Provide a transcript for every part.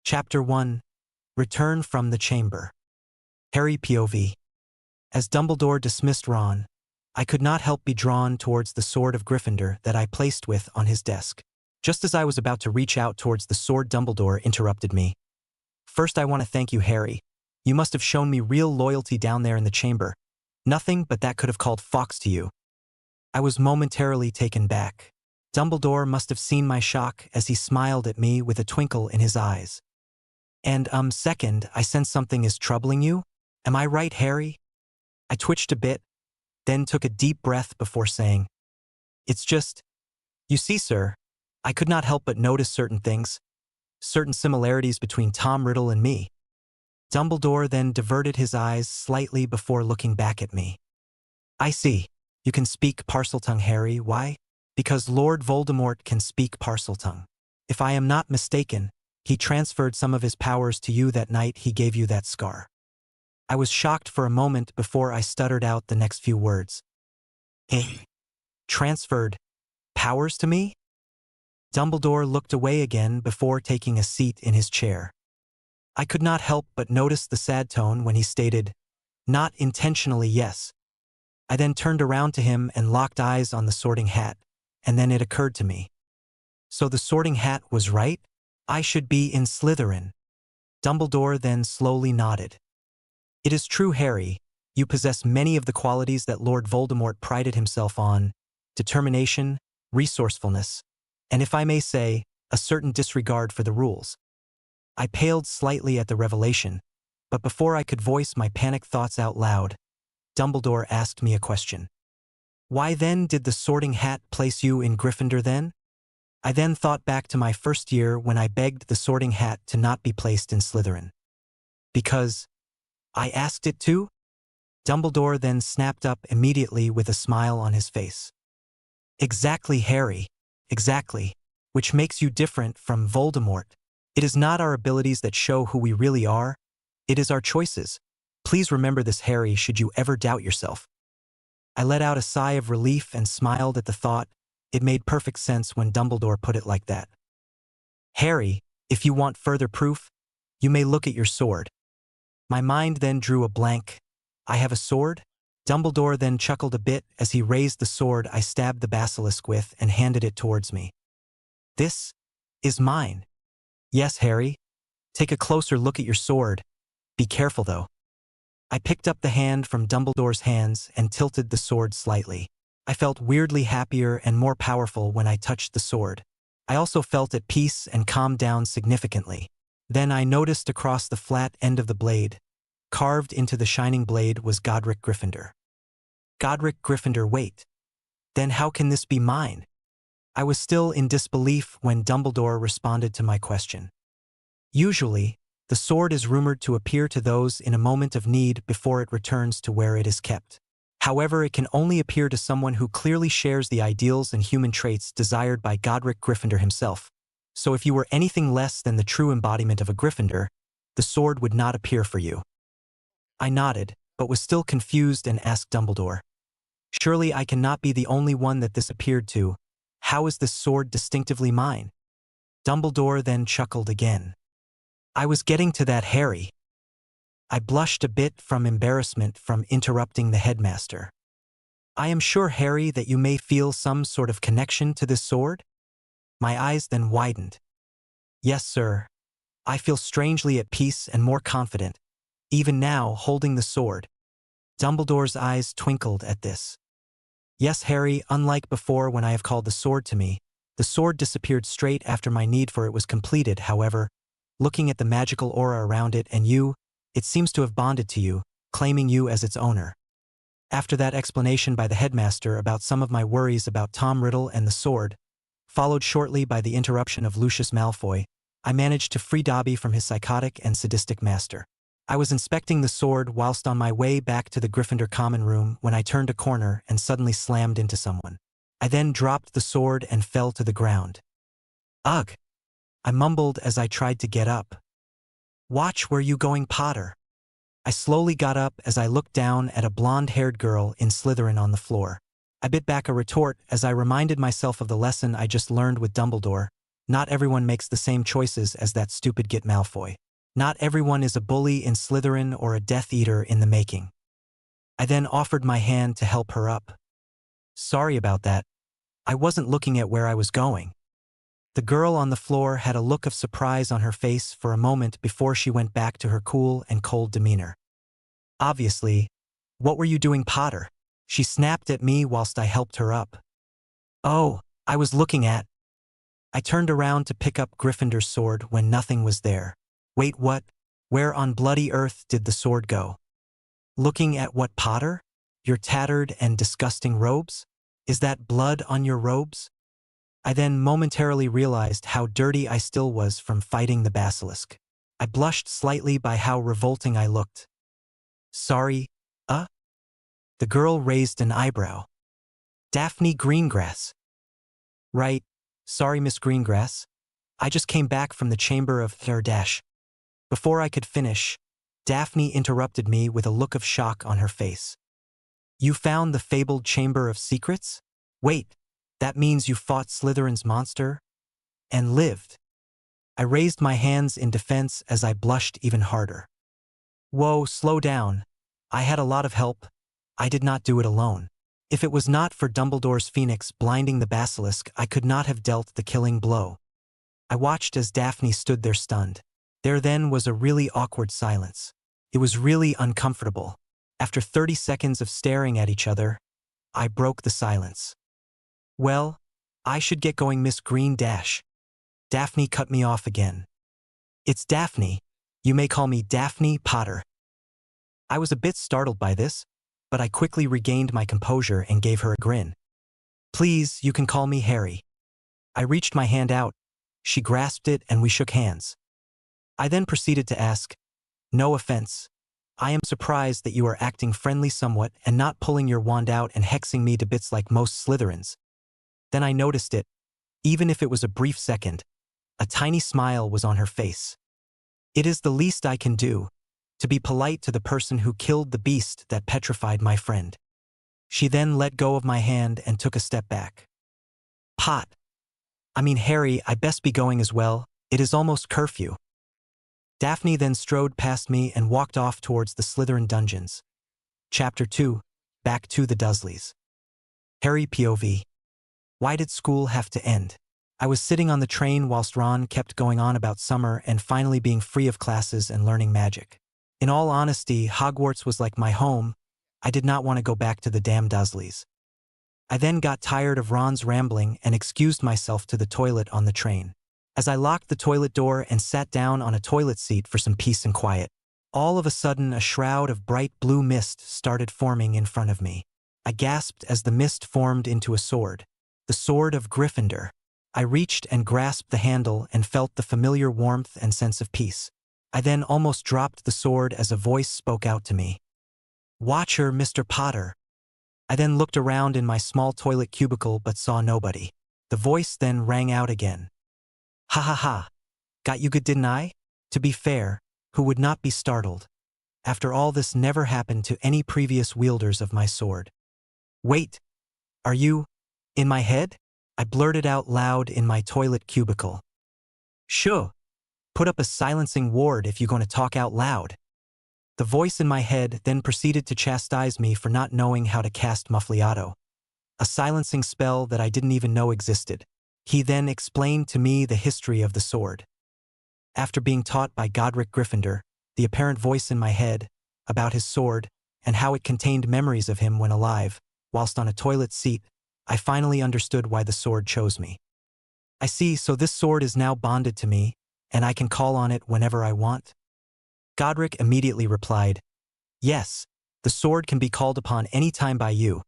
Chapter 1. Return from the Chamber. Harry POV. As Dumbledore dismissed Ron, I could not help be drawn towards the sword of Gryffindor that I placed with on his desk. Just as I was about to reach out towards the sword, Dumbledore interrupted me. First, I want to thank you, Harry. You must have shown me real loyalty down there in the chamber. Nothing but that could have called Fox to you. I was momentarily taken back. Dumbledore must have seen my shock as he smiled at me with a twinkle in his eyes. And, second, I sense something is troubling you? Am I right, Harry? I twitched a bit, then took a deep breath before saying, It's just, you see, sir, I could not help but notice certain things, certain similarities between Tom Riddle and me. Dumbledore then diverted his eyes slightly before looking back at me. I see. You can speak Parseltongue, Harry. Why? Because Lord Voldemort can speak Parseltongue. If I am not mistaken, he transferred some of his powers to you that night he gave you that scar. I was shocked for a moment before I stuttered out the next few words. Transferred powers to me? Dumbledore looked away again before taking a seat in his chair. I could not help but notice the sad tone when he stated, Not intentionally, yes. I then turned around to him and locked eyes on the Sorting Hat, and then it occurred to me. So the Sorting Hat was right? I should be in Slytherin. Dumbledore then slowly nodded. It is true, Harry. You possess many of the qualities that Lord Voldemort prided himself on: determination, resourcefulness, and if I may say, a certain disregard for the rules. I paled slightly at the revelation, but before I could voice my panicked thoughts out loud, Dumbledore asked me a question. Why then did the Sorting Hat place you in Gryffindor then? I then thought back to my first year when I begged the Sorting Hat to not be placed in Slytherin. Because I asked it to? Dumbledore then snapped up immediately with a smile on his face. Exactly, Harry. Exactly. Which makes you different from Voldemort. It is not our abilities that show who we really are. It is our choices. Please remember this, Harry, should you ever doubt yourself. I let out a sigh of relief and smiled at the thought. It made perfect sense when Dumbledore put it like that. Harry, if you want further proof, you may look at your sword. My mind then drew a blank. I have a sword? Dumbledore then chuckled a bit as he raised the sword I stabbed the basilisk with and handed it towards me. This is mine. Yes, Harry. Take a closer look at your sword. Be careful, though. I picked up the hand from Dumbledore's hands and tilted the sword slightly. I felt weirdly happier and more powerful when I touched the sword. I also felt at peace and calmed down significantly. Then I noticed across the flat end of the blade, carved into the shining blade, was Godric Gryffindor. Godric Gryffindor, wait. Then how can this be mine? I was still in disbelief when Dumbledore responded to my question. Usually, the sword is rumored to appear to those in a moment of need before it returns to where it is kept. However, it can only appear to someone who clearly shares the ideals and human traits desired by Godric Gryffindor himself. So if you were anything less than the true embodiment of a Gryffindor, the sword would not appear for you. I nodded, but was still confused and asked Dumbledore. Surely I cannot be the only one that this appeared to. How is this sword distinctively mine? Dumbledore then chuckled again. I was getting to that, Harry. I blushed a bit from embarrassment from interrupting the headmaster. I am sure, Harry, that you may feel some sort of connection to this sword? My eyes then widened. Yes, sir. I feel strangely at peace and more confident, even now holding the sword. Dumbledore's eyes twinkled at this. Yes, Harry, unlike before when I have called the sword to me, the sword disappeared straight after my need for it was completed. However, looking at the magical aura around it and you, it seems to have bonded to you, claiming you as its owner. After that explanation by the headmaster about some of my worries about Tom Riddle and the sword, followed shortly by the interruption of Lucius Malfoy, I managed to free Dobby from his psychotic and sadistic master. I was inspecting the sword whilst on my way back to the Gryffindor common room when I turned a corner and suddenly slammed into someone. I then dropped the sword and fell to the ground. Ugh! I mumbled as I tried to get up. Watch where you going, Potter. I slowly got up as I looked down at a blonde-haired girl in Slytherin on the floor. I bit back a retort as I reminded myself of the lesson I just learned with Dumbledore. Not everyone makes the same choices as that stupid Git Malfoy. Not everyone is a bully in Slytherin or a Death Eater in the making. I then offered my hand to help her up. Sorry about that. I wasn't looking at where I was going. The girl on the floor had a look of surprise on her face for a moment before she went back to her cool and cold demeanor. Obviously, what were you doing, Potter? She snapped at me whilst I helped her up. Oh, I was looking at. I turned around to pick up Gryffindor's sword when nothing was there. Wait, what? Where on bloody earth did the sword go? Looking at what, Potter? Your tattered and disgusting robes? Is that blood on your robes? I then momentarily realized how dirty I still was from fighting the basilisk. I blushed slightly by how revolting I looked. Sorry, The girl raised an eyebrow. Daphne Greengrass. Right, sorry, Miss Greengrass. I just came back from the chamber of Hermione. Before I could finish, Daphne interrupted me with a look of shock on her face. You found the fabled Chamber of Secrets? Wait, that means you fought Slytherin's monster? And lived. I raised my hands in defense as I blushed even harder. Whoa, slow down. I had a lot of help. I did not do it alone. If it was not for Dumbledore's phoenix blinding the basilisk, I could not have dealt the killing blow. I watched as Daphne stood there stunned. There then was a really awkward silence. It was really uncomfortable. After 30 seconds of staring at each other, I broke the silence. Well, I should get going, Miss Green Dash. Daphne cut me off again. It's Daphne. You may call me Daphne Potter. I was a bit startled by this, but I quickly regained my composure and gave her a grin. Please, you can call me Harry. I reached my hand out. She grasped it and we shook hands. I then proceeded to ask, no offense. I am surprised that you are acting friendly somewhat and not pulling your wand out and hexing me to bits like most Slytherins. Then I noticed it. Even if it was a brief second, a tiny smile was on her face. It is the least I can do, to be polite to the person who killed the beast that petrified my friend. She then let go of my hand and took a step back. Harry, I best be going as well. It is almost curfew. Daphne then strode past me and walked off towards the Slytherin dungeons. Chapter 2. Back to the Dursleys. Harry POV. Why did school have to end? I was sitting on the train whilst Ron kept going on about summer and finally being free of classes and learning magic. In all honesty, Hogwarts was like my home. I did not want to go back to the damn Dursleys. I then got tired of Ron's rambling and excused myself to the toilet on the train. As I locked the toilet door and sat down on a toilet seat for some peace and quiet, all of a sudden a shroud of bright blue mist started forming in front of me. I gasped as the mist formed into a sword. The sword of Gryffindor. I reached and grasped the handle and felt the familiar warmth and sense of peace. I then almost dropped the sword as a voice spoke out to me. Watch her, Mr. Potter. I then looked around in my small toilet cubicle but saw nobody. The voice then rang out again. Ha ha ha. Got you good, didn't I? To be fair, who would not be startled? After all, this never happened to any previous wielders of my sword. Wait. Are you in my head? I blurted out loud in my toilet cubicle. Sure. Put up a silencing ward if you're going to talk out loud. The voice in my head then proceeded to chastise me for not knowing how to cast Muffliato, a silencing spell that I didn't even know existed. He then explained to me the history of the sword. After being taught by Godric Gryffindor, the apparent voice in my head, about his sword and how it contained memories of him when alive, whilst on a toilet seat, I finally understood why the sword chose me. I see, so this sword is now bonded to me, and I can call on it whenever I want? Godric immediately replied, yes, the sword can be called upon any time by you.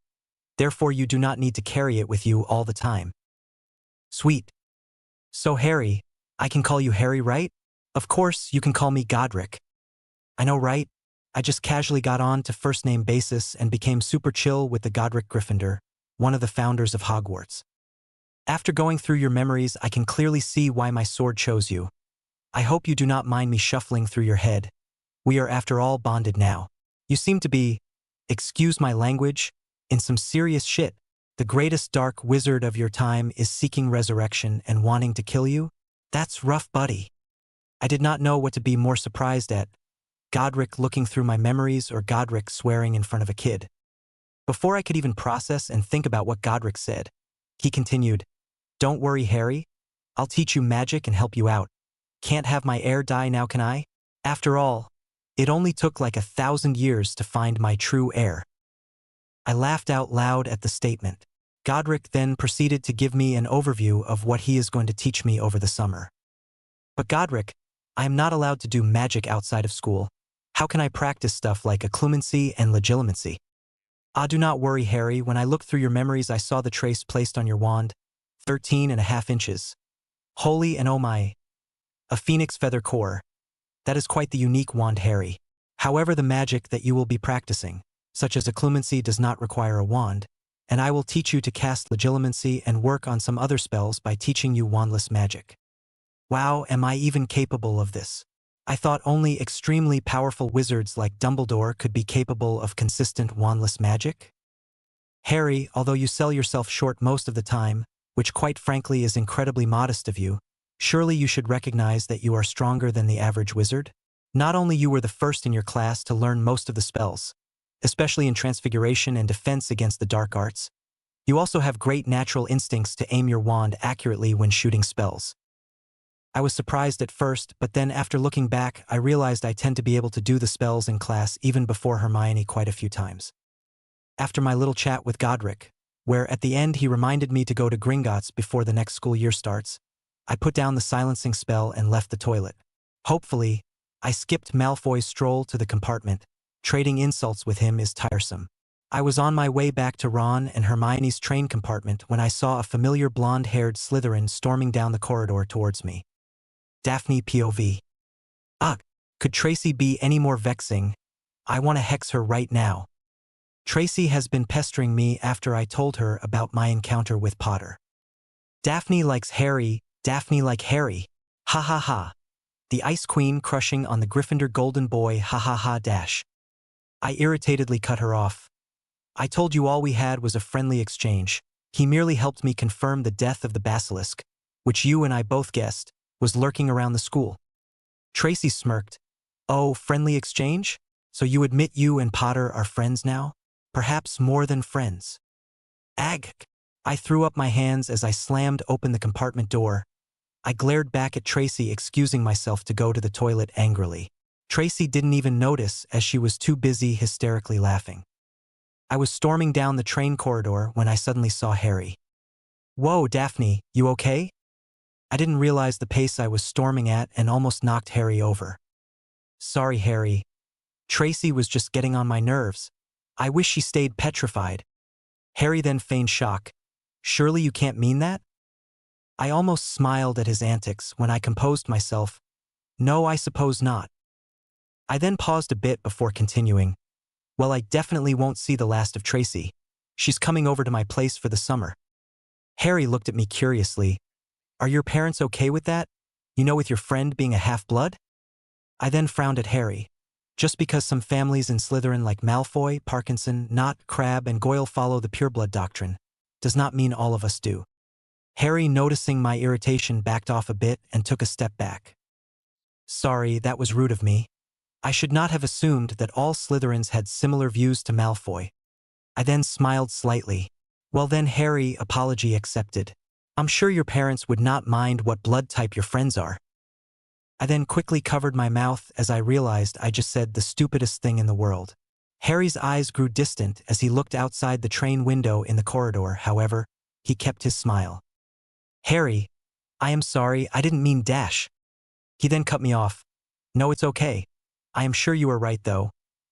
Therefore you do not need to carry it with you all the time. Sweet. So Harry, I can call you Harry, right? Of course, you can call me Godric. I know, right? I just casually got on to first name basis and became super chill with the Godric Gryffindor, one of the founders of Hogwarts. After going through your memories, I can clearly see why my sword chose you. I hope you do not mind me shuffling through your head. We are after all bonded now. You seem to be, excuse my language, in some serious shit. The greatest dark wizard of your time is seeking resurrection and wanting to kill you? That's rough, buddy. I did not know what to be more surprised at, Godric looking through my memories or Godric swearing in front of a kid. Before I could even process and think about what Godric said, he continued, "Don't worry, Harry. I'll teach you magic and help you out. Can't have my heir die now, can I? After all, it only took like 1,000 years to find my true heir." I laughed out loud at the statement. Godric then proceeded to give me an overview of what he is going to teach me over the summer. "But Godric, I am not allowed to do magic outside of school. How can I practice stuff like occlumency and legilimency?" "Ah, do not worry, Harry. When I looked through your memories, I saw the trace placed on your wand, 13.5 inches. Holy and oh my, a phoenix feather core. That is quite the unique wand, Harry. However, the magic that you will be practicing, such as occlumency, does not require a wand, and I will teach you to cast legilimency and work on some other spells by teaching you wandless magic." Wow, am I even capable of this? I thought only extremely powerful wizards like Dumbledore could be capable of consistent wandless magic? "Harry, although you sell yourself short most of the time, which quite frankly is incredibly modest of you, surely you should recognize that you are stronger than the average wizard? Not only you were the first in your class to learn most of the spells, especially in transfiguration and defense against the dark arts, you also have great natural instincts to aim your wand accurately when shooting spells." I was surprised at first, but then after looking back, I realized I tend to be able to do the spells in class even before Hermione quite a few times. After my little chat with Godric, where at the end he reminded me to go to Gringotts before the next school year starts, I put down the silencing spell and left the toilet. Hopefully, I skipped Malfoy's stroll to the compartment. Trading insults with him is tiresome. I was on my way back to Ron and Hermione's train compartment when I saw a familiar blonde-haired Slytherin storming down the corridor towards me. Daphne POV. Ugh, could Tracy be any more vexing? I want to hex her right now. Tracy has been pestering me after I told her about my encounter with Potter. Daphne likes Harry, Daphne like Harry. Ha ha ha. The Ice Queen crushing on the Gryffindor golden boy, ha ha ha dash. I irritatedly cut her off. "I told you all we had was a friendly exchange. He merely helped me confirm the death of the basilisk, which you and I both guessed was lurking around the school." Tracy smirked. "Oh, friendly exchange? So you admit you and Potter are friends now? Perhaps more than friends." Ag! I threw up my hands as I slammed open the compartment door. I glared back at Tracy, excusing myself to go to the toilet angrily. Tracy didn't even notice as she was too busy hysterically laughing. I was storming down the train corridor when I suddenly saw Harry. "Whoa, Daphne, you okay?" I didn't realize the pace I was storming at and almost knocked Harry over. "Sorry, Harry. Tracy was just getting on my nerves. I wish she stayed petrified." Harry then feigned shock. "Surely you can't mean that?" I almost smiled at his antics when I composed myself. "No, I suppose not." I then paused a bit before continuing. "Well, I definitely won't see the last of Tracy. She's coming over to my place for the summer." Harry looked at me curiously. "Are your parents okay with that? You know, with your friend being a half-blood?" I then frowned at Harry. Just because some families in Slytherin like Malfoy, Parkinson, Knott, Crabbe, and Goyle follow the pureblood doctrine, does not mean all of us do. Harry, noticing my irritation, backed off a bit and took a step back. "Sorry, that was rude of me. I should not have assumed that all Slytherins had similar views to Malfoy." I then smiled slightly. "Well then, Harry, apology accepted. I'm sure your parents would not mind what blood type your friends are." I then quickly covered my mouth as I realized I just said the stupidest thing in the world. Harry's eyes grew distant as he looked outside the train window in the corridor. However, he kept his smile. "Harry, I am sorry, I didn't mean dash." He then cut me off. "No, it's okay. I am sure you are right though."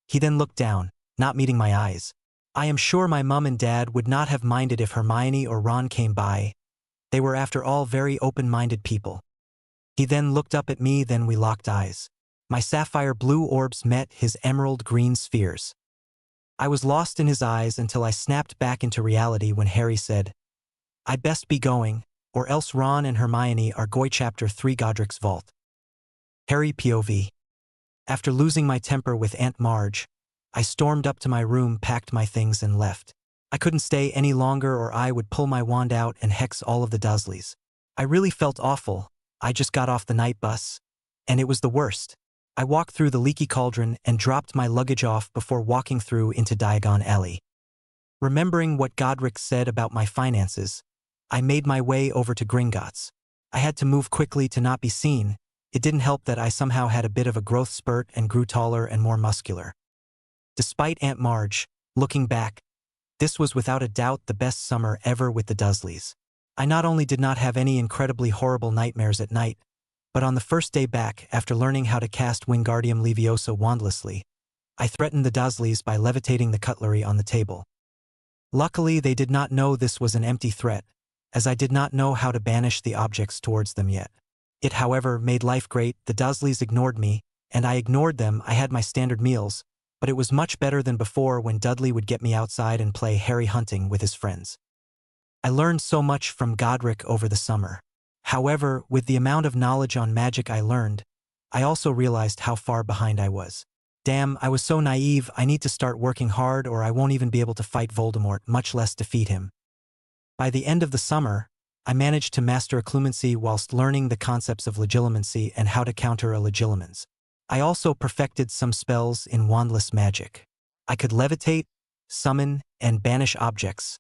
He then looked down, not meeting my eyes. "I am sure my mum and dad would not have minded if Hermione or Ron came by. They were after all very open-minded people." He then looked up at me, then we locked eyes. My sapphire blue orbs met his emerald green spheres. I was lost in his eyes until I snapped back into reality when Harry said, "I'd best be going, or else Ron and Hermione are going Chapter 3 Godric's Vault." Harry POV. After losing my temper with Aunt Marge, I stormed up to my room, packed my things and left. I couldn't stay any longer or I would pull my wand out and hex all of the Dursleys. I really felt awful. I just got off the night bus. And it was the worst. I walked through the leaky cauldron and dropped my luggage off before walking through into Diagon Alley. Remembering what Godric said about my finances, I made my way over to Gringotts. I had to move quickly to not be seen. It didn't help that I somehow had a bit of a growth spurt and grew taller and more muscular. Despite Aunt Marge, looking back, this was without a doubt the best summer ever with the Dursleys. I not only did not have any incredibly horrible nightmares at night, but on the first day back, after learning how to cast Wingardium Leviosa wandlessly, I threatened the Dursleys by levitating the cutlery on the table. Luckily, they did not know this was an empty threat, as I did not know how to banish the objects towards them yet. It, however, made life great. The Dursleys ignored me, and I ignored them. I had my standard meals, but it was much better than before when Dudley would get me outside and play Harry hunting with his friends. I learned so much from Godric over the summer. However, with the amount of knowledge on magic I learned, I also realized how far behind I was. Damn, I was so naive. I need to start working hard or I won't even be able to fight Voldemort, much less defeat him. By the end of the summer, I managed to master occlumency whilst learning the concepts of legilimency and how to counter a legilimens. I also perfected some spells in wandless magic. I could levitate, summon, and banish objects,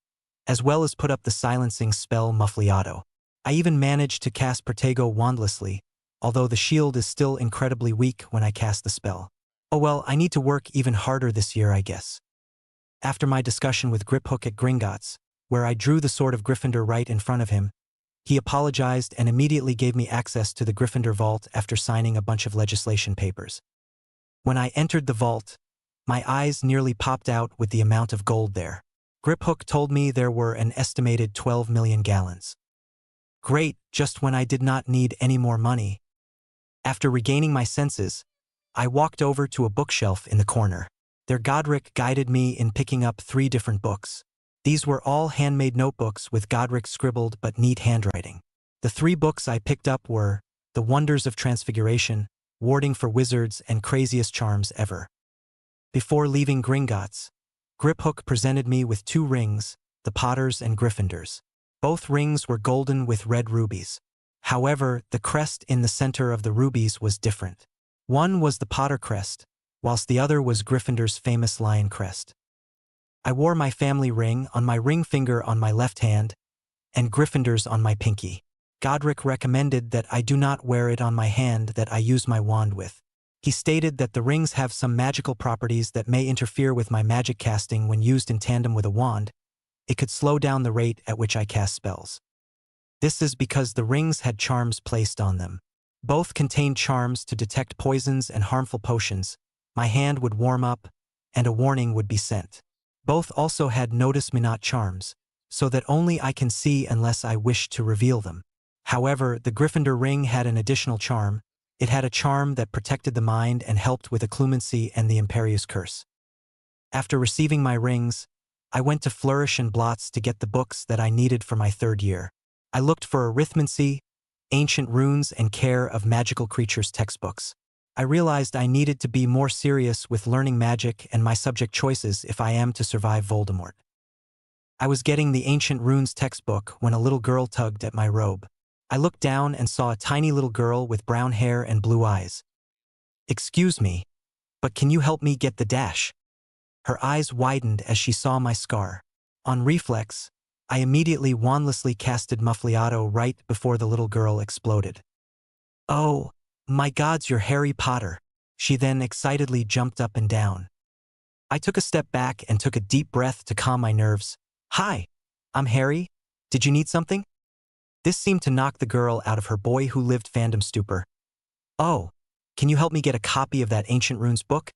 as well as put up the silencing spell Muffliato. I even managed to cast Protego wandlessly, although the shield is still incredibly weak when I cast the spell. Oh well, I need to work even harder this year, I guess. After my discussion with Griphook at Gringotts, where I drew the sword of Gryffindor right in front of him, he apologized and immediately gave me access to the Gryffindor vault after signing a bunch of legislation papers. When I entered the vault, my eyes nearly popped out with the amount of gold there. Griphook told me there were an estimated 12 million gallons. Great, just when I did not need any more money. After regaining my senses, I walked over to a bookshelf in the corner. There Godric guided me in picking up 3 different books. These were all handmade notebooks with Godric scribbled but neat handwriting. The 3 books I picked up were The Wonders of Transfiguration, Warding for Wizards, and Craziest Charms Ever. Before leaving Gringotts, Griphook presented me with 2 rings, the Potters and Gryffindors. Both rings were golden with red rubies. However, the crest in the center of the rubies was different. One was the Potter crest, whilst the other was Gryffindor's famous lion crest. I wore my family ring on my ring finger on my left hand, and Gryffindor's on my pinky. Godric recommended that I do not wear it on my hand that I use my wand with. He stated that the rings have some magical properties that may interfere with my magic casting when used in tandem with a wand. It could slow down the rate at which I cast spells. This is because the rings had charms placed on them. Both contained charms to detect poisons and harmful potions. My hand would warm up, and a warning would be sent. Both also had notice me not charms, so that only I can see unless I wish to reveal them. However, the Gryffindor ring had an additional charm. It had a charm that protected the mind and helped with occlumency and the Imperious Curse. After receiving my rings, I went to Flourish and Blots to get the books that I needed for my 3rd year. I looked for Arithmancy, Ancient Runes, and Care of Magical Creatures textbooks. I realized I needed to be more serious with learning magic and my subject choices if I am to survive Voldemort. I was getting the Ancient Runes textbook when a little girl tugged at my robe. I looked down and saw a tiny little girl with brown hair and blue eyes. "Excuse me, but can you help me get the dash?" Her eyes widened as she saw my scar. On reflex, I immediately wandlessly casted Muffliato right before the little girl exploded. "Oh, my gods, you're Harry Potter." She then excitedly jumped up and down. I took a step back and took a deep breath to calm my nerves. "Hi, I'm Harry. Did you need something?" This seemed to knock the girl out of her boy who lived fandom stupor. "Oh, can you help me get a copy of that Ancient Runes book?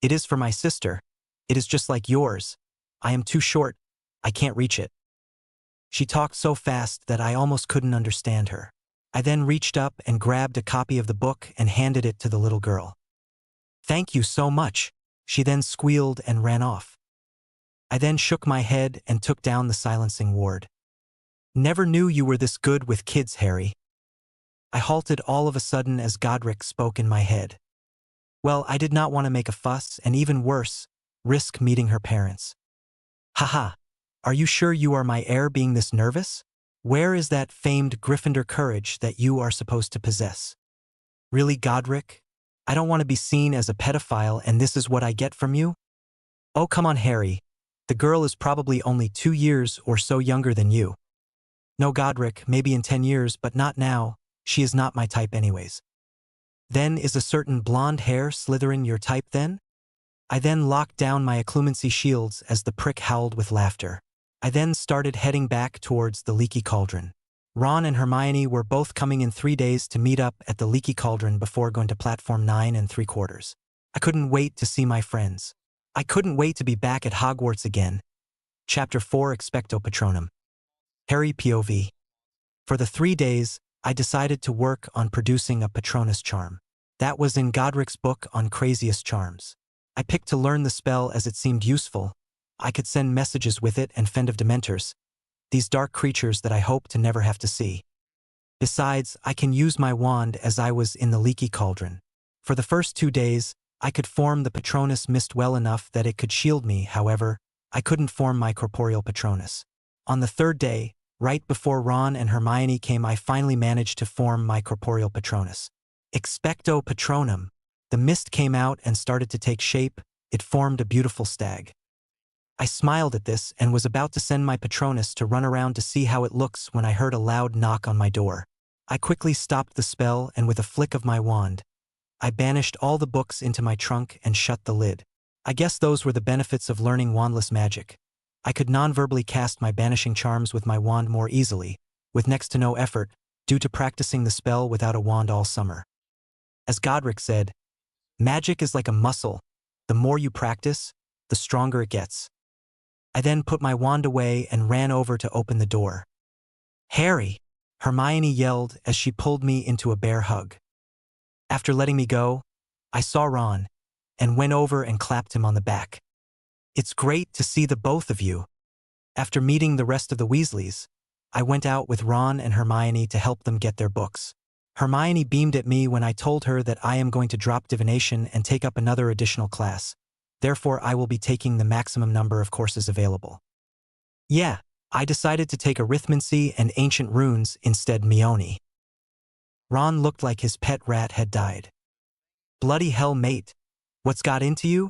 It is for my sister. It is just like yours. I am too short. I can't reach it." She talked so fast that I almost couldn't understand her. I then reached up and grabbed a copy of the book and handed it to the little girl. "Thank you so much." She then squealed and ran off. I then shook my head and took down the silencing ward. "Never knew you were this good with kids, Harry." I halted all of a sudden as Godric spoke in my head. Well, I did not want to make a fuss and, even worse, risk meeting her parents. "Haha, Are you sure you are my heir being this nervous? Where is that famed Gryffindor courage that you are supposed to possess? Really, Godric? I don't want to be seen as a pedophile and this is what I get from you? Oh, come on, Harry. The girl is probably only 2 years or so younger than you. No, Godric, maybe in 10 years, but not now. She is not my type anyways. Then is a certain blonde hair Slytherin your type then? I then locked down my occlumency shields as the prick howled with laughter. I then started heading back towards the Leaky Cauldron. Ron and Hermione were both coming in 3 days to meet up at the Leaky Cauldron before going to platform 9 3/4. I couldn't wait to see my friends. I couldn't wait to be back at Hogwarts again. Chapter 4 Expecto Patronum. Harry POV. For the 3 days, I decided to work on producing a Patronus charm. That was in Godric's book on craziest charms. I picked to learn the spell as it seemed useful. I could send messages with it and fend of Dementors, these dark creatures that I hope to never have to see. Besides, I can use my wand as I was in the Leaky Cauldron. For the first 2 days, I could form the Patronus mist well enough that it could shield me, however, I couldn't form my corporeal Patronus. On the 3rd day, right before Ron and Hermione came, I finally managed to form my corporeal Patronus. Expecto Patronum. The mist came out and started to take shape. It formed a beautiful stag. I smiled at this and was about to send my Patronus to run around to see how it looks when I heard a loud knock on my door. I quickly stopped the spell and with a flick of my wand, I banished all the books into my trunk and shut the lid. I guess those were the benefits of learning wandless magic. I could non-verbally cast my banishing charms with my wand more easily, with next to no effort, due to practicing the spell without a wand all summer. As Godric said, magic is like a muscle. The more you practice, the stronger it gets. I then put my wand away and ran over to open the door. Harry! Hermione yelled as she pulled me into a bear hug. After letting me go, I saw Ron and went over and clapped him on the back. It's great to see the both of you. After meeting the rest of the Weasleys, I went out with Ron and Hermione to help them get their books. Hermione beamed at me when I told her that I am going to drop divination and take up another additional class. Therefore, I will be taking the maximum number of courses available. Yeah, I decided to take arithmancy and ancient runes instead. Hermione. Ron looked like his pet rat had died. Bloody hell, mate. What's got into you?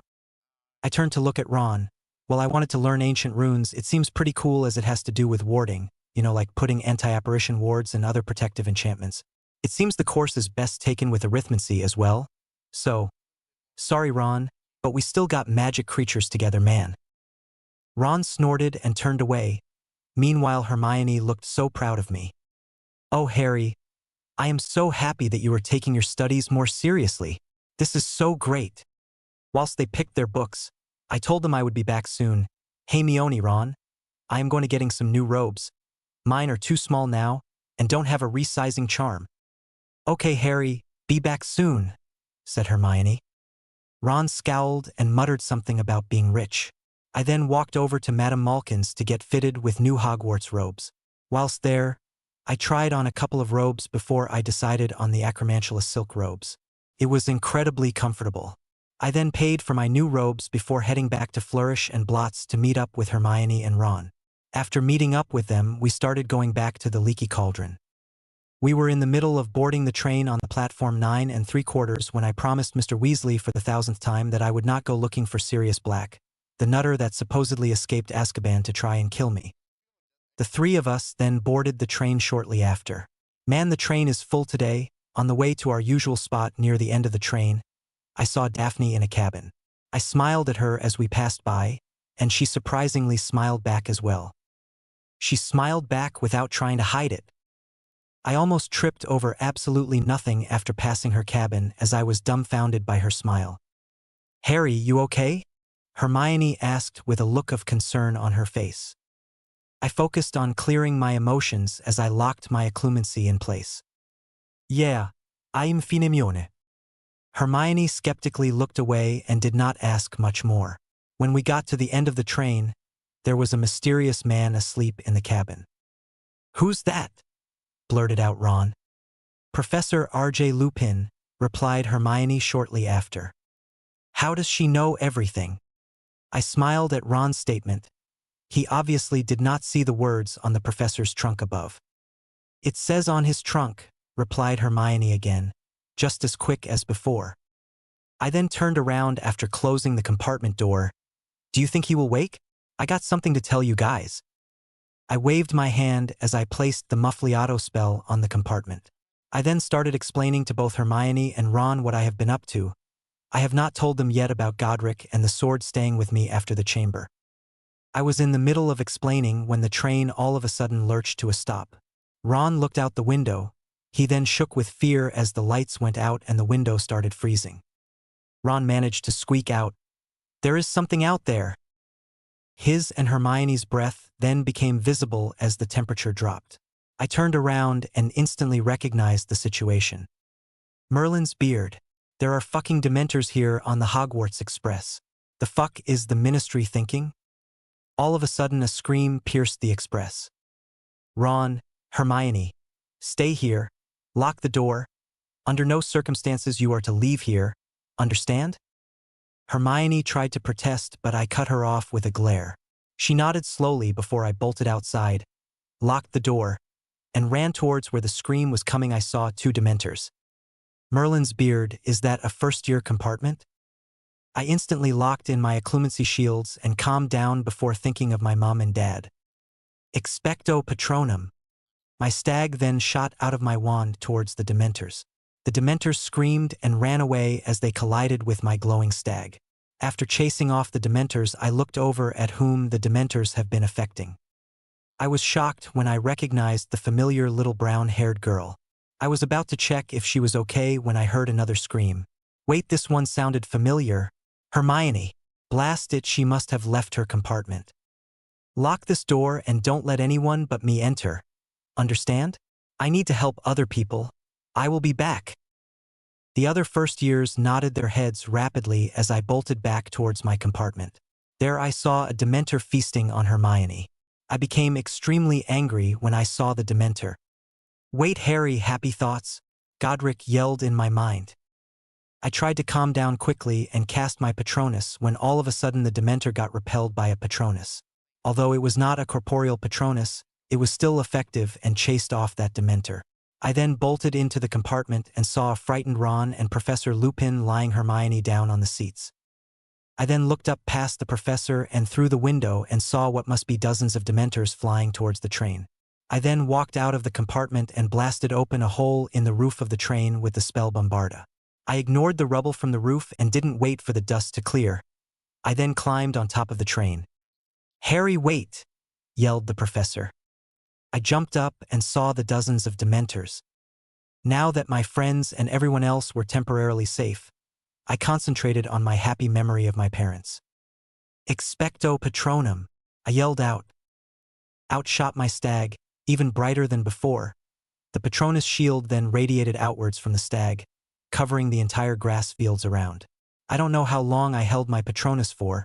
I turned to look at Ron. Well, I wanted to learn ancient runes. It seems pretty cool as it has to do with warding, like putting anti-apparition wards and other protective enchantments. It seems the course is best taken with arithmancy as well. So, sorry Ron, but we still got magic creatures together, man. Ron snorted and turned away. Meanwhile, Hermione looked so proud of me. Oh, Harry, I am so happy that you are taking your studies more seriously. This is so great. Whilst they picked their books, I told them I would be back soon. Hey, Hermione, Ron, I am going to getting some new robes. Mine are too small now and don't have a resizing charm. Okay, Harry, be back soon, said Hermione. Ron scowled and muttered something about being rich. I then walked over to Madame Malkin's to get fitted with new Hogwarts robes. Whilst there, I tried on a couple of robes before I decided on the acromantula silk robes. It was incredibly comfortable. I then paid for my new robes before heading back to Flourish and Blots to meet up with Hermione and Ron. After meeting up with them, we started going back to the Leaky Cauldron. We were in the middle of boarding the train on the platform 9 3/4 when I promised Mr. Weasley for the 1000th time that I would not go looking for Sirius Black, the nutter that supposedly escaped Azkaban to try and kill me. The 3 of us then boarded the train shortly after. Man, the train is full today. On the way to our usual spot near the end of the train, I saw Daphne in a cabin. I smiled at her as we passed by, and she surprisingly smiled back as well. She smiled back without trying to hide it. I almost tripped over absolutely nothing after passing her cabin as I was dumbfounded by her smile. Harry, you okay? Hermione asked with a look of concern on her face. I focused on clearing my emotions as I locked my occlumency in place. Yeah, I'm fine, Hermione. Hermione skeptically looked away and did not ask much more. When we got to the end of the train, there was a mysterious man asleep in the cabin. Who's that? Blurted out Ron. Professor R.J. Lupin, replied Hermione shortly after. How does she know everything? I smiled at Ron's statement. He obviously did not see the words on the professor's trunk above. "It says on his trunk," replied Hermione again, just as quick as before. I then turned around after closing the compartment door. "Do you think he will wake? I got something to tell you guys." I waved my hand as I placed the Muffliato spell on the compartment. I then started explaining to both Hermione and Ron what I have been up to. I have not told them yet about Godric and the sword staying with me after the chamber. I was in the middle of explaining when the train all of a sudden lurched to a stop. Ron looked out the window. He then shook with fear as the lights went out and the window started freezing. Ron managed to squeak out, "There is something out there." His and Hermione's breath then became visible as the temperature dropped. I turned around and instantly recognized the situation. Merlin's beard. "There are fucking Dementors here on the Hogwarts Express. The fuck is the Ministry thinking?" All of a sudden a scream pierced the express. "Ron, Hermione, stay here. Lock the door. Under no circumstances you are to leave here. Understand?" Hermione tried to protest, but I cut her off with a glare. She nodded slowly before I bolted outside, locked the door, and ran towards where the scream was coming. I saw 2 Dementors. Merlin's beard, is that a first-year compartment? I instantly locked in my occlumency shields and calmed down before thinking of my mom and dad. Expecto Patronum. My stag then shot out of my wand towards the Dementors. The Dementors screamed and ran away as they collided with my glowing stag. After chasing off the Dementors, I looked over at whom the Dementors have been affecting. I was shocked when I recognized the familiar little brown-haired girl. I was about to check if she was okay when I heard another scream. Wait, this one sounded familiar. Hermione. Blast it, she must have left her compartment. Lock this door and don't let anyone but me enter. Understand? I need to help other people. I will be back. The other first years nodded their heads rapidly as I bolted back towards my compartment. There I saw a Dementor feasting on Hermione. I became extremely angry when I saw the Dementor. Wait, Harry, happy thoughts, Godric yelled in my mind. I tried to calm down quickly and cast my Patronus when all of a sudden the Dementor got repelled by a Patronus. Although it was not a corporeal Patronus, it was still effective and chased off that Dementor. I then bolted into the compartment and saw a frightened Ron and Professor Lupin lying Hermione down on the seats. I then looked up past the professor and through the window and saw what must be dozens of Dementors flying towards the train. I then walked out of the compartment and blasted open a hole in the roof of the train with the spell Bombarda. I ignored the rubble from the roof and didn't wait for the dust to clear. I then climbed on top of the train. "Harry, wait!" yelled the professor. I jumped up and saw the dozens of Dementors. Now that my friends and everyone else were temporarily safe, I concentrated on my happy memory of my parents. Expecto Patronum, I yelled out. Out shot my stag, even brighter than before. The Patronus shield then radiated outwards from the stag, covering the entire grass fields around. I don't know how long I held my Patronus for,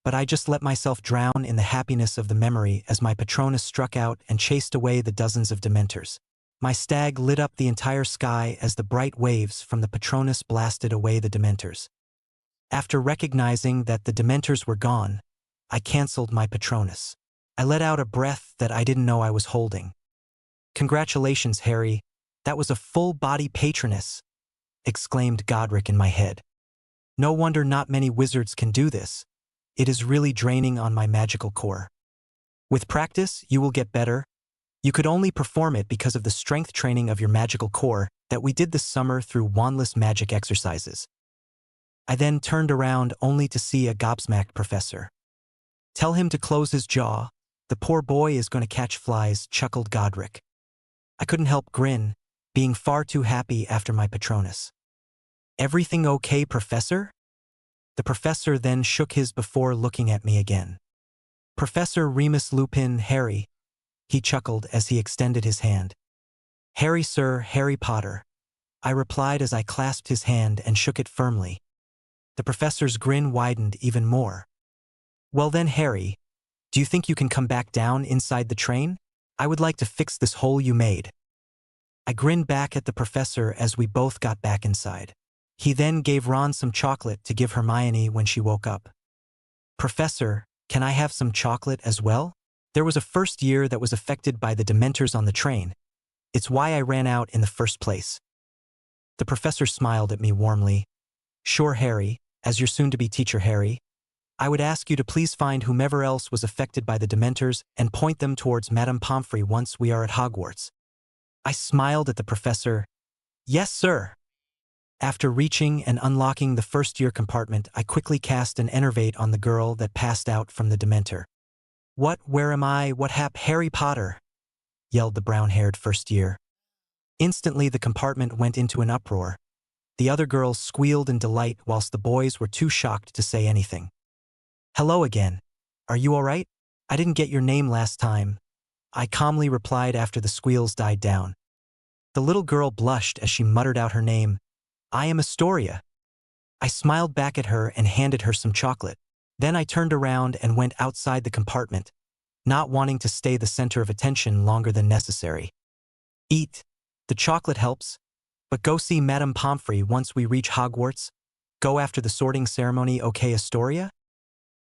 but I just let myself drown in the happiness of the memory as my Patronus struck out and chased away the dozens of Dementors. My stag lit up the entire sky as the bright waves from the Patronus blasted away the Dementors. After recognizing that the Dementors were gone, I canceled my Patronus. I let out a breath that I didn't know I was holding. "Congratulations, Harry. That was a full-body Patronus," exclaimed Godric in my head. "No wonder not many wizards can do this. It is really draining on my magical core. With practice, you will get better. You could only perform it because of the strength training of your magical core that we did this summer through wandless magic exercises." I then turned around only to see a gobsmacked professor. "Tell him to close his jaw. The poor boy is going to catch flies," chuckled Godric. I couldn't help grin, being far too happy after my Patronus. "Everything okay, Professor?" The professor then shook his before looking at me again. "Professor Remus Lupin, Harry," he chuckled as he extended his hand. "Harry, sir, Harry Potter," I replied as I clasped his hand and shook it firmly. The professor's grin widened even more. "Well then, Harry, do you think you can come back down inside the train? I would like to fix this hole you made." I grinned back at the professor as we both got back inside. He then gave Ron some chocolate to give Hermione when she woke up. "Professor, Can I have some chocolate as well? There was a first year that was affected by the Dementors on the train. It's why I ran out in the first place. The professor smiled at me warmly. Sure, Harry, as your soon-to-be teacher, Harry. I would ask you to please find whomever else was affected by the Dementors and point them towards Madame Pomfrey once we are at Hogwarts. I smiled at the professor. Yes, sir. After reaching and unlocking the first-year compartment, I quickly cast an enervate on the girl that passed out from the Dementor. What? Where am I? What Harry Potter? Yelled the brown-haired first year. Instantly, the compartment went into an uproar. The other girls squealed in delight whilst the boys were too shocked to say anything. Hello again. Are you all right? I didn't get your name last time. I calmly replied after the squeals died down. The little girl blushed as she muttered out her name. I am Astoria. I smiled back at her and handed her some chocolate. Then I turned around and went outside the compartment, not wanting to stay the center of attention longer than necessary. Eat. The chocolate helps. But go see Madame Pomfrey once we reach Hogwarts. Go after the sorting ceremony, okay, Astoria?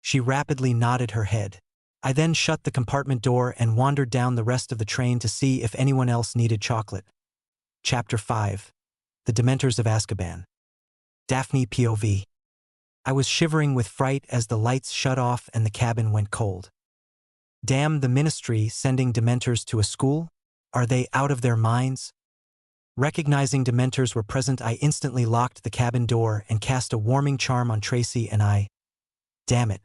She rapidly nodded her head. I then shut the compartment door and wandered down the rest of the train to see if anyone else needed chocolate. Chapter 5. The Dementors of Azkaban. Daphne POV. I was shivering with fright as the lights shut off and the cabin went cold. Damn the Ministry sending Dementors to a school? Are they out of their minds? Recognizing Dementors were present, I instantly locked the cabin door and cast a warming charm on Tracy and I. Damn it.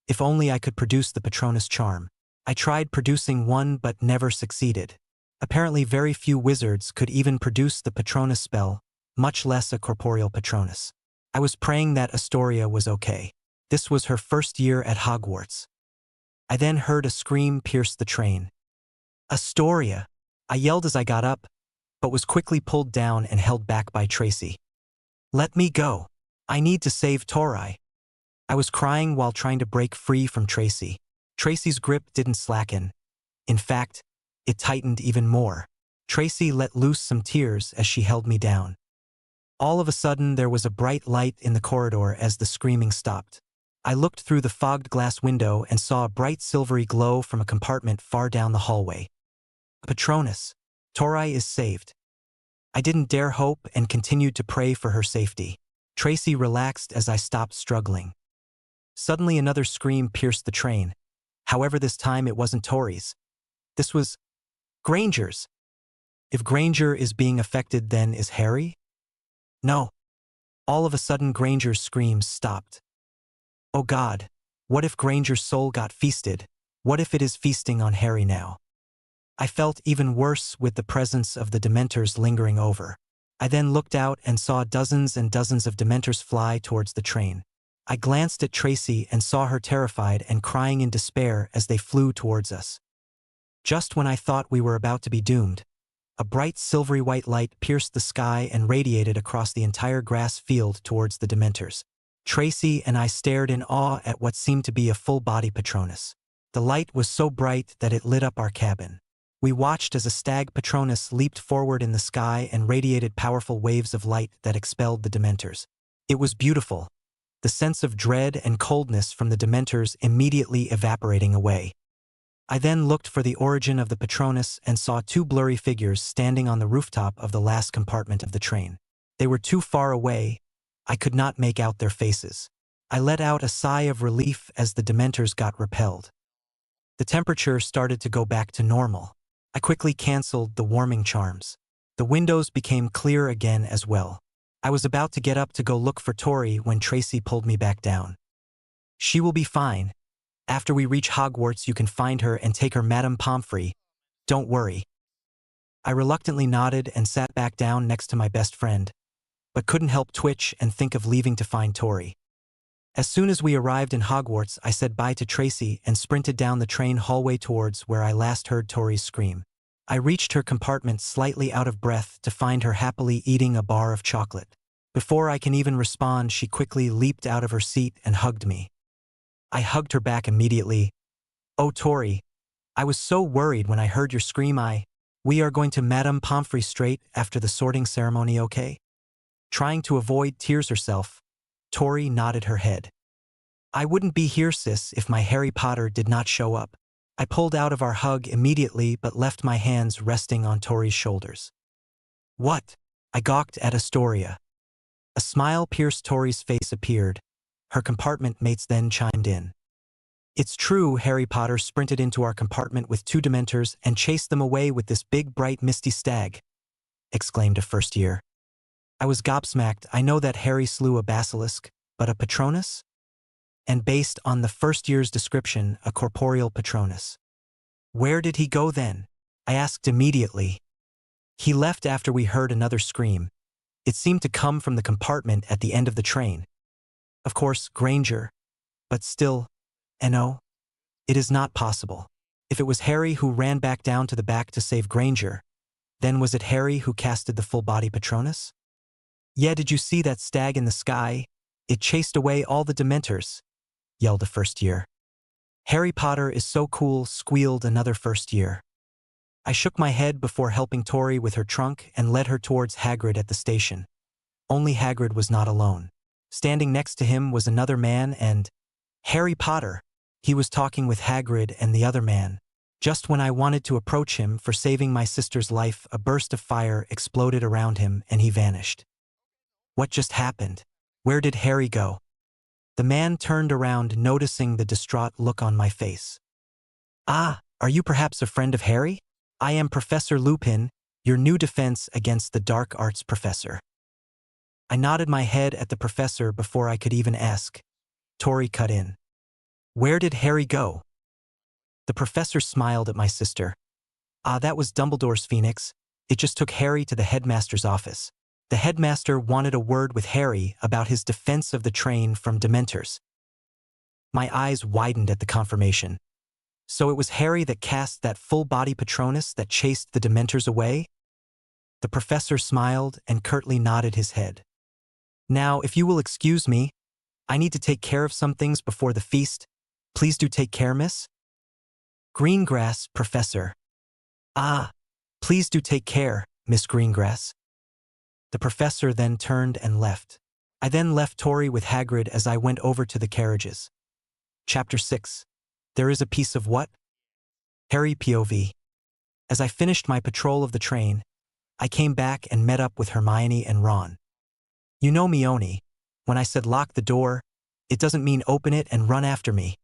If only I could produce the Patronus charm. I tried producing one but never succeeded. Apparently very few wizards could even produce the Patronus spell, much less a corporeal Patronus. I was praying that Astoria was okay. This was her first year at Hogwarts. I then heard a scream pierce the train. Astoria! I yelled as I got up, but was quickly pulled down and held back by Tracy. Let me go. I need to save Tori. I was crying while trying to break free from Tracy. Tracy's grip didn't slacken. In fact, it tightened even more. Tracy let loose some tears as she held me down. All of a sudden, there was a bright light in the corridor as the screaming stopped. I looked through the fogged glass window and saw a bright silvery glow from a compartment far down the hallway. Patronus. Tori is saved. I didn't dare hope and continued to pray for her safety. Tracy relaxed as I stopped struggling. Suddenly another scream pierced the train. However, this time it wasn't Tori's. This was Granger's. If Granger is being affected, then is Harry? No. All of a sudden Granger's screams stopped. Oh God, what if Granger's soul got feasted? What if it is feasting on Harry now? I felt even worse with the presence of the Dementors lingering over. I then looked out and saw dozens and dozens of Dementors fly towards the train. I glanced at Tracy and saw her terrified and crying in despair as they flew towards us. Just when I thought we were about to be doomed, a bright silvery white light pierced the sky and radiated across the entire grass field towards the Dementors. Tracy and I stared in awe at what seemed to be a full-body Patronus. The light was so bright that it lit up our cabin. We watched as a stag Patronus leaped forward in the sky and radiated powerful waves of light that expelled the Dementors. It was beautiful, the sense of dread and coldness from the Dementors immediately evaporating away. I then looked for the origin of the Patronus and saw two blurry figures standing on the rooftop of the last compartment of the train. They were too far away. I could not make out their faces. I let out a sigh of relief as the Dementors got repelled. The temperature started to go back to normal. I quickly canceled the warming charms. The windows became clear again as well. I was about to get up to go look for Tori when Tracy pulled me back down. She will be fine. After we reach Hogwarts, you can find her and take her Madame Pomfrey. Don't worry. I reluctantly nodded and sat back down next to my best friend, but couldn't help twitch and think of leaving to find Tori. As soon as we arrived in Hogwarts, I said bye to Tracy and sprinted down the train hallway towards where I last heard Tori's scream. I reached her compartment slightly out of breath to find her happily eating a bar of chocolate. Before I can even respond, she quickly leaped out of her seat and hugged me. I hugged her back immediately. Oh, Tori, I was so worried when I heard your scream. We are going to Madame Pomfrey straight after the sorting ceremony, okay? Trying to avoid tears herself, Tori nodded her head. I wouldn't be here, sis, if my Harry Potter did not show up. I pulled out of our hug immediately but left my hands resting on Tori's shoulders. What? I gawked at Astoria. A smile pierced Tori's face appeared. Her compartment mates then chimed in. It's true, Harry Potter sprinted into our compartment with 2 Dementors and chased them away with this big, bright, misty stag, exclaimed a first year. I was gobsmacked. I know that Harry slew a basilisk, but a Patronus? And based on the first year's description, a corporeal Patronus. Where did he go then? I asked immediately. He left after we heard another scream. It seemed to come from the compartment at the end of the train. Of course, Granger. But still, no. It is not possible. If it was Harry who ran back down to the back to save Granger, then was it Harry who casted the full-body Patronus? Yeah, did you see that stag in the sky? It chased away all the Dementors, yelled a first year. Harry Potter is so cool, squealed another first year. I shook my head before helping Tori with her trunk and led her towards Hagrid at the station. Only Hagrid was not alone. Standing next to him was another man and Harry Potter. He was talking with Hagrid and the other man. Just when I wanted to approach him for saving my sister's life, a burst of fire exploded around him and he vanished. What just happened? Where did Harry go? The man turned around, noticing the distraught look on my face. Ah, are you perhaps a friend of Harry? I am Professor Lupin, your new defense against the dark arts professor. I nodded my head at the professor before I could even ask. Tori cut in. Where did Harry go? The professor smiled at my sister. Ah, that was Dumbledore's phoenix. It just took Harry to the headmaster's office. The headmaster wanted a word with Harry about his defense of the train from Dementors. My eyes widened at the confirmation. So it was Harry that cast that full-body Patronus that chased the Dementors away? The professor smiled and curtly nodded his head. Now, if you will excuse me, I need to take care of some things before the feast. Please do take care, miss. Greengrass, Professor. Ah, please do take care, Miss Greengrass. The professor then turned and left. I then left Tori with Hagrid as I went over to the carriages. Chapter 6. There is a piece of what? Harry POV. As I finished my patrol of the train, I came back and met up with Hermione and Ron. You know me, Oni. When I said lock the door, it doesn't mean open it and run after me.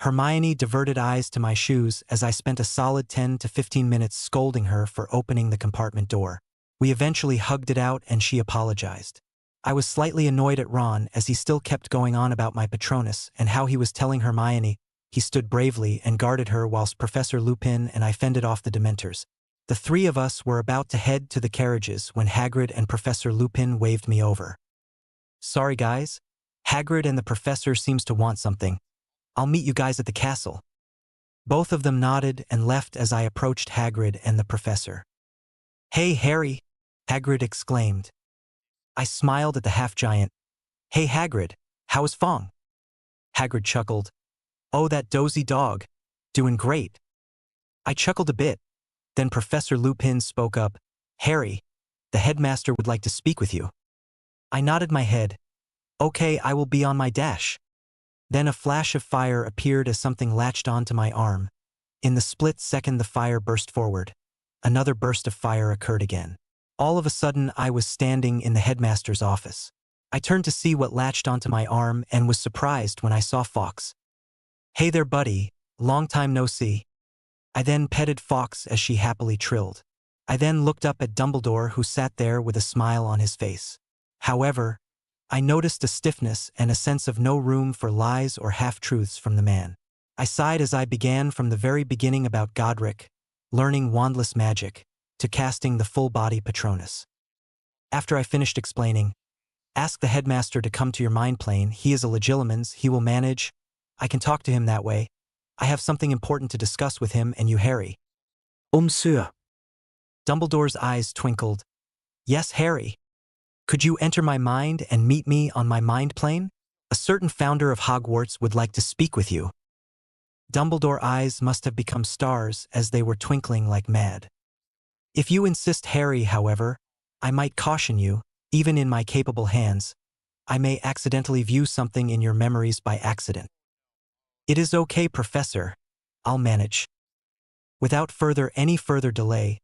Hermione diverted eyes to my shoes as I spent a solid 10 to 15 minutes scolding her for opening the compartment door. We eventually hugged it out and she apologized. I was slightly annoyed at Ron as he still kept going on about my Patronus and how he was telling Hermione he stood bravely and guarded her whilst Professor Lupin and I fended off the Dementors. The 3 of us were about to head to the carriages when Hagrid and Professor Lupin waved me over. Sorry guys, Hagrid and the professor seems to want something. I'll meet you guys at the castle. Both of them nodded and left as I approached Hagrid and the professor. Hey Harry, Hagrid exclaimed. I smiled at the half-giant. Hey Hagrid, how is Fong? Hagrid chuckled. Oh, that dozy dog. Doing great. I chuckled a bit. Then Professor Lupin spoke up. Harry, the headmaster would like to speak with you. I nodded my head. Okay, I will be on my dash. Then a flash of fire appeared as something latched onto my arm. In the split second the fire burst forward. Another burst of fire occurred again. All of a sudden I was standing in the headmaster's office. I turned to see what latched onto my arm and was surprised when I saw Fox. Hey there buddy, long time no see. I then petted Fox as she happily trilled. I then looked up at Dumbledore who sat there with a smile on his face. However, I noticed a stiffness and a sense of no room for lies or half-truths from the man. I sighed as I began from the very beginning about Godric, learning wandless magic, to casting the full-body Patronus. After I finished explaining, ask the headmaster to come to your mind plane. He is a legilimens, he will manage. I can talk to him that way. I have something important to discuss with him and you, Harry. Sir. Dumbledore's eyes twinkled. Yes, Harry. Could you enter my mind and meet me on my mind plane? A certain founder of Hogwarts would like to speak with you. Dumbledore's eyes must have become stars as they were twinkling like mad. If you insist, Harry, however, I might caution you, even in my capable hands, I may accidentally view something in your memories by accident. It is okay, Professor. I'll manage. Without any further delay,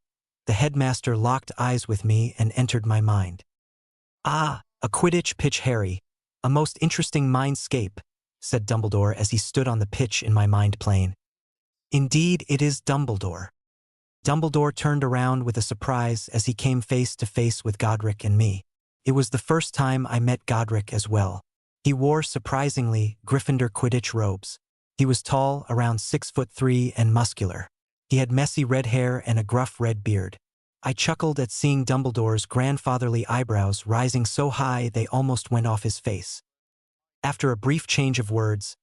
the headmaster locked eyes with me and entered my mind. Ah, a Quidditch pitch, Harry. A most interesting mindscape, said Dumbledore as he stood on the pitch in my mind plane. Indeed, it is Dumbledore. Dumbledore turned around with a surprise as he came face to face with Godric and me. It was the first time I met Godric as well. He wore surprisingly Gryffindor Quidditch robes. He was tall, around 6'3" and muscular. He had messy red hair and a gruff red beard. I chuckled at seeing Dumbledore's grandfatherly eyebrows rising so high they almost went off his face. After a brief change of words,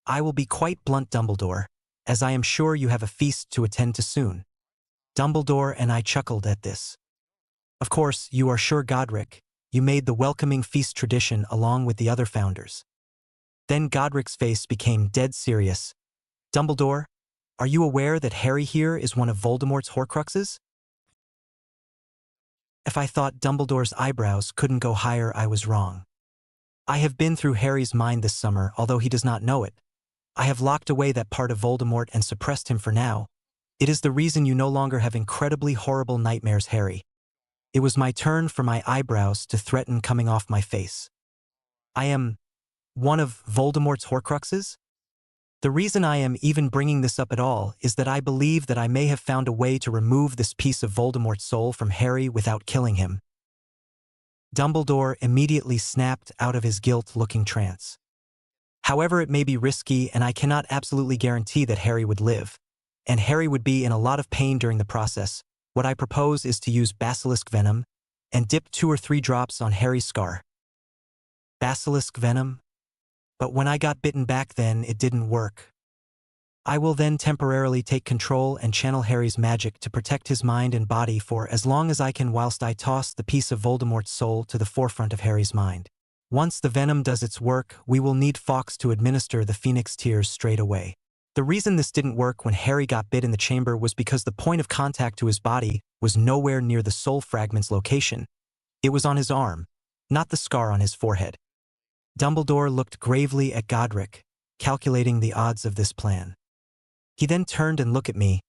I will be quite blunt, Dumbledore, as I am sure you have a feast to attend to soon. Dumbledore and I chuckled at this. Of course, you are sure, Godric, you made the welcoming feast tradition along with the other founders. Then Godric's face became dead serious. Dumbledore, are you aware that Harry here is one of Voldemort's Horcruxes? If I thought Dumbledore's eyebrows couldn't go higher, I was wrong. I have been through Harry's mind this summer, although he does not know it. I have locked away that part of Voldemort and suppressed him for now. It is the reason you no longer have incredibly horrible nightmares, Harry. It was my turn for my eyebrows to threaten coming off my face. I am one of Voldemort's Horcruxes? The reason I am even bringing this up at all is that I believe that I may have found a way to remove this piece of Voldemort's soul from Harry without killing him. Dumbledore immediately snapped out of his guilt-looking trance. However, it may be risky and I cannot absolutely guarantee that Harry would live, and Harry would be in a lot of pain during the process. What I propose is to use basilisk venom and dip 2 or 3 drops on Harry's scar. Basilisk venom? But when I got bitten back then, it didn't work. I will then temporarily take control and channel Harry's magic to protect his mind and body for as long as I can whilst I toss the piece of Voldemort's soul to the forefront of Harry's mind. Once the venom does its work, we will need Fawkes to administer the Phoenix Tears straight away. The reason this didn't work when Harry got bit in the chamber was because the point of contact to his body was nowhere near the soul fragment's location. It was on his arm, not the scar on his forehead. Dumbledore looked gravely at Godric, calculating the odds of this plan. He then turned and looked at me.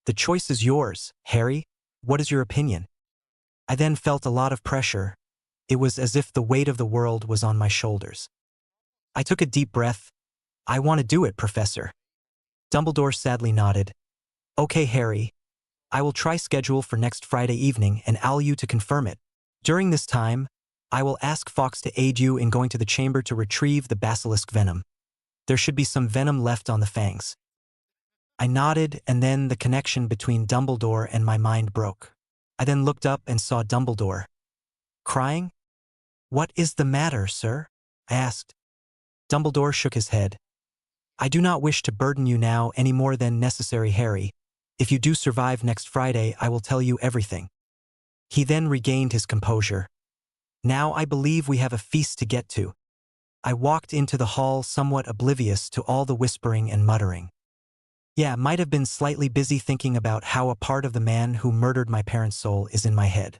The choice is yours, Harry. What is your opinion? I then felt a lot of pressure. It was as if the weight of the world was on my shoulders. I took a deep breath. I want to do it, Professor. Dumbledore sadly nodded. Okay, Harry. I will try schedule for next Friday evening and I'll you to confirm it. During this time, I will ask Fawkes to aid you in going to the chamber to retrieve the basilisk venom. There should be some venom left on the fangs. I nodded, and then the connection between Dumbledore and my mind broke. I then looked up and saw Dumbledore. Crying? What is the matter, sir? I asked. Dumbledore shook his head. I do not wish to burden you now any more than necessary, Harry. If you do survive next Friday, I will tell you everything. He then regained his composure. Now I believe we have a feast to get to. I walked into the hall somewhat oblivious to all the whispering and muttering. Yeah, might have been slightly busy thinking about how a part of the man who murdered my parents' soul is in my head.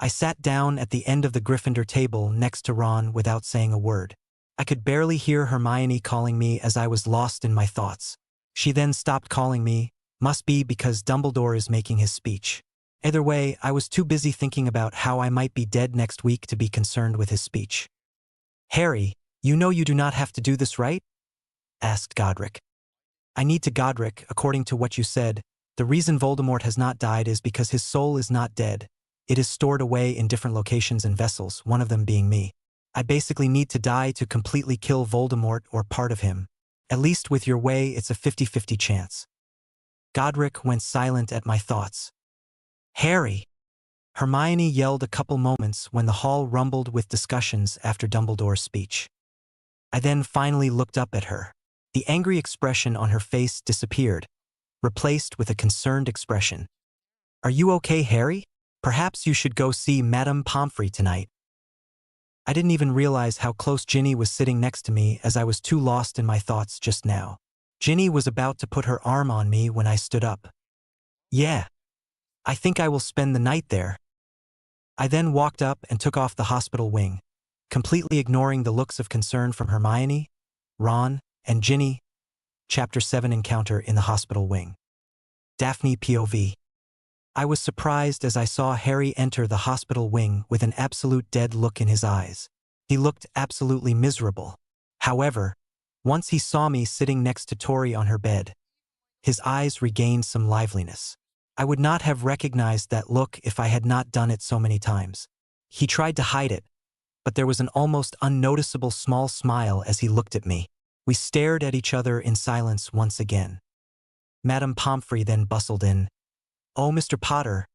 I sat down at the end of the Gryffindor table next to Ron without saying a word. I could barely hear Hermione calling me as I was lost in my thoughts. She then stopped calling me, must be because Dumbledore is making his speech. Either way, I was too busy thinking about how I might be dead next week to be concerned with his speech. Harry, you know you do not have to do this, right? Asked Godric. I need to, Godric, according to what you said, the reason Voldemort has not died is because his soul is not dead. It is stored away in different locations and vessels, one of them being me. I basically need to die to completely kill Voldemort or part of him. At least with your way, it's a 50-50 chance. Godric went silent at my thoughts. Harry! Hermione yelled a couple moments when the hall rumbled with discussions after Dumbledore's speech. I then finally looked up at her. The angry expression on her face disappeared, replaced with a concerned expression. Are you okay, Harry? Perhaps you should go see Madame Pomfrey tonight. I didn't even realize how close Ginny was sitting next to me as I was too lost in my thoughts just now. Ginny was about to put her arm on me when I stood up. Yeah. I think I will spend the night there. I then walked up and took off the hospital wing. completely ignoring the looks of concern from Hermione, Ron, and Ginny. Chapter 7 Encounter in the Hospital Wing. Daphne POV. I was surprised as I saw Harry enter the hospital wing with an absolute dead look in his eyes. He looked absolutely miserable. However, once he saw me sitting next to Tori on her bed, his eyes regained some liveliness. I would not have recognized that look if I had not done it so many times. He tried to hide it, but there was an almost unnoticeable small smile as he looked at me. We stared at each other in silence once again. Madame Pomfrey then bustled in. "Oh, Mr. Potter,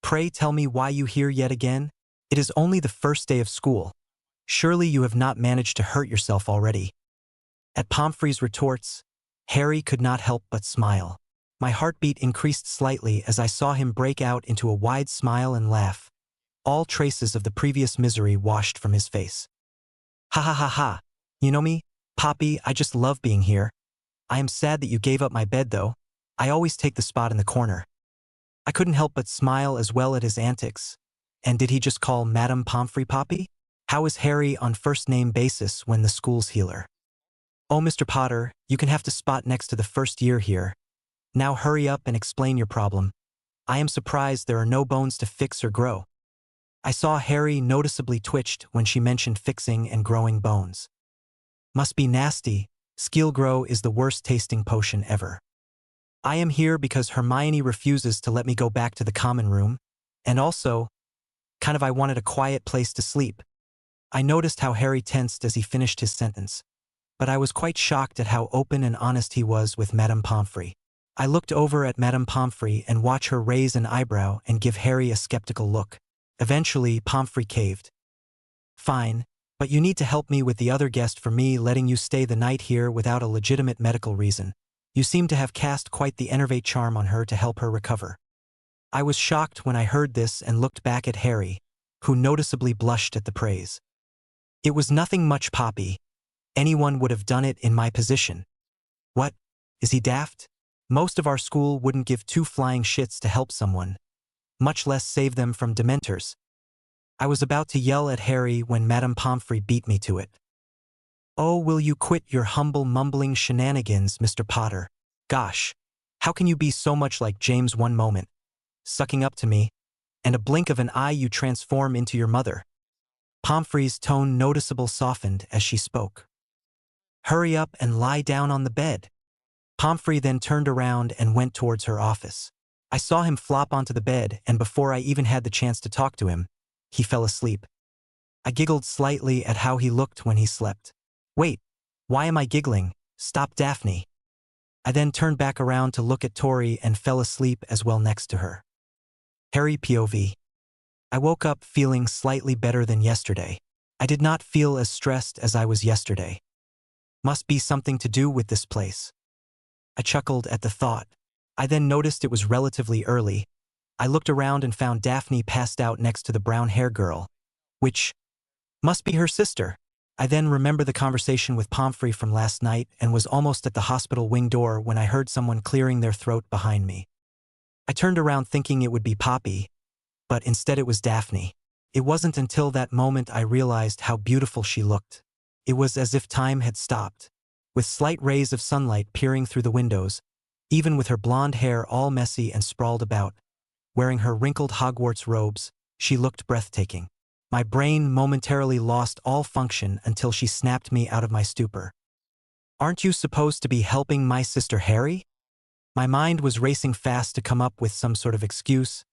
pray tell me why you here yet again? It is only the first day of school. Surely you have not managed to hurt yourself already." At Pomfrey's retorts, Harry could not help but smile. My heartbeat increased slightly as I saw him break out into a wide smile and laugh. All traces of the previous misery washed from his face. "Ha ha ha ha. You know me, Poppy, I just love being here. I am sad that you gave up my bed though. I always take the spot in the corner." I couldn't help but smile as well at his antics. And did he just call Madame Pomfrey Poppy? How is Harry on first-name basis when the school's healer? "Oh, Mr. Potter, you can have to spot next to the first year here. Now hurry up and explain your problem. I am surprised there are no bones to fix or grow." I saw Harry noticeably twitched when she mentioned fixing and growing bones. Must be nasty. Skill Grow is the worst tasting potion ever. I am here because Hermione refuses to let me go back to the common room, and also, I wanted a quiet place to sleep. I noticed how Harry tensed as he finished his sentence, but I was quite shocked at how open and honest he was with Madame Pomfrey. I looked over at Madame Pomfrey and watched her raise an eyebrow and give Harry a skeptical look. Eventually, Pomfrey caved. "Fine, but you need to help me with the other guest for me letting you stay the night here without a legitimate medical reason. You seem to have cast quite the enervate charm on her to help her recover." I was shocked when I heard this and looked back at Harry, who noticeably blushed at the praise. "It was nothing much, Poppy. Anyone would have done it in my position." "What? Is he daft? Most of our school wouldn't give two flying shits to help someone, much less save them from dementors." I was about to yell at Harry when Madame Pomfrey beat me to it. "Oh, will you quit your humble mumbling shenanigans, Mr. Potter? Gosh, how can you be so much like James one moment, sucking up to me, and a blink of an eye you transform into your mother?" Pomfrey's tone noticeable softened as she spoke. "Hurry up and lie down on the bed." Pomfrey then turned around and went towards her office. I saw him flop onto the bed, and before I even had the chance to talk to him, he fell asleep. I giggled slightly at how he looked when he slept. Wait, why am I giggling? Stop, Daphne. I then turned back around to look at Tori and fell asleep as well next to her. Harry POV. I woke up feeling slightly better than yesterday. I did not feel as stressed as I was yesterday. Must be something to do with this place. I chuckled at the thought. I then noticed it was relatively early. I looked around and found Daphne passed out next to the brown-haired girl, which must be her sister. I then remembered the conversation with Pomfrey from last night and was almost at the hospital wing door when I heard someone clearing their throat behind me. I turned around thinking it would be Poppy, but instead it was Daphne. It wasn't until that moment I realized how beautiful she looked. It was as if time had stopped, with slight rays of sunlight peering through the windows, even with her blonde hair all messy and sprawled about. Wearing her wrinkled Hogwarts robes, she looked breathtaking. My brain momentarily lost all function until she snapped me out of my stupor. "Aren't you supposed to be helping my sister Harry?" My mind was racing fast to come up with some sort of excuse.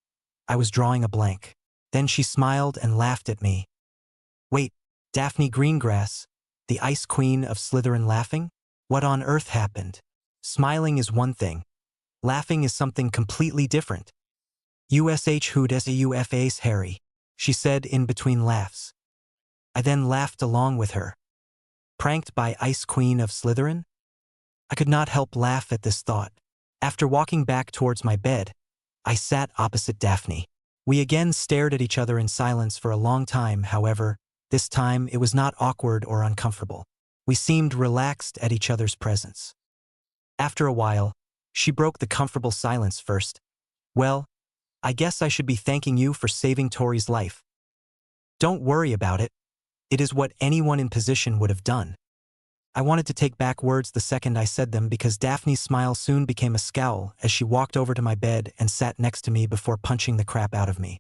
I was drawing a blank. Then she smiled and laughed at me. "Wait, Daphne Greengrass, the Ice Queen of Slytherin laughing? What on earth happened? Smiling is one thing. Laughing is something completely different." "USH who'd SAUFA's Harry," she said in between laughs. I then laughed along with her. Pranked by Ice Queen of Slytherin? I could not help laugh at this thought. After walking back towards my bed, I sat opposite Daphne. We again stared at each other in silence for a long time. However, this time it was not awkward or uncomfortable. We seemed relaxed at each other's presence. After a while, she broke the comfortable silence first. "Well, I guess I should be thanking you for saving Tori's life." "Don't worry about it. It is what anyone in position would have done. I wanted to take back words the second I said them because Daphne's smile soon became a scowl as she walked over to my bed and sat next to me before punching the crap out of me.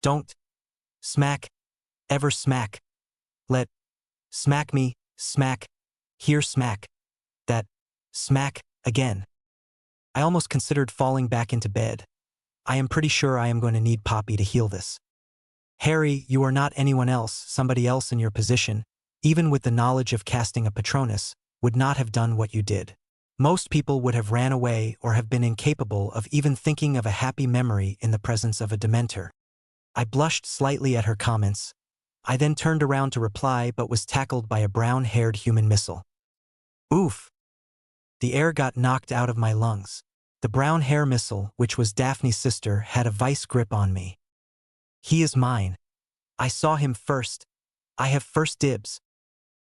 Don't. Smack. Ever smack. Let. Smack me. Smack. Here smack. That. Smack. Again. I almost considered falling back into bed. I am pretty sure I am going to need Poppy to heal this. Harry, you are not anyone else, somebody else in your position, even with the knowledge of casting a Patronus, would not have done what you did. Most people would have ran away or have been incapable of even thinking of a happy memory in the presence of a Dementor. I blushed slightly at her comments. I then turned around to reply but was tackled by a brown-haired human missile. Oof! The air got knocked out of my lungs. The brown hair missile, which was Daphne's sister, had a vice grip on me. He is mine. I saw him first. I have first dibs.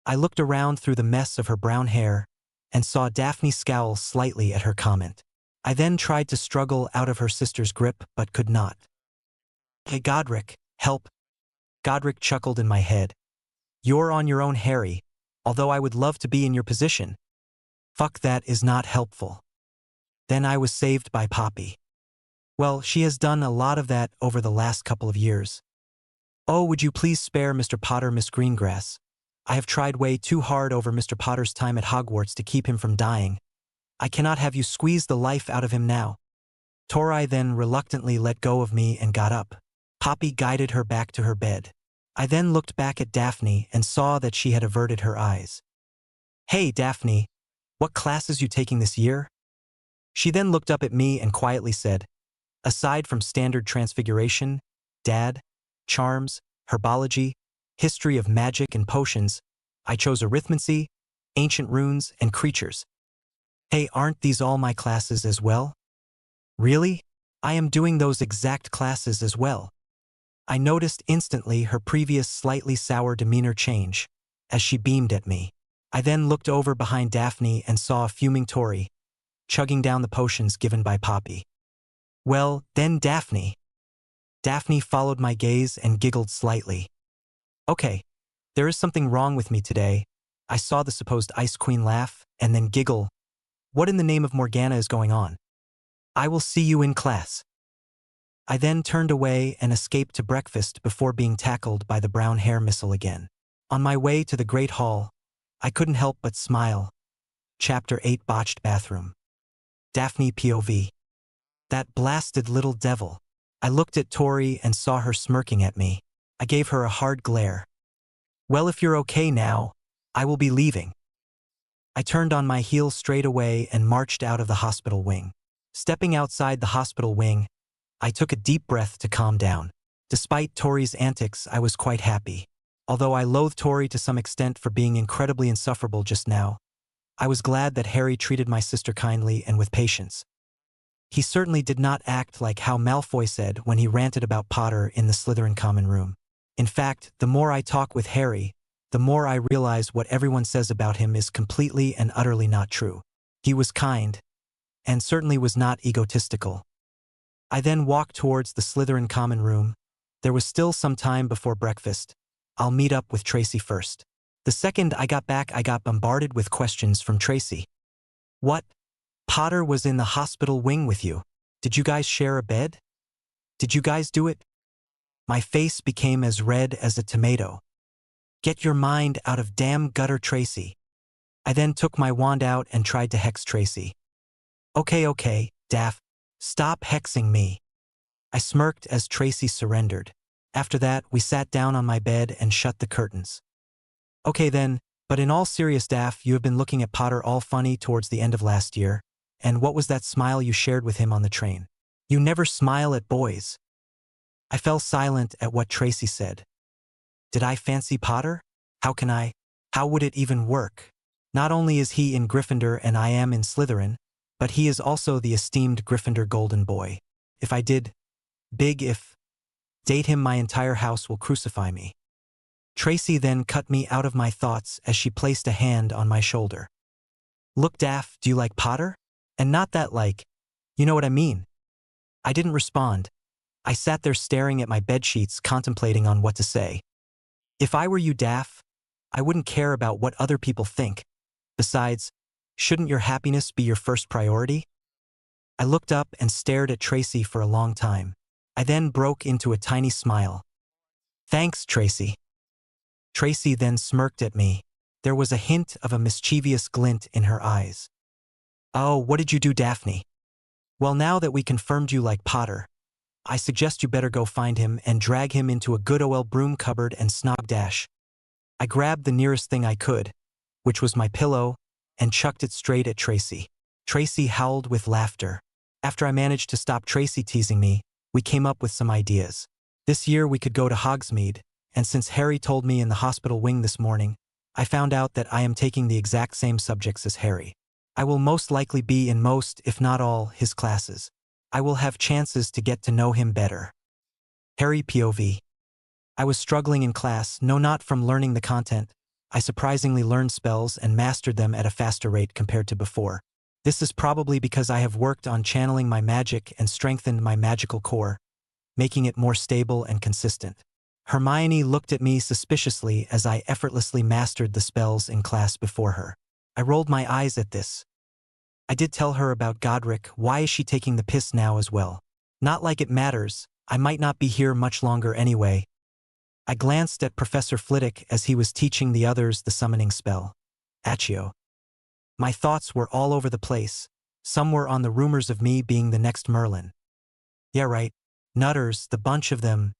I looked around through the mess of her brown hair and saw Daphne scowl slightly at her comment. I then tried to struggle out of her sister's grip but could not. Hey Godric, help. Godric chuckled in my head. You're on your own, Harry, although I would love to be in your position. Fuck, that is not helpful. Then I was saved by Poppy. Well, she has done a lot of that over the last couple of years. Oh, would you please spare Mr. Potter, Miss Greengrass? I have tried way too hard over Mr. Potter's time at Hogwarts to keep him from dying. I cannot have you squeeze the life out of him now. Tori then reluctantly let go of me and got up. Poppy guided her back to her bed. I then looked back at Daphne and saw that she had averted her eyes. Hey, Daphne, what classes you taking this year? She then looked up at me and quietly said, aside from standard transfiguration, dad, charms, herbology, history of magic and potions, I chose arithmancy, ancient runes, and creatures. Hey, aren't these all my classes as well? Really? I am doing those exact classes as well. I noticed instantly her previous slightly sour demeanor change as she beamed at me. I then looked over behind Daphne and saw a fuming Tori, chugging down the potions given by Poppy. Well, then Daphne. Daphne followed my gaze and giggled slightly. Okay, there is something wrong with me today. I saw the supposed Ice Queen laugh and then giggle. What in the name of Morgana is going on? I will see you in class. I then turned away and escaped to breakfast before being tackled by the brown hair missile again. On my way to the Great Hall, I couldn't help but smile. Chapter 8, Botched Bathroom. Daphne POV. That blasted little devil. I looked at Tori and saw her smirking at me. I gave her a hard glare. Well, if you're okay now, I will be leaving. I turned on my heel straight away and marched out of the hospital wing. Stepping outside the hospital wing, I took a deep breath to calm down. Despite Tori's antics, I was quite happy. Although I loathed Tori to some extent for being incredibly insufferable just now, I was glad that Harry treated my sister kindly and with patience. He certainly did not act like how Malfoy said when he ranted about Potter in the Slytherin common room. In fact, the more I talk with Harry, the more I realize what everyone says about him is completely and utterly not true. He was kind, and certainly was not egotistical. I then walked towards the Slytherin common room. There was still some time before breakfast. I'll meet up with Tracy first. The second I got back, I got bombarded with questions from Tracy. What? Potter was in the hospital wing with you. Did you guys share a bed? Did you guys do it? My face became as red as a tomato. Get your mind out of damn gutter, Tracy. I then took my wand out and tried to hex Tracy. Okay, Daph, stop hexing me. I smirked as Tracy surrendered. After that, we sat down on my bed and shut the curtains. Okay then, but in all serious, Daph, you have been looking at Potter all funny towards the end of last year. And what was that smile you shared with him on the train? You never smile at boys. I fell silent at what Tracy said. Did I fancy Potter? How would it even work? Not only is he in Gryffindor and I am in Slytherin, but he is also the esteemed Gryffindor golden boy. If I did, date him, my entire house will crucify me. Tracy then cut me out of my thoughts as she placed a hand on my shoulder. Look, Daph, do you like Potter? And not that like, you know what I mean. I didn't respond. I sat there staring at my bedsheets, contemplating on what to say. If I were you, Daff, I wouldn't care about what other people think. Besides, shouldn't your happiness be your first priority? I looked up and stared at Tracy for a long time. I then broke into a tiny smile. Thanks, Tracy. Tracy then smirked at me. There was a hint of a mischievous glint in her eyes. Oh, what did you do, Daphne? Well, now that we confirmed you like Potter, I suggest you better go find him and drag him into a good old broom cupboard and snogdash. I grabbed the nearest thing I could, which was my pillow, and chucked it straight at Tracy. Tracy howled with laughter. After I managed to stop Tracy teasing me, we came up with some ideas. This year we could go to Hogsmeade, and since Harry told me in the hospital wing this morning, I found out that I am taking the exact same subjects as Harry. I will most likely be in most, if not all, his classes. I will have chances to get to know him better. Harry POV. I was struggling in class, no, not from learning the content. I surprisingly learned spells and mastered them at a faster rate compared to before. This is probably because I have worked on channeling my magic and strengthened my magical core, making it more stable and consistent. Hermione looked at me suspiciously as I effortlessly mastered the spells in class before her. I rolled my eyes at this. I did tell her about Godric. Why is she taking the piss now as well? Not like it matters. I might not be here much longer anyway. I glanced at Professor Flitwick as he was teaching the others the summoning spell. Accio. My thoughts were all over the place. Some were on the rumors of me being the next Merlin. Yeah, right. Nutters, the bunch of them.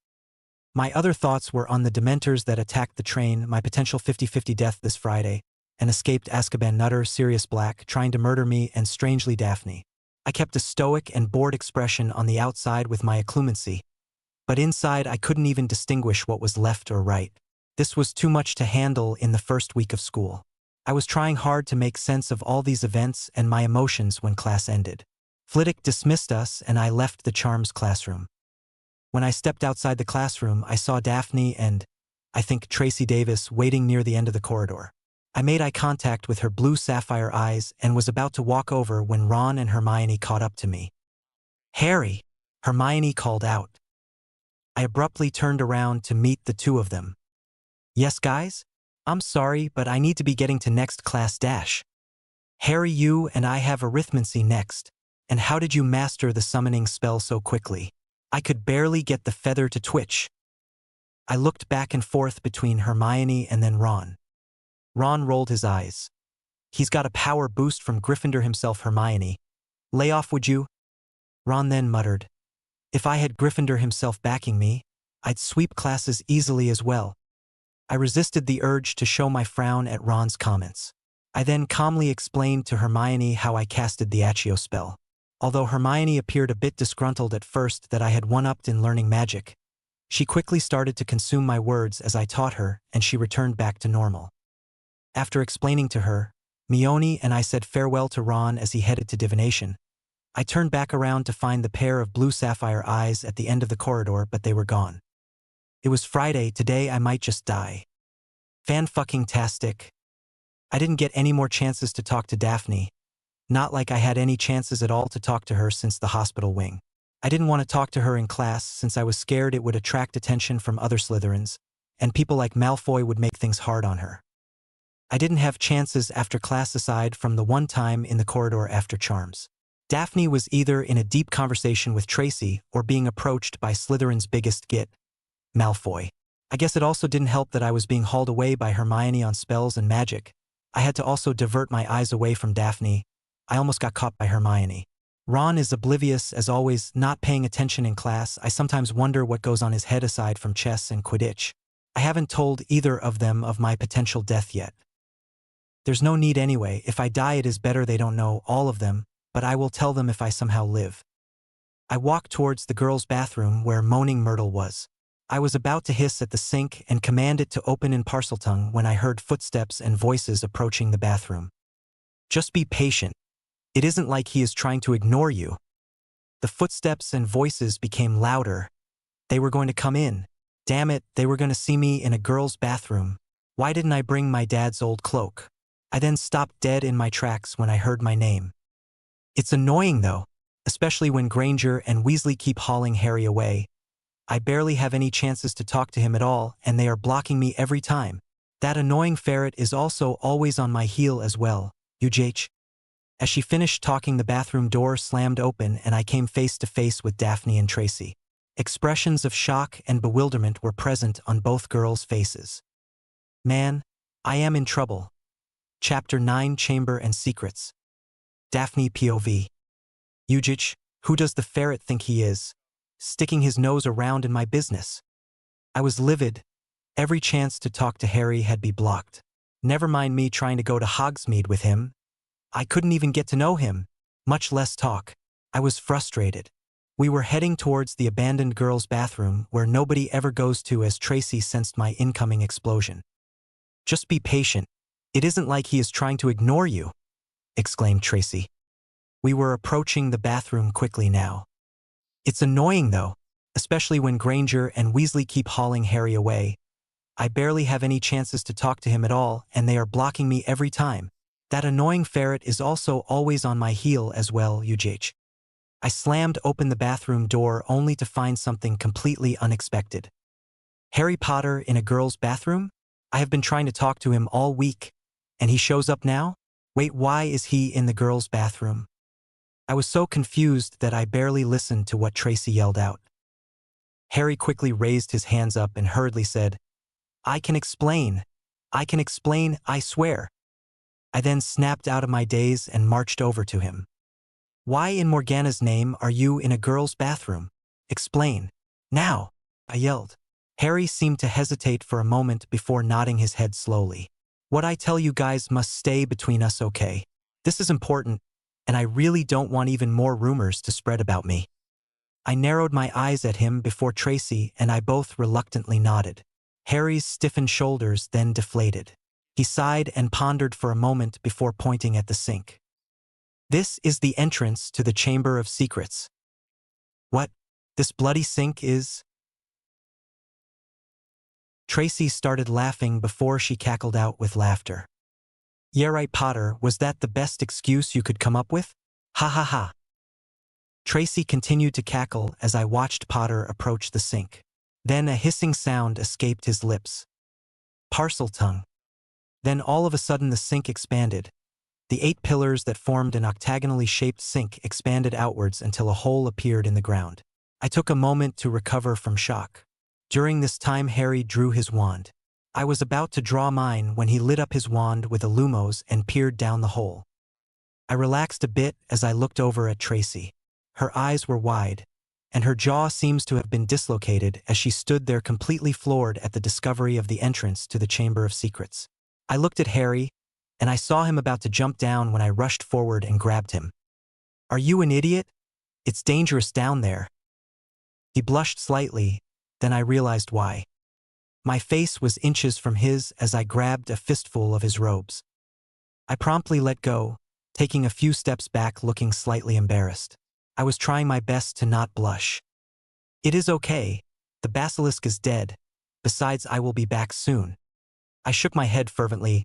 My other thoughts were on the Dementors that attacked the train, my potential 50-50 death this Friday, an escaped Azkaban nutter, Sirius Black, trying to murder me, and strangely Daphne. I kept a stoic and bored expression on the outside with my occlumency, but inside I couldn't even distinguish what was left or right. This was too much to handle in the first week of school. I was trying hard to make sense of all these events and my emotions when class ended. Flitwick dismissed us and I left the Charms classroom. When I stepped outside the classroom, I saw Daphne and, I think, Tracy Davis waiting near the end of the corridor. I made eye contact with her blue sapphire eyes and was about to walk over when Ron and Hermione caught up to me. Harry, Hermione called out. I abruptly turned around to meet the two of them. Yes, guys? I'm sorry, but I need to be getting to next class dash. Harry, you and I have arithmancy next. And how did you master the summoning spell so quickly? I could barely get the feather to twitch. I looked back and forth between Hermione and then Ron. Ron rolled his eyes. He's got a power boost from Gryffindor himself, Hermione. Lay off, would you? Ron then muttered. If I had Gryffindor himself backing me, I'd sweep classes easily as well. I resisted the urge to show my frown at Ron's comments. I then calmly explained to Hermione how I casted the Accio spell. Although Hermione appeared a bit disgruntled at first that I had one-upped in learning magic, she quickly started to consume my words as I taught her, and she returned back to normal. After explaining to her, Hermione and I said farewell to Ron as he headed to divination. I turned back around to find the pair of blue sapphire eyes at the end of the corridor, but they were gone. It was Friday. Today I might just die. Fan-fucking-tastic. I didn't get any more chances to talk to Daphne. Not like I had any chances at all to talk to her since the hospital wing. I didn't want to talk to her in class since I was scared it would attract attention from other Slytherins, and people like Malfoy would make things hard on her. I didn't have chances after class aside from the one time in the corridor after Charms. Daphne was either in a deep conversation with Tracy or being approached by Slytherin's biggest git, Malfoy. I guess it also didn't help that I was being hauled away by Hermione on spells and magic. I had to also divert my eyes away from Daphne. I almost got caught by Hermione. Ron is oblivious as always, not paying attention in class. I sometimes wonder what goes on his head aside from chess and Quidditch. I haven't told either of them of my potential death yet. There's no need anyway. If I die, it is better they don't know, all of them, but I will tell them if I somehow live. I walked towards the girls' bathroom where Moaning Myrtle was. I was about to hiss at the sink and command it to open in Parseltongue when I heard footsteps and voices approaching the bathroom. Just be patient. It isn't like he is trying to ignore you. The footsteps and voices became louder. They were going to come in. Damn it, they were going to see me in a girl's bathroom. Why didn't I bring my dad's old cloak? I then stopped dead in my tracks when I heard my name. It's annoying though, especially when Granger and Weasley keep hauling Harry away. I barely have any chances to talk to him at all, and they are blocking me every time. That annoying ferret is also always on my heel as well, UJH. As she finished talking, the bathroom door slammed open and I came face to face with Daphne and Tracy. Expressions of shock and bewilderment were present on both girls' faces. Man, I am in trouble. Chapter 9, Chamber and Secrets. Daphne POV. UJH, who does the ferret think he is? Sticking his nose around in my business. I was livid. Every chance to talk to Harry had been blocked. Never mind me trying to go to Hogsmeade with him. I couldn't even get to know him, much less talk. I was frustrated. We were heading towards the abandoned girls' bathroom where nobody ever goes to as Tracy sensed my incoming explosion. Just be patient. It isn't like he is trying to ignore you, exclaimed Tracy. We were approaching the bathroom quickly now. It's annoying though, especially when Granger and Weasley keep hauling Harry away. I barely have any chances to talk to him at all, and they are blocking me every time. That annoying ferret is also always on my heel as well, UJH. I slammed open the bathroom door only to find something completely unexpected. Harry Potter in a girl's bathroom? I have been trying to talk to him all week, and he shows up now? Wait, why is he in the girl's bathroom? I was so confused that I barely listened to what Tracy yelled out. Harry quickly raised his hands up and hurriedly said, I can explain, I swear. I then snapped out of my daze and marched over to him. Why in Morgana's name are you in a girl's bathroom? Explain. Now, I yelled. Harry seemed to hesitate for a moment before nodding his head slowly. What I tell you guys must stay between us, okay? This is important, and I really don't want even more rumors to spread about me. I narrowed my eyes at him before Tracy and I both reluctantly nodded. Harry's stiffened shoulders then deflated. He sighed and pondered for a moment before pointing at the sink. This is the entrance to the Chamber of Secrets. What? This bloody sink is? Tracy started laughing before she cackled out with laughter. Yeah right, Potter, was that the best excuse you could come up with? Ha ha ha. Tracy continued to cackle as I watched Potter approach the sink. Then a hissing sound escaped his lips. Parseltongue. Then all of a sudden the sink expanded. The 8 pillars that formed an octagonally shaped sink expanded outwards until a hole appeared in the ground. I took a moment to recover from shock. During this time Harry drew his wand. I was about to draw mine when he lit up his wand with a lumos and peered down the hole. I relaxed a bit as I looked over at Tracy. Her eyes were wide, and her jaw seems to have been dislocated as she stood there completely floored at the discovery of the entrance to the Chamber of Secrets. I looked at Harry, and I saw him about to jump down when I rushed forward and grabbed him. Are you an idiot? It's dangerous down there. He blushed slightly, then I realized why. My face was inches from his as I grabbed a fistful of his robes. I promptly let go, taking a few steps back looking slightly embarrassed. I was trying my best to not blush. It is okay. The basilisk is dead. Besides, I will be back soon. I shook my head fervently.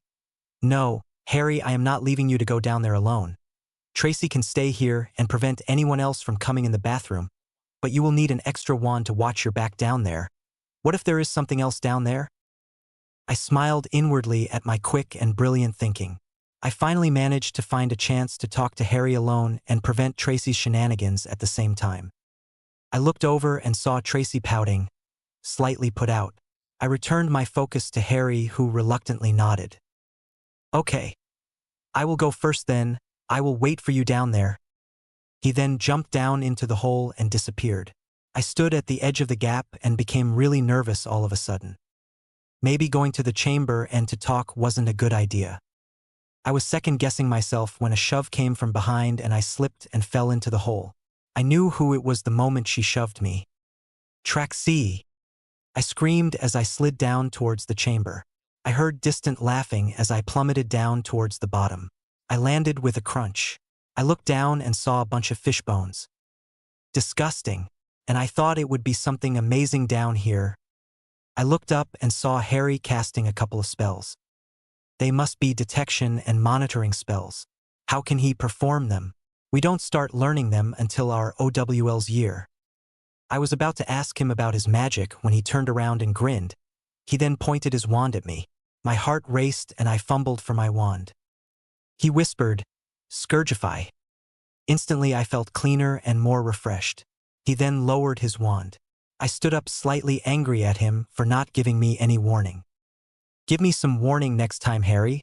No, Harry, I am not leaving you to go down there alone. Tracy can stay here and prevent anyone else from coming in the bathroom, but you will need an extra wand to watch your back down there. What if there is something else down there? I smiled inwardly at my quick and brilliant thinking. I finally managed to find a chance to talk to Harry alone and prevent Tracy's shenanigans at the same time. I looked over and saw Tracy pouting, slightly put out. I returned my focus to Harry, who reluctantly nodded. Okay. I will go first then. I will wait for you down there. He then jumped down into the hole and disappeared. I stood at the edge of the gap and became really nervous all of a sudden. Maybe going to the chamber and to talk wasn't a good idea. I was second-guessing myself when a shove came from behind and I slipped and fell into the hole. I knew who it was the moment she shoved me. Traxie! I screamed as I slid down towards the chamber. I heard distant laughing as I plummeted down towards the bottom. I landed with a crunch. I looked down and saw a bunch of fish bones. Disgusting, and I thought it would be something amazing down here. I looked up and saw Harry casting a couple of spells. They must be detection and monitoring spells. How can he perform them? We don't start learning them until our OWL's year. I was about to ask him about his magic when he turned around and grinned. He then pointed his wand at me. My heart raced and I fumbled for my wand. He whispered, "Scourgify." Instantly I felt cleaner and more refreshed. He then lowered his wand. I stood up slightly angry at him for not giving me any warning. "Give me some warning next time, Harry.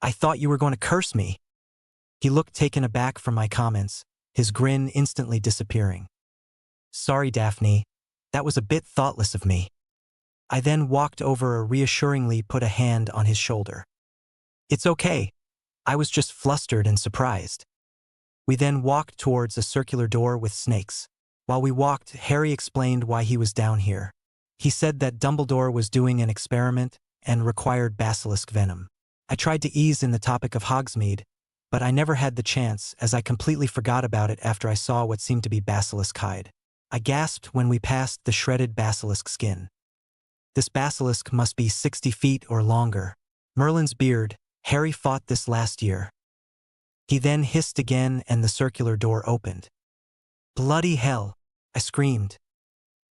I thought you were going to curse me." He looked taken aback from my comments, his grin instantly disappearing. "Sorry, Daphne. That was a bit thoughtless of me." I then walked over and reassuringly put a hand on his shoulder. "It's okay. I was just flustered and surprised." We then walked towards a circular door with snakes. While we walked, Harry explained why he was down here. He said that Dumbledore was doing an experiment and required basilisk venom. I tried to ease in the topic of Hogsmeade, but I never had the chance as I completely forgot about it after I saw what seemed to be basilisk hide. I gasped when we passed the shredded basilisk skin. This basilisk must be 60 feet or longer. Merlin's beard. Harry fought this last year. He then hissed again and the circular door opened. "Bloody hell!" I screamed.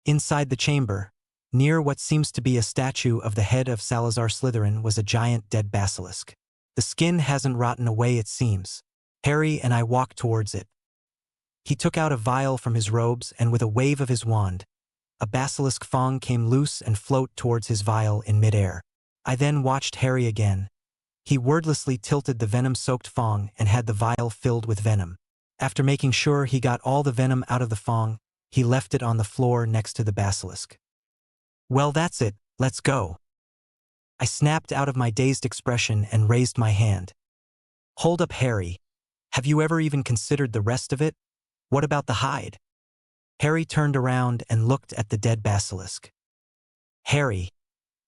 Inside the chamber, near what seems to be a statue of the head of Salazar Slytherin, was a giant dead basilisk. The skin hasn't rotten away, it seems. Harry and I walked towards it. He took out a vial from his robes and with a wave of his wand, a basilisk fang came loose and float towards his vial in midair. I then watched Harry again. He wordlessly tilted the venom-soaked fang and had the vial filled with venom. After making sure he got all the venom out of the fang, he left it on the floor next to the basilisk. "Well, that's it, let's go." I snapped out of my dazed expression and raised my hand. "Hold up, Harry. Have you ever even considered the rest of it? What about the hide?" Harry turned around and looked at the dead basilisk. "Harry,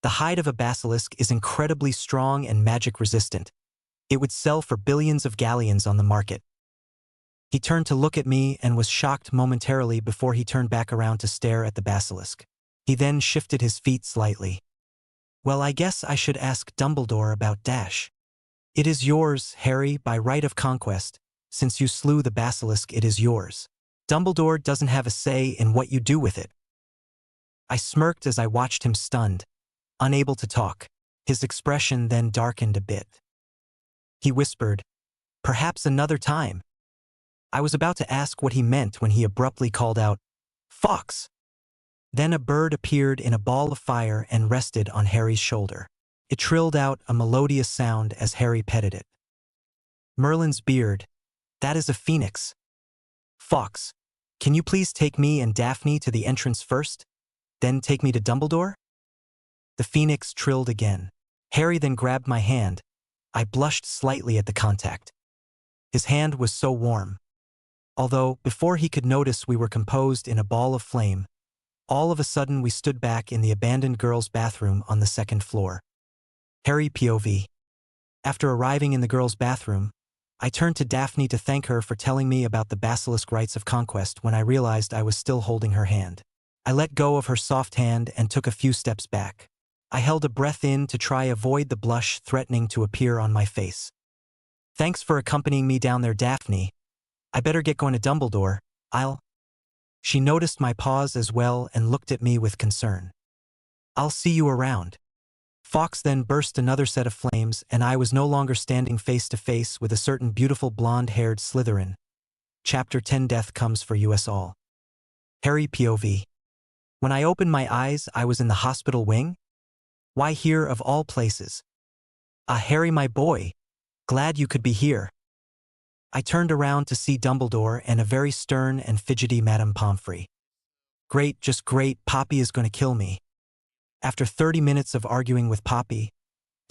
the hide of a basilisk is incredibly strong and magic-resistant. It would sell for billions of galleons on the market." He turned to look at me and was shocked momentarily before he turned back around to stare at the basilisk. He then shifted his feet slightly. "Well, I guess I should ask Dumbledore about Dash. It is yours, Harry, by right of conquest. Since you slew the basilisk, it is yours. Dumbledore doesn't have a say in what you do with it." I smirked as I watched him stunned, unable to talk. His expression then darkened a bit. He whispered, "Perhaps another time." I was about to ask what he meant when he abruptly called out, "Fox!" Then a bird appeared in a ball of fire and rested on Harry's shoulder. It trilled out a melodious sound as Harry petted it. "Merlin's beard. That is a phoenix. Fox, can you please take me and Daphne to the entrance first, then take me to Dumbledore?" The phoenix trilled again. Harry then grabbed my hand. I blushed slightly at the contact. His hand was so warm. Although, before he could notice we were composed in a ball of flame, all of a sudden we stood back in the abandoned girls' bathroom on the second floor. Harry POV. After arriving in the girls' bathroom, I turned to Daphne to thank her for telling me about the basilisk rites of conquest when I realized I was still holding her hand. I let go of her soft hand and took a few steps back. I held a breath in to try avoid the blush threatening to appear on my face. "Thanks for accompanying me down there, Daphne. I better get going to Dumbledore. She noticed my pause as well and looked at me with concern. "I'll see you around." Fox then burst another set of flames and I was no longer standing face to face with a certain beautiful blonde-haired Slytherin. Chapter 10 Death Comes for US All. Harry POV. When I opened my eyes, I was in the hospital wing? Why here of all places? "Ah, Harry, my boy. Glad you could be here." I turned around to see Dumbledore and a very stern and fidgety Madame Pomfrey. "Great, just great, Poppy is going to kill me." After 30 minutes of arguing with Poppy,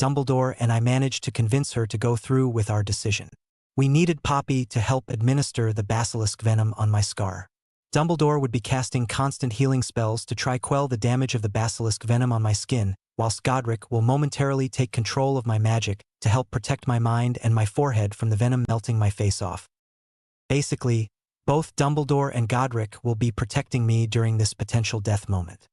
Dumbledore and I managed to convince her to go through with our decision. We needed Poppy to help administer the basilisk venom on my scar. Dumbledore would be casting constant healing spells to try quell the damage of the basilisk venom on my skin, whilst Godric will momentarily take control of my magic to help protect my mind and my forehead from the venom melting my face off. Basically, both Dumbledore and Godric will be protecting me during this potential death moment.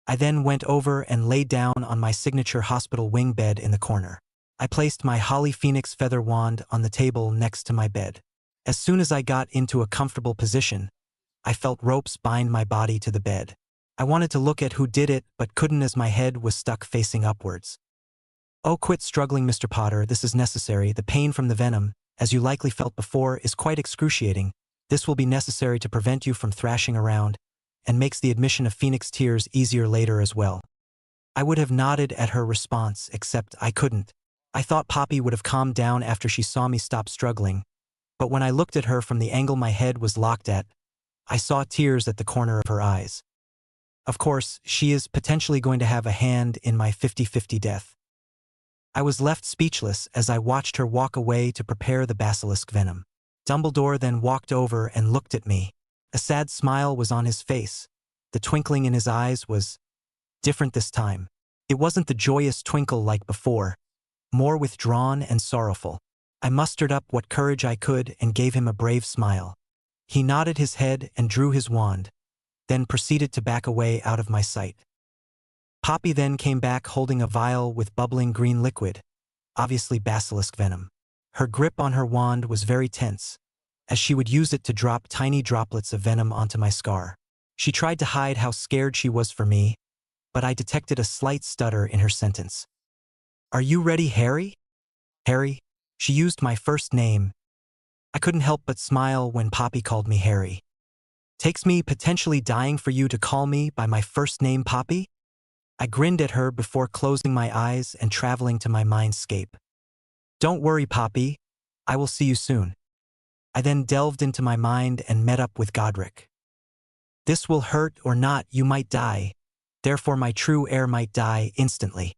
I then went over and laid down on my signature hospital wing bed in the corner. I placed my Holly Phoenix feather wand on the table next to my bed. As soon as I got into a comfortable position, I felt ropes bind my body to the bed. I wanted to look at who did it, but couldn't as my head was stuck facing upwards. Oh, quit struggling, Mr. Potter, this is necessary. The pain from the venom, as you likely felt before, is quite excruciating. This will be necessary to prevent you from thrashing around, and makes the admission of Phoenix tears easier later as well. I would have nodded at her response, except I couldn't. I thought Poppy would have calmed down after she saw me stop struggling, but when I looked at her from the angle my head was locked at, I saw tears at the corner of her eyes. Of course, she is potentially going to have a hand in my 50-50 death. I was left speechless as I watched her walk away to prepare the basilisk venom. Dumbledore then walked over and looked at me. A sad smile was on his face. The twinkling in his eyes was different this time. It wasn't the joyous twinkle like before, more withdrawn and sorrowful. I mustered up what courage I could and gave him a brave smile. He nodded his head and drew his wand, then proceeded to back away out of my sight. Poppy then came back holding a vial with bubbling green liquid, obviously basilisk venom. Her grip on her wand was very tense, as she would use it to drop tiny droplets of venom onto my scar. She tried to hide how scared she was for me, but I detected a slight stutter in her sentence. "Are you ready, Harry?" Harry? She used my first name. I couldn't help but smile when Poppy called me Harry. Takes me potentially dying for you to call me by my first name, Poppy? I grinned at her before closing my eyes and traveling to my mindscape. Don't worry, Poppy. I will see you soon. I then delved into my mind and met up with Godric. This will hurt or not, you might die. Therefore my true heir might die instantly.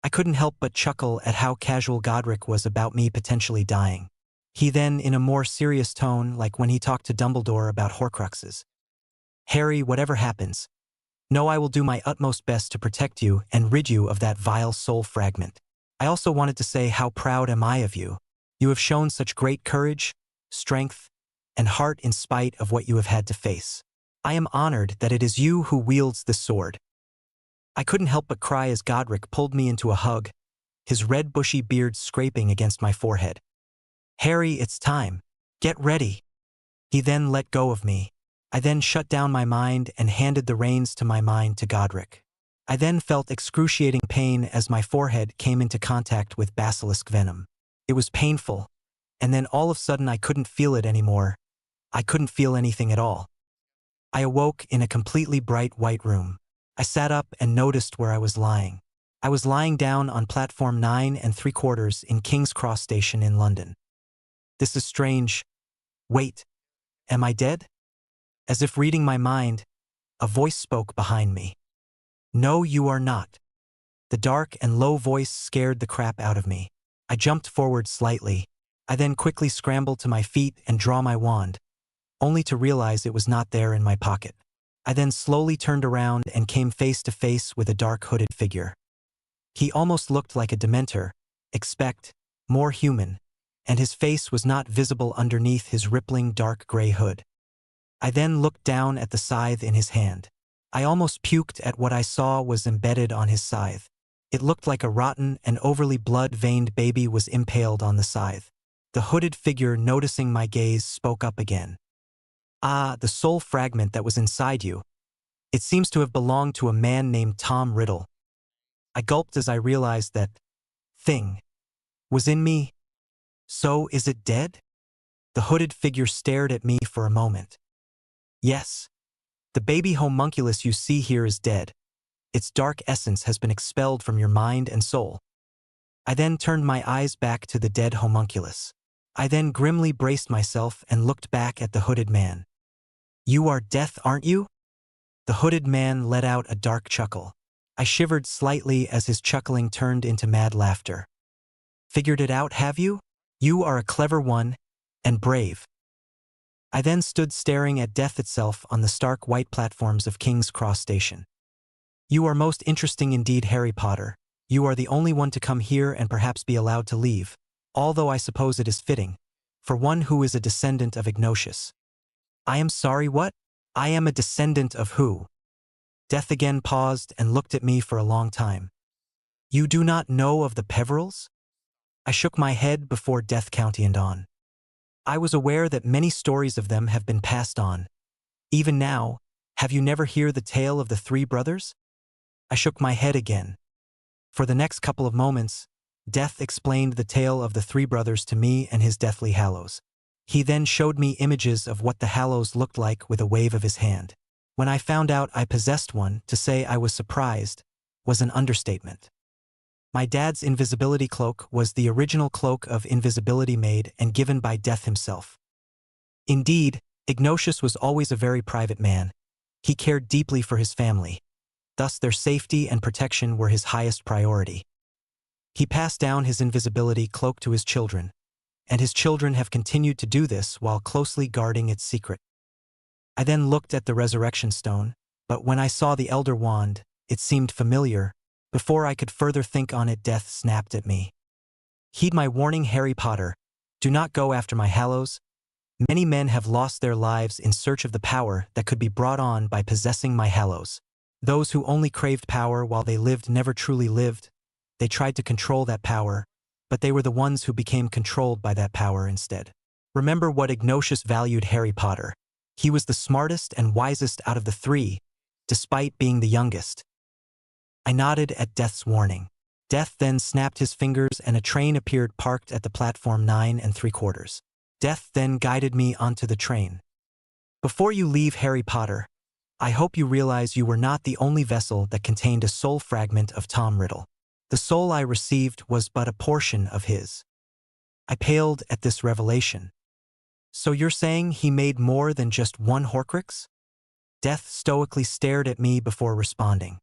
I couldn't help but chuckle at how casual Godric was about me potentially dying. He then, in a more serious tone, like when he talked to Dumbledore about Horcruxes. Harry, whatever happens, know I will do my utmost best to protect you and rid you of that vile soul fragment. I also wanted to say how proud am I of you. You have shown such great courage, strength, and heart in spite of what you have had to face. I am honored that it is you who wields this sword. I couldn't help but cry as Godric pulled me into a hug, his red bushy beard scraping against my forehead. Harry, it's time. Get ready. He then let go of me. I then shut down my mind and handed the reins to my mind to Godric. I then felt excruciating pain as my forehead came into contact with basilisk venom. It was painful, and then all of a sudden I couldn't feel it anymore. I couldn't feel anything at all. I awoke in a completely bright white room. I sat up and noticed where I was lying. I was lying down on platform 9 3/4 in King's Cross Station in London. This is strange. Wait, am I dead? As if reading my mind, a voice spoke behind me. No, you are not. The dark and low voice scared the crap out of me. I jumped forward slightly. I then quickly scrambled to my feet and draw my wand, only to realize it was not there in my pocket. I then slowly turned around and came face to face with a dark hooded figure. He almost looked like a Dementor, except more human, and his face was not visible underneath his rippling dark gray hood. I then looked down at the scythe in his hand. I almost puked at what I saw was embedded on his scythe. It looked like a rotten and overly blood-veined baby was impaled on the scythe. The hooded figure, noticing my gaze, spoke up again. Ah, the soul fragment that was inside you. It seems to have belonged to a man named Tom Riddle. I gulped as I realized that thing was in me. So, is it dead? The hooded figure stared at me for a moment. Yes. The baby homunculus you see here is dead. Its dark essence has been expelled from your mind and soul. I then turned my eyes back to the dead homunculus. I then grimly braced myself and looked back at the hooded man. You are Death, aren't you? The hooded man let out a dark chuckle. I shivered slightly as his chuckling turned into mad laughter. Figured it out, have you? You are a clever one, and brave. I then stood staring at death itself on the stark white platforms of King's Cross Station. You are most interesting indeed, Harry Potter. You are the only one to come here and perhaps be allowed to leave, although I suppose it is fitting, for one who is a descendant of Ignatius. I am sorry, what? I am a descendant of who? Death again paused and looked at me for a long time. You do not know of the Peverils? I shook my head before Death continued on. I was aware that many stories of them have been passed on, Even now, have you never heard the tale of the three brothers? I shook my head again. For the next couple of moments, Death explained the tale of the three brothers to me and his deathly hallows. He then showed me images of what the hallows looked like with a wave of his hand. When I found out I possessed one, to say I was surprised was an understatement. My dad's invisibility cloak was the original cloak of invisibility made and given by Death himself. Indeed, Ignatius was always a very private man. He cared deeply for his family. Thus their safety and protection were his highest priority. He passed down his invisibility cloak to his children, and his children have continued to do this while closely guarding its secret. I then looked at the resurrection stone, but when I saw the elder wand, it seemed familiar. Before I could further think on it, Death snapped at me. Heed my warning, Harry Potter. Do not go after my hallows. Many men have lost their lives in search of the power that could be brought on by possessing my hallows. Those who only craved power while they lived never truly lived. They tried to control that power, but they were the ones who became controlled by that power instead. Remember what Ignatius valued Harry Potter. He was the smartest and wisest out of the three, despite being the youngest. I nodded at Death's warning. Death then snapped his fingers and a train appeared parked at the platform 9 3/4. Death then guided me onto the train. Before you leave, Harry Potter, I hope you realize you were not the only vessel that contained a soul fragment of Tom Riddle. The soul I received was but a portion of his. I paled at this revelation. So you're saying he made more than just one Horcrux? Death stoically stared at me before responding.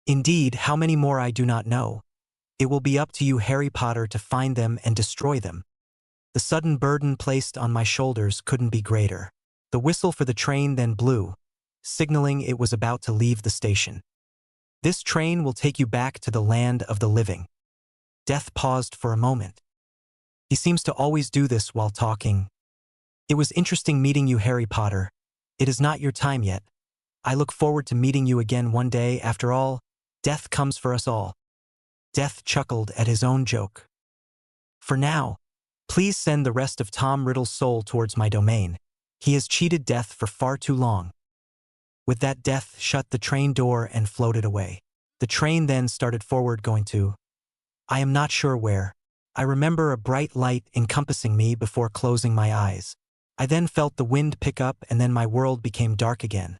Indeed, how many more I do not know. It will be up to you, Harry Potter, to find them and destroy them. The sudden burden placed on my shoulders couldn't be greater. The whistle for the train then blew, signaling it was about to leave the station. This train will take you back to the land of the living. Death paused for a moment. He seems to always do this while talking. It was interesting meeting you, Harry Potter. It is not your time yet. I look forward to meeting you again one day. After all, death comes for us all. Death chuckled at his own joke. For now, please send the rest of Tom Riddle's soul towards my domain. He has cheated death for far too long. With that, Death shut the train door and floated away. The train then started forward, going to I am not sure where. I remember a bright light encompassing me before closing my eyes. I then felt the wind pick up and then my world became dark again.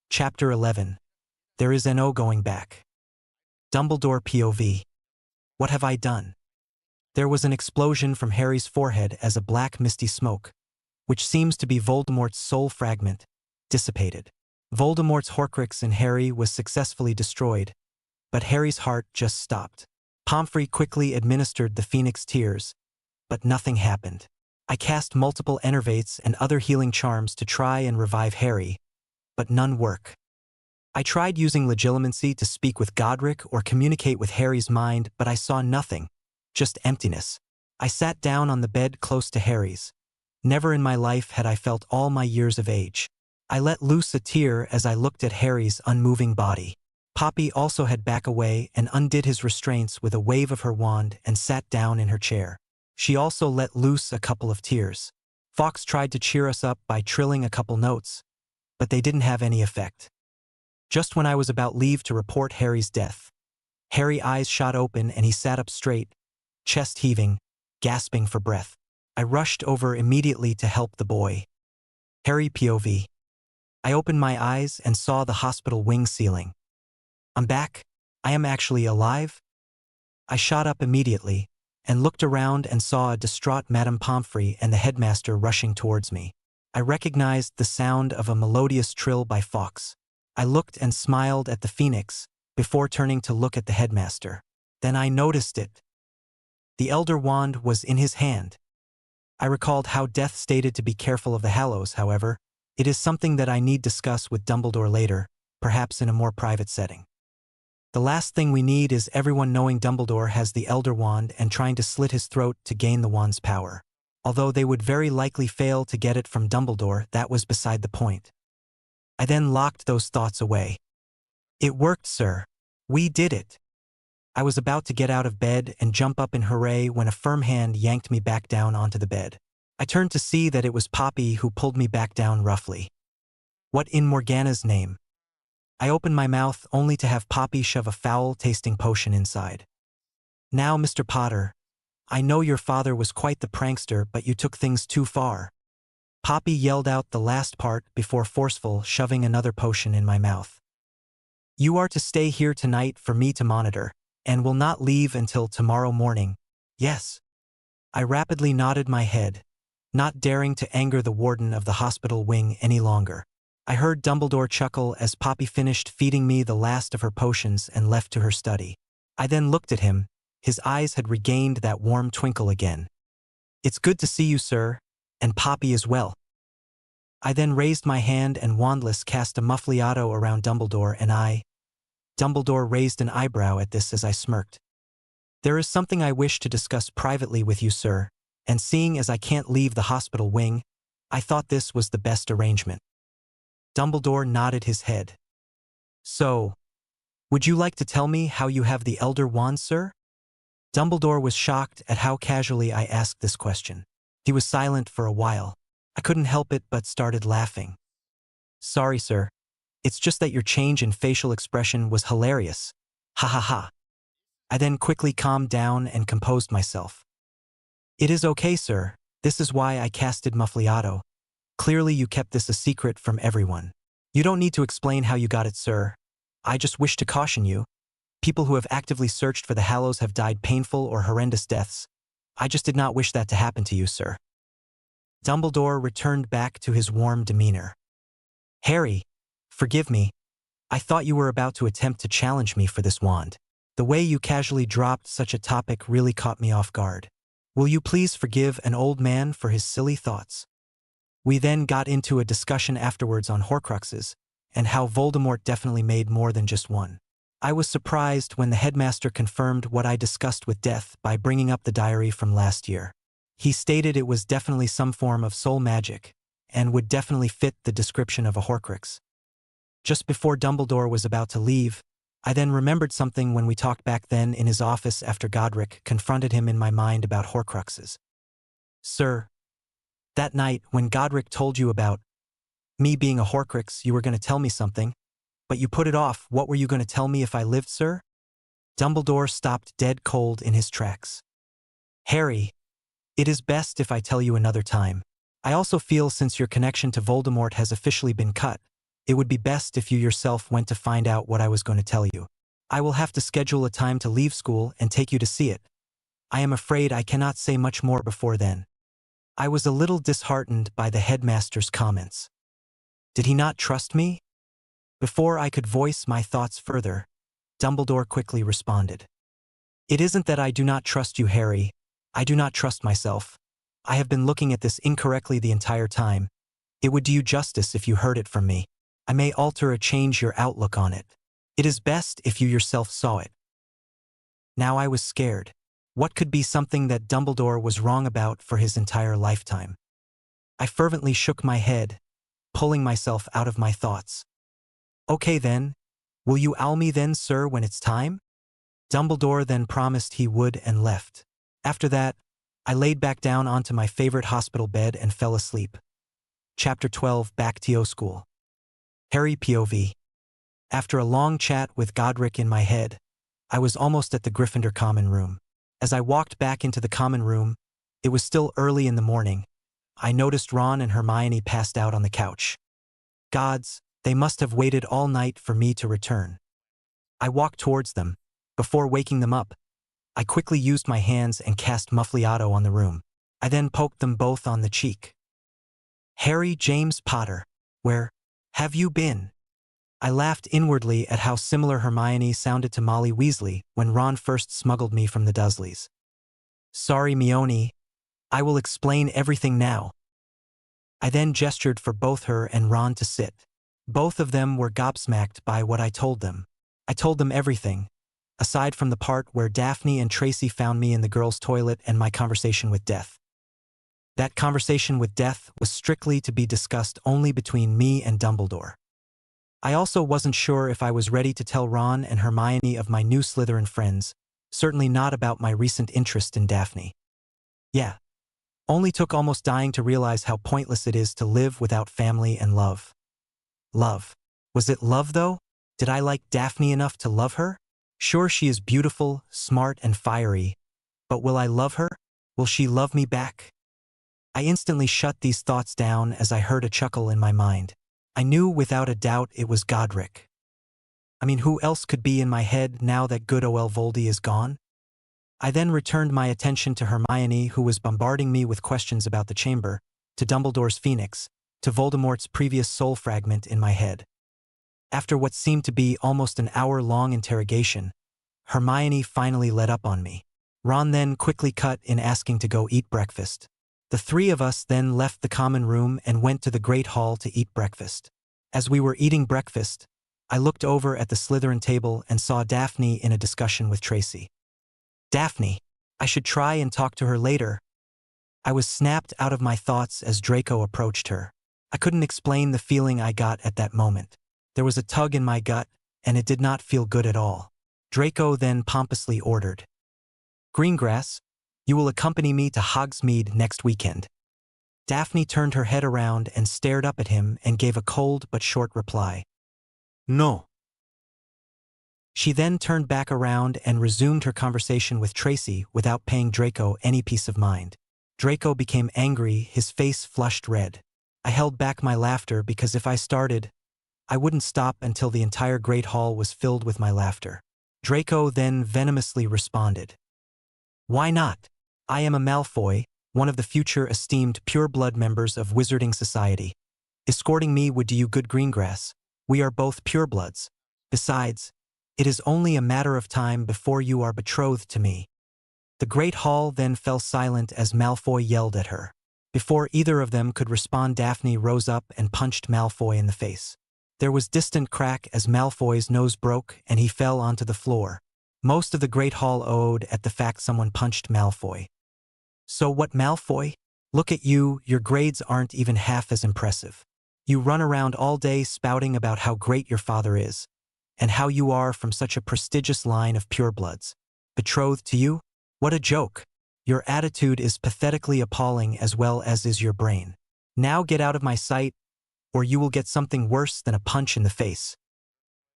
Chapter 11. There is no going back. Dumbledore POV. What have I done? There was an explosion from Harry's forehead as a black misty smoke, which seems to be Voldemort's soul fragment, dissipated. Voldemort's Horcrux in Harry was successfully destroyed, but Harry's heart just stopped. Pomfrey quickly administered the Phoenix Tears, but nothing happened. I cast multiple enervates and other healing charms to try and revive Harry, but none work. I tried using legilimency to speak with Godric or communicate with Harry's mind, but I saw nothing, just emptiness. I sat down on the bed close to Harry's. Never in my life had I felt all my years of age. I let loose a tear as I looked at Harry's unmoving body. Poppy also had back away and undid his restraints with a wave of her wand and sat down in her chair. She also let loose a couple of tears. Fawkes tried to cheer us up by trilling a couple notes, but they didn't have any effect. Just when I was about leave to report Harry's death, Harry's eyes shot open and he sat up straight, chest heaving, gasping for breath. I rushed over immediately to help the boy. Harry POV. I opened my eyes and saw the hospital wing ceiling. I'm back. I am actually alive. I shot up immediately and looked around and saw a distraught Madame Pomfrey and the headmaster rushing towards me. I recognized the sound of a melodious trill by Fawkes. I looked and smiled at the Phoenix before turning to look at the headmaster. Then I noticed it. The Elder Wand was in his hand. I recalled how Death stated to be careful of the Hallows, however. It is something that I need discuss with Dumbledore later, perhaps in a more private setting. The last thing we need is everyone knowing Dumbledore has the Elder Wand and trying to slit his throat to gain the wand's power. Although they would very likely fail to get it from Dumbledore, that was beside the point. I then locked those thoughts away. It worked, sir. We did it. I was about to get out of bed and jump up in hooray when a firm hand yanked me back down onto the bed. I turned to see that it was Poppy who pulled me back down roughly. What in Morgana's name? I opened my mouth only to have Poppy shove a foul-tasting potion inside. Now, Mr. Potter, I know your father was quite the prankster, but you took things too far. Poppy yelled out the last part before forceful shoving another potion in my mouth. You are to stay here tonight for me to monitor, and will not leave until tomorrow morning. Yes. I rapidly nodded my head, not daring to anger the warden of the hospital wing any longer. I heard Dumbledore chuckle as Poppy finished feeding me the last of her potions and left to her study. I then looked at him. His eyes had regained that warm twinkle again. It's good to see you, sir, and Poppy as well. I then raised my hand and wandless cast a muffliato around Dumbledore and I. Dumbledore raised an eyebrow at this as I smirked. There is something I wish to discuss privately with you, sir, and seeing as I can't leave the hospital wing, I thought this was the best arrangement. Dumbledore nodded his head. So, would you like to tell me how you have the Elder Wand, sir? Dumbledore was shocked at how casually I asked this question. He was silent for a while. I couldn't help it but started laughing. Sorry, sir. It's just that your change in facial expression was hilarious. Ha ha ha. I then quickly calmed down and composed myself. It is okay, sir. This is why I casted Muffliato. Clearly you kept this a secret from everyone. You don't need to explain how you got it, sir. I just wish to caution you. People who have actively searched for the Hallows have died painful or horrendous deaths. I just did not wish that to happen to you, sir. Dumbledore returned back to his warm demeanor. Harry, forgive me. I thought you were about to attempt to challenge me for this wand. The way you casually dropped such a topic really caught me off guard. Will you please forgive an old man for his silly thoughts? We then got into a discussion afterwards on Horcruxes, and how Voldemort definitely made more than just one. I was surprised when the headmaster confirmed what I discussed with Death by bringing up the diary from last year. He stated it was definitely some form of soul magic, and would definitely fit the description of a Horcrux. Just before Dumbledore was about to leave, I then remembered something when we talked back then in his office after Godric confronted him in my mind about Horcruxes. Sir, that night when Godric told you about me being a Horcrux, you were going to tell me something, but you put it off. What were you going to tell me if I lived, sir? Dumbledore stopped dead cold in his tracks. Harry, it is best if I tell you another time. I also feel since your connection to Voldemort has officially been cut, it would be best if you yourself went to find out what I was going to tell you. I will have to schedule a time to leave school and take you to see it. I am afraid I cannot say much more before then. I was a little disheartened by the headmaster's comments. Did he not trust me? Before I could voice my thoughts further, Dumbledore quickly responded. It isn't that I do not trust you, Harry. I do not trust myself. I have been looking at this incorrectly the entire time. It would do you justice if you heard it from me. I may alter or change your outlook on it. It is best if you yourself saw it. Now I was scared. What could be something that Dumbledore was wrong about for his entire lifetime? I fervently shook my head, pulling myself out of my thoughts. Okay then, will you owl me then, sir, when it's time? Dumbledore then promised he would and left. After that, I laid back down onto my favorite hospital bed and fell asleep. Chapter 12, Back to School. Harry POV. After a long chat with Godric in my head, I was almost at the Gryffindor common room. As I walked back into the common room, it was still early in the morning. I noticed Ron and Hermione passed out on the couch. Gods, they must have waited all night for me to return. I walked towards them. Before waking them up, I quickly used my hands and cast Muffliato on the room. I then poked them both on the cheek. Harry James Potter, where have you been? I laughed inwardly at how similar Hermione sounded to Molly Weasley when Ron first smuggled me from the Dursleys. Sorry, Hermione. I will explain everything now. I then gestured for both her and Ron to sit. Both of them were gobsmacked by what I told them. I told them everything, aside from the part where Daphne and Tracy found me in the girls' toilet and my conversation with Death. That conversation with Death was strictly to be discussed only between me and Dumbledore. I also wasn't sure if I was ready to tell Ron and Hermione of my new Slytherin friends, certainly not about my recent interest in Daphne. Yeah. Only took almost dying to realize how pointless it is to live without family and love. Love. Was it love though? Did I like Daphne enough to love her? Sure, she is beautiful, smart, and fiery. But will I love her? Will she love me back? I instantly shut these thoughts down as I heard a chuckle in my mind. I knew without a doubt it was Godric. I mean, who else could be in my head now that good ol' Voldy is gone? I then returned my attention to Hermione, who was bombarding me with questions about the chamber, to Dumbledore's phoenix, to Voldemort's previous soul fragment in my head. After what seemed to be almost an hour-long interrogation, Hermione finally let up on me. Ron then quickly cut in asking to go eat breakfast. The three of us then left the common room and went to the Great Hall to eat breakfast. As we were eating breakfast, I looked over at the Slytherin table and saw Daphne in a discussion with Tracy. Daphne, I should try and talk to her later. I was snapped out of my thoughts as Draco approached her. I couldn't explain the feeling I got at that moment. There was a tug in my gut, and it did not feel good at all. Draco then pompously ordered, "Greengrass, you will accompany me to Hogsmeade next weekend." Daphne turned her head around and stared up at him and gave a cold but short reply. "No." She then turned back around and resumed her conversation with Tracy without paying Draco any peace of mind. Draco became angry, his face flushed red. I held back my laughter because if I started, I wouldn't stop until the entire Great Hall was filled with my laughter. Draco then venomously responded, "Why not? I am a Malfoy, one of the future esteemed pure-blood members of Wizarding Society. Escorting me would do you good, Greengrass. We are both purebloods. Besides, it is only a matter of time before you are betrothed to me." The Great Hall then fell silent as Malfoy yelled at her. Before either of them could respond, Daphne rose up and punched Malfoy in the face. There was distant crack as Malfoy's nose broke and he fell onto the floor. Most of the Great Hall owed at the fact someone punched Malfoy. So what, Malfoy? Look at you, your grades aren't even half as impressive. You run around all day spouting about how great your father is, and how you are from such a prestigious line of purebloods. Betrothed to you? What a joke. Your attitude is pathetically appalling as well as is your brain. Now get out of my sight, or you will get something worse than a punch in the face.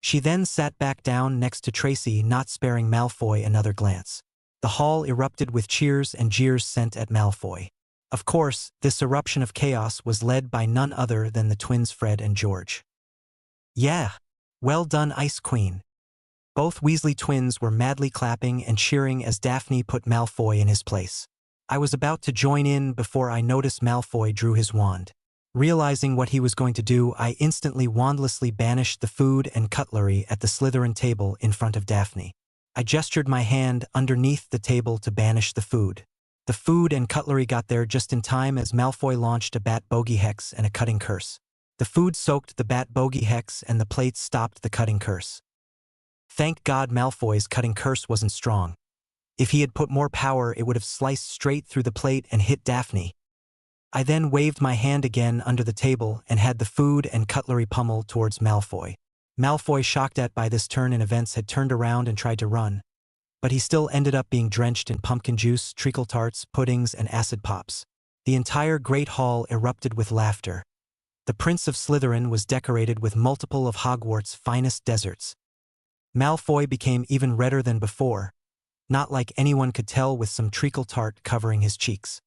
She then sat back down next to Tracy, not sparing Malfoy another glance. The hall erupted with cheers and jeers sent at Malfoy. Of course, this eruption of chaos was led by none other than the twins Fred and George. "Yeah, well done, Ice Queen." Both Weasley twins were madly clapping and cheering as Daphne put Malfoy in his place. I was about to join in before I noticed Malfoy drew his wand. Realizing what he was going to do, I instantly wandlessly banished the food and cutlery at the Slytherin table in front of Daphne. I gestured my hand underneath the table to banish the food. The food and cutlery got there just in time as Malfoy launched a bat bogey hex and a cutting curse. The food soaked the bat bogey hex and the plates stopped the cutting curse. Thank God Malfoy's cutting curse wasn't strong. If he had put more power, it would have sliced straight through the plate and hit Daphne. I then waved my hand again under the table and had the food and cutlery pummel towards Malfoy. Malfoy, shocked by this turn in events, had turned around and tried to run, but he still ended up being drenched in pumpkin juice, treacle tarts, puddings, and acid pops. The entire Great Hall erupted with laughter. The Prince of Slytherin was decorated with multiple of Hogwarts' finest desserts. Malfoy became even redder than before, not like anyone could tell with some treacle tart covering his cheeks.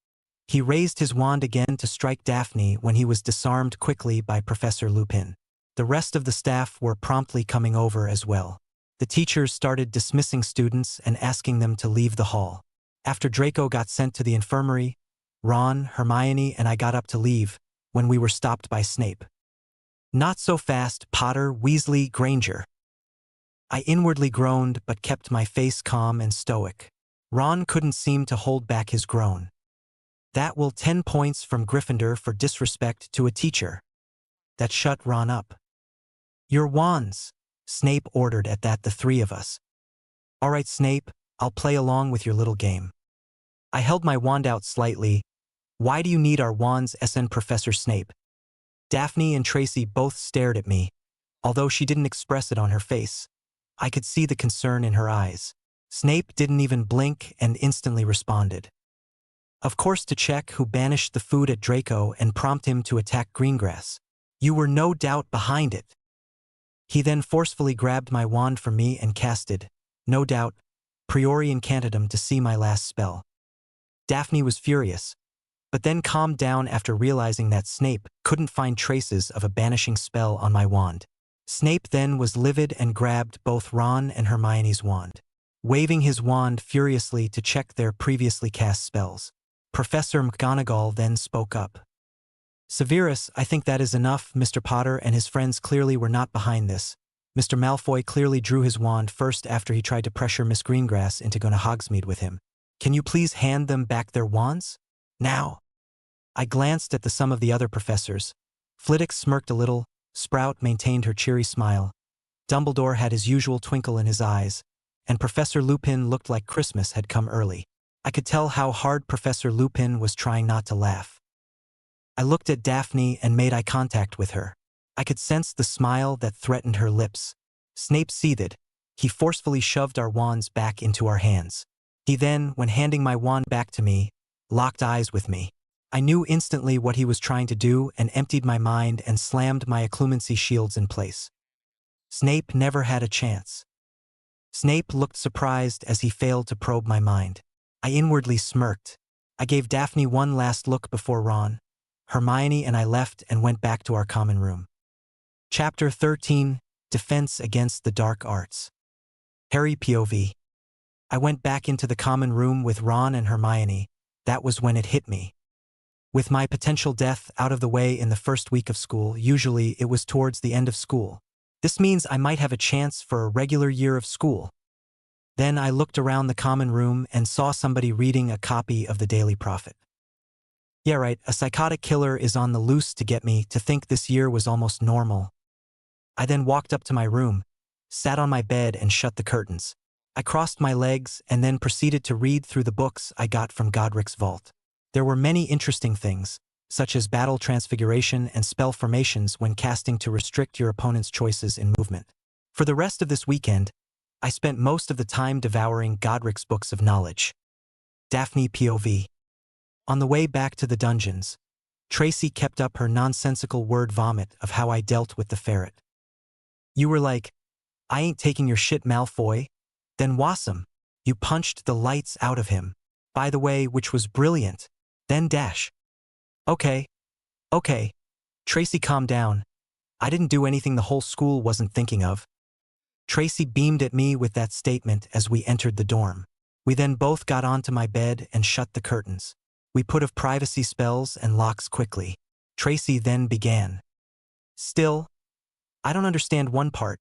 He raised his wand again to strike Daphne when he was disarmed quickly by Professor Lupin. The rest of the staff were promptly coming over as well. The teachers started dismissing students and asking them to leave the hall. After Draco got sent to the infirmary, Ron, Hermione, and I got up to leave when we were stopped by Snape. "Not so fast, Potter, Weasley, Granger." I inwardly groaned but kept my face calm and stoic. Ron couldn't seem to hold back his groan. "That will 10 points from Gryffindor for disrespect to a teacher." That shut Ron up. "Your wands," Snape ordered at that the three of us. "All right, Snape, I'll play along with your little game." I held my wand out slightly. "Why do you need our wands, SN Professor Snape?" Daphne and Tracy both stared at me. Although she didn't express it on her face, I could see the concern in her eyes. Snape didn't even blink and instantly responded. "Of course, to check who banished the food at Draco and prompt him to attack Greengrass." You were no doubt behind it. He then forcefully grabbed my wand from me and casted, no doubt, priori incantatem to see my last spell. Daphne was furious, but then calmed down after realizing that Snape couldn't find traces of a banishing spell on my wand. Snape then was livid and grabbed both Ron and Hermione's wand, waving his wand furiously to check their previously cast spells. Professor McGonagall then spoke up. Severus, I think that is enough. Mr. Potter and his friends clearly were not behind this. Mr. Malfoy clearly drew his wand first after he tried to pressure Miss Greengrass into going to Hogsmeade with him. Can you please hand them back their wands? Now. I glanced at some of the other professors. Flitwick smirked a little, Sprout maintained her cheery smile, Dumbledore had his usual twinkle in his eyes, and Professor Lupin looked like Christmas had come early. I could tell how hard Professor Lupin was trying not to laugh. I looked at Daphne and made eye contact with her. I could sense the smile that threatened her lips. Snape seethed. He forcefully shoved our wands back into our hands. He then, when handing my wand back to me, locked eyes with me. I knew instantly what he was trying to do and emptied my mind and slammed my occlumency shields in place. Snape never had a chance. Snape looked surprised as he failed to probe my mind. I inwardly smirked. I gave Daphne one last look before Ron, Hermione and I left and went back to our common room. Chapter 13, Defense Against the Dark Arts. Harry POV. I went back into the common room with Ron and Hermione. That was when it hit me. With my potential death out of the way in the first week of school, usually it was towards the end of school. This means I might have a chance for a regular year of school. Then I looked around the common room and saw somebody reading a copy of the Daily Prophet. Yeah, right, a psychotic killer is on the loose to get me to think this year was almost normal. I then walked up to my room, sat on my bed and shut the curtains. I crossed my legs and then proceeded to read through the books I got from Godric's vault. There were many interesting things, such as battle transfiguration and spell formations when casting to restrict your opponent's choices in movement. For the rest of this weekend, I spent most of the time devouring Godric's books of knowledge. Daphne POV. On the way back to the dungeons, Tracy kept up her nonsensical word vomit of how I dealt with the ferret. You were like, I ain't taking your shit, Malfoy. Then Wassum, you punched the lights out of him. By the way, which was brilliant. Then dash. Okay. Tracy, calm down. I didn't do anything the whole school wasn't thinking of. Tracy beamed at me with that statement as we entered the dorm. We then both got onto my bed and shut the curtains. We put off privacy spells and locks quickly. Tracy then began. Still, I don't understand one part.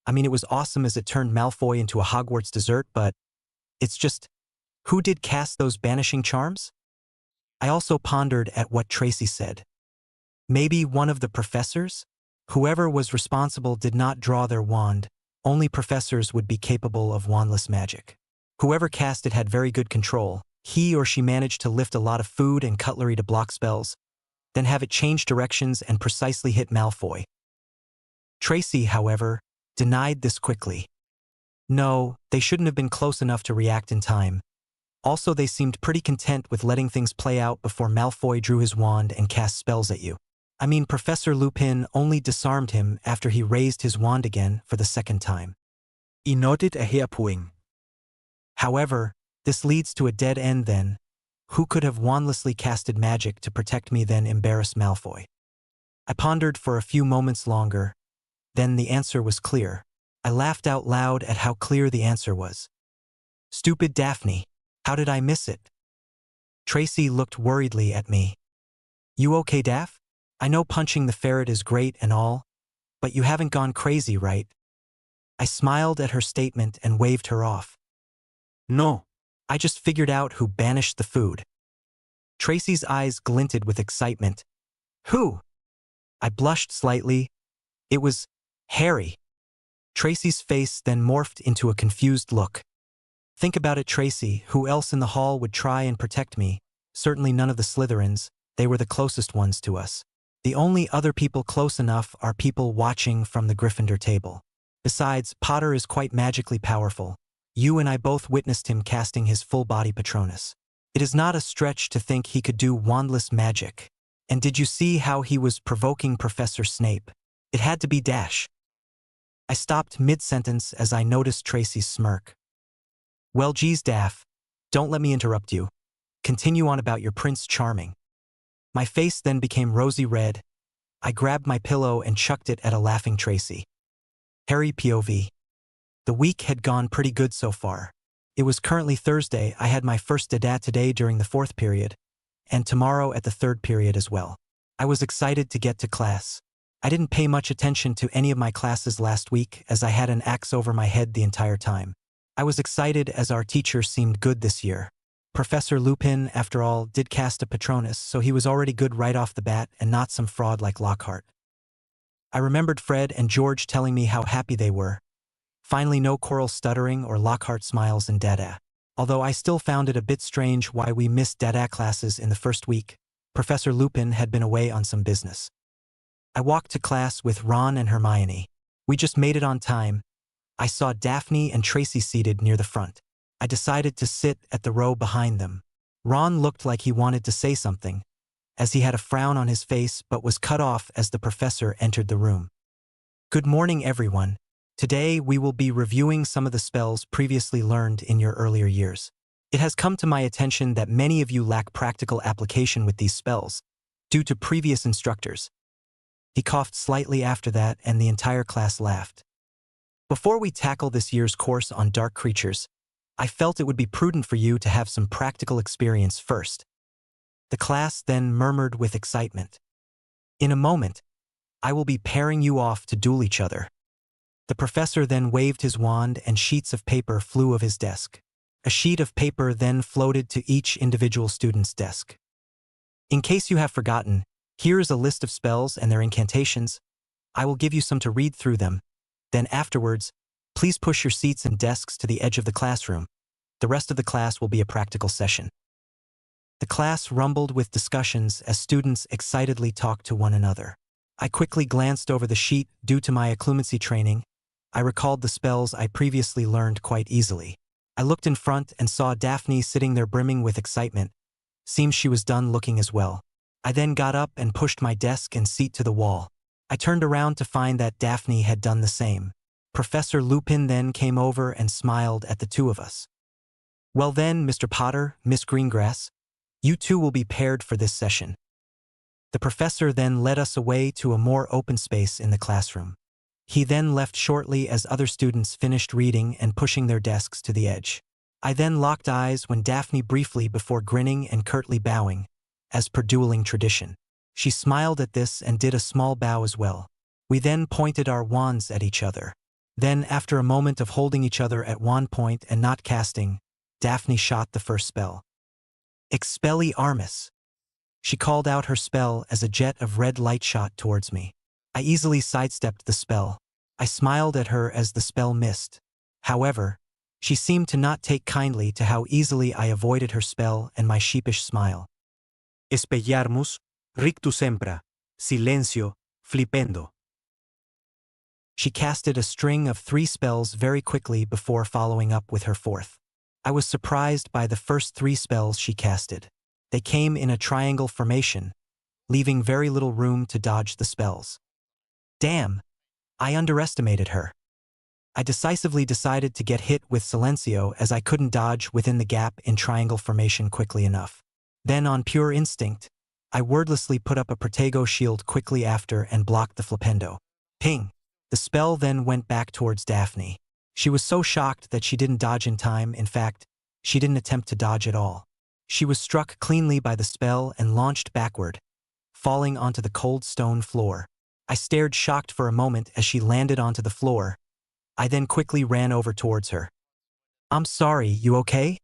I mean, it was awesome as it turned Malfoy into a Hogwarts dessert, but it's just, who did cast those banishing charms? I also pondered at what Tracy said. Maybe one of the professors? Whoever was responsible did not draw their wand. Only professors would be capable of wandless magic. Whoever cast it had very good control. He or she managed to lift a lot of food and cutlery to block spells, then have it change directions and precisely hit Malfoy. Tracy, however, denied this quickly. No, they shouldn't have been close enough to react in time. Also, they seemed pretty content with letting things play out before Malfoy drew his wand and cast spells at you. I mean, Professor Lupin only disarmed him after he raised his wand again for the second time. He noted a hairpulling. However, this leads to a dead end then. Who could have wandlessly casted magic to protect me then embarrass Malfoy? I pondered for a few moments longer. Then the answer was clear. I laughed out loud at how clear the answer was. Stupid Daphne. How did I miss it? Tracy looked worriedly at me. You okay, Daph? I know punching the ferret is great and all, but you haven't gone crazy, right? I smiled at her statement and waved her off. No. I just figured out who banished the food. Tracy's eyes glinted with excitement. Who? I blushed slightly. It was Harry. Tracy's face then morphed into a confused look. Think about it, Tracy. Who else in the hall would try and protect me? Certainly none of the Slytherins. They were the closest ones to us. The only other people close enough are people watching from the Gryffindor table. Besides, Potter is quite magically powerful. You and I both witnessed him casting his full-body Patronus. It is not a stretch to think he could do wandless magic. And did you see how he was provoking Professor Snape? It had to be Dash. I stopped mid-sentence as I noticed Tracy's smirk. Well, geez, Daff, don't let me interrupt you. Continue on about your Prince Charming. My face then became rosy red. I grabbed my pillow and chucked it at a laughing Tracy. Harry POV. The week had gone pretty good so far. It was currently Thursday. I had my first dada today during the 4th period, and tomorrow at the 3rd period as well. I was excited to get to class. I didn't pay much attention to any of my classes last week as I had an axe over my head the entire time. I was excited as our teacher seemed good this year. Professor Lupin, after all, did cast a Patronus, so he was already good right off the bat and not some fraud like Lockhart. I remembered Fred and George telling me how happy they were. Finally, no Coral stuttering or Lockhart smiles in Dada. Although I still found it a bit strange why we missed Dada classes in the first week. Professor Lupin had been away on some business. I walked to class with Ron and Hermione. We just made it on time. I saw Daphne and Tracy seated near the front. I decided to sit at the row behind them. Ron looked like he wanted to say something, as he had a frown on his face but was cut off as the professor entered the room. Good morning, everyone. Today we will be reviewing some of the spells previously learned in your earlier years. It has come to my attention that many of you lack practical application with these spells, due to previous instructors. He coughed slightly after that and the entire class laughed. Before we tackle this year's course on dark creatures, I felt it would be prudent for you to have some practical experience first. The class then murmured with excitement. In a moment, I will be pairing you off to duel each other. The professor then waved his wand and sheets of paper flew of his desk. A sheet of paper then floated to each individual student's desk. In case you have forgotten, here is a list of spells and their incantations. I will give you some to read through them. Then afterwards, please push your seats and desks to the edge of the classroom. The rest of the class will be a practical session. The class rumbled with discussions as students excitedly talked to one another. I quickly glanced over the sheet due to my occlumency training. I recalled the spells I previously learned quite easily. I looked in front and saw Daphne sitting there brimming with excitement. Seems she was done looking as well. I then got up and pushed my desk and seat to the wall. I turned around to find that Daphne had done the same. Professor Lupin then came over and smiled at the two of us. Well then, Mr. Potter, Miss Greengrass, you two will be paired for this session. The professor then led us away to a more open space in the classroom. He then left shortly as other students finished reading and pushing their desks to the edge. I then locked eyes when Daphne briefly before grinning and curtly bowing, as per dueling tradition. She smiled at this and did a small bow as well. We then pointed our wands at each other. Then, after a moment of holding each other at wand point and not casting, Daphne shot the first spell. Expelliarmus. She called out her spell as a jet of red light shot towards me. I easily sidestepped the spell. I smiled at her as the spell missed. However, she seemed to not take kindly to how easily I avoided her spell and my sheepish smile. Expelliarmus, rictus sempra, silencio, flipendo. She casted a string of 3 spells very quickly before following up with her 4th. I was surprised by the first 3 spells she casted. They came in a triangle formation, leaving very little room to dodge the spells. Damn! I underestimated her. I decisively decided to get hit with Silencio as I couldn't dodge within the gap in triangle formation quickly enough. Then on pure instinct, I wordlessly put up a Protego shield quickly after and blocked the Flipendo. Ping! The spell then went back towards Daphne. She was so shocked that she didn't dodge in time. In fact, she didn't attempt to dodge at all. She was struck cleanly by the spell and launched backward, falling onto the cold stone floor. I stared shocked for a moment as she landed onto the floor. I then quickly ran over towards her. I'm sorry, you okay?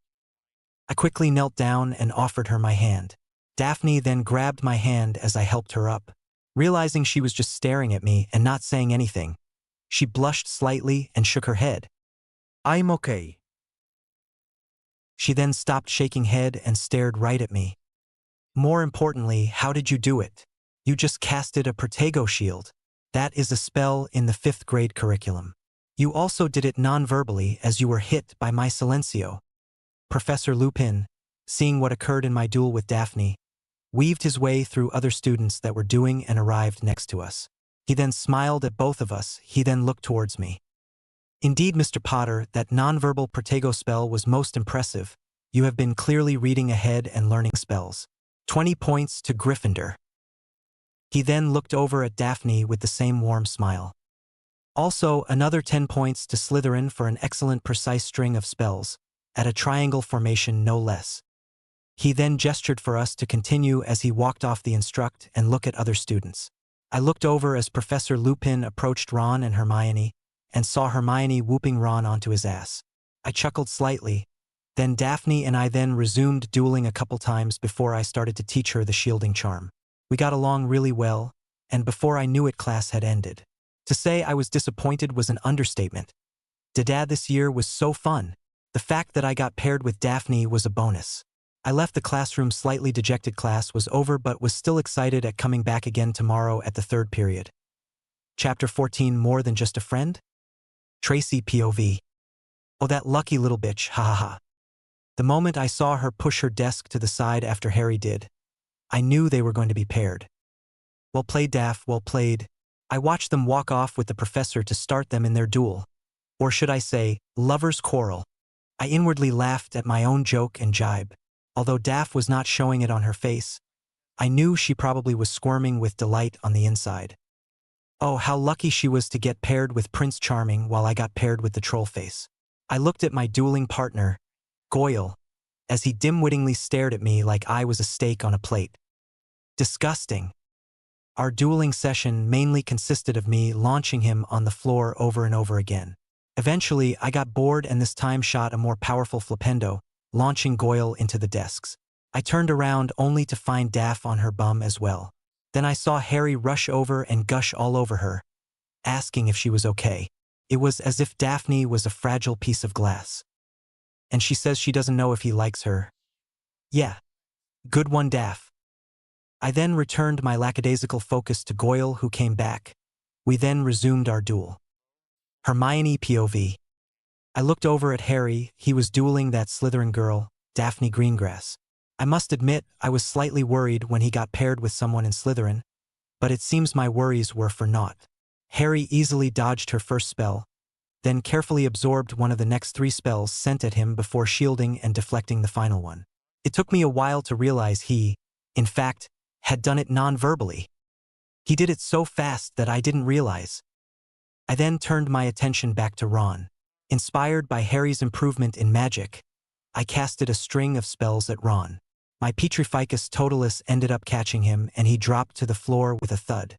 I quickly knelt down and offered her my hand. Daphne then grabbed my hand as I helped her up. Realizing she was just staring at me and not saying anything, she blushed slightly and shook her head. I'm okay. She then stopped shaking head and stared right at me. More importantly, how did you do it? You just casted a Protego shield. That is a spell in the 5th grade curriculum. You also did it non-verbally as you were hit by my Silencio. Professor Lupin, seeing what occurred in my duel with Daphne, weaved his way through other students that were doing and arrived next to us. He then smiled at both of us. He then looked towards me. Indeed, Mr. Potter, that nonverbal Protego spell was most impressive. You have been clearly reading ahead and learning spells. 20 points to Gryffindor. He then looked over at Daphne with the same warm smile. Also, another 10 points to Slytherin for an excellent precise string of spells, at a triangle formation no less. He then gestured for us to continue as he walked off the instruct and look at other students. I looked over as Professor Lupin approached Ron and Hermione, and saw Hermione whooping Ron onto his ass. I chuckled slightly. Then Daphne and I then resumed dueling a couple times before I started to teach her the shielding charm. We got along really well, and before I knew it, class had ended. To say I was disappointed was an understatement. Dad, this year was so fun. The fact that I got paired with Daphne was a bonus. I left the classroom slightly dejected. Class was over but was still excited at coming back again tomorrow at the third period. Chapter 14, More Than Just a Friend? Tracy POV. Oh, that lucky little bitch, ha ha ha. The moment I saw her push her desk to the side after Harry did, I knew they were going to be paired. Well played, Daph, well played. I watched them walk off with the professor to start them in their duel. Or should I say, lovers' quarrel. I inwardly laughed at my own joke and jibe. Although Daph was not showing it on her face, I knew she probably was squirming with delight on the inside. Oh, how lucky she was to get paired with Prince Charming while I got paired with the troll face. I looked at my dueling partner, Goyle, as he dim-wittingly stared at me like I was a steak on a plate. Disgusting. Our dueling session mainly consisted of me launching him on the floor over and over again. Eventually, I got bored and this time shot a more powerful flipendo, launching Goyle into the desks. I turned around only to find Daph on her bum as well. Then I saw Harry rush over and gush all over her, asking if she was okay. It was as if Daphne was a fragile piece of glass. And she says she doesn't know if he likes her. Yeah. Good one, Daph. I then returned my lackadaisical focus to Goyle, who came back. We then resumed our duel. Hermione POV. I looked over at Harry. He was dueling that Slytherin girl, Daphne Greengrass. I must admit, I was slightly worried when he got paired with someone in Slytherin, but it seems my worries were for naught. Harry easily dodged her first spell, then carefully absorbed one of the next 3 spells sent at him before shielding and deflecting the final one. It took me a while to realize he, in fact, had done it non-verbally. He did it so fast that I didn't realize. I then turned my attention back to Ron. Inspired by Harry's improvement in magic, I casted a string of spells at Ron. My Petrificus Totalis ended up catching him and he dropped to the floor with a thud.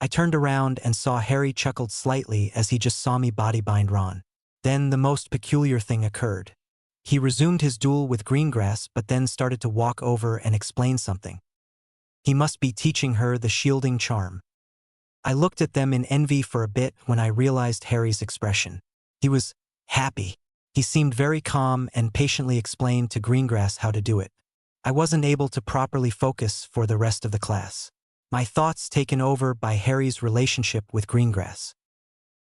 I turned around and saw Harry chuckled slightly as he just saw me bodybind Ron. Then the most peculiar thing occurred. He resumed his duel with Greengrass but then started to walk over and explain something. He must be teaching her the shielding charm. I looked at them in envy for a bit when I realized Harry's expression. He was happy. He seemed very calm and patiently explained to Greengrass how to do it. I wasn't able to properly focus for the rest of the class. My thoughts taken over by Harry's relationship with Greengrass.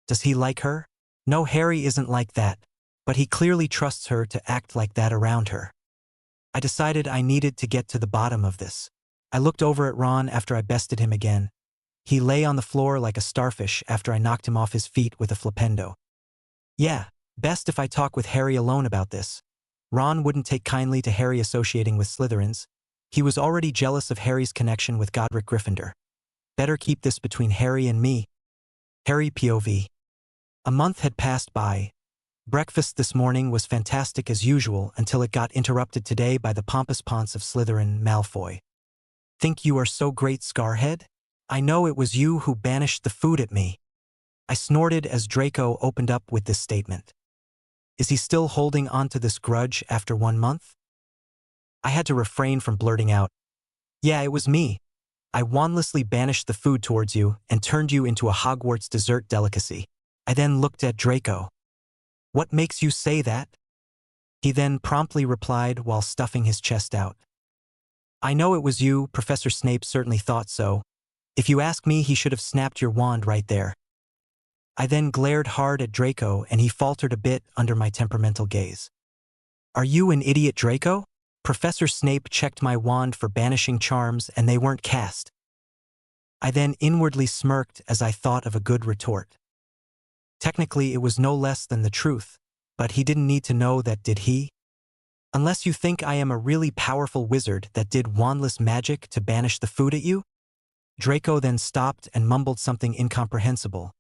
Does he like her? No, Harry isn't like that, but he clearly trusts her to act like that around her. I decided I needed to get to the bottom of this. I looked over at Ron after I bested him again. He lay on the floor like a starfish after I knocked him off his feet with a flipendo. Yeah, best if I talk with Harry alone about this. Ron wouldn't take kindly to Harry associating with Slytherins. He was already jealous of Harry's connection with Godric Gryffindor. Better keep this between Harry and me. Harry POV. A month had passed by. Breakfast this morning was fantastic as usual until it got interrupted today by the pompous ponce of Slytherin, Malfoy. Think you are so great, Scarhead? I know it was you who banished the food at me. I snorted as Draco opened up with this statement. Is he still holding on to this grudge after 1 month? I had to refrain from blurting out. Yeah, it was me. I wandlessly banished the food towards you and turned you into a Hogwarts dessert delicacy. I then looked at Draco. What makes you say that? He then promptly replied while stuffing his chest out. I know it was you, Professor Snape certainly thought so. If you ask me, he should have snapped your wand right there. I then glared hard at Draco and he faltered a bit under my temperamental gaze. Are you an idiot, Draco? Professor Snape checked my wand for banishing charms and they weren't cast. I then inwardly smirked as I thought of a good retort. Technically, it was no less than the truth, but he didn't need to know that, did he? Unless you think I am a really powerful wizard that did wandless magic to banish the food at you? Draco then stopped and mumbled something incomprehensible.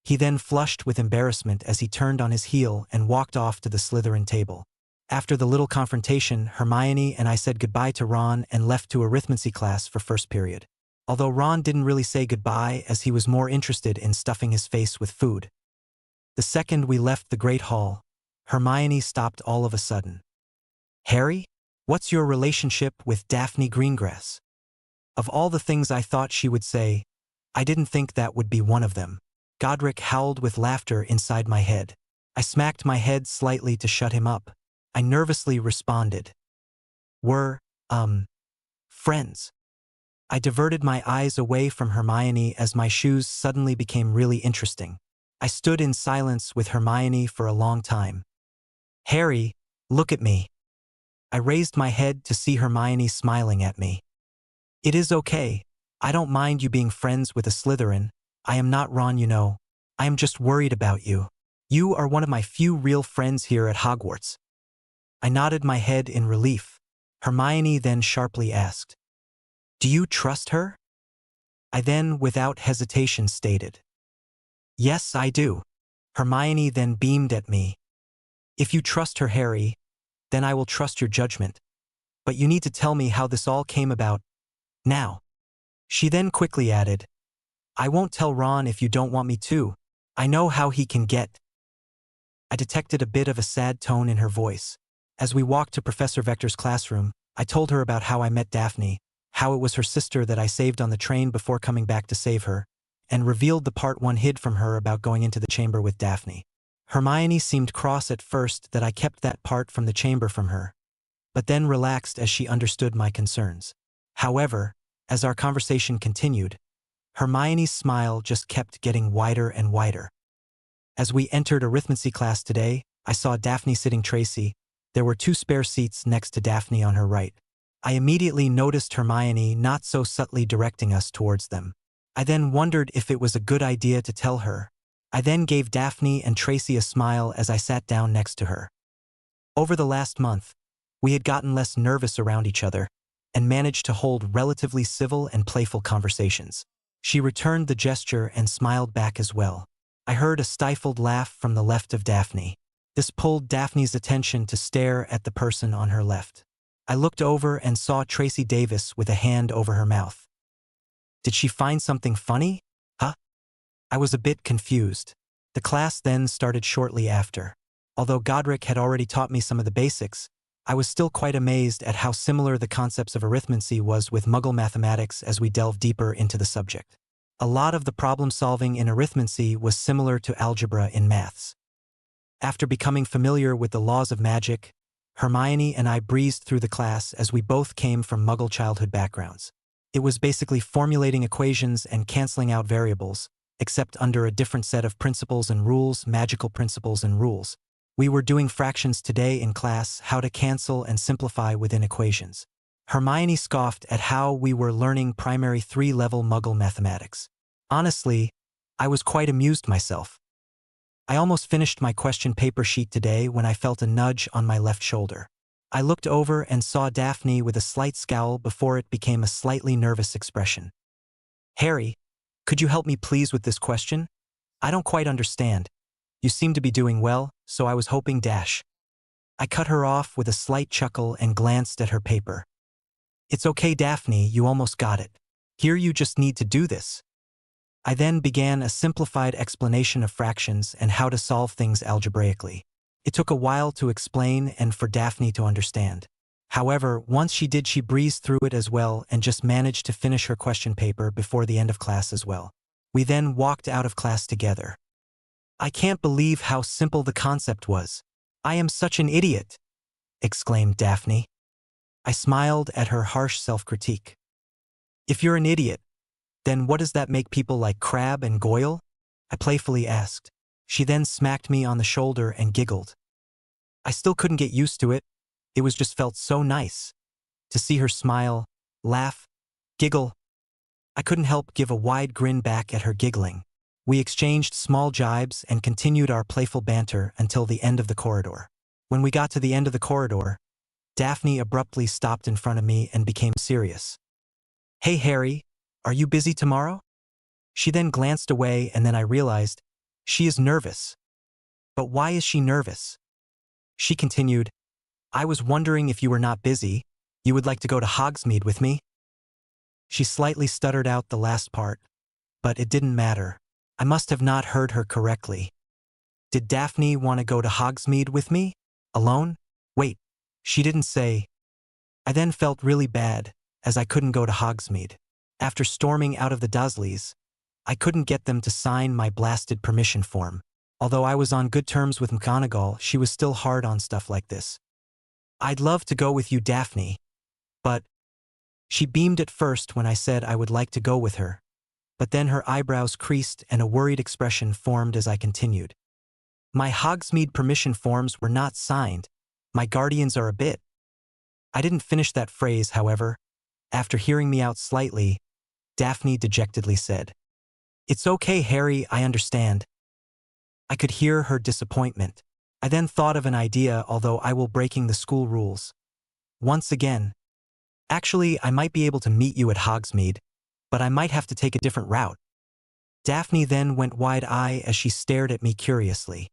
He then flushed with embarrassment as he turned on his heel and walked off to the Slytherin table. After the little confrontation, Hermione and I said goodbye to Ron and left to arithmancy class for first period. Although Ron didn't really say goodbye as he was more interested in stuffing his face with food. The second we left the Great Hall, Hermione stopped all of a sudden. Harry, what's your relationship with Daphne Greengrass? Of all the things I thought she would say, I didn't think that would be one of them. Godric howled with laughter inside my head. I smacked my head slightly to shut him up. I nervously responded. We're, friends. I diverted my eyes away from Hermione as my shoes suddenly became really interesting. I stood in silence with Hermione for a long time. Harry, look at me. I raised my head to see Hermione smiling at me. It is okay. I don't mind you being friends with a Slytherin. I am not Ron, you know. I am just worried about you. You are one of my few real friends here at Hogwarts. I nodded my head in relief. Hermione then sharply asked, do you trust her? I then, without hesitation, stated, yes, I do. Hermione then beamed at me. If you trust her, Harry, then I will trust your judgment. But you need to tell me how this all came about. Now. She then quickly added, I won't tell Ron if you don't want me to. I know how he can get. I detected a bit of a sad tone in her voice. As we walked to Professor Vector's classroom, I told her about how I met Daphne, how it was her sister that I saved on the train before coming back to save her, and revealed the part one hid from her about going into the chamber with Daphne. Hermione seemed cross at first that I kept that part from the chamber from her, but then relaxed as she understood my concerns. However, as our conversation continued, Hermione's smile just kept getting wider and wider. As we entered arithmancy class today, I saw Daphne sitting Tracy. There were 2 spare seats next to Daphne on her right. I immediately noticed Hermione not so subtly directing us towards them. I then wondered if it was a good idea to tell her. I then gave Daphne and Tracy a smile as I sat down next to her. Over the last month, we had gotten less nervous around each other and managed to hold relatively civil and playful conversations. She returned the gesture and smiled back as well. I heard a stifled laugh from the left of Daphne. This pulled Daphne's attention to stare at the person on her left. I looked over and saw Tracy Davis with a hand over her mouth. Did she find something funny? Huh? I was a bit confused. The class then started shortly after. Although Godric had already taught me some of the basics, I was still quite amazed at how similar the concepts of arithmancy was with Muggle mathematics as we delved deeper into the subject. A lot of the problem-solving in arithmancy was similar to algebra in maths. After becoming familiar with the laws of magic, Hermione and I breezed through the class as we both came from Muggle childhood backgrounds. It was basically formulating equations and canceling out variables, except under a different set of principles and rules, magical principles and rules. We were doing fractions today in class, how to cancel and simplify within equations. Hermione scoffed at how we were learning primary 3-level Muggle mathematics. Honestly, I was quite amused myself. I almost finished my question paper sheet today when I felt a nudge on my left shoulder. I looked over and saw Daphne with a slight scowl before it became a slightly nervous expression. Harry, could you help me please with this question? I don't quite understand. You seem to be doing well, so I was hoping dash. I cut her off with a slight chuckle and glanced at her paper. It's okay, Daphne, you almost got it. Here you just need to do this. I then began a simplified explanation of fractions and how to solve things algebraically. It took a while to explain and for Daphne to understand. However, once she did, she breezed through it as well and just managed to finish her question paper before the end of class as well. We then walked out of class together. I can't believe how simple the concept was. I am such an idiot, exclaimed Daphne. I smiled at her harsh self-critique. If you're an idiot, then what does that make people like Crabbe and Goyle? I playfully asked. She then smacked me on the shoulder and giggled. I still couldn't get used to it. It was just felt so nice. To see her smile, laugh, giggle. I couldn't help give a wide grin back at her giggling. We exchanged small jibes and continued our playful banter until the end of the corridor. When we got to the end of the corridor, Daphne abruptly stopped in front of me and became serious. "Hey Harry, are you busy tomorrow?" She then glanced away and then I realized, she is nervous. But why is she nervous? She continued, "I was wondering if you were not busy, you would like to go to Hogsmeade with me?" She slightly stuttered out the last part, but it didn't matter. I must have not heard her correctly. Did Daphne want to go to Hogsmeade with me? Alone? Wait, she didn't say. I then felt really bad, as I couldn't go to Hogsmeade. After storming out of the Dursleys, I couldn't get them to sign my blasted permission form. Although I was on good terms with McGonagall, she was still hard on stuff like this. "I'd love to go with you, Daphne, but..." She beamed at first when I said I would like to go with her, but then her eyebrows creased and a worried expression formed as I continued. "My Hogsmeade permission forms were not signed. My guardians are a bit..." I didn't finish that phrase, however. After hearing me out slightly, Daphne dejectedly said, "It's okay, Harry, I understand." I could hear her disappointment. I then thought of an idea, although I will breaking the school rules. Once again. "Actually, I might be able to meet you at Hogsmeade, but I might have to take a different route." Daphne then went wide-eyed as she stared at me curiously.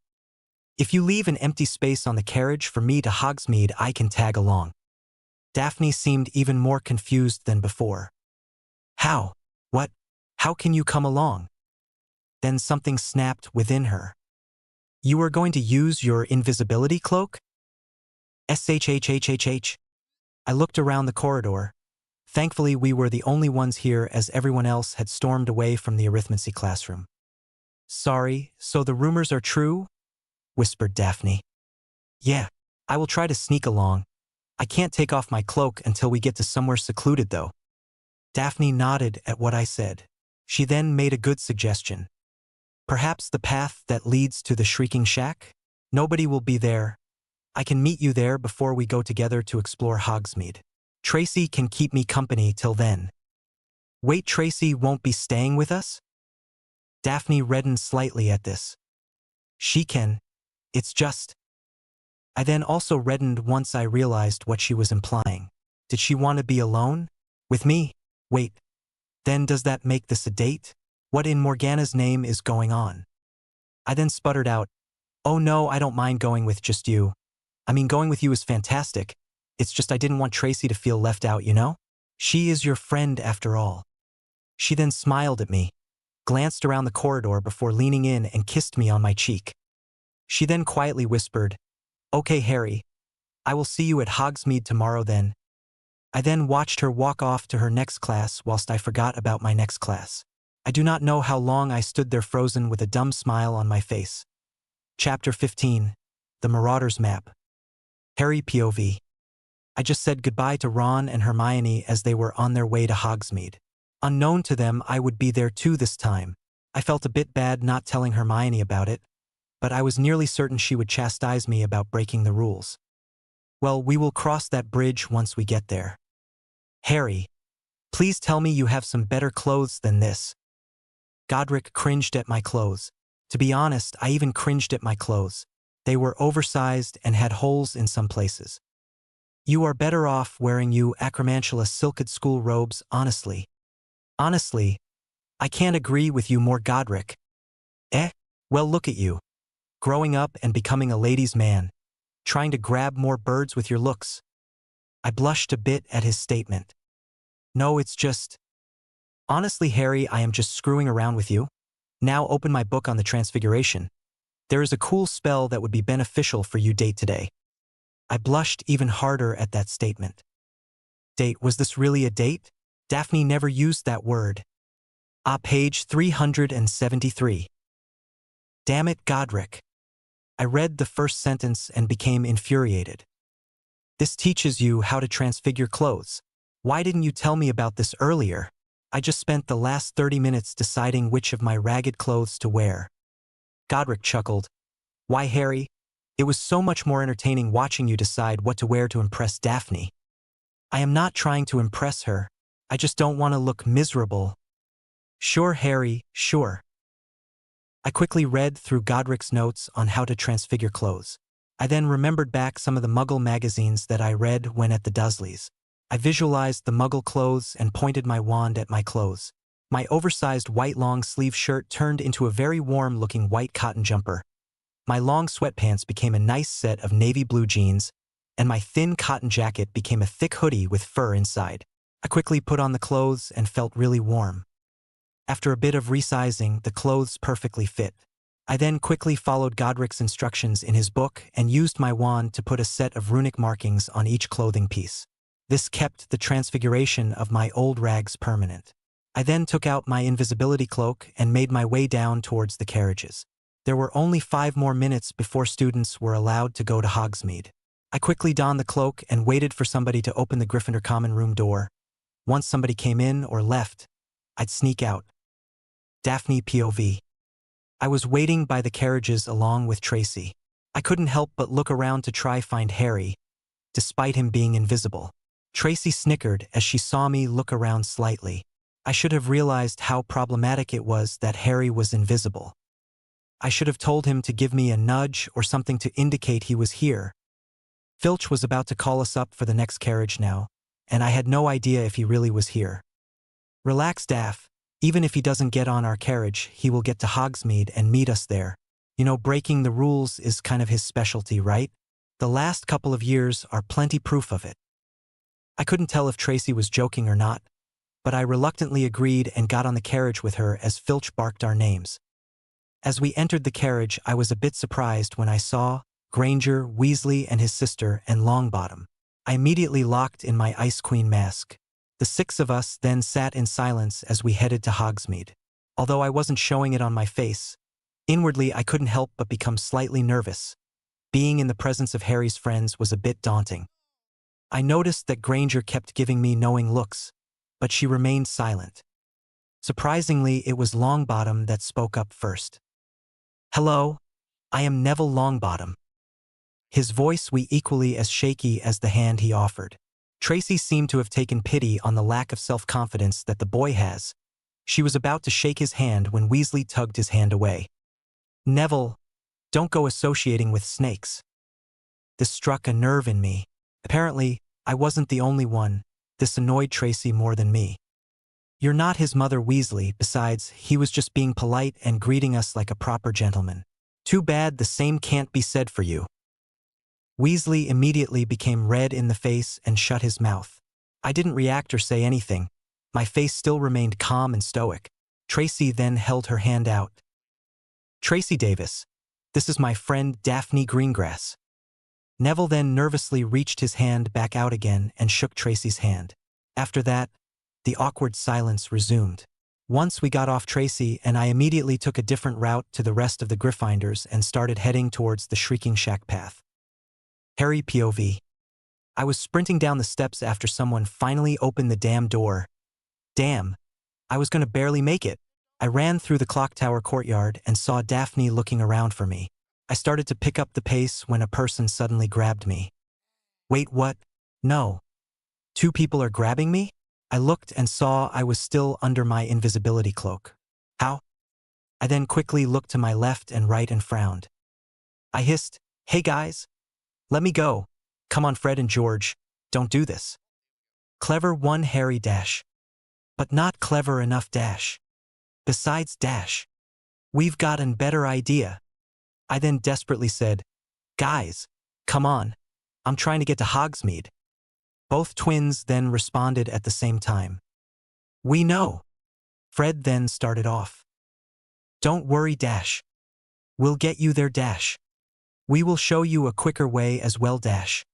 "If you leave an empty space on the carriage for me to Hogsmeade, I can tag along." Daphne seemed even more confused than before. "How? What? How can you come along?" Then something snapped within her. "You are going to use your invisibility cloak?" SHHHHH. I looked around the corridor. Thankfully, we were the only ones here as everyone else had stormed away from the arithmancy classroom. "Sorry, so the rumors are true?" whispered Daphne. "Yeah, I will try to sneak along. I can't take off my cloak until we get to somewhere secluded though." Daphne nodded at what I said. She then made a good suggestion. "Perhaps the path that leads to the Shrieking Shack? Nobody will be there. I can meet you there before we go together to explore Hogsmeade. Tracy can keep me company till then." "Wait, Tracy won't be staying with us?" Daphne reddened slightly at this. "She can. It's just..." I then also reddened once I realized what she was implying. Did she want to be alone? With me? Wait. Then does that make this a date? What in Morgana's name is going on? I then sputtered out, "Oh no, I don't mind going with just you. I mean, going with you is fantastic. It's just I didn't want Tracy to feel left out, you know? She is your friend after all." She then smiled at me, glanced around the corridor before leaning in and kissed me on my cheek. She then quietly whispered, "Okay, Harry. I will see you at Hogsmeade tomorrow then." I then watched her walk off to her next class whilst I forgot about my next class. I do not know how long I stood there frozen with a dumb smile on my face. Chapter 15. The Marauder's Map. Harry POV. I just said goodbye to Ron and Hermione as they were on their way to Hogsmeade. Unknown to them, I would be there too this time. I felt a bit bad not telling Hermione about it, but I was nearly certain she would chastise me about breaking the rules. Well, we will cross that bridge once we get there. "Harry, please tell me you have some better clothes than this." Godric cringed at my clothes. To be honest, I even cringed at my clothes. They were oversized and had holes in some places. "You are better off wearing you acromantula silked school robes, honestly." "Honestly, I can't agree with you more, Godric." Well, look at you. Growing up and becoming a ladies' man. Trying to grab more birds with your looks." I blushed a bit at his statement. "No, it's just..." "Honestly, Harry, I am just screwing around with you. Now open my book on the Transfiguration. There is a cool spell that would be beneficial for you date today." I blushed even harder at that statement. Date? Was this really a date? Daphne never used that word. Page 373. Damn it, Godric. I read the first sentence and became infuriated. "This teaches you how to transfigure clothes. Why didn't you tell me about this earlier? I just spent the last 30 minutes deciding which of my ragged clothes to wear." Godric chuckled. "Why, Harry? It was so much more entertaining watching you decide what to wear to impress Daphne. I am not trying to impress her. I just don't want to look miserable. Sure, Harry, sure. I quickly read through Godric's notes on how to transfigure clothes. I then remembered back some of the Muggle magazines that I read when at the Dursleys. I visualized the Muggle clothes and pointed my wand at my clothes. My oversized white long-sleeve shirt turned into a very warm-looking white cotton jumper. My long sweatpants became a nice set of navy blue jeans, and my thin cotton jacket became a thick hoodie with fur inside. I quickly put on the clothes and felt really warm. After a bit of resizing, the clothes perfectly fit. I then quickly followed Godric's instructions in his book and used my wand to put a set of runic markings on each clothing piece. This kept the transfiguration of my old rags permanent. I then took out my invisibility cloak and made my way down towards the carriages. There were only 5 more minutes before students were allowed to go to Hogsmeade. I quickly donned the cloak and waited for somebody to open the Gryffindor common room door. Once somebody came in or left, I'd sneak out. Daphne POV. I was waiting by the carriages along with Tracy. I couldn't help but look around to try find Harry, despite him being invisible. Tracy snickered as she saw me look around slightly. I should have realized how problematic it was that Harry was invisible. I should have told him to give me a nudge or something to indicate he was here. Filch was about to call us up for the next carriage now, and I had no idea if he really was here. Relax, Daph. Even if he doesn't get on our carriage, he will get to Hogsmeade and meet us there. You know, breaking the rules is kind of his specialty, right? The last couple of years are plenty proof of it. I couldn't tell if Tracy was joking or not, but I reluctantly agreed and got on the carriage with her as Filch barked our names. As we entered the carriage, I was a bit surprised when I saw Granger, Weasley, and his sister, and Longbottom. I immediately locked in my Ice Queen mask. The 6 of us then sat in silence as we headed to Hogsmeade. Although I wasn't showing it on my face, inwardly I couldn't help but become slightly nervous. Being in the presence of Harry's friends was a bit daunting. I noticed that Granger kept giving me knowing looks, but she remained silent. Surprisingly, it was Longbottom that spoke up first. "Hello, I am Neville Longbottom." His voice was equally as shaky as the hand he offered. Tracy seemed to have taken pity on the lack of self-confidence that the boy has. She was about to shake his hand when Weasley tugged his hand away. "Neville, don't go associating with snakes." This struck a nerve in me. Apparently, I wasn't the only one. This annoyed Tracy more than me. "You're not his mother, Weasley. Besides, he was just being polite and greeting us like a proper gentleman. Too bad the same can't be said for you." Weasley immediately became red in the face and shut his mouth. I didn't react or say anything. My face still remained calm and stoic. Tracy then held her hand out. "Tracy Davis, this is my friend Daphne Greengrass." Neville then nervously reached his hand back out again and shook Tracy's hand. After that, the awkward silence resumed. Once we got off Tracy, and I immediately took a different route to the rest of the Gryffindors and started heading towards the Shrieking Shack path. Harry POV. I was sprinting down the steps after someone finally opened the damn door. Damn, I was going to barely make it. I ran through the clock tower courtyard and saw Daphne looking around for me. I started to pick up the pace when a person suddenly grabbed me. Wait, what? No. 2 people are grabbing me? I looked and saw I was still under my invisibility cloak. How? I then quickly looked to my left and right and frowned. I hissed, "Hey guys, let me go. Come on, Fred and George, don't do this." Clever one, Harry dash. But not clever enough dash. Besides dash. We've got a better idea. I then desperately said, "Guys, come on. I'm trying to get to Hogsmeade." Both twins then responded at the same time. "We know." Fred then started off. "Don't worry, Dash. We'll get you there, Dash. We will show you a quicker way as well, Dash.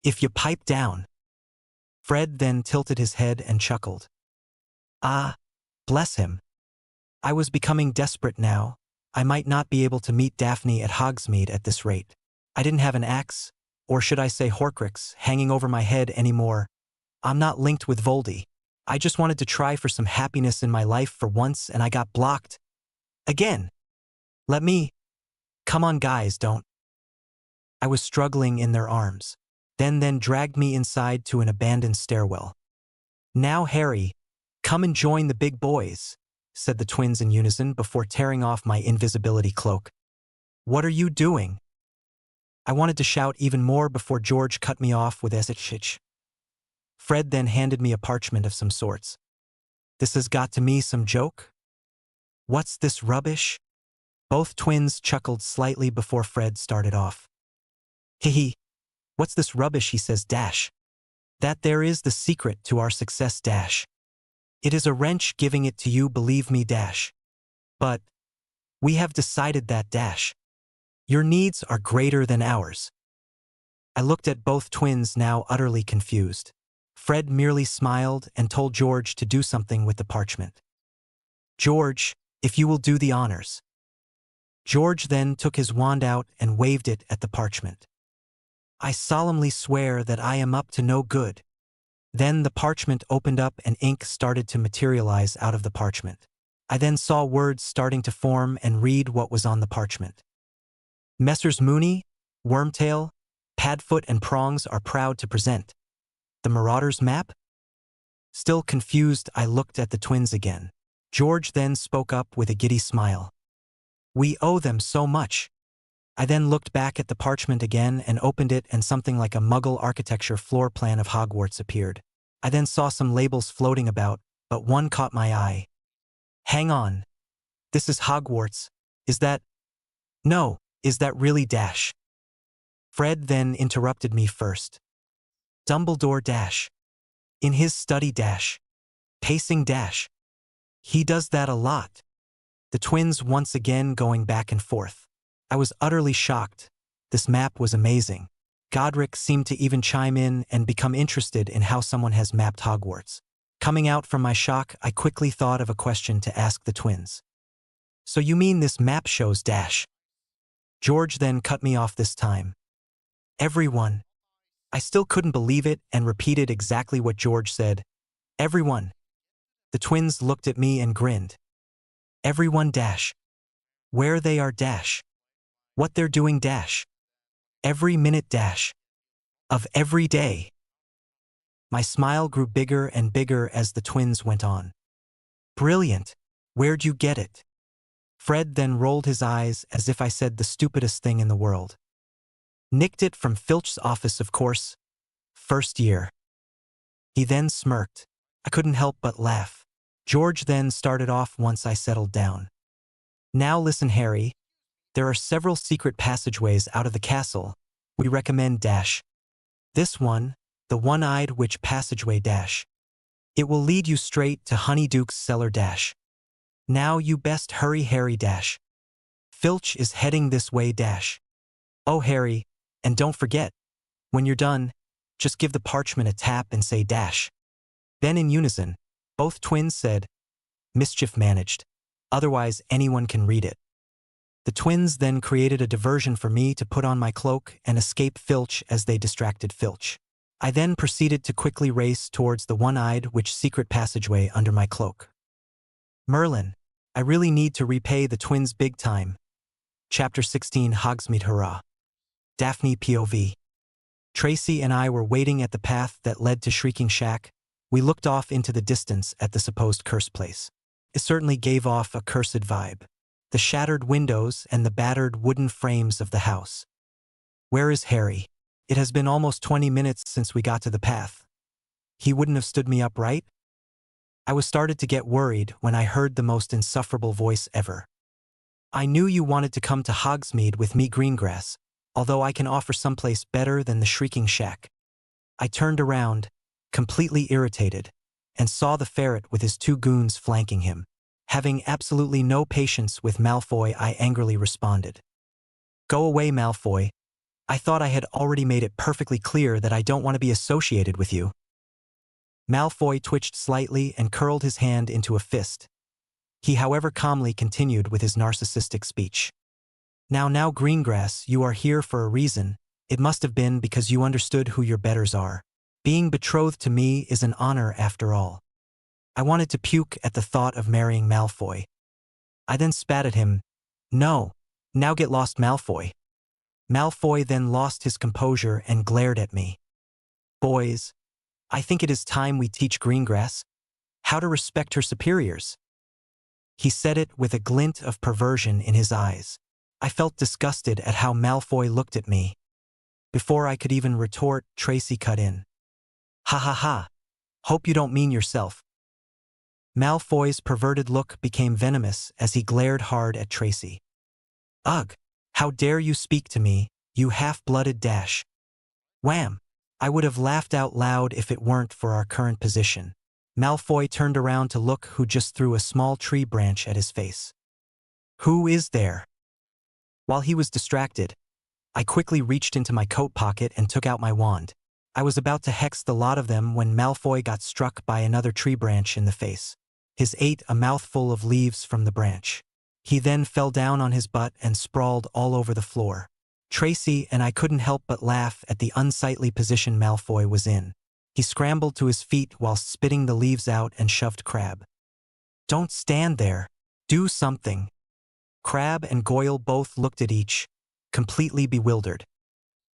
If you pipe down." Fred then tilted his head and chuckled. Ah, bless him. I was becoming desperate now. I might not be able to meet Daphne at Hogsmeade at this rate. I didn't have an axe, or should I say Horcrux, hanging over my head anymore. I'm not linked with Voldy. I just wanted to try for some happiness in my life for once, and I got blocked. Again. Let me. Come on, guys, don't. I was struggling in their arms. Then dragged me inside to an abandoned stairwell. "Now, Harry, come and join the big boys," said the twins in unison before tearing off my invisibility cloak. "What are you doing?" I wanted to shout even more before George cut me off with "Shh." Fred then handed me a parchment of some sorts. "This has got to me some joke? What's this rubbish?" Both twins chuckled slightly before Fred started off. "Hee. What's this rubbish?" he says. "That there is the secret to our success. It is a wrench giving it to you, believe me. But we have decided that your needs are greater than ours." I looked at both twins, now utterly confused. Fred merely smiled and told George to do something with the parchment. "George, if you will do the honors." George then took his wand out and waved it at the parchment. "I solemnly swear that I am up to no good." Then the parchment opened up and ink started to materialize out of the parchment. I then saw words starting to form and read what was on the parchment. "Messrs. Mooney, Wormtail, Padfoot and Prongs are proud to present the Marauder's Map." Still confused, I looked at the twins again. George then spoke up with a giddy smile. "We owe them so much." I then looked back at the parchment again and opened it, and something like a Muggle architecture floor plan of Hogwarts appeared. I then saw some labels floating about, but one caught my eye. "Hang on. This is Hogwarts. Is that... No, is that really Fred then interrupted me first. "Dumbledore in his study pacing he does that a lot." The twins once again going back and forth. I was utterly shocked. This map was amazing. Godric seemed to even chime in and become interested in how someone has mapped Hogwarts. Coming out from my shock, I quickly thought of a question to ask the twins. "So you mean this map shows George then cut me off this time. "Everyone." I still couldn't believe it and repeated exactly what George said. "Everyone." The twins looked at me and grinned. "Everyone where they are what they're doing every minute of every day." My smile grew bigger and bigger as the twins went on. "Brilliant. Where'd you get it?" Fred then rolled his eyes as if I said the stupidest thing in the world. "Nicked it from Filch's office, of course. First year." He then smirked. I couldn't help but laugh. George then started off once I settled down. "Now listen, Harry. There are several secret passageways out of the castle. We recommend this one, the One-Eyed Witch passageway It will lead you straight to Honeyduke's cellar Now you best hurry, Harry Filch is heading this way Oh, Harry, and don't forget, when you're done, just give the parchment a tap and say Then in unison, both twins said, "Mischief managed. Otherwise anyone can read it." The twins then created a diversion for me to put on my cloak and escape Filch as they distracted Filch. I then proceeded to quickly race towards the One-Eyed Witch secret passageway under my cloak. Merlin, I really need to repay the twins big time. Chapter 16, Hogsmeade Hurrah. Daphne POV. Tracy and I were waiting at the path that led to Shrieking Shack. We looked off into the distance at the supposed cursed place. It certainly gave off a cursed vibe. The shattered windows and the battered wooden frames of the house. Where is Harry? It has been almost 20 minutes since we got to the path. He wouldn't have stood me up, right? I was started to get worried when I heard the most insufferable voice ever. "I knew you wanted to come to Hogsmeade with me, Greengrass, although I can offer someplace better than the Shrieking Shack." I turned around, completely irritated, and saw the ferret with his two goons flanking him. Having absolutely no patience with Malfoy, I angrily responded. "Go away, Malfoy. I thought I had already made it perfectly clear that I don't want to be associated with you." Malfoy twitched slightly and curled his hand into a fist. He, however, calmly continued with his narcissistic speech. Now, Greengrass, you are here for a reason. It must have been because you understood who your betters are. Being betrothed to me is an honor after all." I wanted to puke at the thought of marrying Malfoy. I then spat at him. "No, now get lost, Malfoy." Malfoy then lost his composure and glared at me. Boys, I think it is time we teach Greengrass how to respect her superiors. He said it with a glint of perversion in his eyes. I felt disgusted at how Malfoy looked at me. Before I could even retort, Tracy cut in. Ha ha ha. Hope you don't mean yourself. Malfoy's perverted look became venomous as he glared hard at Tracy. Ugh, how dare you speak to me, you half-blooded dash. Wham! I would have laughed out loud if it weren't for our current position. Malfoy turned around to look who just threw a small tree branch at his face. Who is there? While he was distracted, I quickly reached into my coat pocket and took out my wand. I was about to hex the lot of them when Malfoy got struck by another tree branch in the face. His ate a mouthful of leaves from the branch. He then fell down on his butt and sprawled all over the floor. Tracy and I couldn't help but laugh at the unsightly position Malfoy was in. He scrambled to his feet whilst spitting the leaves out and shoved Crabbe. Don't stand there. Do something. Crabbe and Goyle both looked at each, completely bewildered.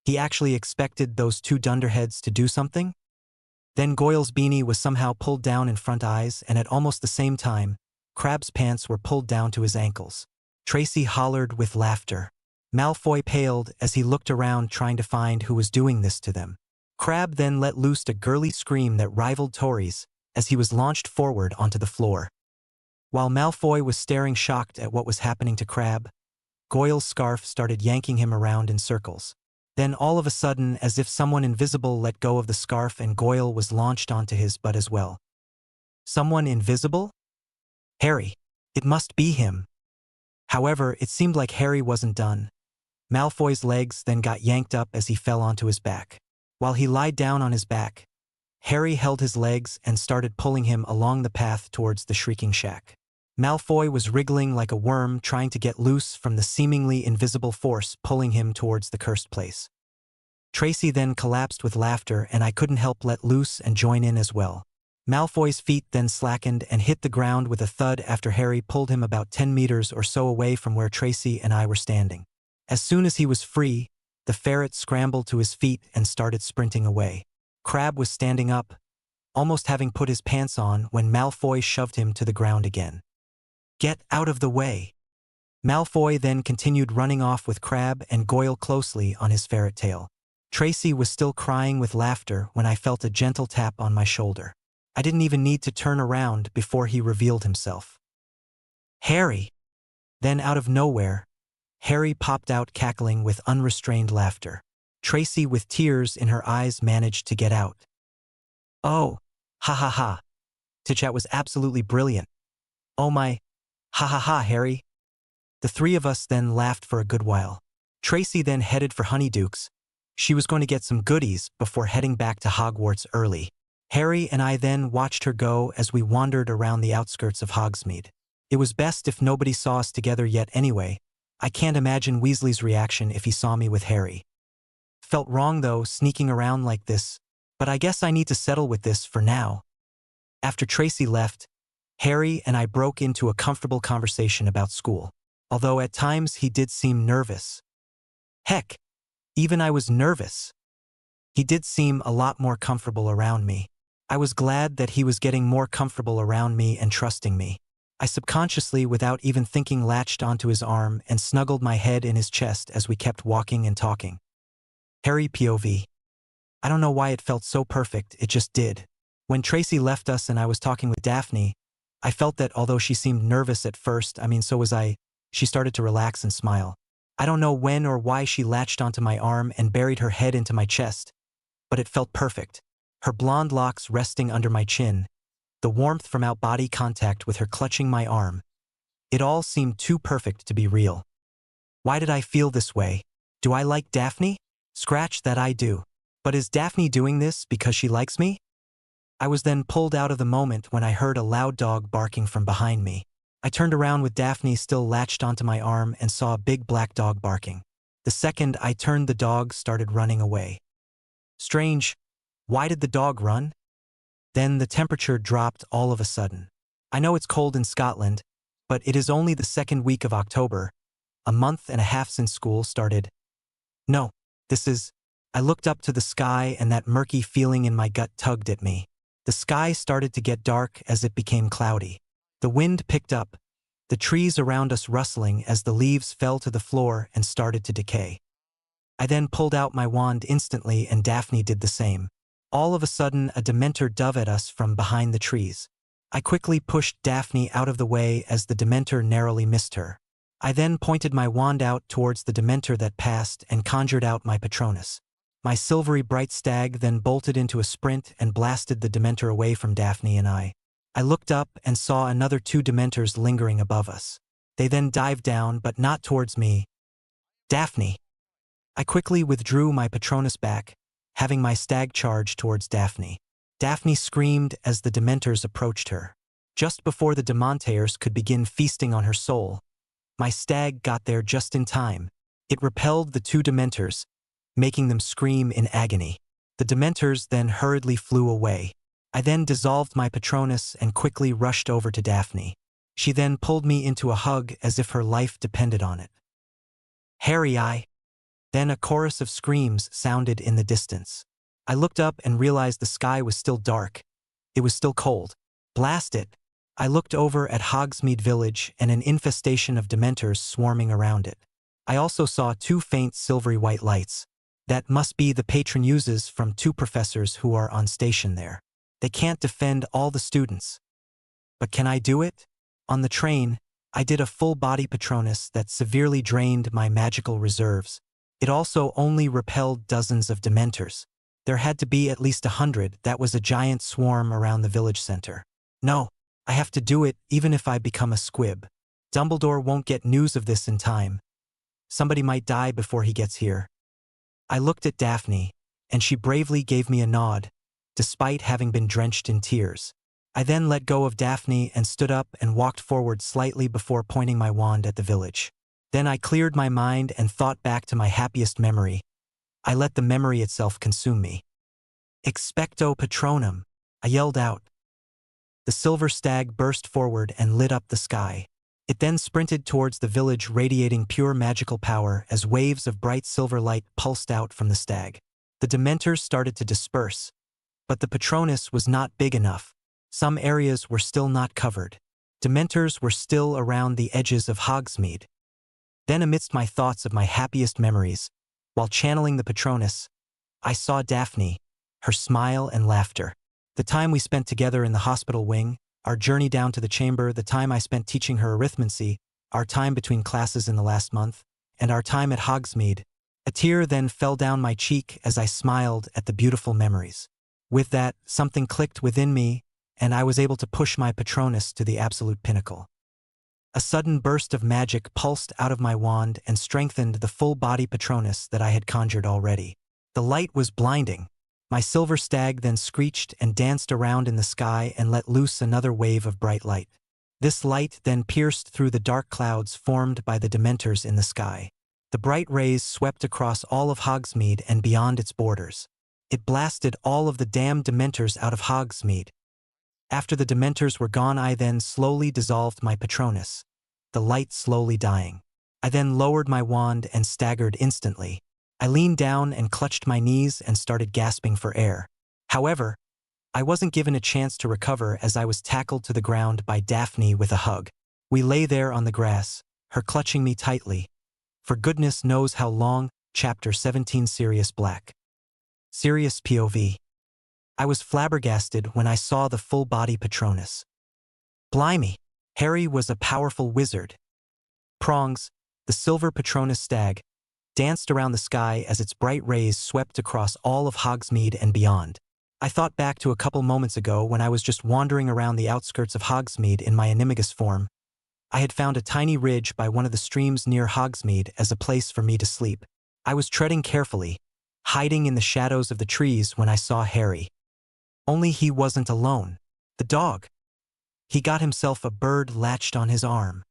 He actually expected those two dunderheads to do something? Then Goyle's beanie was somehow pulled down in front eyes, and at almost the same time, Crabbe's pants were pulled down to his ankles. Tracy hollered with laughter. Malfoy paled as he looked around trying to find who was doing this to them. Crabbe then let loose a girly scream that rivaled Tori's as he was launched forward onto the floor. While Malfoy was staring shocked at what was happening to Crabbe, Goyle's scarf started yanking him around in circles. Then all of a sudden, as if someone invisible let go of the scarf and Goyle was launched onto his butt as well. Someone invisible? Harry. It must be him. However, it seemed like Harry wasn't done. Malfoy's legs then got yanked up as he fell onto his back. While he lied down on his back, Harry held his legs and started pulling him along the path towards the Shrieking Shack. Malfoy was wriggling like a worm trying to get loose from the seemingly invisible force pulling him towards the cursed place. Tracy then collapsed with laughter and I couldn't help let loose and join in as well. Malfoy's feet then slackened and hit the ground with a thud after Harry pulled him about 10 meters or so away from where Tracy and I were standing. As soon as he was free, the ferret scrambled to his feet and started sprinting away. Crabbe was standing up, almost having put his pants on when Malfoy shoved him to the ground again. Get out of the way. Malfoy then continued running off with Crabbe and Goyle closely on his ferret tail. Tracy was still crying with laughter when I felt a gentle tap on my shoulder. I didn't even need to turn around before he revealed himself. Harry! Then out of nowhere, Harry popped out cackling with unrestrained laughter. Tracy with tears in her eyes managed to get out. Oh, ha ha ha. Tichat was absolutely brilliant. Oh my, ha ha ha, Harry. The three of us then laughed for a good while. Tracy then headed for Honeydukes. She was going to get some goodies before heading back to Hogwarts early. Harry and I then watched her go as we wandered around the outskirts of Hogsmeade. It was best if nobody saw us together yet anyway. I can't imagine Weasley's reaction if he saw me with Harry. Felt wrong though, sneaking around like this, but I guess I need to settle with this for now. After Tracy left, Harry and I broke into a comfortable conversation about school, although at times he did seem nervous. Heck, even I was nervous. He did seem a lot more comfortable around me. I was glad that he was getting more comfortable around me and trusting me. I subconsciously, without even thinking, latched onto his arm and snuggled my head in his chest as we kept walking and talking. Harry POV. I don't know why it felt so perfect, it just did. When Tracy left us and I was talking with Daphne, I felt that although she seemed nervous at first, so was I, she started to relax and smile. I don't know when or why she latched onto my arm and buried her head into my chest, but it felt perfect. Her blonde locks resting under my chin, the warmth from out-body contact with her clutching my arm. It all seemed too perfect to be real. Why did I feel this way? Do I like Daphne? Scratch that, I do. But is Daphne doing this because she likes me? I was then pulled out of the moment when I heard a loud dog barking from behind me. I turned around with Daphne still latched onto my arm and saw a big black dog barking. The second I turned, the dog started running away. Strange. Why did the dog run? Then the temperature dropped all of a sudden. I know it's cold in Scotland, but it is only the second week of October, a month and a half since school started. No, this is... I looked up to the sky and that murky feeling in my gut tugged at me. The sky started to get dark as it became cloudy. The wind picked up, the trees around us rustling as the leaves fell to the floor and started to decay. I then pulled out my wand instantly and Daphne did the same. All of a sudden, a Dementor dove at us from behind the trees. I quickly pushed Daphne out of the way as the Dementor narrowly missed her. I then pointed my wand out towards the Dementor that passed and conjured out my Patronus. My silvery bright stag then bolted into a sprint and blasted the Dementor away from Daphne and I. I looked up and saw another 2 Dementors lingering above us. They then dived down, but not towards me. Daphne! I quickly withdrew my Patronus back, having my stag charge towards Daphne. Daphne screamed as the Dementors approached her. Just before the Dementors could begin feasting on her soul, my stag got there just in time. It repelled the 2 Dementors, making them scream in agony. The Dementors then hurriedly flew away. I then dissolved my Patronus and quickly rushed over to Daphne. She then pulled me into a hug as if her life depended on it. Harry, Then a chorus of screams sounded in the distance. I looked up and realized the sky was still dark. It was still cold. Blast it! I looked over at Hogsmeade Village and an infestation of Dementors swarming around it. I also saw 2 faint silvery white lights. That must be the patron uses from 2 professors who are on station there. They can't defend all the students. But can I do it? On the train, I did a full-body Patronus that severely drained my magical reserves. It also only repelled dozens of Dementors. There had to be at least 100. That was a giant swarm around the village center. No, I have to do it even if I become a squib. Dumbledore won't get news of this in time. Somebody might die before he gets here. I looked at Daphne, and she bravely gave me a nod, despite having been drenched in tears. I then let go of Daphne and stood up and walked forward slightly before pointing my wand at the village. Then I cleared my mind and thought back to my happiest memory. I let the memory itself consume me. Expecto Patronum, I yelled out. The silver stag burst forward and lit up the sky. It then sprinted towards the village, radiating pure magical power as waves of bright silver light pulsed out from the stag. The Dementors started to disperse, but the Patronus was not big enough. Some areas were still not covered. Dementors were still around the edges of Hogsmeade. Then, amidst my thoughts of my happiest memories, while channeling the Patronus, I saw Daphne, her smile and laughter. The time we spent together in the hospital wing, our journey down to the chamber, the time I spent teaching her arithmancy, our time between classes in the last month, and our time at Hogsmeade. A tear then fell down my cheek as I smiled at the beautiful memories. With that, something clicked within me, and I was able to push my Patronus to the absolute pinnacle. A sudden burst of magic pulsed out of my wand and strengthened the full-body Patronus that I had conjured already. The light was blinding. My silver stag then screeched and danced around in the sky and let loose another wave of bright light. This light then pierced through the dark clouds formed by the Dementors in the sky. The bright rays swept across all of Hogsmeade and beyond its borders. It blasted all of the damned Dementors out of Hogsmeade. After the Dementors were gone, I then slowly dissolved my Patronus, the light slowly dying. I then lowered my wand and staggered instantly. I leaned down and clutched my knees and started gasping for air. However, I wasn't given a chance to recover as I was tackled to the ground by Daphne with a hug. We lay there on the grass, her clutching me tightly. For goodness knows how long. Chapter 17 Sirius Black. Sirius POV. I was flabbergasted when I saw the full-body Patronus. Blimey, Harry was a powerful wizard. Prongs, the silver Patronus stag, danced around the sky as its bright rays swept across all of Hogsmeade and beyond. I thought back to a couple moments ago when I was just wandering around the outskirts of Hogsmeade in my animagus form. I had found a tiny ridge by one of the streams near Hogsmeade as a place for me to sleep. I was treading carefully, hiding in the shadows of the trees when I saw Harry. Only he wasn't alone. The dog. He got himself a bird latched on his arm.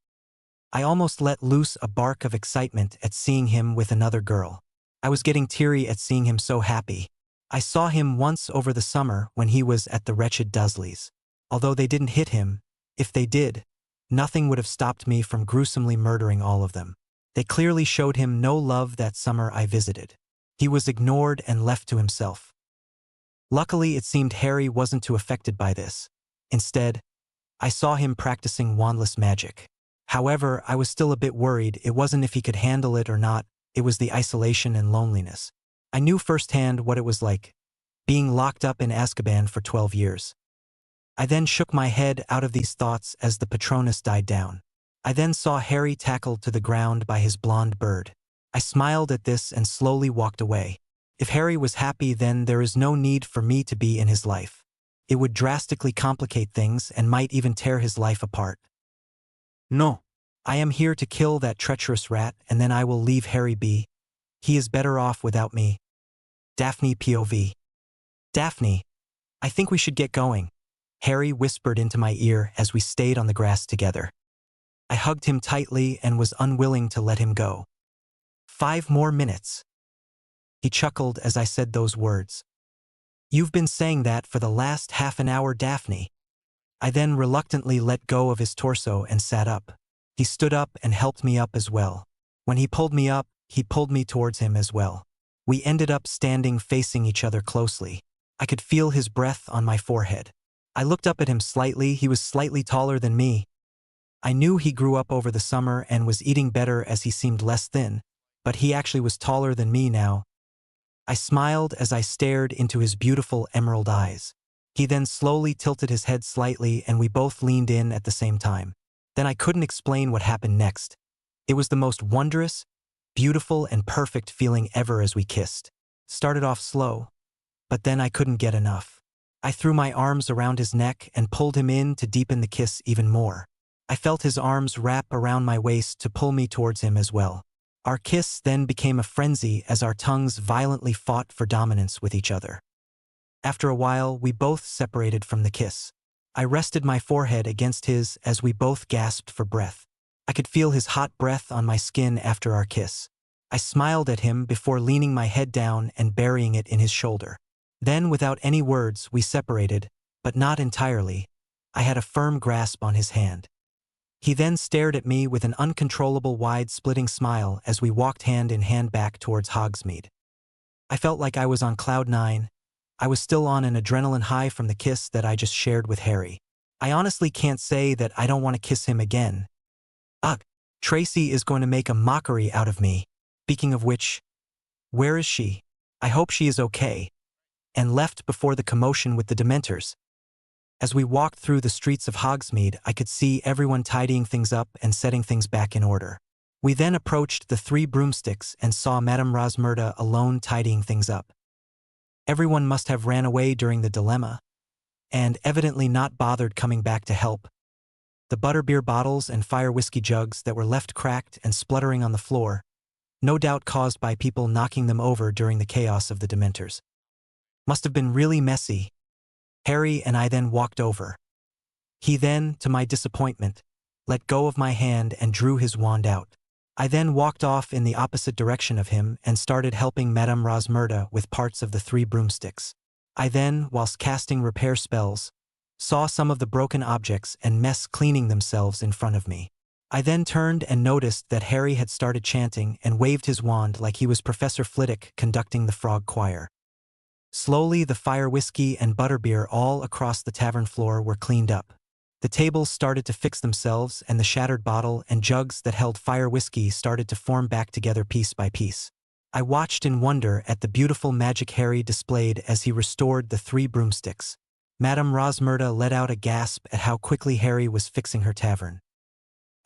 I almost let loose a bark of excitement at seeing him with another girl. I was getting teary at seeing him so happy. I saw him once over the summer when he was at the wretched Dursleys. Although they didn't hit him, if they did, nothing would have stopped me from gruesomely murdering all of them. They clearly showed him no love that summer I visited. He was ignored and left to himself. Luckily, it seemed Harry wasn't too affected by this. Instead, I saw him practicing wandless magic. However, I was still a bit worried. It wasn't if he could handle it or not, it was the isolation and loneliness. I knew firsthand what it was like, being locked up in Azkaban for 12 years. I then shook my head out of these thoughts as the Patronus died down. I then saw Harry tackled to the ground by his blonde bird. I smiled at this and slowly walked away. If Harry was happy, then there is no need for me to be in his life. It would drastically complicate things and might even tear his life apart. No. I am here to kill that treacherous rat and then I will leave Harry be. He is better off without me. Daphne POV. Daphne, I think we should get going, Harry whispered into my ear as we stayed on the grass together. I hugged him tightly and was unwilling to let him go. 5 more minutes. He chuckled as I said those words. You've been saying that for the last half an hour, Daphne. I then reluctantly let go of his torso and sat up. He stood up and helped me up as well. When he pulled me up, he pulled me towards him as well. We ended up standing facing each other closely. I could feel his breath on my forehead. I looked up at him slightly. He was slightly taller than me. I knew he grew up over the summer and was eating better as he seemed less thin, but he actually was taller than me now. I smiled as I stared into his beautiful emerald eyes. He then slowly tilted his head slightly and we both leaned in at the same time. Then I couldn't explain what happened next. It was the most wondrous, beautiful and perfect feeling ever as we kissed. Started off slow, but then I couldn't get enough. I threw my arms around his neck and pulled him in to deepen the kiss even more. I felt his arms wrap around my waist to pull me towards him as well. Our kiss then became a frenzy as our tongues violently fought for dominance with each other. After a while, we both separated from the kiss. I rested my forehead against his as we both gasped for breath. I could feel his hot breath on my skin after our kiss. I smiled at him before leaning my head down and burying it in his shoulder. Then, without any words, we separated, but not entirely. I had a firm grasp on his hand. He then stared at me with an uncontrollable wide-splitting smile as we walked hand in hand back towards Hogsmeade. I felt like I was on cloud 9. I was still on an adrenaline high from the kiss that I just shared with Harry. I honestly can't say that I don't want to kiss him again. Ugh, Tracy is going to make a mockery out of me. Speaking of which, where is she? I hope she is okay. And left before the commotion with the Dementors. As we walked through the streets of Hogsmeade, I could see everyone tidying things up and setting things back in order. We then approached the 3 broomsticks and saw Madame Rosmerta alone tidying things up. Everyone must have ran away during the dilemma, and evidently not bothered coming back to help. The butterbeer bottles and fire whiskey jugs that were left cracked and spluttering on the floor, no doubt caused by people knocking them over during the chaos of the Dementors. Must have been really messy. Harry and I then walked over. He then, to my disappointment, let go of my hand and drew his wand out. I then walked off in the opposite direction of him and started helping Madame Rosmerta with parts of the 3 broomsticks. I then, whilst casting repair spells, saw some of the broken objects and mess cleaning themselves in front of me. I then turned and noticed that Harry had started chanting and waved his wand like he was Professor Flitwick conducting the frog choir. Slowly, the fire whiskey and butterbeer all across the tavern floor were cleaned up. The tables started to fix themselves and the shattered bottle and jugs that held fire whiskey started to form back together piece by piece. I watched in wonder at the beautiful magic Harry displayed as he restored the 3 broomsticks. Madame Rosmerta let out a gasp at how quickly Harry was fixing her tavern.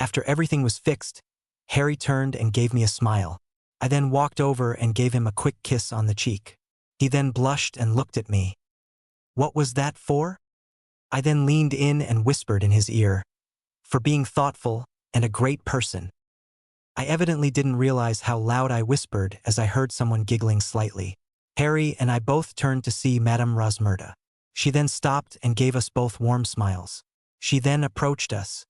After everything was fixed, Harry turned and gave me a smile. I then walked over and gave him a quick kiss on the cheek. He then blushed and looked at me. What was that for? I then leaned in and whispered in his ear, for being thoughtful and a great person. I evidently didn't realize how loud I whispered as I heard someone giggling slightly. Harry and I both turned to see Madame Rosmerta. She then stopped and gave us both warm smiles. She then approached us.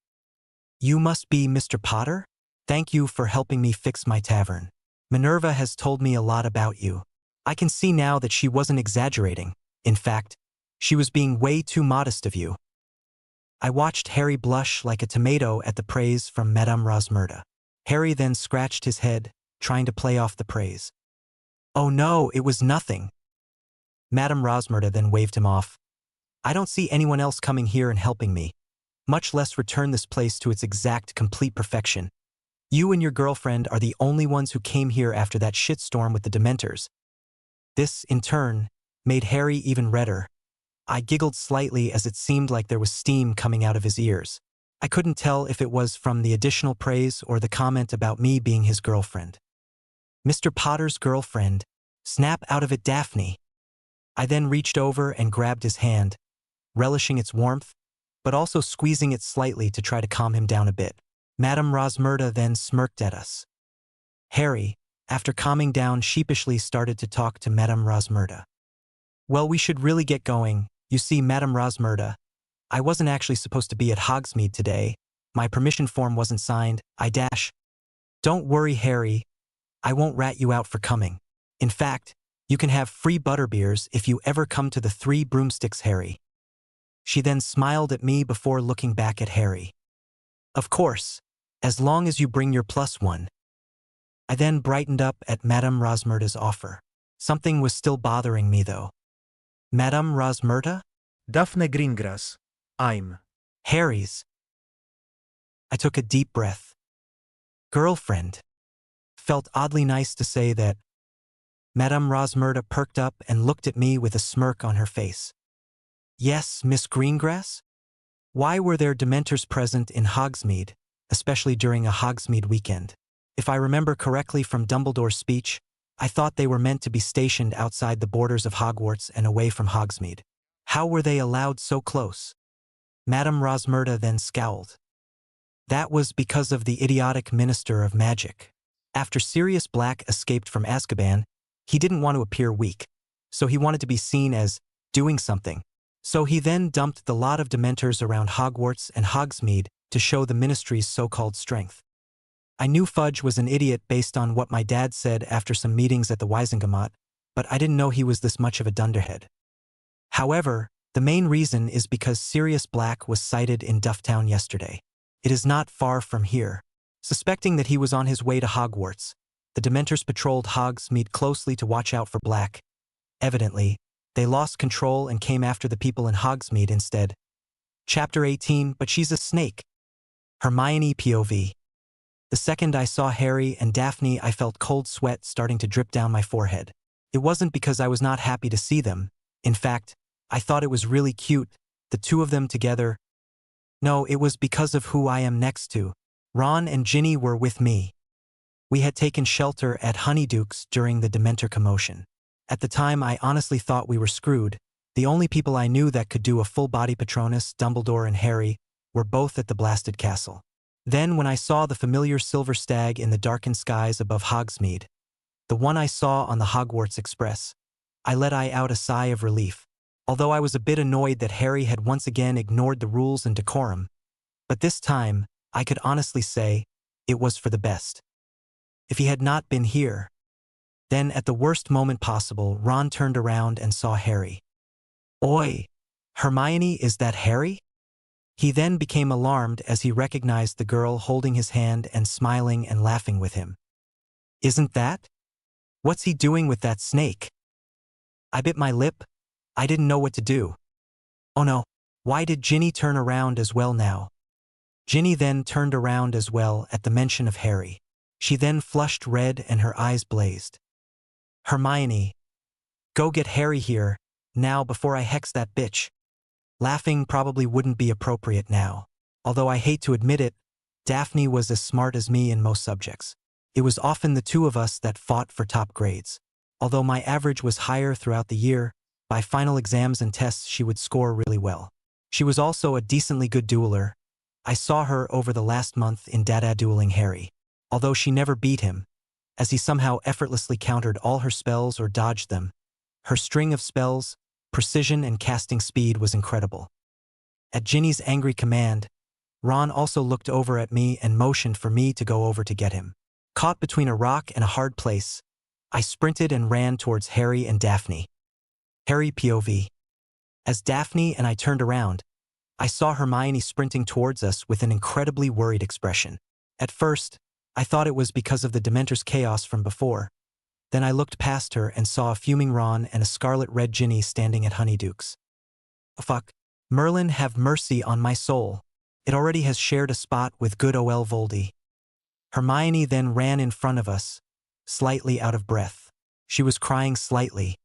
You must be Mr. Potter? Thank you for helping me fix my tavern. Minerva has told me a lot about you. I can see now that she wasn't exaggerating. In fact, she was being way too modest of you. I watched Harry blush like a tomato at the praise from Madame Rosmerta. Harry then scratched his head, trying to play off the praise. Oh no, it was nothing. Madame Rosmerta then waved him off. I don't see anyone else coming here and helping me, much less return this place to its exact complete perfection. You and your girlfriend are the only ones who came here after that shitstorm with the Dementors. This, in turn, made Harry even redder. I giggled slightly as it seemed like there was steam coming out of his ears. I couldn't tell if it was from the additional praise or the comment about me being his girlfriend. Mr. Potter's girlfriend. Snap out of it, Daphne. I then reached over and grabbed his hand, relishing its warmth, but also squeezing it slightly to try to calm him down a bit. Madame Rosmerta then smirked at us. Harry, after calming down, sheepishly started to talk to Madame Rosmerta. Well, we should really get going. You see, Madame Rosmerta, I wasn't actually supposed to be at Hogsmeade today. My permission form wasn't signed. Don't worry, Harry. I won't rat you out for coming. In fact, you can have free butterbeers if you ever come to the Three Broomsticks, Harry. She then smiled at me before looking back at Harry. Of course, as long as you bring your +1. I then brightened up at Madame Rosmerta's offer. Something was still bothering me, though. Madame Rosmerta? Daphne Greengrass. I'm Harry's. I took a deep breath. Girlfriend. Felt oddly nice to say that. Madame Rosmerta perked up and looked at me with a smirk on her face. Yes, Miss Greengrass? Why were there Dementors present in Hogsmeade, especially during a Hogsmeade weekend? If I remember correctly from Dumbledore's speech, I thought they were meant to be stationed outside the borders of Hogwarts and away from Hogsmeade. How were they allowed so close? Madame Rosmerta then scowled. That was because of the idiotic Minister of Magic. After Sirius Black escaped from Azkaban, he didn't want to appear weak, so he wanted to be seen as doing something. So he then dumped the lot of Dementors around Hogwarts and Hogsmeade to show the Ministry's so-called strength. I knew Fudge was an idiot based on what my dad said after some meetings at the Wisengamot, but I didn't know he was this much of a dunderhead. However, the main reason is because Sirius Black was sighted in Dufftown yesterday. It is not far from here. Suspecting that he was on his way to Hogwarts, the Dementors patrolled Hogsmeade closely to watch out for Black. Evidently, they lost control and came after the people in Hogsmeade instead. Chapter 18, but she's a snake. Hermione POV. The second I saw Harry and Daphne, I felt cold sweat starting to drip down my forehead. It wasn't because I was not happy to see them. In fact, I thought it was really cute, the two of them together. No, it was because of who I am next to. Ron and Ginny were with me. We had taken shelter at Honeyduke's during the Dementor commotion. At the time, I honestly thought we were screwed. The only people I knew that could do a full-body Patronus, Dumbledore and Harry, were both at the blasted castle. Then when I saw the familiar silver stag in the darkened skies above Hogsmeade, the one I saw on the Hogwarts Express, I let out a sigh of relief, although I was a bit annoyed that Harry had once again ignored the rules and decorum. But this time, I could honestly say, it was for the best. If he had not been here. Then at the worst moment possible, Ron turned around and saw Harry. Oi! Hermione, is that Harry? He then became alarmed as he recognized the girl holding his hand and smiling and laughing with him. Isn't that? What's he doing with that snake? I bit my lip. I didn't know what to do. Oh no, why did Ginny turn around as well now? Ginny then turned around as well at the mention of Harry. She then flushed red and her eyes blazed. Hermione, go get Harry here, now before I hex that bitch. Laughing probably wouldn't be appropriate now. Although I hate to admit it, Daphne was as smart as me in most subjects. It was often the two of us that fought for top grades. Although my average was higher throughout the year, by final exams and tests she would score really well. She was also a decently good dueler. I saw her over the last month in Dada dueling Harry. Although she never beat him, as he somehow effortlessly countered all her spells or dodged them. Her string of spells, precision and casting speed was incredible. At Ginny's angry command, Ron also looked over at me and motioned for me to go over to get him. Caught between a rock and a hard place, I sprinted and ran towards Harry and Daphne. Harry POV. As Daphne and I turned around, I saw Hermione sprinting towards us with an incredibly worried expression. At first, I thought it was because of the Dementor's chaos from before. Then I looked past her and saw a fuming Ron and a scarlet-red Ginny standing at Honeyduke's. Oh, fuck. Merlin have mercy on my soul. It already has shared a spot with good ol' Voldy. Hermione then ran in front of us, slightly out of breath. She was crying slightly.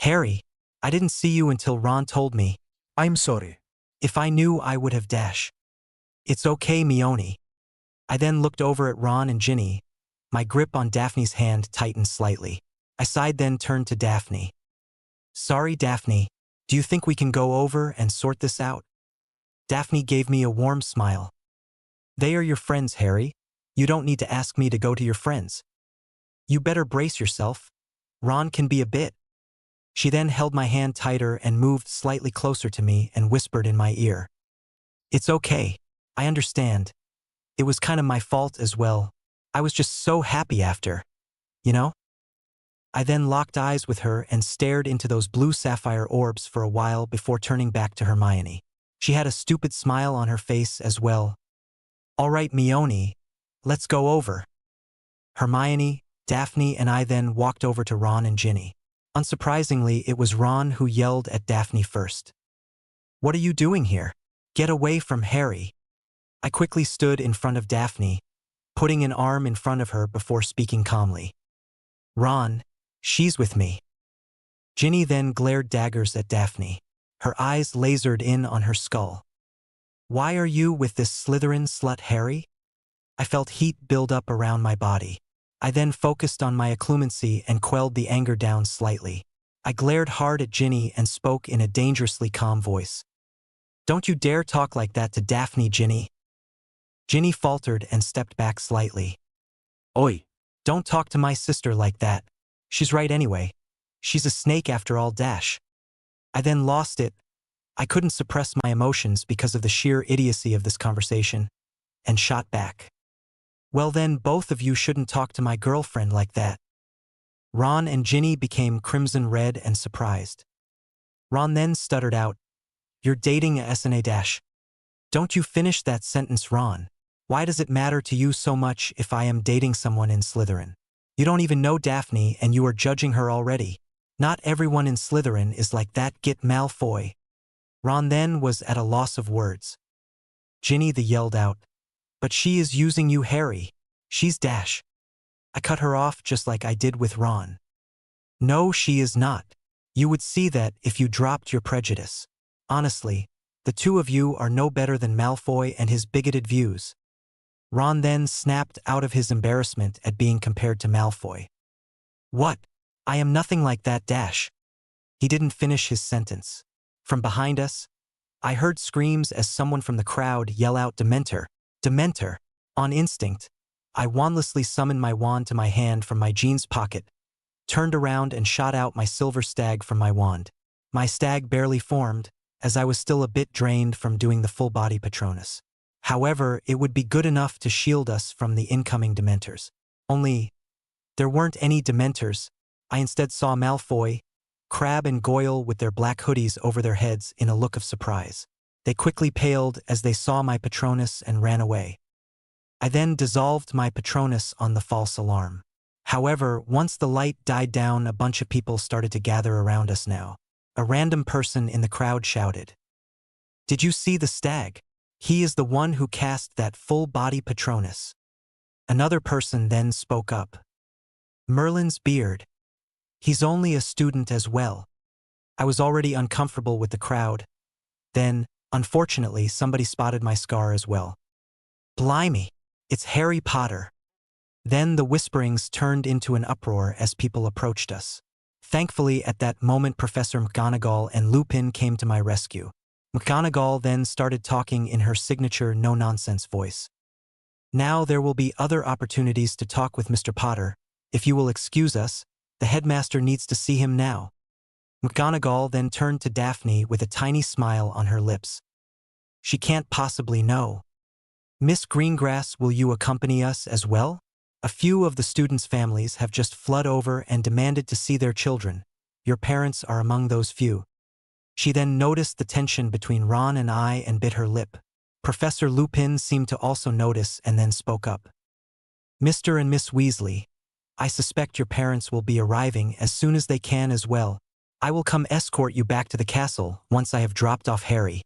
Harry, I didn't see you until Ron told me. I'm sorry. If I knew, I would have dash. It's okay, Hermione. I then looked over at Ron and Ginny. My grip on Daphne's hand tightened slightly. I sighed, then turned to Daphne. Sorry, Daphne. Do you think we can go over and sort this out? Daphne gave me a warm smile. They are your friends, Harry. You don't need to ask me to go to your friends. You better brace yourself. Ron can be a bit. She then held my hand tighter and moved slightly closer to me and whispered in my ear. It's okay. I understand. It was kind of my fault as well. I was just so happy after. You know? I then locked eyes with her and stared into those blue sapphire orbs for a while before turning back to Hermione. She had a stupid smile on her face as well. All right, Hermione, let's go over. Hermione, Daphne, and I then walked over to Ron and Ginny. Unsurprisingly, it was Ron who yelled at Daphne first. What are you doing here? Get away from Harry. I quickly stood in front of Daphne, putting an arm in front of her before speaking calmly. Ron, she's with me. Ginny then glared daggers at Daphne. Her eyes lasered in on her skull. Why are you with this Slytherin slut, Harry? I felt heat build up around my body. I then focused on my occlumency and quelled the anger down slightly. I glared hard at Ginny and spoke in a dangerously calm voice. Don't you dare talk like that to Daphne, Ginny. Ginny faltered and stepped back slightly. Oi, don't talk to my sister like that. She's right anyway. She's a snake after all, dash. I then lost it. I couldn't suppress my emotions because of the sheer idiocy of this conversation, and shot back. Well then, both of you shouldn't talk to my girlfriend like that. Ron and Ginny became crimson red and surprised. Ron then stuttered out, You're dating a SNA dash. Don't you finish that sentence, Ron. Why does it matter to you so much if I am dating someone in Slytherin? You don't even know Daphne and you are judging her already. Not everyone in Slytherin is like that, Git Malfoy. Ron then was at a loss of words. Ginny the yelled out, But she is using you, Harry. She's dash. I cut her off just like I did with Ron. No, she is not. You would see that if you dropped your prejudice. Honestly, the two of you are no better than Malfoy and his bigoted views. Ron then snapped out of his embarrassment at being compared to Malfoy. What? I am nothing like that, dash. He didn't finish his sentence. From behind us, I heard screams as someone from the crowd yell out, Dementor! Dementor! On instinct, I wandlessly summoned my wand to my hand from my jeans pocket, turned around and shot out my silver stag from my wand. My stag barely formed, as I was still a bit drained from doing the full-body Patronus. However, it would be good enough to shield us from the incoming Dementors. Only, there weren't any Dementors. I instead saw Malfoy, Crabbe and Goyle with their black hoodies over their heads in a look of surprise. They quickly paled as they saw my Patronus and ran away. I then dissolved my Patronus on the false alarm. However, once the light died down, a bunch of people started to gather around us now. A random person in the crowd shouted, Did you see the stag? He is the one who cast that full-body Patronus. Another person then spoke up. Merlin's beard. He's only a student as well. I was already uncomfortable with the crowd. Then, unfortunately, somebody spotted my scar as well. Blimey, it's Harry Potter. Then the whisperings turned into an uproar as people approached us. Thankfully, at that moment, Professor McGonagall and Lupin came to my rescue. McGonagall then started talking in her signature no-nonsense voice. Now there will be other opportunities to talk with Mr. Potter. If you will excuse us, the headmaster needs to see him now. McGonagall then turned to Daphne with a tiny smile on her lips. She can't possibly know. Miss Greengrass, will you accompany us as well? A few of the students' families have just flooded over and demanded to see their children. Your parents are among those few. She then noticed the tension between Ron and I and bit her lip. Professor Lupin seemed to also notice and then spoke up. Mr. and Miss Weasley, I suspect your parents will be arriving as soon as they can as well. I will come escort you back to the castle once I have dropped off Harry.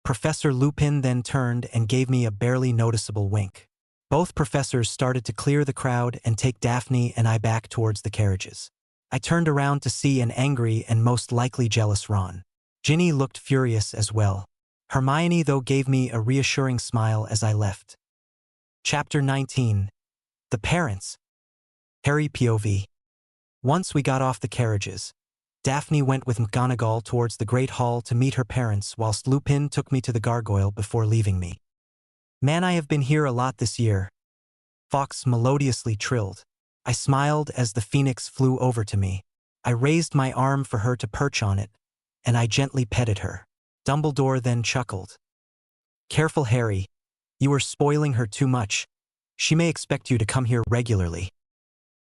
Professor Lupin then turned and gave me a barely noticeable wink. Both professors started to clear the crowd and take Daphne and I back towards the carriages. I turned around to see an angry and most likely jealous Ron. Ginny looked furious as well. Hermione, though, gave me a reassuring smile as I left. Chapter 19. The Parents. Harry POV. Once we got off the carriages, Daphne went with McGonagall towards the Great Hall to meet her parents whilst Lupin took me to the gargoyle before leaving me. Man, I have been here a lot this year. Fawkes melodiously trilled. I smiled as the phoenix flew over to me. I raised my arm for her to perch on it, and I gently petted her. Dumbledore then chuckled. Careful, Harry. You are spoiling her too much. She may expect you to come here regularly.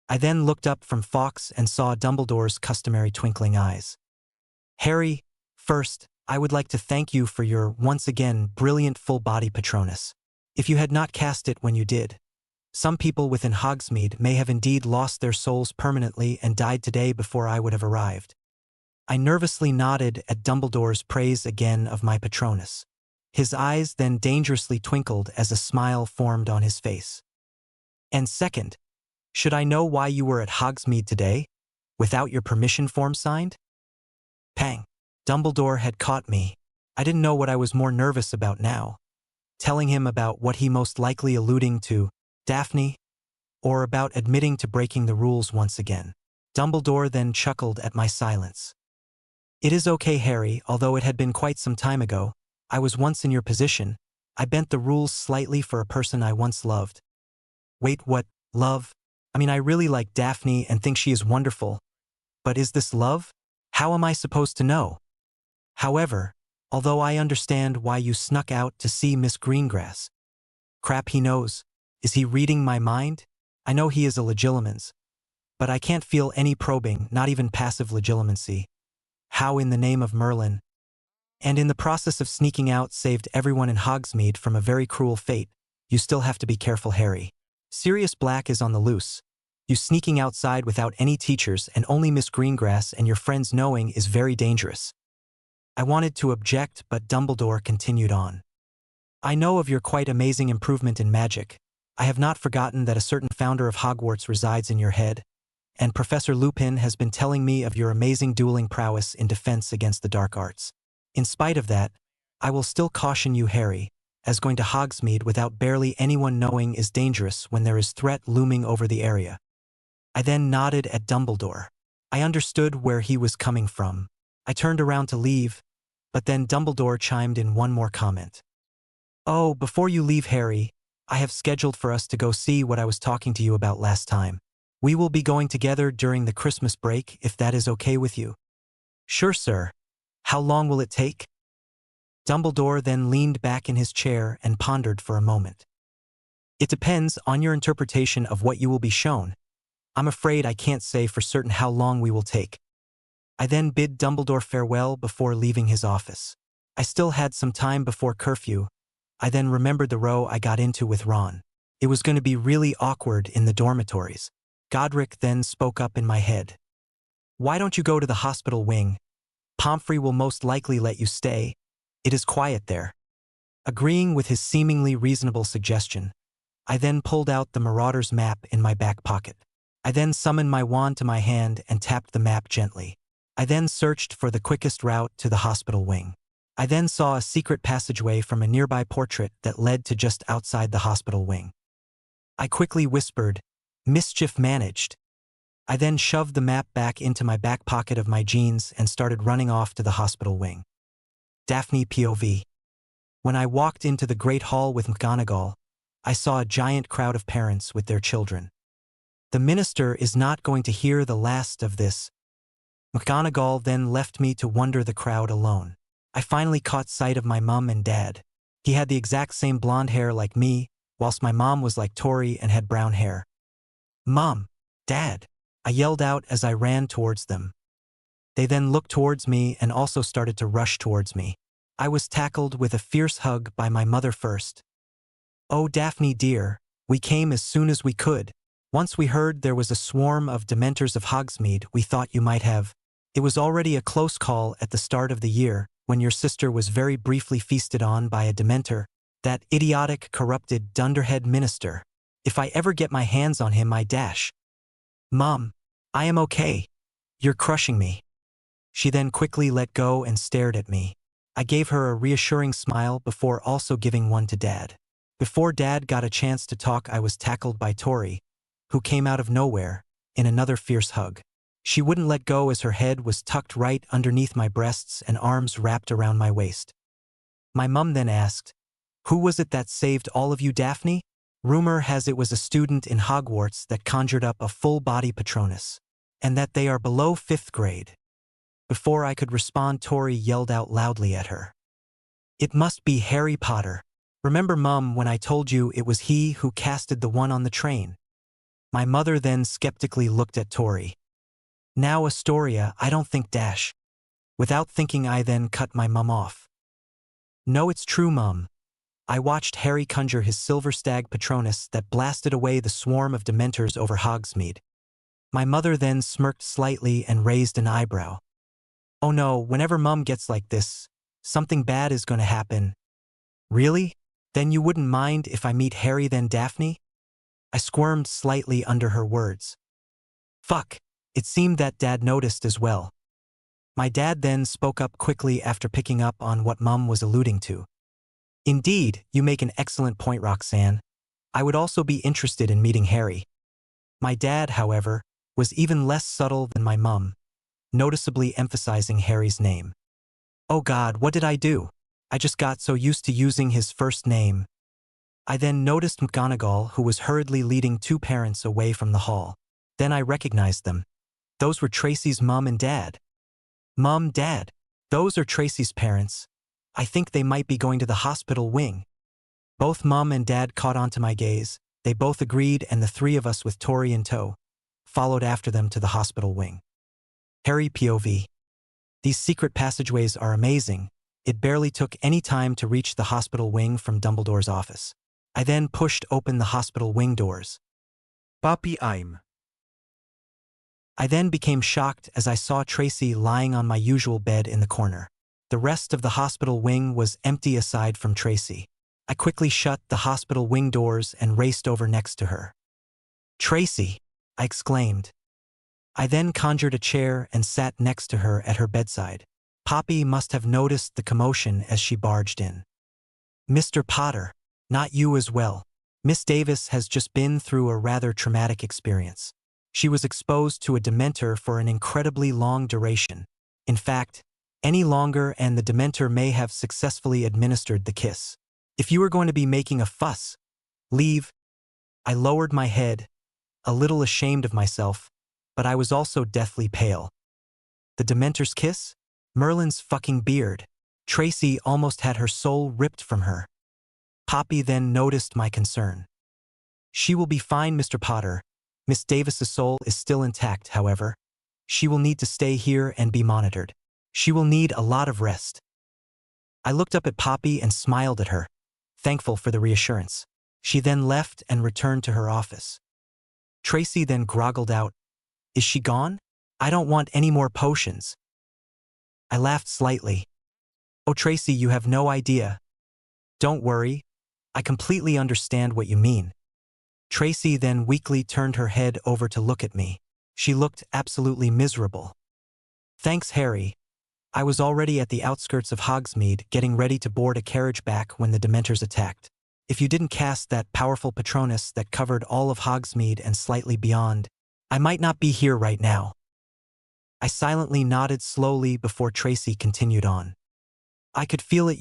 I then looked up from Fawkes and saw Dumbledore's customary twinkling eyes. Harry, first, I would like to thank you for your, once again, brilliant full-body Patronus. If you had not cast it when you did, some people within Hogsmeade may have indeed lost their souls permanently and died today before I would have arrived. I nervously nodded at Dumbledore's praise again of my Patronus. His eyes then dangerously twinkled as a smile formed on his face. And second, should I know why you were at Hogsmeade today, without your permission form signed? Pang. Dumbledore had caught me. I didn't know what I was more nervous about now. Telling him about what he most likely alluding to, Daphne, or about admitting to breaking the rules once again. Dumbledore then chuckled at my silence. It is okay, Harry, although it had been quite some time ago. I was once in your position. I bent the rules slightly for a person I once loved. Wait, what? Love? I mean, I really like Daphne and think she is wonderful. But is this love? How am I supposed to know? However, although I understand why you snuck out to see Miss Greengrass. Crap, he knows. Is he reading my mind? I know he is a legilimens. But I can't feel any probing, not even passive legilimency. How in the name of Merlin? And in the process of sneaking out saved everyone in Hogsmeade from a very cruel fate. You still have to be careful, Harry. Sirius Black is on the loose. You sneaking outside without any teachers and only Miss Greengrass and your friends knowing is very dangerous. I wanted to object, but Dumbledore continued on. I know of your quite amazing improvement in magic. I have not forgotten that a certain founder of Hogwarts resides in your head, and Professor Lupin has been telling me of your amazing dueling prowess in defense against the dark arts. In spite of that, I will still caution you, Harry, as going to Hogsmeade without barely anyone knowing is dangerous when there is threat looming over the area. I then nodded at Dumbledore. I understood where he was coming from. I turned around to leave, but then Dumbledore chimed in one more comment. Oh, before you leave, Harry, I have scheduled for us to go see what I was talking to you about last time. We will be going together during the Christmas break, if that is okay with you. Sure, sir. How long will it take? Dumbledore then leaned back in his chair and pondered for a moment. It depends on your interpretation of what you will be shown. I'm afraid I can't say for certain how long we will take. I then bid Dumbledore farewell before leaving his office. I still had some time before curfew. I then remembered the row I got into with Ron. It was going to be really awkward in the dormitories. Godric then spoke up in my head. Why don't you go to the hospital wing? Pomfrey will most likely let you stay. It is quiet there. Agreeing with his seemingly reasonable suggestion, I then pulled out the Marauder's map in my back pocket. I then summoned my wand to my hand and tapped the map gently. I then searched for the quickest route to the hospital wing. I then saw a secret passageway from a nearby portrait that led to just outside the hospital wing. I quickly whispered, "Mischief managed." I then shoved the map back into my back pocket of my jeans and started running off to the hospital wing. Daphne POV. When I walked into the Great Hall with McGonagall, I saw a giant crowd of parents with their children. The minister is not going to hear the last of this. McGonagall then left me to wonder the crowd alone. I finally caught sight of my mum and dad. He had the exact same blonde hair like me, whilst my mom was like Tori and had brown hair. Mom, Dad, I yelled out as I ran towards them. They then looked towards me and also started to rush towards me. I was tackled with a fierce hug by my mother first. Oh, Daphne dear, We came as soon as we could. Once we heard there was a swarm of Dementors of Hogsmeade, we thought you might have. It was already a close call at the start of the year, when your sister was very briefly feasted on by a Dementor, that idiotic, corrupted, dunderhead minister. If I ever get my hands on him, I dash. Mom, I am okay. You're crushing me. She then quickly let go and stared at me. I gave her a reassuring smile before also giving one to Dad. Before Dad got a chance to talk, I was tackled by Tori, who came out of nowhere, in another fierce hug. She wouldn't let go as her head was tucked right underneath my breasts and arms wrapped around my waist. My mum then asked, "Who was it that saved all of you, Daphne?" Rumor has it was a student in Hogwarts that conjured up a full-body Patronus, and that they are below 5th grade. Before I could respond, Tori yelled out loudly at her. "It must be Harry Potter. Remember, Mum, when I told you it was he who casted the one on the train?" My mother then skeptically looked at Tori. "Now, Astoria, I don't think dash." Without thinking, I then cut my mum off. "No, it's true, Mum. I watched Harry conjure his silver stag Patronus that blasted away the swarm of Dementors over Hogsmeade." My mother then smirked slightly and raised an eyebrow. "Oh no, whenever Mum gets like this, something bad is going to happen." "Really? Then you wouldn't mind if I meet Harry then, Daphne?" I squirmed slightly under her words. Fuck. It seemed that Dad noticed as well. My dad then spoke up quickly after picking up on what Mum was alluding to. "Indeed, you make an excellent point, Roxanne. I would also be interested in meeting Harry." My dad, however, was even less subtle than my mum, noticeably emphasizing Harry's name. Oh God, what did I do? I just got so used to using his first name. I then noticed McGonagall, who was hurriedly leading 2 parents away from the hall. Then I recognized them. Those were Tracy's mum and dad. Mum, Dad. Those are Tracy's parents. I think they might be going to the hospital wing. Both Mum and Dad caught onto my gaze. They both agreed, and the 3 of us with Tori in tow followed after them to the hospital wing. Harry POV. These secret passageways are amazing. It barely took any time to reach the hospital wing from Dumbledore's office. I then pushed open the hospital wing doors. Papi, I then became shocked as I saw Tracy lying on my usual bed in the corner. The rest of the hospital wing was empty aside from Tracy. I quickly shut the hospital wing doors and raced over next to her. "Tracy!" I exclaimed. I then conjured a chair and sat next to her at her bedside. Poppy must have noticed the commotion as she barged in. "Mr. Potter, not you as well. Miss Davis has just been through a rather traumatic experience. She was exposed to a Dementor for an incredibly long duration. In fact, any longer, and the Dementor may have successfully administered the kiss. If you are going to be making a fuss, leave." I lowered my head, a little ashamed of myself, but I was also deathly pale. The Dementor's kiss? Merlin's fucking beard. Tracy almost had her soul ripped from her. Poppy then noticed my concern. "She will be fine, Mr. Potter. Miss Davis's soul is still intact, however. She will need to stay here and be monitored. She will need a lot of rest." I looked up at Poppy and smiled at her, thankful for the reassurance. She then left and returned to her office. Tracy then groggled out, "Is she gone? I don't want any more potions." I laughed slightly. "Oh, Tracy, you have no idea. Don't worry. I completely understand what you mean." Tracy then weakly turned her head over to look at me. She looked absolutely miserable. "Thanks, Harry. I was already at the outskirts of Hogsmeade getting ready to board a carriage back when the Dementors attacked. If you didn't cast that powerful Patronus that covered all of Hogsmeade and slightly beyond, I might not be here right now." I silently nodded slowly before Tracy continued on. "I could feel it,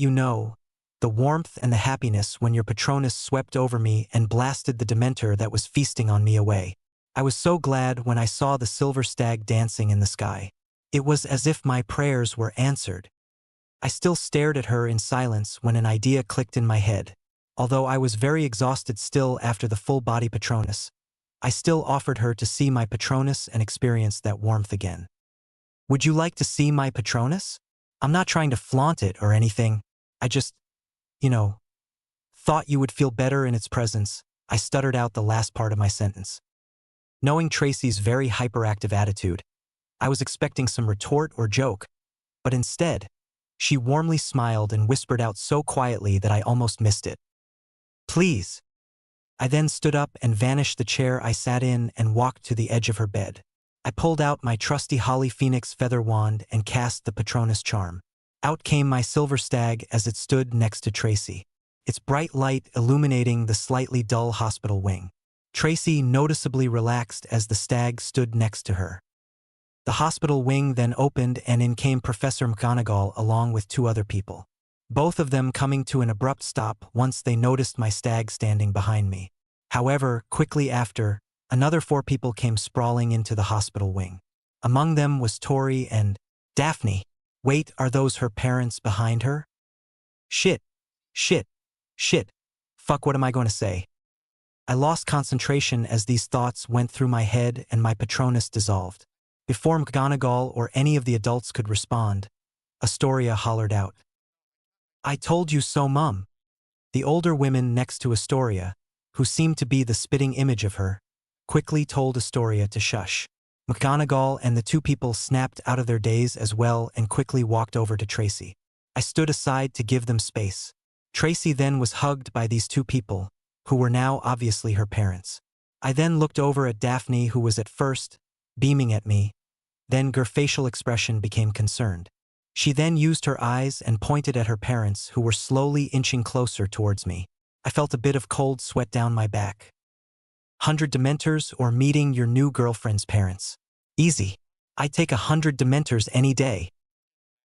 the warmth and the happiness when your Patronus swept over me and blasted the Dementor that was feasting on me away. I was so glad when I saw the silver stag dancing in the sky. It was as if my prayers were answered." I still stared at her in silence when an idea clicked in my head. Although I was very exhausted still after the full-body Patronus, I still offered her to see my Patronus and experience that warmth again. "Would you like to see my Patronus? I'm not trying to flaunt it or anything. I just, thought you would feel better in its presence." I stuttered out the last part of my sentence. Knowing Tracy's very hyperactive attitude, I was expecting some retort or joke, but instead, she warmly smiled and whispered out so quietly that I almost missed it. Please. I then stood up and vanished the chair I sat in and walked to the edge of her bed. I pulled out my trusty Holly Phoenix feather wand and cast the Patronus charm. Out came my silver stag as it stood next to Tracy, its bright light illuminating the slightly dull hospital wing. Tracy noticeably relaxed as the stag stood next to her. The hospital wing then opened and in came Professor McGonagall along with 2 other people, both of them coming to an abrupt stop once they noticed my stag standing behind me. However, quickly after, another 4 people came sprawling into the hospital wing. Among them was Tori and Daphne. Wait, are those her parents behind her? Shit. Fuck, what am I going to say? I lost concentration as these thoughts went through my head and my Patronus dissolved. Before McGonagall or any of the adults could respond, Astoria hollered out. I told you so, Mum. The older women next to Astoria, who seemed to be the spitting image of her, quickly told Astoria to shush. McGonagall and the 2 people snapped out of their daze as well and quickly walked over to Tracy. I stood aside to give them space. Tracy then was hugged by these 2 people, who were now obviously her parents. I then looked over at Daphne, who was at first beaming at me, then her facial expression became concerned. She then used her eyes and pointed at her parents, who were slowly inching closer towards me. I felt a bit of cold sweat down my back. 100 Dementors or meeting your new girlfriend's parents. Easy. I'd take 100 Dementors any day.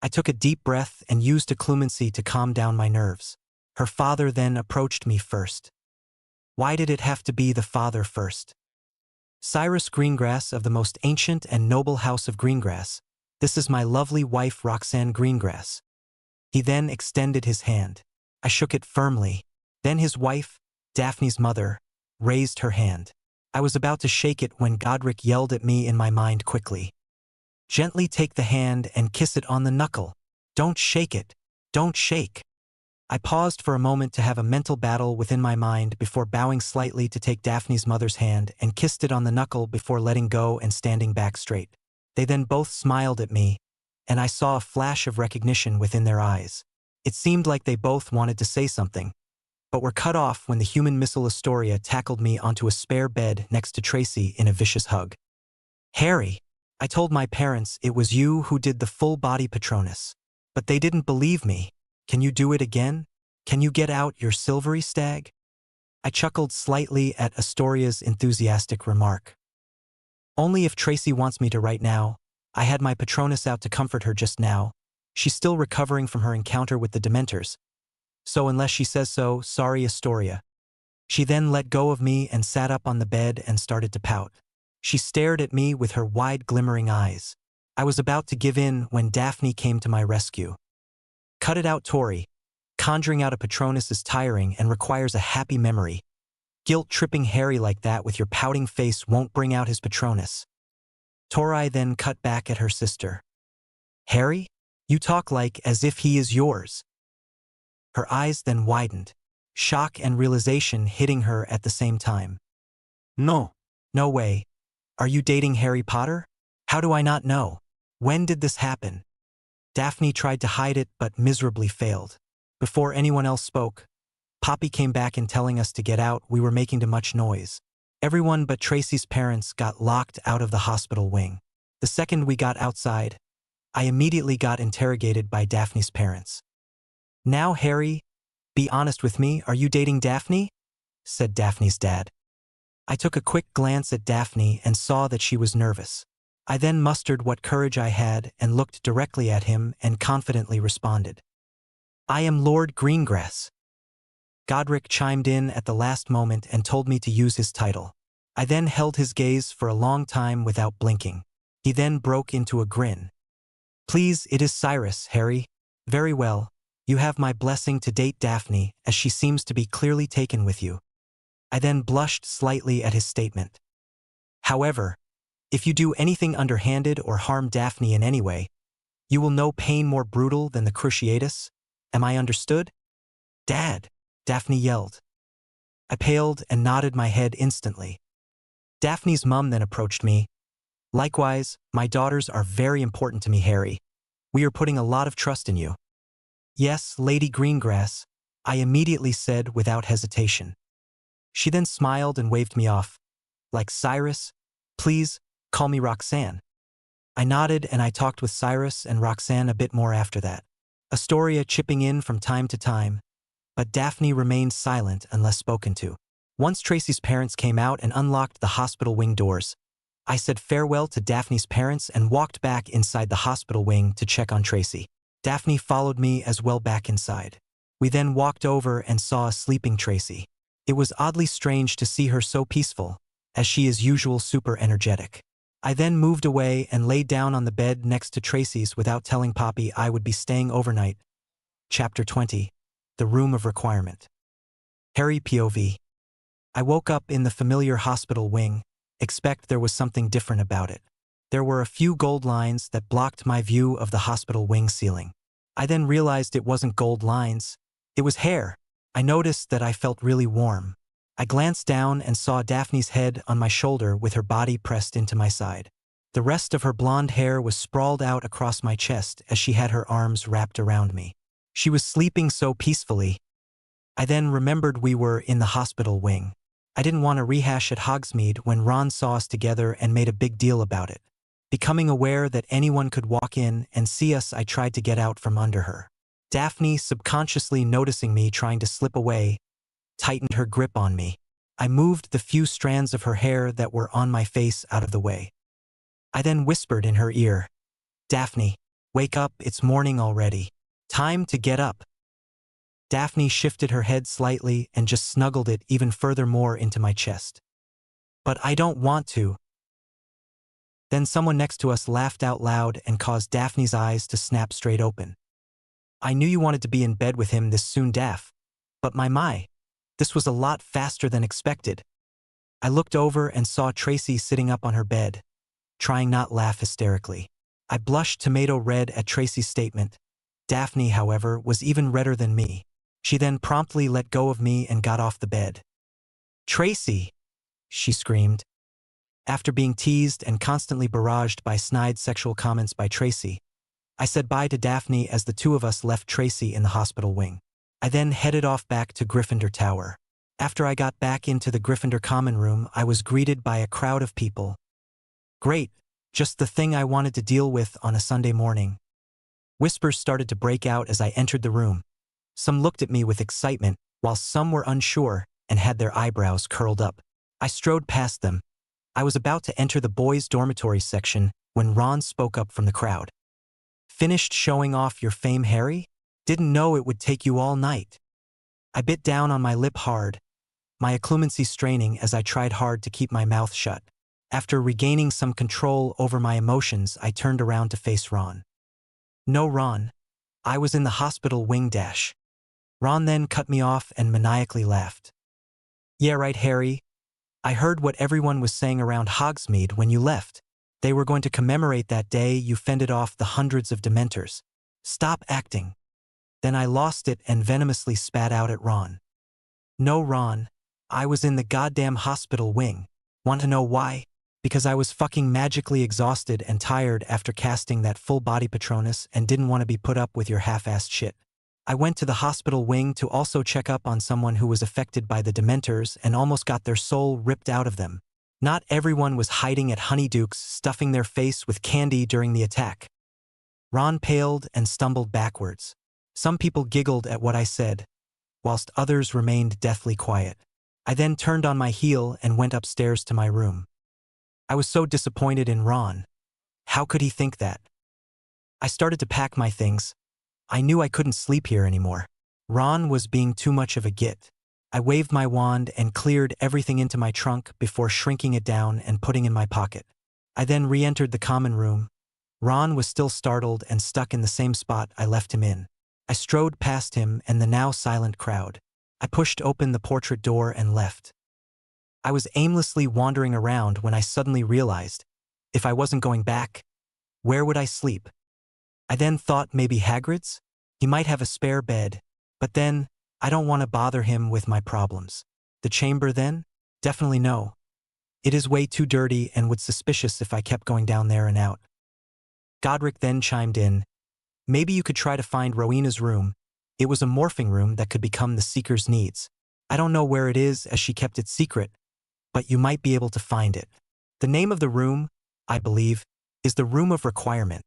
I took a deep breath and used occlumency to calm down my nerves. Her father then approached me first. Why did it have to be the father first? Cyrus Greengrass of the most ancient and noble house of Greengrass. This is my lovely wife Roxanne Greengrass. He then extended his hand. I shook it firmly. Then his wife, Daphne's mother, raised her hand. I was about to shake it when Godric yelled at me in my mind quickly. Gently take the hand and kiss it on the knuckle. Don't shake it. Don't shake. I paused for a moment to have a mental battle within my mind before bowing slightly to take Daphne's mother's hand and kissed it on the knuckle before letting go and standing back straight. They then both smiled at me, and I saw a flash of recognition within their eyes. It seemed like they both wanted to say something, but were cut off when the human missile Astoria tackled me onto a spare bed next to Tracy in a vicious hug. Harry, I told my parents it was you who did the full-body Patronus, but they didn't believe me. Can you do it again? Can you get out your silvery stag? I chuckled slightly at Astoria's enthusiastic remark. Only if Tracy wants me to right now. I had my Patronus out to comfort her just now. She's still recovering from her encounter with the Dementors. So unless she says so, sorry Astoria. She then let go of me and sat up on the bed and started to pout. She stared at me with her wide glimmering eyes. I was about to give in when Daphne came to my rescue. Cut it out, Tori. Conjuring out a Patronus is tiring and requires a happy memory. Guilt-tripping Harry like that with your pouting face won't bring out his Patronus. Tori then cut back at her sister. Harry? You talk like as if he is yours. Her eyes then widened, shock and realization hitting her at the same time. No. No way. Are you dating Harry Potter? How do I not know? When did this happen? Daphne tried to hide it but miserably failed. Before anyone else spoke, Poppy came back and telling us to get out. We were making too much noise. Everyone but Tracy's parents got locked out of the hospital wing. The second we got outside, I immediately got interrogated by Daphne's parents. Now, Harry, be honest with me, are you dating Daphne? Said Daphne's dad. I took a quick glance at Daphne and saw that she was nervous. I then mustered what courage I had and looked directly at him and confidently responded. I am Lord Greengrass. Godric chimed in at the last moment and told me to use his title. I then held his gaze for a long time without blinking. He then broke into a grin. Please, it is Cyrus, Harry. Very well. You have my blessing to date Daphne, as she seems to be clearly taken with you. I then blushed slightly at his statement. However, if you do anything underhanded or harm Daphne in any way, you will know pain more brutal than the cruciatus. Am I understood? Dad, Daphne yelled. I paled and nodded my head instantly. Daphne's mum then approached me. Likewise, my daughters are very important to me, Harry. We are putting a lot of trust in you. Yes, Lady Greengrass, I immediately said without hesitation. She then smiled and waved me off. Like Cyrus, please, call me Roxanne. I nodded and I talked with Cyrus and Roxanne a bit more after that. Astoria chipping in from time to time, but Daphne remained silent unless spoken to. Once Tracy's parents came out and unlocked the hospital wing doors, I said farewell to Daphne's parents and walked back inside the hospital wing to check on Tracy. Daphne followed me as well back inside. We then walked over and saw a sleeping Tracy. It was oddly strange to see her so peaceful, as she is usual super energetic. I then moved away and laid down on the bed next to Tracy's without telling Poppy I would be staying overnight. Chapter 20. The Room of Requirement. Harry POV. I woke up in the familiar hospital wing, except there was something different about it. There were a few gold lines that blocked my view of the hospital wing ceiling. I then realized it wasn't gold lines, it was hair. I noticed that I felt really warm. I glanced down and saw Daphne's head on my shoulder with her body pressed into my side. The rest of her blonde hair was sprawled out across my chest as she had her arms wrapped around me. She was sleeping so peacefully. I then remembered we were in the hospital wing. I didn't want to rehash at Hogsmeade when Ron saw us together and made a big deal about it. Becoming aware that anyone could walk in and see us, I tried to get out from under her. Daphne, subconsciously noticing me trying to slip away, tightened her grip on me. I moved the few strands of her hair that were on my face out of the way. I then whispered in her ear, "Daphne, wake up, it's morning already. Time to get up." Daphne shifted her head slightly and just snuggled it even furthermore into my chest. "But I don't want to." Then someone next to us laughed out loud and caused Daphne's eyes to snap straight open. "I knew you wanted to be in bed with him this soon, Daph. But my. This was a lot faster than expected." I looked over and saw Tracy sitting up on her bed, trying not laugh hysterically. I blushed tomato red at Tracy's statement. Daphne, however, was even redder than me. She then promptly let go of me and got off the bed. "Tracy!" she screamed. After being teased and constantly barraged by snide sexual comments by Tracy, I said bye to Daphne as the two of us left Tracy in the hospital wing. I then headed off back to Gryffindor Tower. After I got back into the Gryffindor common room, I was greeted by a crowd of people. Great, just the thing I wanted to deal with on a Sunday morning. Whispers started to break out as I entered the room. Some looked at me with excitement, while some were unsure and had their eyebrows curled up. I strode past them. I was about to enter the boys' dormitory section when Ron spoke up from the crowd. "Finished showing off your fame, Harry? Didn't know it would take you all night." I bit down on my lip hard, my occlumency straining as I tried hard to keep my mouth shut. After regaining some control over my emotions, I turned around to face Ron. "No, Ron. I was in the hospital wing dash." Ron then cut me off and maniacally laughed. "Yeah, right, Harry. I heard what everyone was saying around Hogsmeade when you left. They were going to commemorate that day you fended off the hundreds of Dementors. Stop acting." Then I lost it and venomously spat out at Ron. "No, Ron. I was in the goddamn hospital wing. Want to know why? Because I was fucking magically exhausted and tired after casting that full body Patronus and didn't want to be put up with your half-assed shit. I went to the hospital wing to also check up on someone who was affected by the Dementors and almost got their soul ripped out of them. Not everyone was hiding at Honeyduke's, stuffing their face with candy during the attack." Ron paled and stumbled backwards. Some people giggled at what I said, whilst others remained deathly quiet. I then turned on my heel and went upstairs to my room. I was so disappointed in Ron. How could he think that? I started to pack my things. I knew I couldn't sleep here anymore. Ron was being too much of a git. I waved my wand and cleared everything into my trunk before shrinking it down and putting in my pocket. I then re-entered the common room. Ron was still startled and stuck in the same spot I left him in. I strode past him and the now silent crowd. I pushed open the portrait door and left. I was aimlessly wandering around when I suddenly realized, if I wasn't going back, where would I sleep? I then thought maybe Hagrid's? He might have a spare bed, but then, I don't want to bother him with my problems. The chamber then? Definitely no. It is way too dirty and would suspicious if I kept going down there and out. Godric then chimed in. Maybe you could try to find Rowena's room. It was a morphing room that could become the Seeker's needs. I don't know where it is as she kept it secret, but you might be able to find it. The name of the room, I believe, is the Room of Requirement.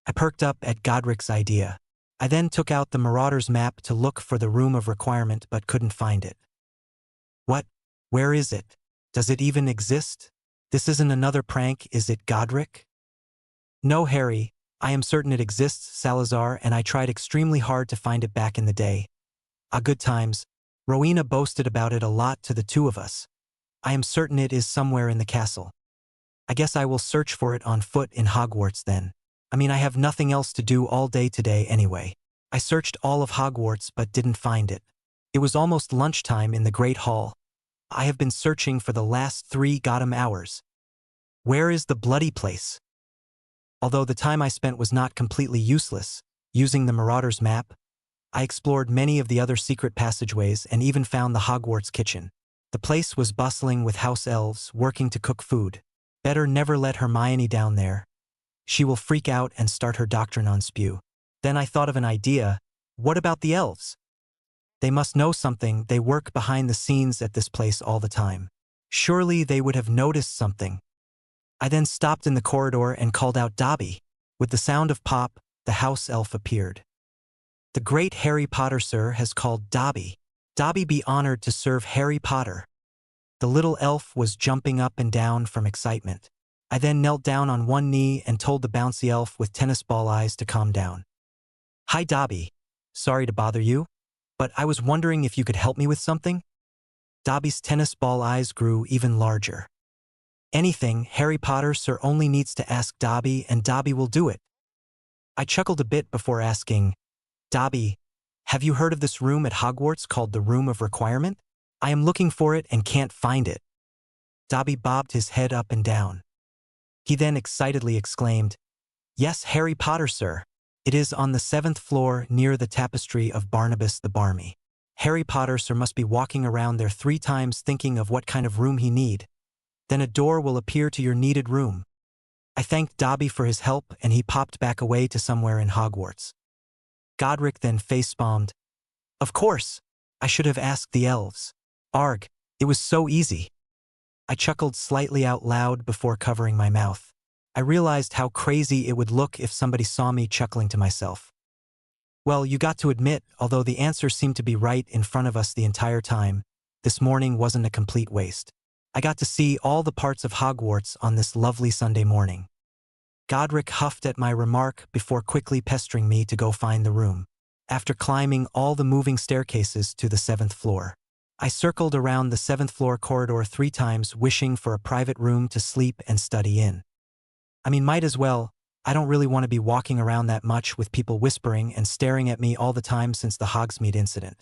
I perked up at Godric's idea. I then took out the Marauder's map to look for the Room of Requirement but couldn't find it. What? Where is it? Does it even exist? This isn't another prank, is it, Godric? No, Harry, I am certain it exists, Salazar, and I tried extremely hard to find it back in the day. Good times. Rowena boasted about it a lot to the two of us. I am certain it is somewhere in the castle. I guess I will search for it on foot in Hogwarts then. I mean, I have nothing else to do all day today anyway. I searched all of Hogwarts but didn't find it. It was almost lunchtime in the Great Hall. I have been searching for the last 3 goddamn hours. Where is the bloody place? Although the time I spent was not completely useless, using the Marauder's map, I explored many of the other secret passageways and even found the Hogwarts kitchen. The place was bustling with house elves working to cook food. Better never let Hermione down there. She will freak out and start her doctrine on spew. Then I thought of an idea. What about the elves? They must know something. They work behind the scenes at this place all the time. Surely they would have noticed something. I then stopped in the corridor and called out Dobby. With the sound of pop, the house elf appeared. The great Harry Potter, sir, has called Dobby. Dobby be honored to serve Harry Potter. The little elf was jumping up and down from excitement. I then knelt down on one knee and told the bouncy elf with tennis ball eyes to calm down. Hi, Dobby. Sorry to bother you, but I was wondering if you could help me with something? Dobby's tennis ball eyes grew even larger. Anything, Harry Potter, sir, only needs to ask Dobby and Dobby will do it. I chuckled a bit before asking, Dobby, have you heard of this room at Hogwarts called the Room of Requirement? I am looking for it and can't find it. Dobby bobbed his head up and down. He then excitedly exclaimed, Yes, Harry Potter, sir. It is on the 7th floor near the tapestry of Barnabas the Barmy. Harry Potter, sir, must be walking around there 3 times thinking of what kind of room he need. Then a door will appear to your needed room. I thanked Dobby for his help and he popped back away to somewhere in Hogwarts. Godric then facepalmed. Of course, I should have asked the elves. Arg, it was so easy. I chuckled slightly out loud before covering my mouth. I realized how crazy it would look if somebody saw me chuckling to myself. Well, you got to admit, although the answer seemed to be right in front of us the entire time, this morning wasn't a complete waste. I got to see all the parts of Hogwarts on this lovely Sunday morning. Godric huffed at my remark before quickly pestering me to go find the room. After climbing all the moving staircases to the 7th floor, I circled around the 7th floor corridor 3 times wishing for a private room to sleep and study in. I mean, might as well. I don't really want to be walking around that much with people whispering and staring at me all the time since the Hogsmeade incident.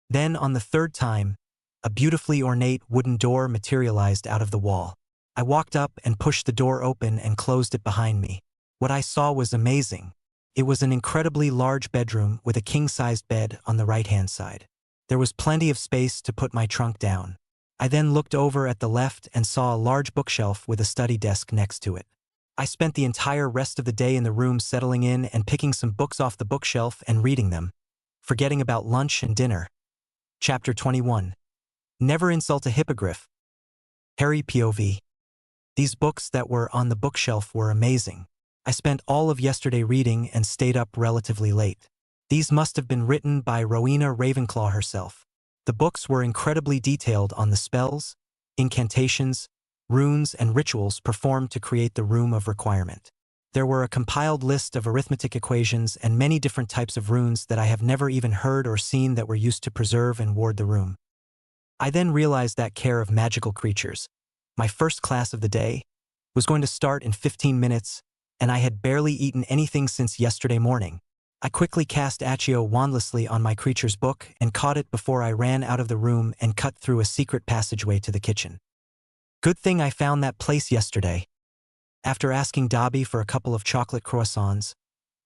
Then on the 3rd time, a beautifully ornate wooden door materialized out of the wall. I walked up and pushed the door open and closed it behind me. What I saw was amazing. It was an incredibly large bedroom with a king-sized bed on the right-hand side. There was plenty of space to put my trunk down. I then looked over at the left and saw a large bookshelf with a study desk next to it. I spent the entire rest of the day in the room settling in and picking some books off the bookshelf and reading them, forgetting about lunch and dinner. Chapter 21. Never Insult a Hippogriff. Harry POV. These books that were on the bookshelf were amazing. I spent all of yesterday reading and stayed up relatively late. These must have been written by Rowena Ravenclaw herself. The books were incredibly detailed on the spells, incantations, runes, and rituals performed to create the Room of Requirement. There were a compiled list of arithmetic equations and many different types of runes that I have never even heard or seen that were used to preserve and ward the room. I then realized that Care of Magical Creatures, my first class of the day, was going to start in 15 minutes, and I had barely eaten anything since yesterday morning. I quickly cast Accio wandlessly on my creature's book and caught it before I ran out of the room and cut through a secret passageway to the kitchen. Good thing I found that place yesterday. After asking Dobby for a couple of chocolate croissants,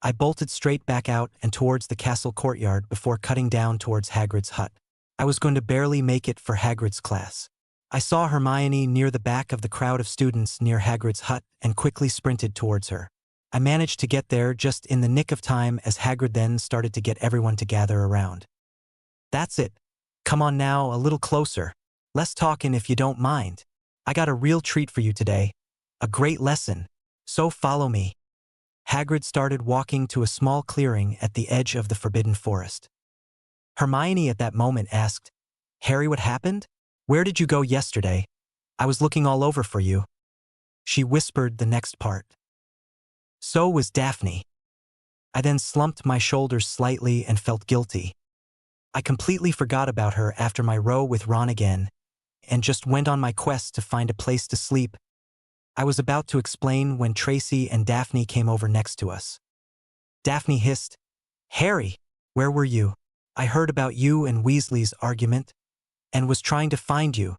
I bolted straight back out and towards the castle courtyard before cutting down towards Hagrid's hut. I was going to barely make it for Hagrid's class. I saw Hermione near the back of the crowd of students near Hagrid's hut and quickly sprinted towards her. I managed to get there just in the nick of time as Hagrid then started to get everyone to gather around. "That's it. Come on now, a little closer. Less talkin' if you don't mind. I got a real treat for you today. A great lesson. So follow me." Hagrid started walking to a small clearing at the edge of the Forbidden Forest. Hermione at that moment asked, "Harry, what happened? Where did you go yesterday? I was looking all over for you." She whispered the next part. So was Daphne. I then slumped my shoulders slightly and felt guilty. I completely forgot about her after my row with Ron again, and just went on my quest to find a place to sleep. I was about to explain when Tracy and Daphne came over next to us. Daphne hissed, "Harry, where were you? I heard about you and Weasley's argument, and was trying to find you."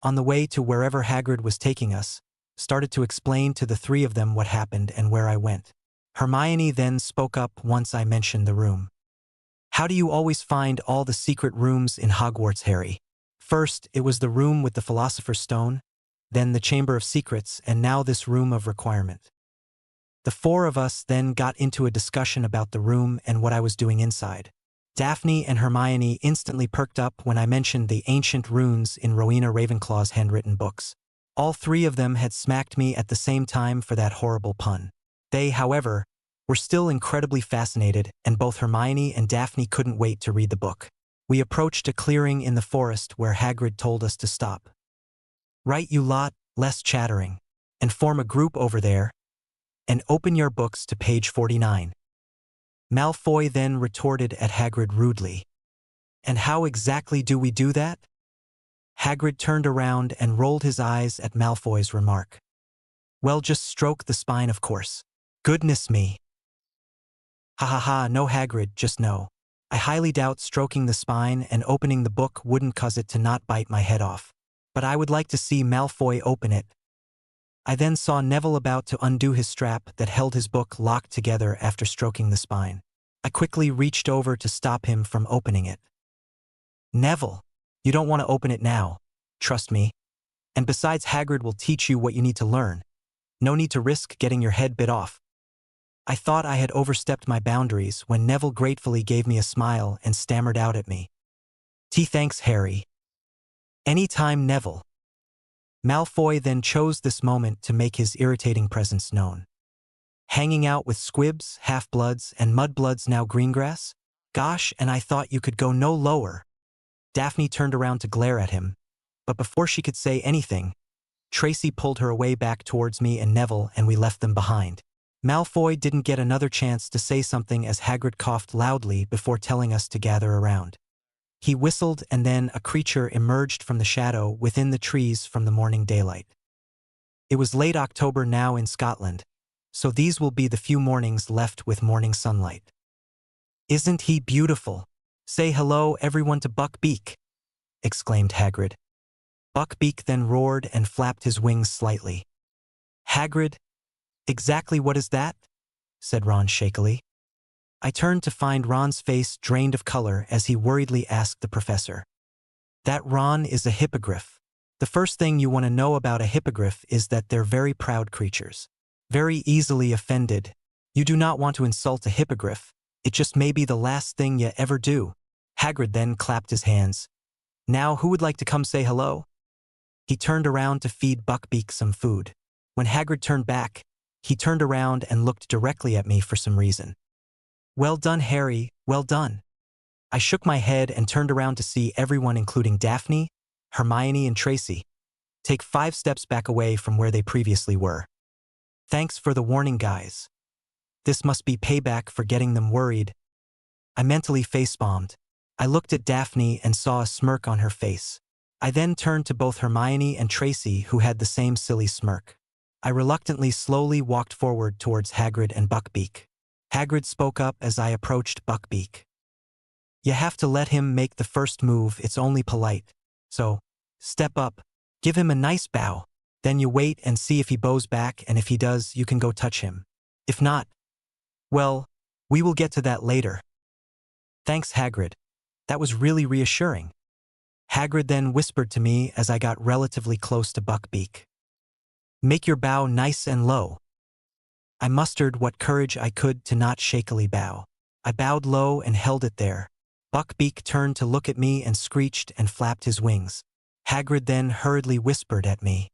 On the way to wherever Hagrid was taking us, started to explain to the three of them what happened and where I went. Hermione then spoke up once I mentioned the room. "How do you always find all the secret rooms in Hogwarts, Harry? First, it was the room with the Philosopher's Stone, then the Chamber of Secrets, and now this room of requirement." The four of us then got into a discussion about the room and what I was doing inside. Daphne and Hermione instantly perked up when I mentioned the ancient runes in Rowena Ravenclaw's handwritten books. All three of them had smacked me at the same time for that horrible pun. They, however, were still incredibly fascinated, and both Hermione and Daphne couldn't wait to read the book. We approached a clearing in the forest where Hagrid told us to stop. "Right, you lot, less chattering, and form a group over there, and open your books to page 49. Malfoy then retorted at Hagrid rudely. "And how exactly do we do that?" Hagrid turned around and rolled his eyes at Malfoy's remark. "Well, just stroke the spine, of course." "Goodness me." "Ha ha ha, no Hagrid, just no. I highly doubt stroking the spine and opening the book wouldn't cause it to not bite my head off. But I would like to see Malfoy open it." I then saw Neville about to undo his strap that held his book locked together after stroking the spine. I quickly reached over to stop him from opening it. "Neville, you don't want to open it now. Trust me. And besides, Hagrid will teach you what you need to learn. No need to risk getting your head bit off." I thought I had overstepped my boundaries when Neville gratefully gave me a smile and stammered out at me. "Thanks, Harry." "Any time, Neville." Malfoy then chose this moment to make his irritating presence known. "Hanging out with squibs, half-bloods, and mudbloods now Greengrass? Gosh, and I thought you could go no lower." Daphne turned around to glare at him, but before she could say anything, Tracy pulled her away back towards me and Neville, and we left them behind. Malfoy didn't get another chance to say something as Hagrid coughed loudly before telling us to gather around. He whistled, and then a creature emerged from the shadow within the trees from the morning daylight. It was late October now in Scotland, so these will be the few mornings left with morning sunlight. "Isn't he beautiful? Say hello everyone to Buckbeak," exclaimed Hagrid. Buckbeak then roared and flapped his wings slightly. "Hagrid, exactly what is that?" said Ron shakily. I turned to find Ron's face drained of color as he worriedly asked the professor. "That, Ron, is a hippogriff. The first thing you want to know about a hippogriff is that they're very proud creatures. Very easily offended. You do not want to insult a hippogriff. It just may be the last thing you ever do." Hagrid then clapped his hands. "Now who would like to come say hello?" He turned around to feed Buckbeak some food. When Hagrid turned back, he turned around and looked directly at me for some reason. "Well done, Harry, well done." I shook my head and turned around to see everyone, including Daphne, Hermione, and Tracy, take 5 steps back away from where they previously were. "Thanks for the warning, guys. This must be payback for getting them worried." I mentally facepalmed. I looked at Daphne and saw a smirk on her face. I then turned to both Hermione and Tracy, who had the same silly smirk. I reluctantly slowly walked forward towards Hagrid and Buckbeak. Hagrid spoke up as I approached Buckbeak. "You have to let him make the first move, it's only polite. So, step up, give him a nice bow, then you wait and see if he bows back, and if he does, you can go touch him. If not, well, we will get to that later." "Thanks, Hagrid. That was really reassuring." Hagrid then whispered to me as I got relatively close to Buckbeak. "Make your bow nice and low." I mustered what courage I could to not shakily bow. I bowed low and held it there. Buckbeak turned to look at me and screeched and flapped his wings. Hagrid then hurriedly whispered at me,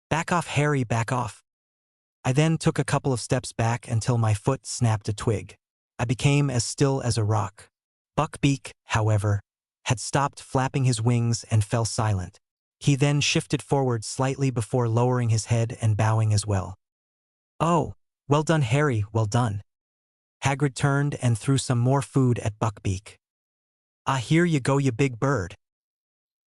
"Back off, Harry, back off." I then took a couple of steps back until my foot snapped a twig. I became as still as a rock. Buckbeak, however, had stopped flapping his wings and fell silent. He then shifted forward slightly before lowering his head and bowing as well. "Oh, well done, Harry, well done." Hagrid turned and threw some more food at Buckbeak. "Ah, here you go, you big bird."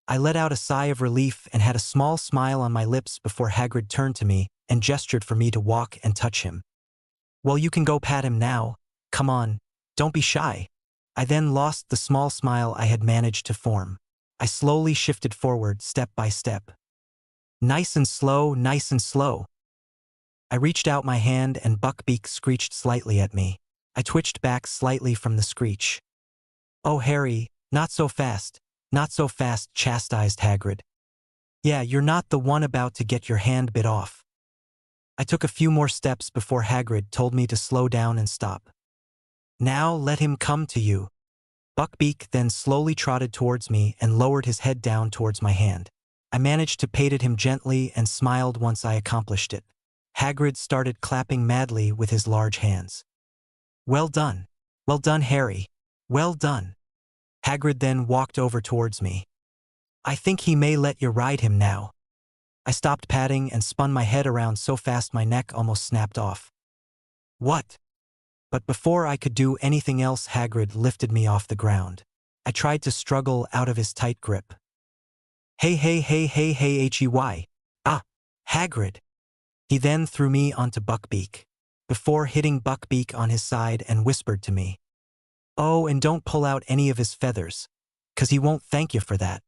I let out a sigh of relief and had a small smile on my lips before Hagrid turned to me and gestured for me to walk and touch him. "Well, you can go pat him now. Come on, don't be shy." I then lost the small smile I had managed to form. I slowly shifted forward, step by step. Nice and slow, nice and slow. I reached out my hand and Buckbeak screeched slightly at me. I twitched back slightly from the screech. "Oh, Harry, not so fast, not so fast," chastised Hagrid. "Yeah, you're not the one about to get your hand bit off." I took a few more steps before Hagrid told me to slow down and stop. "Now let him come to you." Buckbeak then slowly trotted towards me and lowered his head down towards my hand. I managed to pat at him gently and smiled once I accomplished it. Hagrid started clapping madly with his large hands. Well done, Harry. Well done." Hagrid then walked over towards me. "I think he may let you ride him now." I stopped patting and spun my head around so fast my neck almost snapped off. "What?" But before I could do anything else, Hagrid lifted me off the ground. I tried to struggle out of his tight grip. "Hey, hey, hey, hey, hey, hey. Ah, Hagrid." He then threw me onto Buckbeak, before hitting Buckbeak on his side and whispered to me, "Oh, and don't pull out any of his feathers, 'cause he won't thank you for that."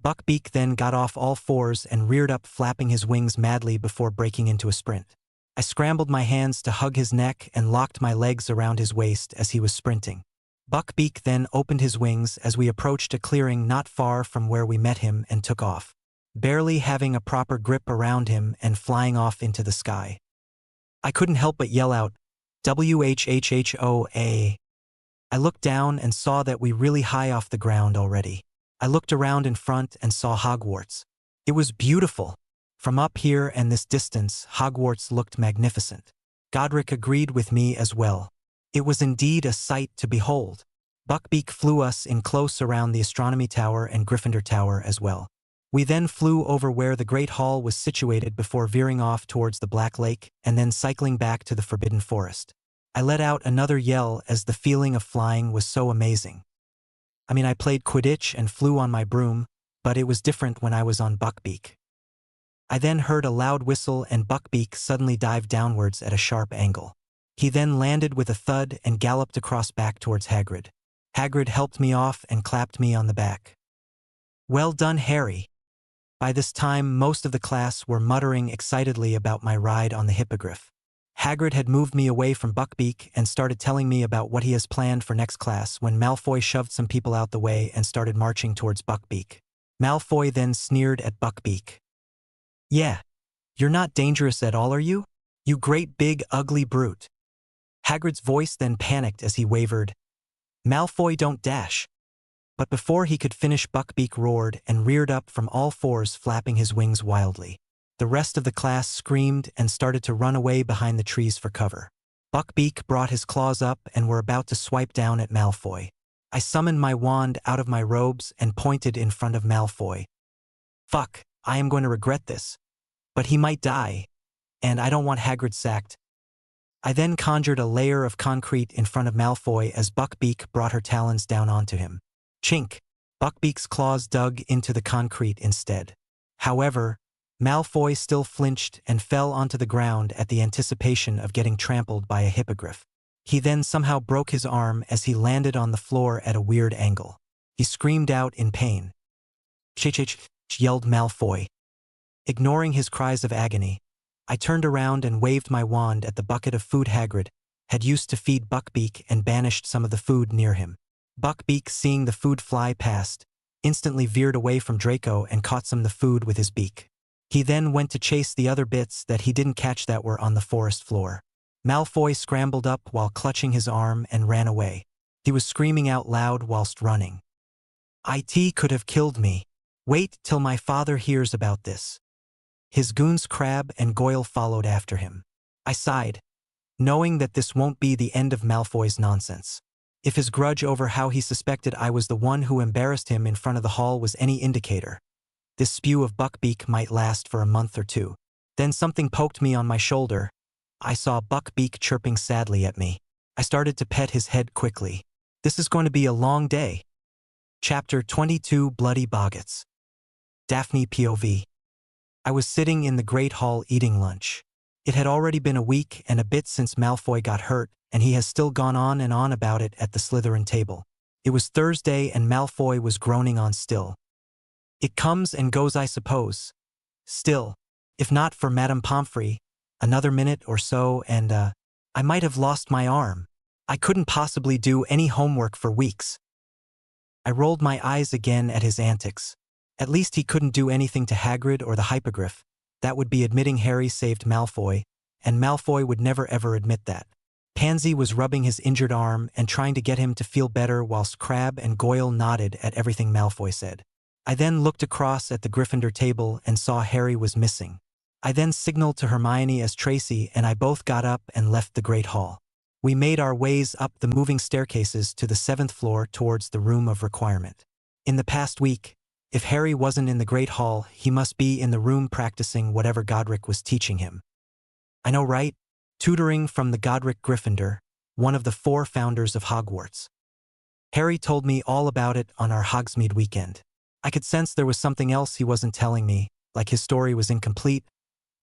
Buckbeak then got off all fours and reared up, flapping his wings madly before breaking into a sprint. I scrambled my hands to hug his neck and locked my legs around his waist as he was sprinting. Buckbeak then opened his wings as we approached a clearing not far from where we met him and took off, barely having a proper grip around him and flying off into the sky. I couldn't help but yell out, "WHHHOA." I looked down and saw that we were really high off the ground already. I looked around in front and saw Hogwarts. It was beautiful. From up here and this distance, Hogwarts looked magnificent. Godric agreed with me as well. It was indeed a sight to behold. Buckbeak flew us in close around the Astronomy Tower and Gryffindor Tower as well. We then flew over where the Great Hall was situated before veering off towards the Black Lake and then cycling back to the Forbidden Forest. I let out another yell as the feeling of flying was so amazing. I played Quidditch and flew on my broom, but it was different when I was on Buckbeak. I then heard a loud whistle and Buckbeak suddenly dived downwards at a sharp angle. He then landed with a thud and galloped across back towards Hagrid. Hagrid helped me off and clapped me on the back. "Well done, Harry." By this time, most of the class were muttering excitedly about my ride on the hippogriff. Hagrid had moved me away from Buckbeak and started telling me about what he has planned for next class when Malfoy shoved some people out the way and started marching towards Buckbeak. Malfoy then sneered at Buckbeak. "Yeah, you're not dangerous at all, are you? You great big ugly brute." Hagrid's voice then panicked as he wavered, "Malfoy, don't dash." But before he could finish, Buckbeak roared and reared up from all fours, flapping his wings wildly. The rest of the class screamed and started to run away behind the trees for cover. Buckbeak brought his claws up and were about to swipe down at Malfoy. I summoned my wand out of my robes and pointed in front of Malfoy. "Fuck, I am going to regret this. But he might die, and I don't want Hagrid sacked." I then conjured a layer of concrete in front of Malfoy as Buckbeak brought her talons down onto him. Chink! Buckbeak's claws dug into the concrete instead. However, Malfoy still flinched and fell onto the ground at the anticipation of getting trampled by a hippogriff. He then somehow broke his arm as he landed on the floor at a weird angle. He screamed out in pain. "Ch-ch-ch!" yelled Malfoy. Ignoring his cries of agony, I turned around and waved my wand at the bucket of food Hagrid had used to feed Buckbeak and banished some of the food near him. Buckbeak, seeing the food fly past, instantly veered away from Draco and caught some of the food with his beak. He then went to chase the other bits that he didn't catch that were on the forest floor. Malfoy scrambled up while clutching his arm and ran away. He was screaming out loud whilst running. "It could have killed me. Wait till my father hears about this." His goons Crabbe and Goyle followed after him. I sighed, knowing that this won't be the end of Malfoy's nonsense. If his grudge over how he suspected I was the one who embarrassed him in front of the hall was any indicator, this spew of Buckbeak might last for a month or two. Then something poked me on my shoulder. I saw Buckbeak chirping sadly at me. I started to pet his head quickly. This is going to be a long day. Chapter 22 Bloody Boggats. Daphne POV. I was sitting in the Great Hall eating lunch. It had already been a week and a bit since Malfoy got hurt, and he has still gone on and on about it at the Slytherin table. It was Thursday and Malfoy was groaning on still. "It comes and goes, I suppose. Still, if not for Madame Pomfrey, another minute or so and, I might have lost my arm. I couldn't possibly do any homework for weeks." I rolled my eyes again at his antics. At least he couldn't do anything to Hagrid or the Hippogriff. That would be admitting Harry saved Malfoy, and Malfoy would never ever admit that. Pansy was rubbing his injured arm and trying to get him to feel better whilst Crabbe and Goyle nodded at everything Malfoy said. I then looked across at the Gryffindor table and saw Harry was missing. I then signaled to Hermione as Tracy and I both got up and left the Great Hall. We made our ways up the moving staircases to the 7th floor towards the Room of Requirement. In the past week, if Harry wasn't in the Great Hall, he must be in the room practicing whatever Godric was teaching him. I know, right? Tutoring from the Godric Gryffindor, one of the 4 founders of Hogwarts. Harry told me all about it on our Hogsmeade weekend. I could sense there was something else he wasn't telling me, like his story was incomplete,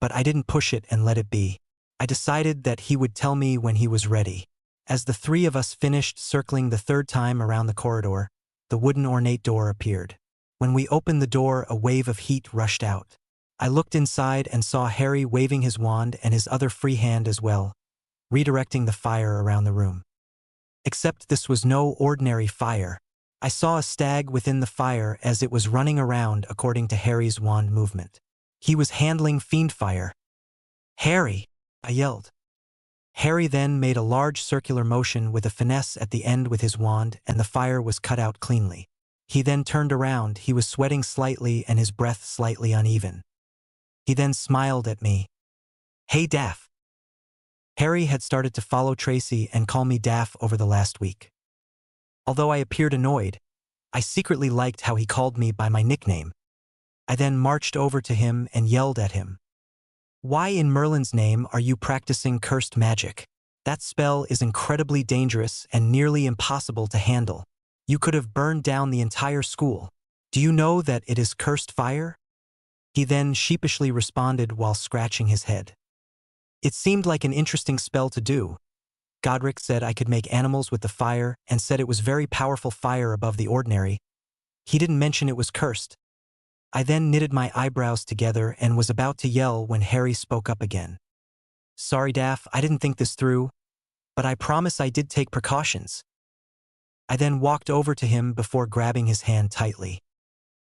but I didn't push it and let it be. I decided that he would tell me when he was ready. As the 3 of us finished circling the 3rd time around the corridor, the wooden ornate door appeared. When we opened the door, a wave of heat rushed out. I looked inside and saw Harry waving his wand and his other free hand as well, redirecting the fire around the room. Except this was no ordinary fire. I saw a stag within the fire as it was running around according to Harry's wand movement. He was handling fiend fire. "Harry!" I yelled. Harry then made a large circular motion with a finesse at the end with his wand and the fire was cut out cleanly. He then turned around, he was sweating slightly and his breath slightly uneven. He then smiled at me. "Hey, Daph." Harry had started to follow Tracy and call me Daph over the last week. Although I appeared annoyed, I secretly liked how he called me by my nickname. I then marched over to him and yelled at him. "Why in Merlin's name are you practicing cursed magic? That spell is incredibly dangerous and nearly impossible to handle. You could have burned down the entire school. Do you know that it is cursed fire?" He then sheepishly responded while scratching his head. "It seemed like an interesting spell to do. Godric said I could make animals with the fire and said it was very powerful fire above the ordinary. He didn't mention it was cursed." I then knitted my eyebrows together and was about to yell when Harry spoke up again. "Sorry, Daph, I didn't think this through, but I promise I did take precautions." I then walked over to him before grabbing his hand tightly.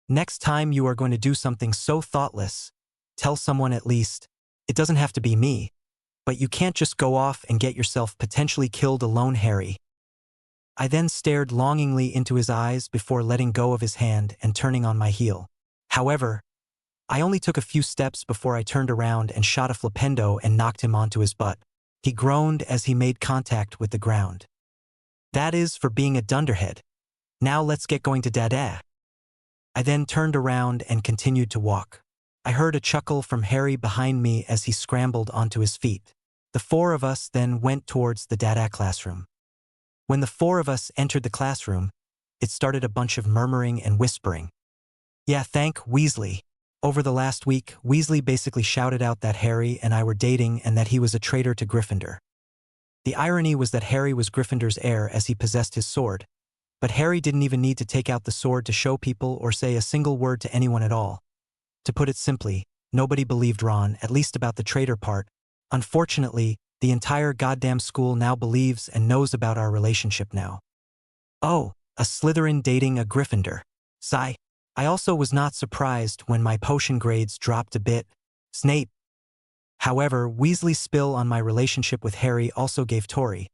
"Next time you are going to do something so thoughtless, tell someone at least. It doesn't have to be me, but you can't just go off and get yourself potentially killed alone, Harry." I then stared longingly into his eyes before letting go of his hand and turning on my heel. However, I only took a few steps before I turned around and shot a flipendo and knocked him onto his butt. He groaned as he made contact with the ground. "That is for being a dunderhead. Now let's get going to Dada." I then turned around and continued to walk. I heard a chuckle from Harry behind me as he scrambled onto his feet. The 4 of us then went towards the Dada classroom. When the 4 of us entered the classroom, it started a bunch of murmuring and whispering. "Yeah, thank Weasley." Over the last week, Weasley basically shouted out that Harry and I were dating and that he was a traitor to Gryffindor. The irony was that Harry was Gryffindor's heir as he possessed his sword, but Harry didn't even need to take out the sword to show people or say a single word to anyone at all. To put it simply, nobody believed Ron, at least about the traitor part. Unfortunately, the entire goddamn school now believes and knows about our relationship now. Oh, a Slytherin dating a Gryffindor. Sigh. I also was not surprised when my potion grades dropped a bit. Snape. However, Weasley's spill on my relationship with Harry also gave Tori,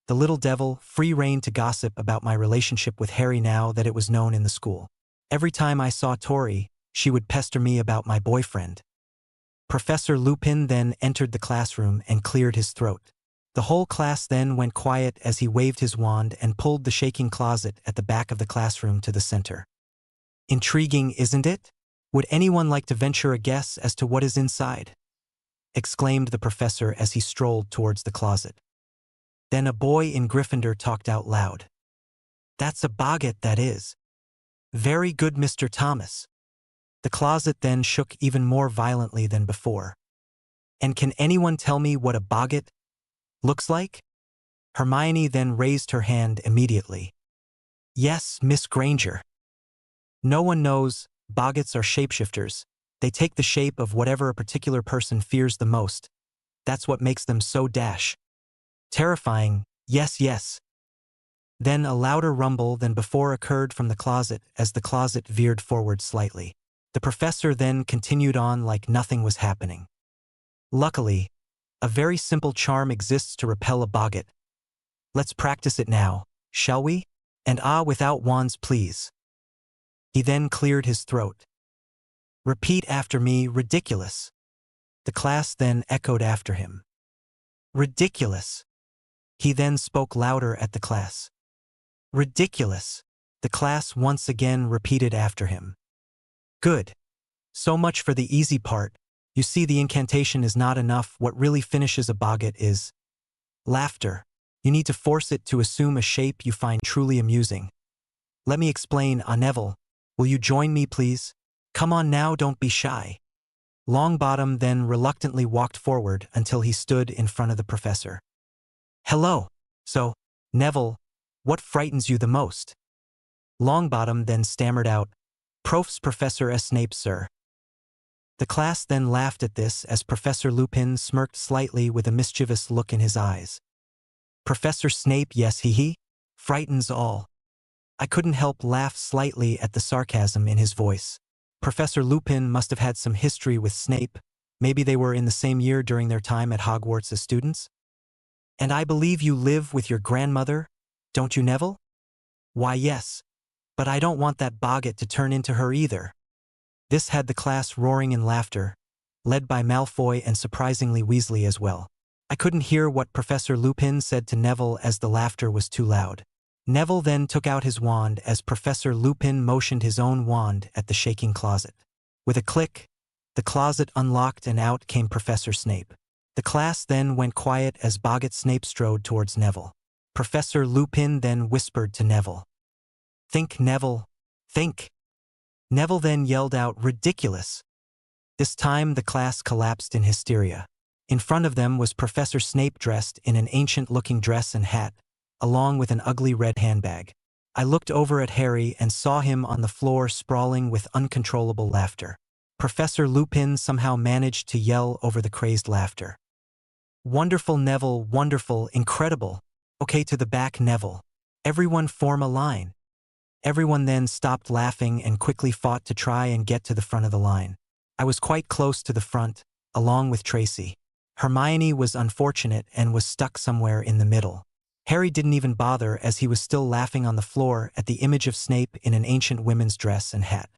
the little devil, free rein to gossip about my relationship with Harry now that it was known in the school. Every time I saw Tori, she would pester me about my boyfriend. Professor Lupin then entered the classroom and cleared his throat. The whole class then went quiet as he waved his wand and pulled the shaking closet at the back of the classroom to the center. Intriguing, isn't it? Would anyone like to venture a guess as to what is inside? Exclaimed the professor as he strolled towards the closet. Then a boy in Gryffindor talked out loud. That's a boggart, that is. Very good, Mr. Thomas. The closet then shook even more violently than before. And can anyone tell me what a boggart looks like? Hermione then raised her hand immediately. Yes, Miss Granger. No one knows. Boggarts are shapeshifters. They take the shape of whatever a particular person fears the most. That's what makes them so terrifying. Yes, yes. Then a louder rumble than before occurred from the closet as the closet veered forward slightly. The professor then continued on like nothing was happening. Luckily, a very simple charm exists to repel a boggart. Let's practice it now, shall we? And without wands, please. He then cleared his throat. Repeat after me, ridiculous. The class then echoed after him. Ridiculous. He then spoke louder at the class. Ridiculous. The class once again repeated after him. Good. So much for the easy part. You see, the incantation is not enough. What really finishes a boggart is laughter. You need to force it to assume a shape you find truly amusing. Let me explain. Neville, will you join me, please? Come on now, don't be shy. Longbottom then reluctantly walked forward until he stood in front of the professor. Hello. So, Neville, what frightens you the most? Longbottom then stammered out, Professor Snape, sir. The class then laughed at this as Professor Lupin smirked slightly with a mischievous look in his eyes. Professor Snape, yes, he frightens all. I couldn't help laugh slightly at the sarcasm in his voice. Professor Lupin must have had some history with Snape. Maybe they were in the same year during their time at Hogwarts as students. And I believe you live with your grandmother, don't you, Neville? Why, yes. But I don't want that boggart to turn into her either. This had the class roaring in laughter, led by Malfoy and surprisingly Weasley as well. I couldn't hear what Professor Lupin said to Neville as the laughter was too loud. Neville then took out his wand as Professor Lupin motioned his own wand at the shaking closet. With a click, the closet unlocked and out came Professor Snape. The class then went quiet as Boggart Snape strode towards Neville. Professor Lupin then whispered to Neville. Think, Neville, think. Neville then yelled out, ridiculous. This time the class collapsed in hysteria. In front of them was Professor Snape dressed in an ancient-looking dress and hat, along with an ugly red handbag. I looked over at Harry and saw him on the floor sprawling with uncontrollable laughter. Professor Lupin somehow managed to yell over the crazed laughter. Wonderful, Neville, wonderful, incredible. Okay, to the back, Neville. Everyone form a line. Everyone then stopped laughing and quickly fought to try and get to the front of the line. I was quite close to the front, along with Tracy. Hermione was unfortunate and was stuck somewhere in the middle. Harry didn't even bother as he was still laughing on the floor at the image of Snape in an ancient women's dress and hat.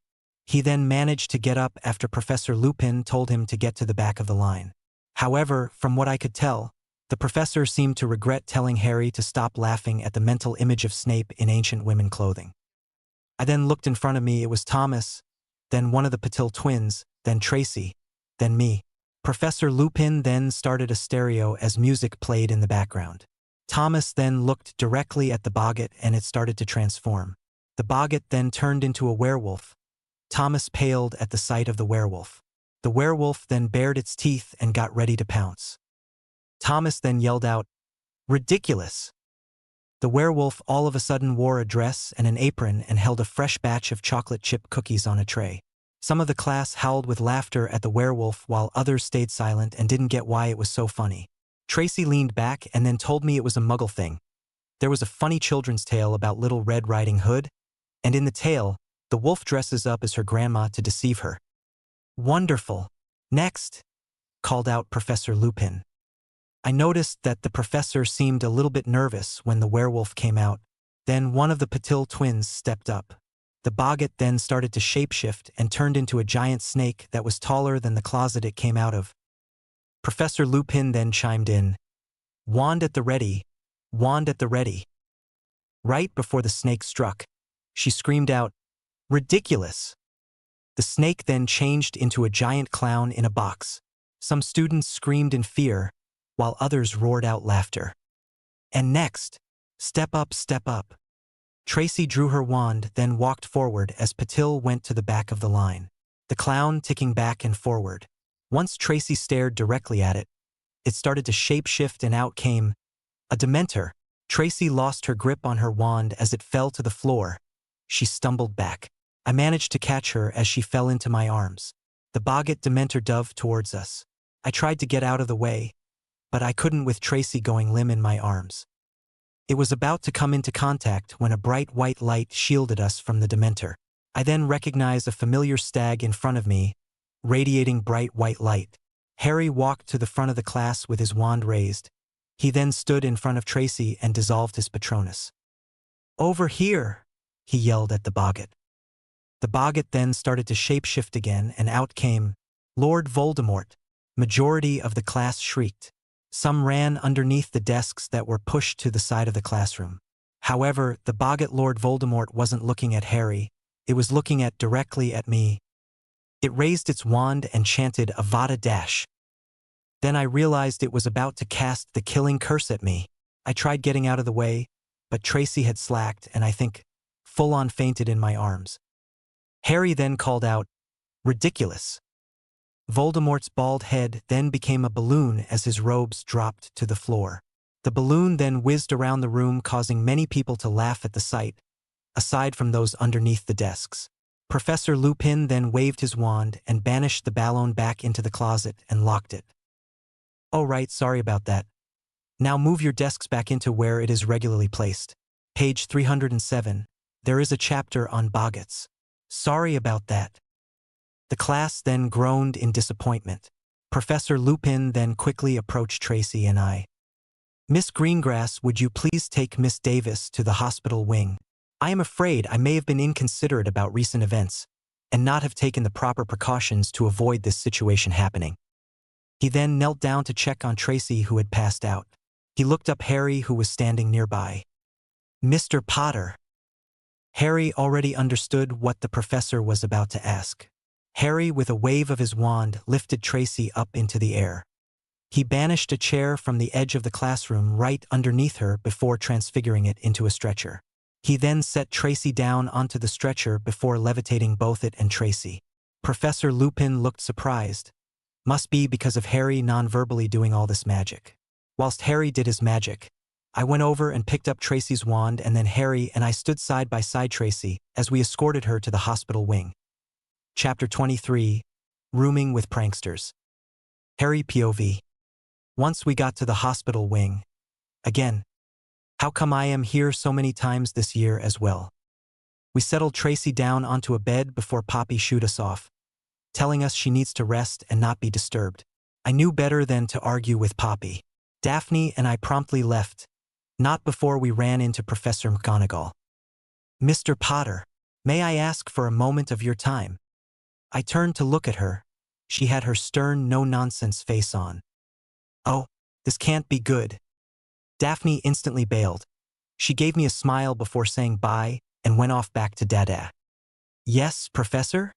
He then managed to get up after Professor Lupin told him to get to the back of the line. However, from what I could tell, the professor seemed to regret telling Harry to stop laughing at the mental image of Snape in ancient women clothing. I then looked in front of me. It was Thomas, then one of the Patil twins, then Tracy, then me. Professor Lupin then started a stereo as music played in the background. Thomas then looked directly at the boggart and it started to transform. The boggart then turned into a werewolf. Thomas paled at the sight of the werewolf. The werewolf then bared its teeth and got ready to pounce. Thomas then yelled out, ridiculous. The werewolf all of a sudden wore a dress and an apron and held a fresh batch of chocolate chip cookies on a tray. Some of the class howled with laughter at the werewolf while others stayed silent and didn't get why it was so funny. Tracy leaned back and then told me it was a muggle thing. There was a funny children's tale about Little Red Riding Hood, and in the tale, The wolf dresses up as her grandma to deceive her. Wonderful. Next, called out Professor Lupin. I noticed that the professor seemed a little bit nervous when the werewolf came out. Then one of the Patil twins stepped up. The boggart then started to shapeshift and turned into a giant snake that was taller than the closet it came out of. Professor Lupin then chimed in. Wand at the ready. Wand at the ready. Right before the snake struck, she screamed out, "Ridiculous!" The snake then changed into a giant clown in a box. Some students screamed in fear, while others roared out laughter. And next, step up, step up. Tracy drew her wand, then walked forward as Patil went to the back of the line, the clown ticking back and forward. Once Tracy stared directly at it, it started to shapeshift and out came a Dementor. Tracy lost her grip on her wand as it fell to the floor. She stumbled back. I managed to catch her as she fell into my arms. The boggart Dementor dove towards us. I tried to get out of the way, but I couldn't with Tracy going limp in my arms. It was about to come into contact when a bright white light shielded us from the Dementor. I then recognized a familiar stag in front of me, radiating bright white light. Harry walked to the front of the class with his wand raised. He then stood in front of Tracy and dissolved his Patronus. "Over here!" he yelled at the boggart. The boggart then started to shapeshift again and out came Lord Voldemort. Majority of the class shrieked. Some ran underneath the desks that were pushed to the side of the classroom. However, the boggart Lord Voldemort wasn't looking at Harry, it was looking directly at me. It raised its wand and chanted Avada Dash. Then I realized it was about to cast the killing curse at me. I tried getting out of the way, but Tracy had slacked and I think full-on fainted in my arms. Harry then called out, "Ridiculous." Voldemort's bald head then became a balloon as his robes dropped to the floor. The balloon then whizzed around the room, causing many people to laugh at the sight, aside from those underneath the desks. Professor Lupin then waved his wand and banished the balloon back into the closet and locked it. "Oh right, sorry about that. Now move your desks back into where it is regularly placed. Page 307. There is a chapter on boggarts. Sorry about that." The class then groaned in disappointment. Professor Lupin then quickly approached Tracy and I. "Miss Greengrass, would you please take Miss Davis to the hospital wing? I am afraid I may have been inconsiderate about recent events and not have taken the proper precautions to avoid this situation happening." He then knelt down to check on Tracy, who had passed out. He looked up Harry, who was standing nearby. "Mr. Potter." Harry already understood what the professor was about to ask. Harry, with a wave of his wand, lifted Tracy up into the air. He banished a chair from the edge of the classroom right underneath her before transfiguring it into a stretcher. He then set Tracy down onto the stretcher before levitating both it and Tracy. Professor Lupin looked surprised. Must be because of Harry non-verbally doing all this magic. Whilst Harry did his magic, I went over and picked up Tracy's wand, and then Harry and I stood side by side Tracy as we escorted her to the hospital wing. Chapter 23. Rooming with Pranksters. Harry POV. Once we got to the hospital wing. Again. How come I am here so many times this year as well? We settled Tracy down onto a bed before Poppy shooed us off, telling us she needs to rest and not be disturbed. I knew better than to argue with Poppy. Daphne and I promptly left, not before we ran into Professor McGonagall. "Mr. Potter, may I ask for a moment of your time?" I turned to look at her. She had her stern, no-nonsense face on. "Oh, this can't be good." Daphne instantly bailed. She gave me a smile before saying bye and went off back to Dada. "Yes, Professor?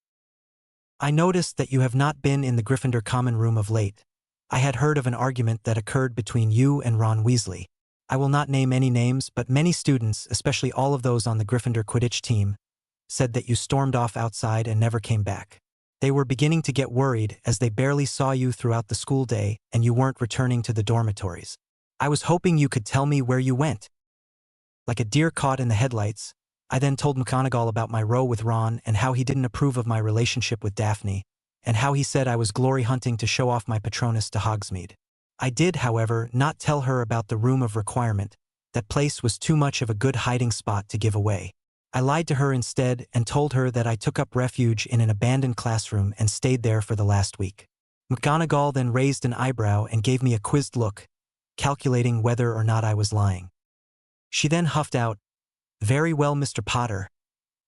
I noticed that you have not been in the Gryffindor common room of late. I had heard of an argument that occurred between you and Ron Weasley. I will not name any names, but many students, especially all of those on the Gryffindor Quidditch team, said that you stormed off outside and never came back. They were beginning to get worried as they barely saw you throughout the school day and you weren't returning to the dormitories. I was hoping you could tell me where you went." Like a deer caught in the headlights, I then told McGonagall about my row with Ron and how he didn't approve of my relationship with Daphne, and how he said I was glory hunting to show off my Patronus to Hogsmeade. I did, however, not tell her about the room of requirement. That place was too much of a good hiding spot to give away. I lied to her instead and told her that I took up refuge in an abandoned classroom and stayed there for the last week. McGonagall then raised an eyebrow and gave me a quizzed look, calculating whether or not I was lying. She then huffed out, "Very well, Mr. Potter.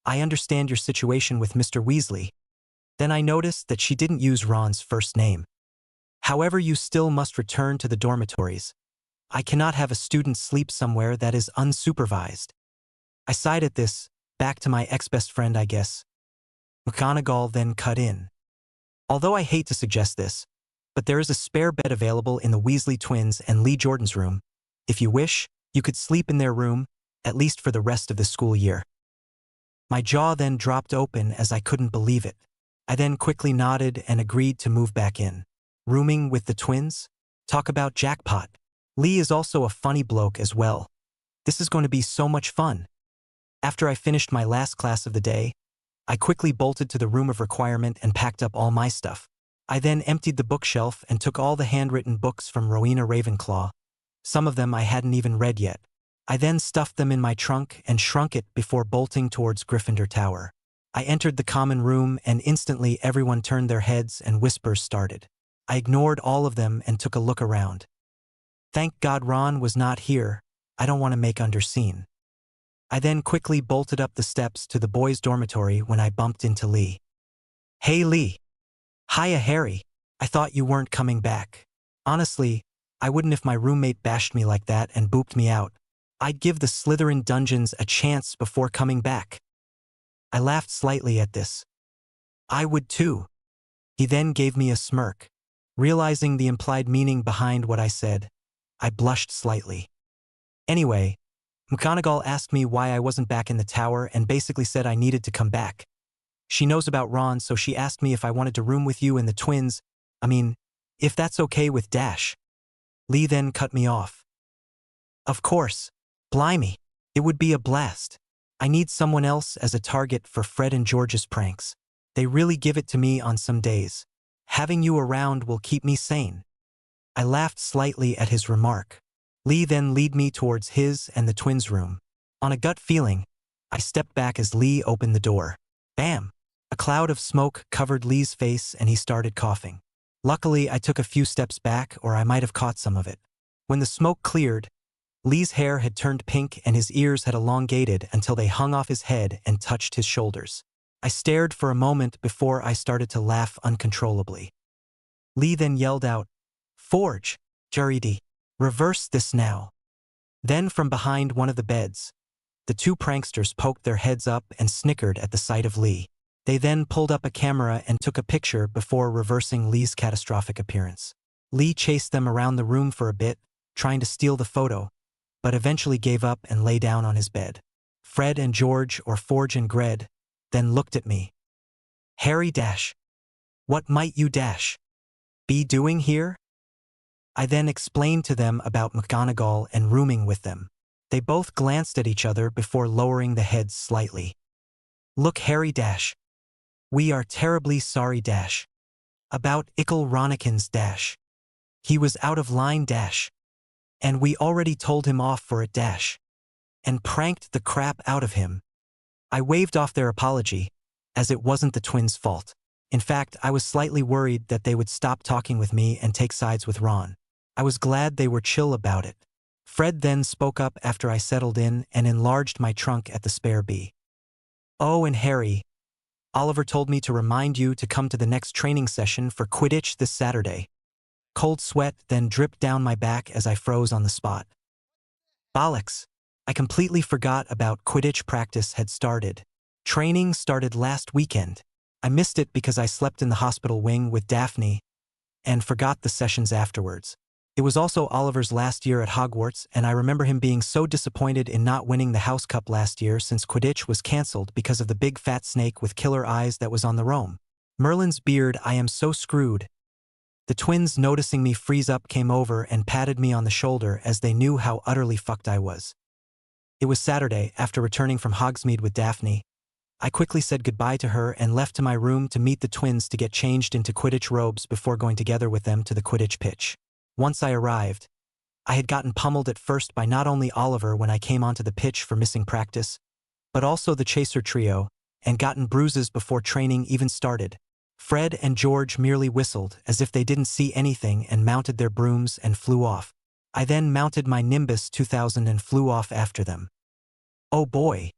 I understand your situation with Mr. Weasley." Then I noticed that she didn't use Ron's first name. "However, you still must return to the dormitories. I cannot have a student sleep somewhere that is unsupervised." I sighed at this, back to my ex-best friend, I guess. McGonagall then cut in. "Although I hate to suggest this, but there is a spare bed available in the Weasley twins and Lee Jordan's room. If you wish, you could sleep in their room, at least for the rest of the school year." My jaw then dropped open as I couldn't believe it. I then quickly nodded and agreed to move back in. Rooming with the twins? Talk about jackpot. Lee is also a funny bloke as well. This is going to be so much fun. After I finished my last class of the day, I quickly bolted to the room of requirement and packed up all my stuff. I then emptied the bookshelf and took all the handwritten books from Rowena Ravenclaw. Some of them I hadn't even read yet. I then stuffed them in my trunk and shrunk it before bolting towards Gryffindor Tower. I entered the common room and instantly everyone turned their heads and whispers started. I ignored all of them and took a look around. Thank God Ron was not here. I don't want to make underseen. I then quickly bolted up the steps to the boys' dormitory when I bumped into Lee. "Hey Lee." "Hiya Harry. I thought you weren't coming back." Honestly, I wouldn't if my roommate bashed me like that and booped me out. I'd give the Slytherin dungeons a chance before coming back. I laughed slightly at this. "I would too." He then gave me a smirk. Realizing the implied meaning behind what I said, I blushed slightly. Anyway, McGonagall asked me why I wasn't back in the tower and basically said I needed to come back. She knows about Ron, so she asked me if I wanted to room with you and the twins. If that's okay with Dash. Lee then cut me off. "Of course. Blimey. It would be a blast. I need someone else as a target for Fred and George's pranks. They really give it to me on some days. Having you around will keep me sane." I laughed slightly at his remark. Lee then led me towards his and the twins' room. On a gut feeling, I stepped back as Lee opened the door. Bam! A cloud of smoke covered Lee's face and he started coughing. Luckily, I took a few steps back or I might have caught some of it. When the smoke cleared, Lee's hair had turned pink and his ears had elongated until they hung off his head and touched his shoulders. I stared for a moment before I started to laugh uncontrollably. Lee then yelled out, "Forge, Jaridi, reverse this now." Then from behind one of the beds, the two pranksters poked their heads up and snickered at the sight of Lee. They then pulled up a camera and took a picture before reversing Lee's catastrophic appearance. Lee chased them around the room for a bit, trying to steal the photo, but eventually gave up and lay down on his bed. Fred and George, or Forge and Gred, then looked at me. "Harry Dash, what might you Dash be doing here?" I then explained to them about McGonagall and rooming with them. They both glanced at each other before lowering the heads slightly. "Look Harry Dash. We are terribly sorry Dash. About Ickle Ronikins Dash. He was out of line Dash. And we already told him off for it Dash. And pranked the crap out of him." I waved off their apology, as it wasn't the twins' fault. In fact, I was slightly worried that they would stop talking with me and take sides with Ron. I was glad they were chill about it. Fred then spoke up after I settled in and enlarged my trunk at the spare bee. "Oh, and Harry, Oliver told me to remind you to come to the next training session for Quidditch this Saturday." Cold sweat then dripped down my back as I froze on the spot. Bollocks! I completely forgot about Quidditch practice had started. Training started last weekend. I missed it because I slept in the hospital wing with Daphne and forgot the sessions afterwards. It was also Oliver's last year at Hogwarts, and I remember him being so disappointed in not winning the House Cup last year since Quidditch was cancelled because of the big fat snake with killer eyes that was on the roam. Merlin's beard, I am so screwed. The twins, noticing me freeze up, came over and patted me on the shoulder as they knew how utterly fucked I was. It was Saturday, after returning from Hogsmeade with Daphne. I quickly said goodbye to her and left to my room to meet the twins to get changed into Quidditch robes before going together with them to the Quidditch pitch. Once I arrived, I had gotten pummeled at first by not only Oliver when I came onto the pitch for missing practice, but also the chaser trio, and gotten bruises before training even started. Fred and George merely whistled as if they didn't see anything and mounted their brooms and flew off. I then mounted my Nimbus 2000 and flew off after them. Oh boy,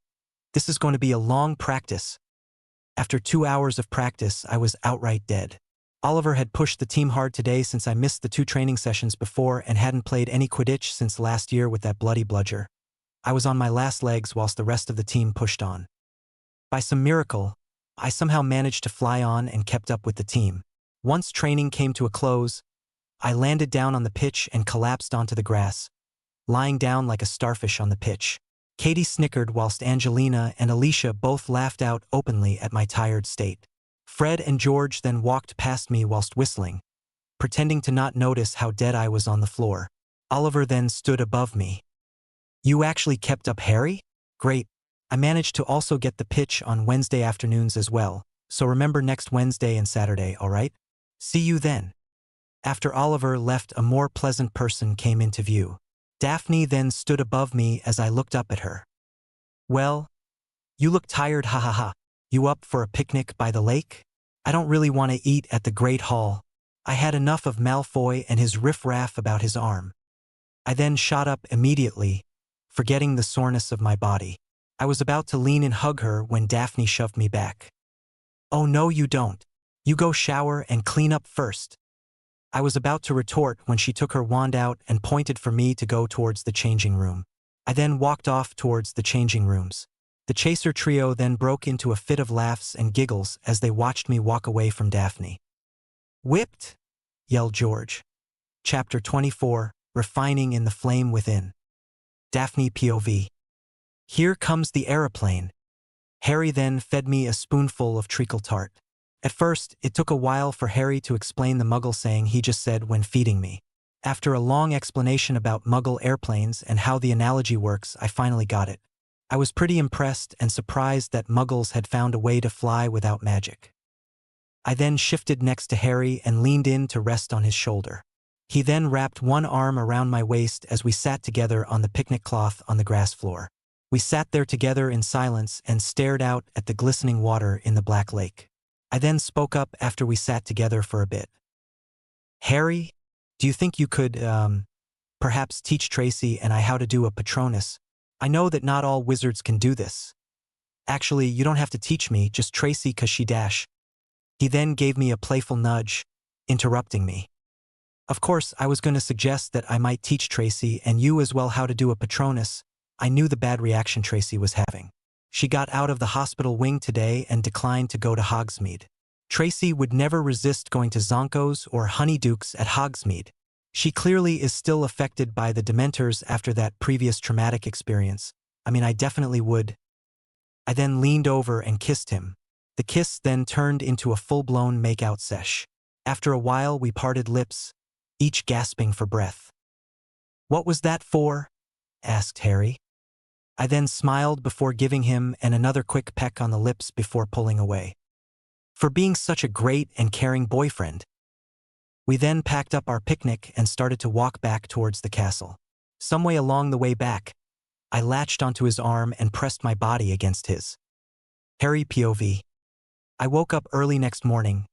this is going to be a long practice. After 2 hours of practice, I was outright dead. Oliver had pushed the team hard today since I missed the 2 training sessions before and hadn't played any Quidditch since last year with that bloody bludger. I was on my last legs whilst the rest of the team pushed on. By some miracle, I somehow managed to fly on and kept up with the team. Once training came to a close, I landed down on the pitch and collapsed onto the grass, lying down like a starfish on the pitch. Katie snickered whilst Angelina and Alicia both laughed out openly at my tired state. Fred and George then walked past me whilst whistling, pretending to not notice how dead I was on the floor. Oliver then stood above me. "You actually kept up, Harry? Great. I managed to also get the pitch on Wednesday afternoons as well, so remember next Wednesday and Saturday, alright? See you then." After Oliver left, a more pleasant person came into view. Daphne then stood above me as I looked up at her. "Well, you look tired, ha ha ha. You up for a picnic by the lake? I don't really want to eat at the Great Hall. I had enough of Malfoy and his riff-raff about his arm." I then shot up immediately, forgetting the soreness of my body. I was about to lean and hug her when Daphne shoved me back. "Oh no you don't. You go shower and clean up first." I was about to retort when she took her wand out and pointed for me to go towards the changing room. I then walked off towards the changing rooms. The chaser trio then broke into a fit of laughs and giggles as they watched me walk away from Daphne. "Whipped!" yelled George. Chapter 24, Refining in the Flame Within. Daphne POV. "Here comes the aeroplane." Harry then fed me a spoonful of treacle tart. At first, it took a while for Harry to explain the Muggle saying he just said when feeding me. After a long explanation about Muggle airplanes and how the analogy works, I finally got it. I was pretty impressed and surprised that Muggles had found a way to fly without magic. I then shifted next to Harry and leaned in to rest on his shoulder. He then wrapped one arm around my waist as we sat together on the picnic cloth on the grass floor. We sat there together in silence and stared out at the glistening water in the black lake. I then spoke up after we sat together for a bit. "Harry, do you think you could, perhaps teach Tracy and I how to do a Patronus? I know that not all wizards can do this. Actually, you don't have to teach me, just Tracy 'cause she dash." He then gave me a playful nudge, interrupting me. Of course, I was going to suggest that I might teach Tracy and you as well how to do a Patronus. I knew the bad reaction Tracy was having. She got out of the hospital wing today and declined to go to Hogsmeade. Tracy would never resist going to Zonko's or Honeydukes at Hogsmeade. She clearly is still affected by the Dementors after that previous traumatic experience. I mean, I definitely would. I then leaned over and kissed him. The kiss then turned into a full-blown make-out sesh. After a while, we parted lips, each gasping for breath. "What was that for?" asked Harry. I then smiled before giving him another quick peck on the lips before pulling away. "For being such a great and caring boyfriend." We then packed up our picnic and started to walk back towards the castle. Some way along the way back, I latched onto his arm and pressed my body against his. Harry POV. I woke up early next morning.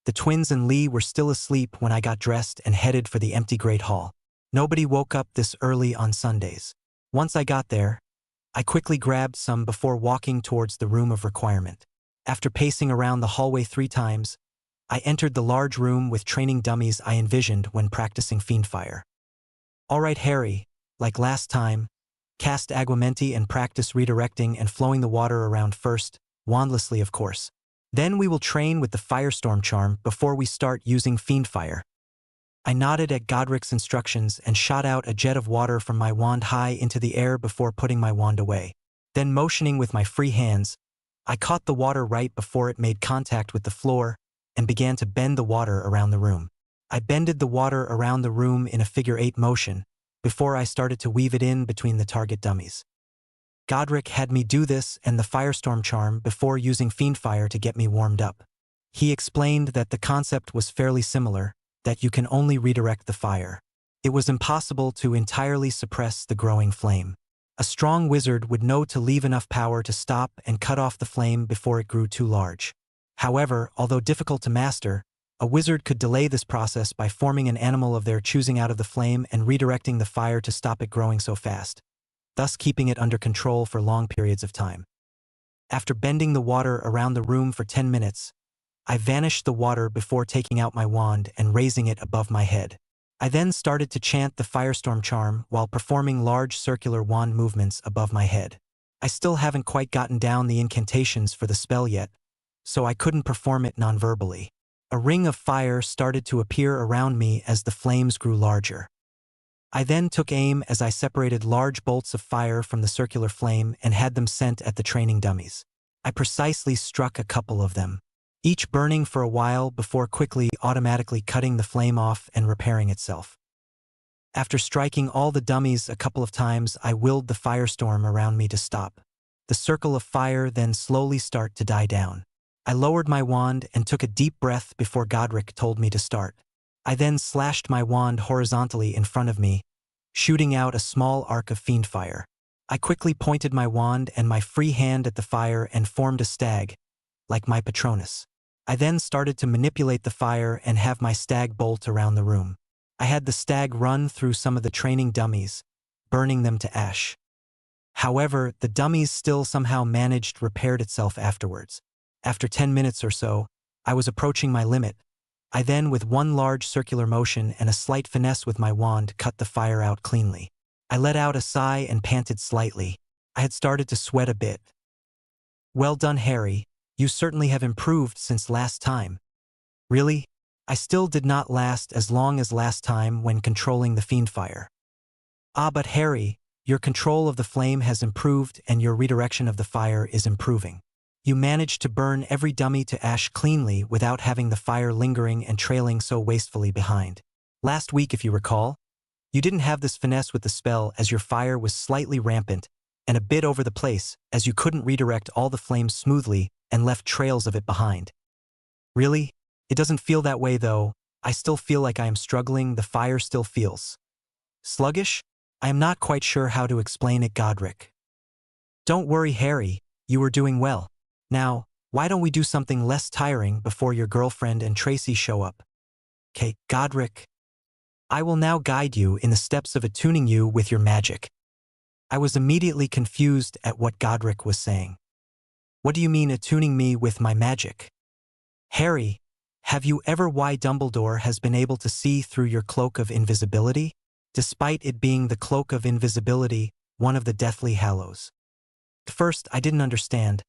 The twins and Lee were still asleep when I got dressed and headed for the empty Great Hall. Nobody woke up this early on Sundays. Once I got there, I quickly grabbed some before walking towards the room of requirement. After pacing around the hallway 3 times, I entered the large room with training dummies I envisioned when practicing Fiendfire. "Alright Harry, like last time, cast Aguamenti and practice redirecting and flowing the water around first, wandlessly of course. Then we will train with the Firestorm charm before we start using Fiendfire." I nodded at Godric's instructions and shot out a jet of water from my wand high into the air before putting my wand away. Then motioning with my free hands, I caught the water right before it made contact with the floor and began to bend the water around the room. I bended the water around the room in a figure-8 motion before I started to weave it in between the target dummies. Godric had me do this and the Firestorm charm before using Fiendfire to get me warmed up. He explained that the concept was fairly similar, that you can only redirect the fire. It was impossible to entirely suppress the growing flame. A strong wizard would know to leave enough power to stop and cut off the flame before it grew too large. However, although difficult to master, a wizard could delay this process by forming an animal of their choosing out of the flame and redirecting the fire to stop it growing so fast, thus keeping it under control for long periods of time. After bending the water around the room for 10 minutes, I vanished the water before taking out my wand and raising it above my head. I then started to chant the firestorm charm while performing large circular wand movements above my head. I still haven't quite gotten down the incantations for the spell yet, so I couldn't perform it non-verbally. A ring of fire started to appear around me as the flames grew larger. I then took aim as I separated large bolts of fire from the circular flame and had them sent at the training dummies. I precisely struck a couple of them, each burning for a while before quickly automatically cutting the flame off and repairing itself. After striking all the dummies a couple of times, I willed the firestorm around me to stop. The circle of fire then slowly start to die down. I lowered my wand and took a deep breath before Godric told me to start. I then slashed my wand horizontally in front of me, shooting out a small arc of fiend fire. I quickly pointed my wand and my free hand at the fire and formed a stag, like my Patronus. I then started to manipulate the fire and have my stag bolt around the room. I had the stag run through some of the training dummies, burning them to ash. However, the dummies still somehow managed repaired itself afterwards. After 10 minutes or so, I was approaching my limit. I then, with one large circular motion and a slight finesse with my wand, cut the fire out cleanly. I let out a sigh and panted slightly. I had started to sweat a bit. Well done, Harry. You certainly have improved since last time. Really? I still did not last as long as last time when controlling the fiend fire. Ah, but Harry, your control of the flame has improved and your redirection of the fire is improving. You managed to burn every dummy to ash cleanly without having the fire lingering and trailing so wastefully behind. Last week, if you recall, you didn't have this finesse with the spell as your fire was slightly rampant and a bit over the place as you couldn't redirect all the flames smoothly and left trails of it behind. Really? It doesn't feel that way though. I still feel like I am struggling. The fire still feels sluggish? I am not quite sure how to explain it, Godric. Don't worry, Harry. You are doing well. Now, why don't we do something less tiring before your girlfriend and Tracy show up? Okay, Godric. I will now guide you in the steps of attuning you with your magic. I was immediately confused at what Godric was saying. What do you mean attuning me with my magic? Harry, have you ever why Dumbledore has been able to see through your cloak of invisibility? Despite it being the cloak of invisibility, one of the Deathly Hallows. At first, I didn't understand,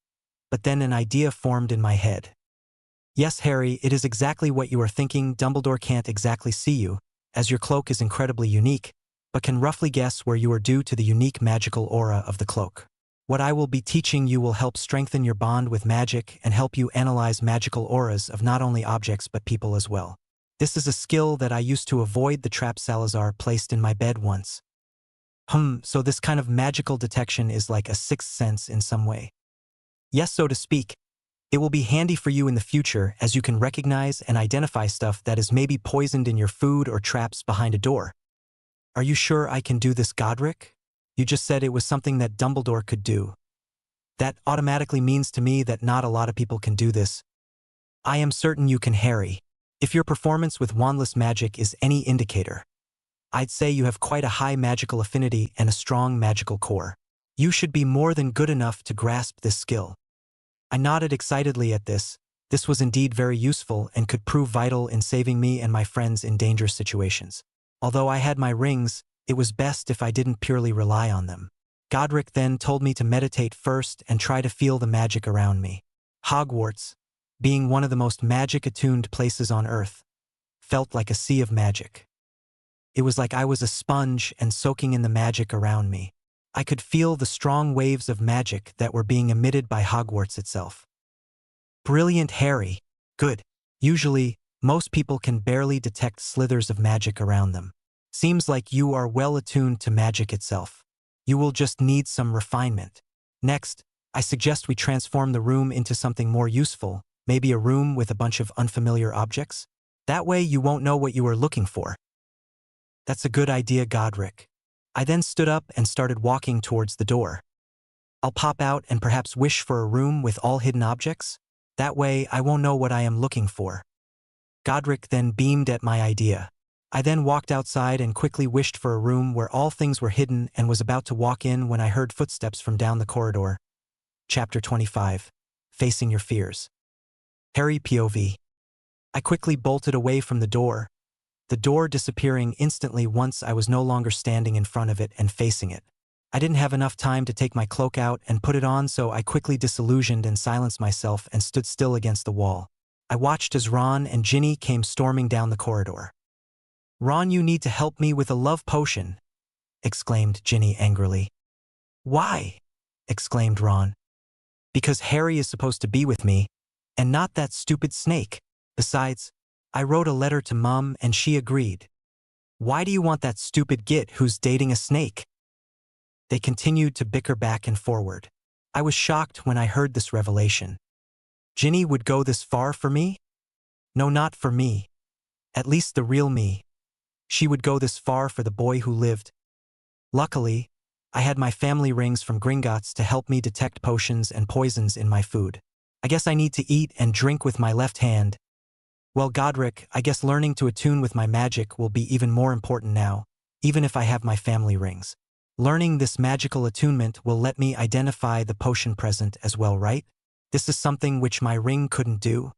but then an idea formed in my head. Yes, Harry, it is exactly what you are thinking. Dumbledore can't exactly see you, as your cloak is incredibly unique, but can roughly guess where you are due to the unique magical aura of the cloak. What I will be teaching you will help strengthen your bond with magic and help you analyze magical auras of not only objects but people as well. This is a skill that I used to avoid the trap Salazar placed in my bed once. So this kind of magical detection is like a sixth sense in some way. Yes, so to speak. It will be handy for you in the future as you can recognize and identify stuff that is maybe poisoned in your food or traps behind a door. Are you sure I can do this, Godric? You just said it was something that Dumbledore could do. That automatically means to me that not a lot of people can do this. I am certain you can, Harry. If your performance with wandless magic is any indicator, I'd say you have quite a high magical affinity and a strong magical core. You should be more than good enough to grasp this skill. I nodded excitedly at this. This was indeed very useful and could prove vital in saving me and my friends in dangerous situations. Although I had my rings, it was best if I didn't purely rely on them. Godric then told me to meditate first and try to feel the magic around me. Hogwarts, being one of the most magic-attuned places on Earth, felt like a sea of magic. It was like I was a sponge and soaking in the magic around me. I could feel the strong waves of magic that were being emitted by Hogwarts itself. Brilliant, Harry. Good. Usually, most people can barely detect slithers of magic around them. Seems like you are well attuned to magic itself. You will just need some refinement. Next, I suggest we transform the room into something more useful, maybe a room with a bunch of unfamiliar objects. That way you won't know what you are looking for. That's a good idea, Godric. I then stood up and started walking towards the door. I'll pop out and perhaps wish for a room with all hidden objects? That way I won't know what I am looking for. Godric then beamed at my idea. I then walked outside and quickly wished for a room where all things were hidden and was about to walk in when I heard footsteps from down the corridor. Chapter 25. Facing Your Fears. Harry POV. I quickly bolted away from the door disappearing instantly once I was no longer standing in front of it and facing it. I didn't have enough time to take my cloak out and put it on, so I quickly disillusioned and silenced myself and stood still against the wall. I watched as Ron and Ginny came storming down the corridor. "Ron, you need to help me with a love potion," exclaimed Ginny angrily. "Why?" exclaimed Ron. "Because Harry is supposed to be with me, and not that stupid snake. Besides, I wrote a letter to Mum and she agreed. Why do you want that stupid git who's dating a snake?" They continued to bicker back and forward. I was shocked when I heard this revelation. Ginny would go this far for me? No, not for me. At least the real me. She would go this far for the boy who lived. Luckily, I had my family rings from Gringotts to help me detect potions and poisons in my food. I guess I need to eat and drink with my left hand. Well, Godric, I guess learning to attune with my magic will be even more important now, even if I have my family rings. Learning this magical attunement will let me identify the potion present as well, right? This is something which my ring couldn't do.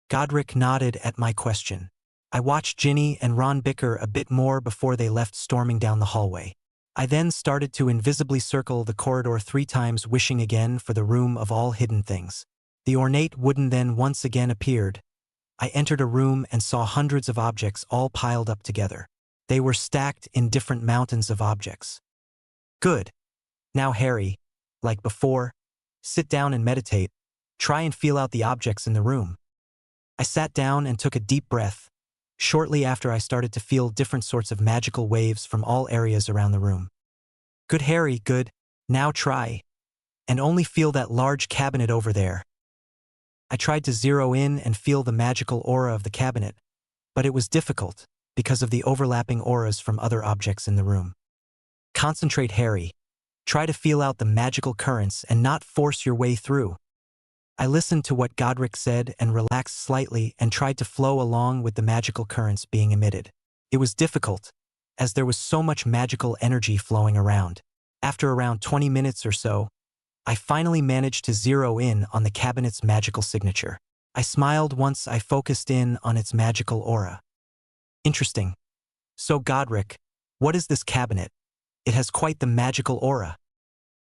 Godric nodded at my question. I watched Ginny and Ron bicker a bit more before they left storming down the hallway. I then started to invisibly circle the corridor 3 times, wishing again for the room of all hidden things. The ornate wooden then once again appeared. I entered a room and saw hundreds of objects all piled up together. They were stacked in different mountains of objects. Good. Now Harry, like before, sit down and meditate. Try and feel out the objects in the room. I sat down and took a deep breath. Shortly after, I started to feel different sorts of magical waves from all areas around the room. Good, Harry, good. Now try. And only feel that large cabinet over there. I tried to zero in and feel the magical aura of the cabinet, but it was difficult because of the overlapping auras from other objects in the room. Concentrate, Harry. Try to feel out the magical currents and not force your way through. I listened to what Godric said and relaxed slightly and tried to flow along with the magical currents being emitted. It was difficult, as there was so much magical energy flowing around. After around 20 minutes or so, I finally managed to zero in on the cabinet's magical signature. I smiled once I focused in on its magical aura. Interesting. So Godric, what is this cabinet? It has quite the magical aura.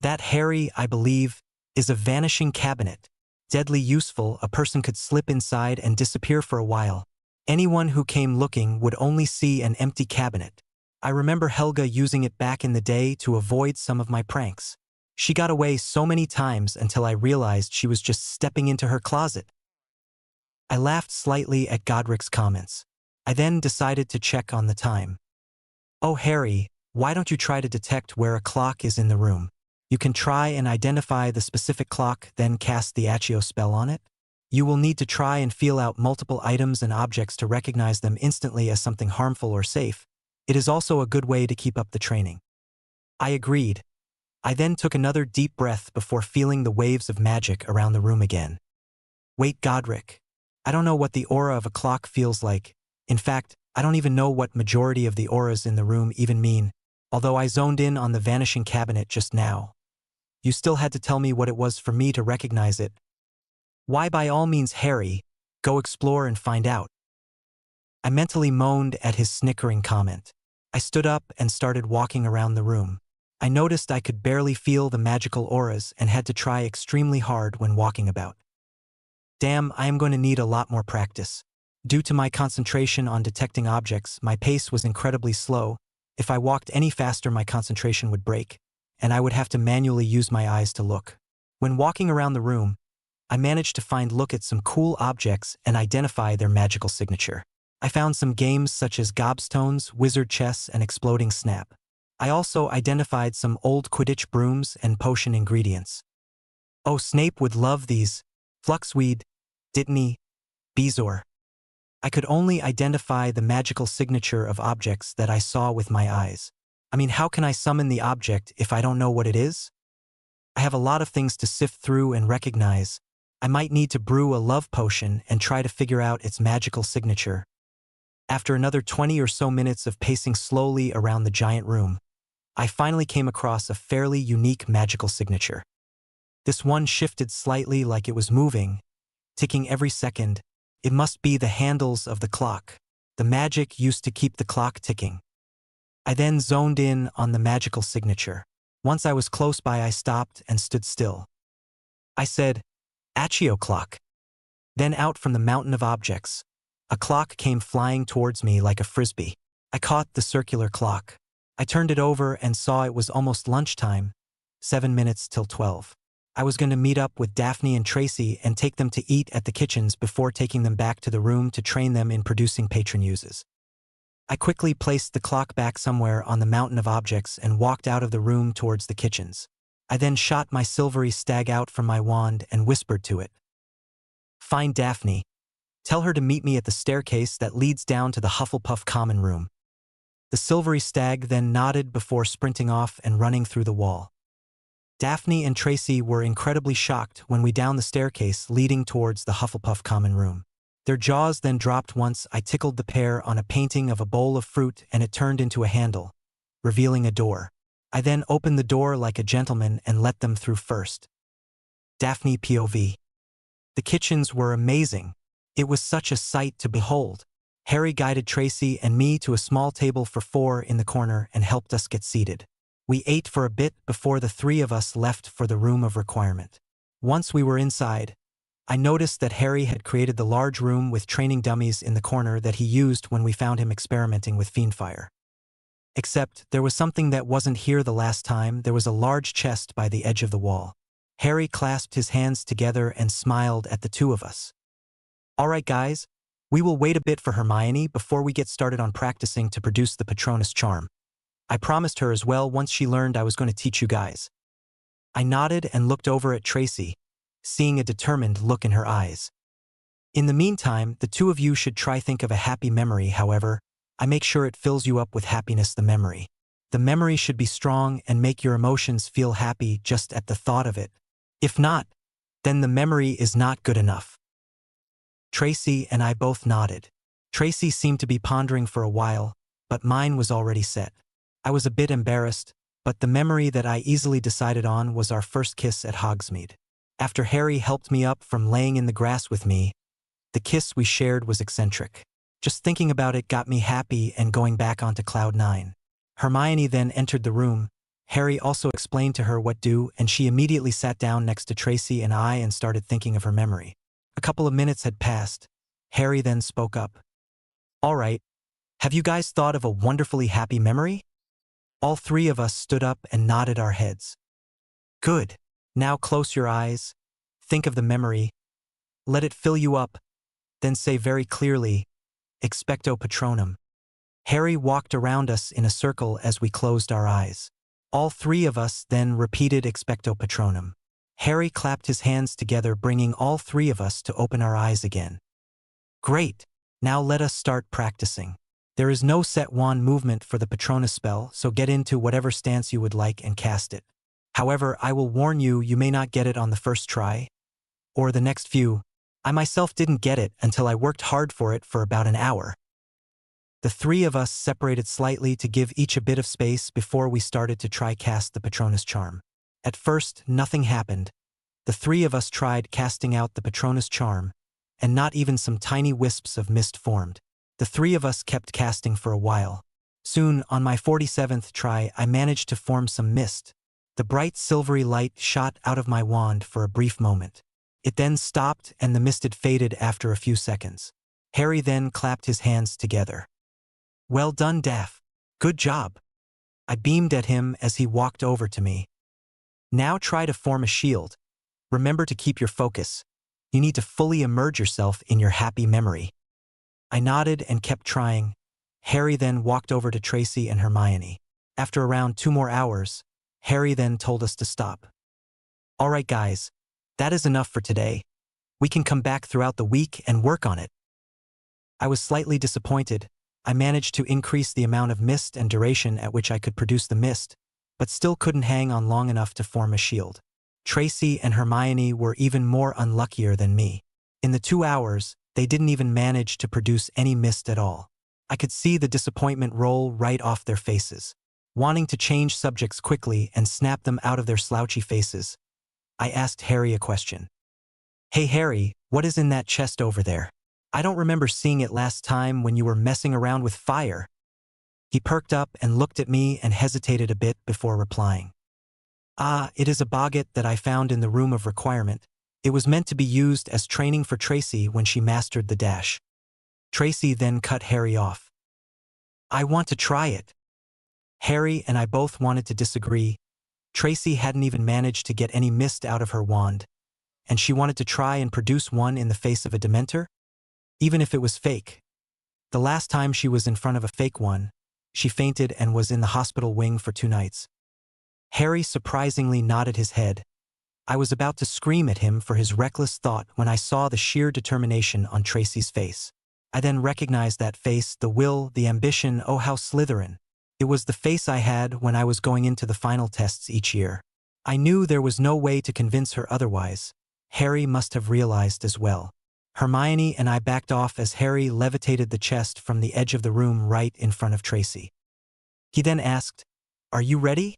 That, Harry, I believe, is a vanishing cabinet. Deadly useful, a person could slip inside and disappear for a while. Anyone who came looking would only see an empty cabinet. I remember Helga using it back in the day to avoid some of my pranks. She got away so many times until I realized she was just stepping into her closet. I laughed slightly at Godric's comments. I then decided to check on the time. Oh, Harry, why don't you try to detect where a clock is in the room? You can try and identify the specific clock, then cast the Accio spell on it. You will need to try and feel out multiple items and objects to recognize them instantly as something harmful or safe. It is also a good way to keep up the training. I agreed. I then took another deep breath before feeling the waves of magic around the room again. Wait, Godric. I don't know what the aura of a clock feels like. In fact, I don't even know what majority of the auras in the room even mean, although I zoned in on the vanishing cabinet just now. You still had to tell me what it was for me to recognize it. Why, by all means, Harry, go explore and find out. I mentally moaned at his snickering comment. I stood up and started walking around the room. I noticed I could barely feel the magical auras and had to try extremely hard when walking about. Damn, I am going to need a lot more practice. Due to my concentration on detecting objects, my pace was incredibly slow. If I walked any faster, my concentration would break, and I would have to manually use my eyes to look. When walking around the room, I managed to look at some cool objects and identify their magical signature. I found some games such as Gobstones, Wizard Chess, and Exploding Snap. I also identified some old Quidditch brooms and potion ingredients. Oh, Snape would love these. Fluxweed, Dittany, Bezoar. I could only identify the magical signature of objects that I saw with my eyes. I mean, how can I summon the object if I don't know what it is? I have a lot of things to sift through and recognize. I might need to brew a love potion and try to figure out its magical signature. After another 20 or so minutes of pacing slowly around the giant room, I finally came across a fairly unique magical signature. This one shifted slightly like it was moving, ticking every second. It must be the handles of the clock. The magic used to keep the clock ticking. I then zoned in on the magical signature. Once I was close by, I stopped and stood still. I said, "Accio clock." Then out from the mountain of objects, a clock came flying towards me like a frisbee. I caught the circular clock. I turned it over and saw it was almost lunchtime, 7 minutes till 12. I was going to meet up with Daphne and Tracy and take them to eat at the kitchens before taking them back to the room to train them in producing patron uses. I quickly placed the clock back somewhere on the mountain of objects and walked out of the room towards the kitchens. I then shot my silvery stag out from my wand and whispered to it. "Find Daphne. Tell her to meet me at the staircase that leads down to the Hufflepuff common room." The silvery stag then nodded before sprinting off and running through the wall. Daphne and Tracy were incredibly shocked when we down the staircase leading towards the Hufflepuff common room. Their jaws then dropped once I tickled the pair on a painting of a bowl of fruit and it turned into a handle, revealing a door. I then opened the door like a gentleman and let them through first. Daphne POV. The kitchens were amazing. It was such a sight to behold. Harry guided Tracy and me to a small table for 4 in the corner and helped us get seated. We ate for a bit before the 3 of us left for the room of requirement. Once we were inside, I noticed that Harry had created the large room with training dummies in the corner that he used when we found him experimenting with fiendfire. Except there was something that wasn't here the last time. There was a large chest by the edge of the wall. Harry clasped his hands together and smiled at the 2 of us. "All right, guys, we will wait a bit for Hermione before we get started on practicing to produce the Patronus charm. I promised her as well once she learned I was going to teach you guys." I nodded and looked over at Tracy, seeing a determined look in her eyes. "In the meantime, the 2 of you should try think of a happy memory. However, I make sure it fills you up with happiness. The memory should be strong and make your emotions feel happy just at the thought of it. If not, then the memory is not good enough." Tracy and I both nodded. Tracy seemed to be pondering for a while, but mine was already set. I was a bit embarrassed, but the memory that I easily decided on was our first kiss at Hogsmeade. After Harry helped me up from laying in the grass with me, the kiss we shared was eccentric. Just thinking about it got me happy and going back onto cloud 9. Hermione then entered the room. Harry also explained to her what to do, and she immediately sat down next to Tracy and I and started thinking of her memory. A couple of minutes had passed. Harry then spoke up. "All right, have you guys thought of a wonderfully happy memory?" All 3 of us stood up and nodded our heads. "Good. Now close your eyes. Think of the memory. Let it fill you up. Then say very clearly, 'Expecto Patronum.'" Harry walked around us in a circle as we closed our eyes. All 3 of us then repeated Expecto Patronum. Harry clapped his hands together, bringing all 3 of us to open our eyes again. "Great. Now let us start practicing. There is no set wand movement for the Patronus spell, so get into whatever stance you would like and cast it. However, I will warn you, you may not get it on the first try, or the next few. I myself didn't get it until I worked hard for it for about an hour." The 3 of us separated slightly to give each a bit of space before we started to try cast the Patronus charm. At first, nothing happened. The 3 of us tried casting out the Patronus charm, and not even some tiny wisps of mist formed. The 3 of us kept casting for a while. Soon, on my 47th try, I managed to form some mist. The bright silvery light shot out of my wand for a brief moment. It then stopped and the mist had faded after a few seconds. Harry then clapped his hands together. "Well done, Daph. Good job." I beamed at him as he walked over to me. "Now try to form a shield. Remember to keep your focus. You need to fully immerse yourself in your happy memory." I nodded and kept trying. Harry then walked over to Tracy and Hermione. After around 2 more hours, Harry then told us to stop. "All right, guys, that is enough for today. We can come back throughout the week and work on it." I was slightly disappointed, I managed to increase the amount of mist and duration at which I could produce the mist, but still couldn't hang on long enough to form a shield. Tracy and Hermione were even more unluckier than me. In the 2 hours, they didn't even manage to produce any mist at all. I could see the disappointment roll right off their faces. Wanting to change subjects quickly and snap them out of their slouchy faces, I asked Harry a question. "Hey Harry, what is in that chest over there? I don't remember seeing it last time when you were messing around with fire." He perked up and looked at me and hesitated a bit before replying. "Ah, it is a boggart that I found in the room of requirement. It was meant to be used as training for Tracy when she mastered the dash." Tracy then cut Harry off. "I want to try it." Harry and I both wanted to disagree. Tracy hadn't even managed to get any mist out of her wand, and she wanted to try and produce one in the face of a Dementor? Even if it was fake. The last time she was in front of a fake one, she fainted and was in the hospital wing for 2 nights. Harry surprisingly nodded his head. I was about to scream at him for his reckless thought when I saw the sheer determination on Tracy's face. I then recognized that face, the will, the ambition, oh how Slytherin. It was the face I had when I was going into the final tests each year. I knew there was no way to convince her otherwise. Harry must have realized as well. Hermione and I backed off as Harry levitated the chest from the edge of the room right in front of Tracy. He then asked, "Are you ready?"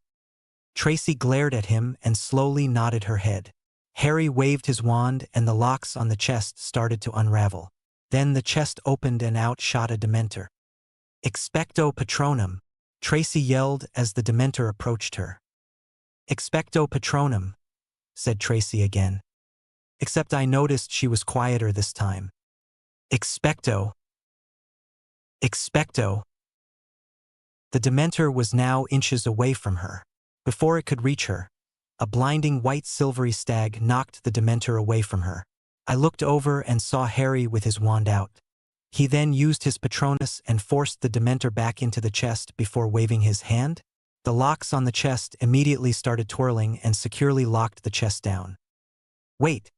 Tracy glared at him and slowly nodded her head. Harry waved his wand and the locks on the chest started to unravel. Then the chest opened and out shot a Dementor. "Expecto Patronum," Tracy yelled as the Dementor approached her. "Expecto Patronum," said Tracy again. Except I noticed she was quieter this time. "Expecto. Expecto." The Dementor was now inches away from her. Before it could reach her, a blinding white silvery stag knocked the Dementor away from her. I looked over and saw Harry with his wand out. He then used his Patronus and forced the Dementor back into the chest before waving his hand. The locks on the chest immediately started twirling and securely locked the chest down. Wait,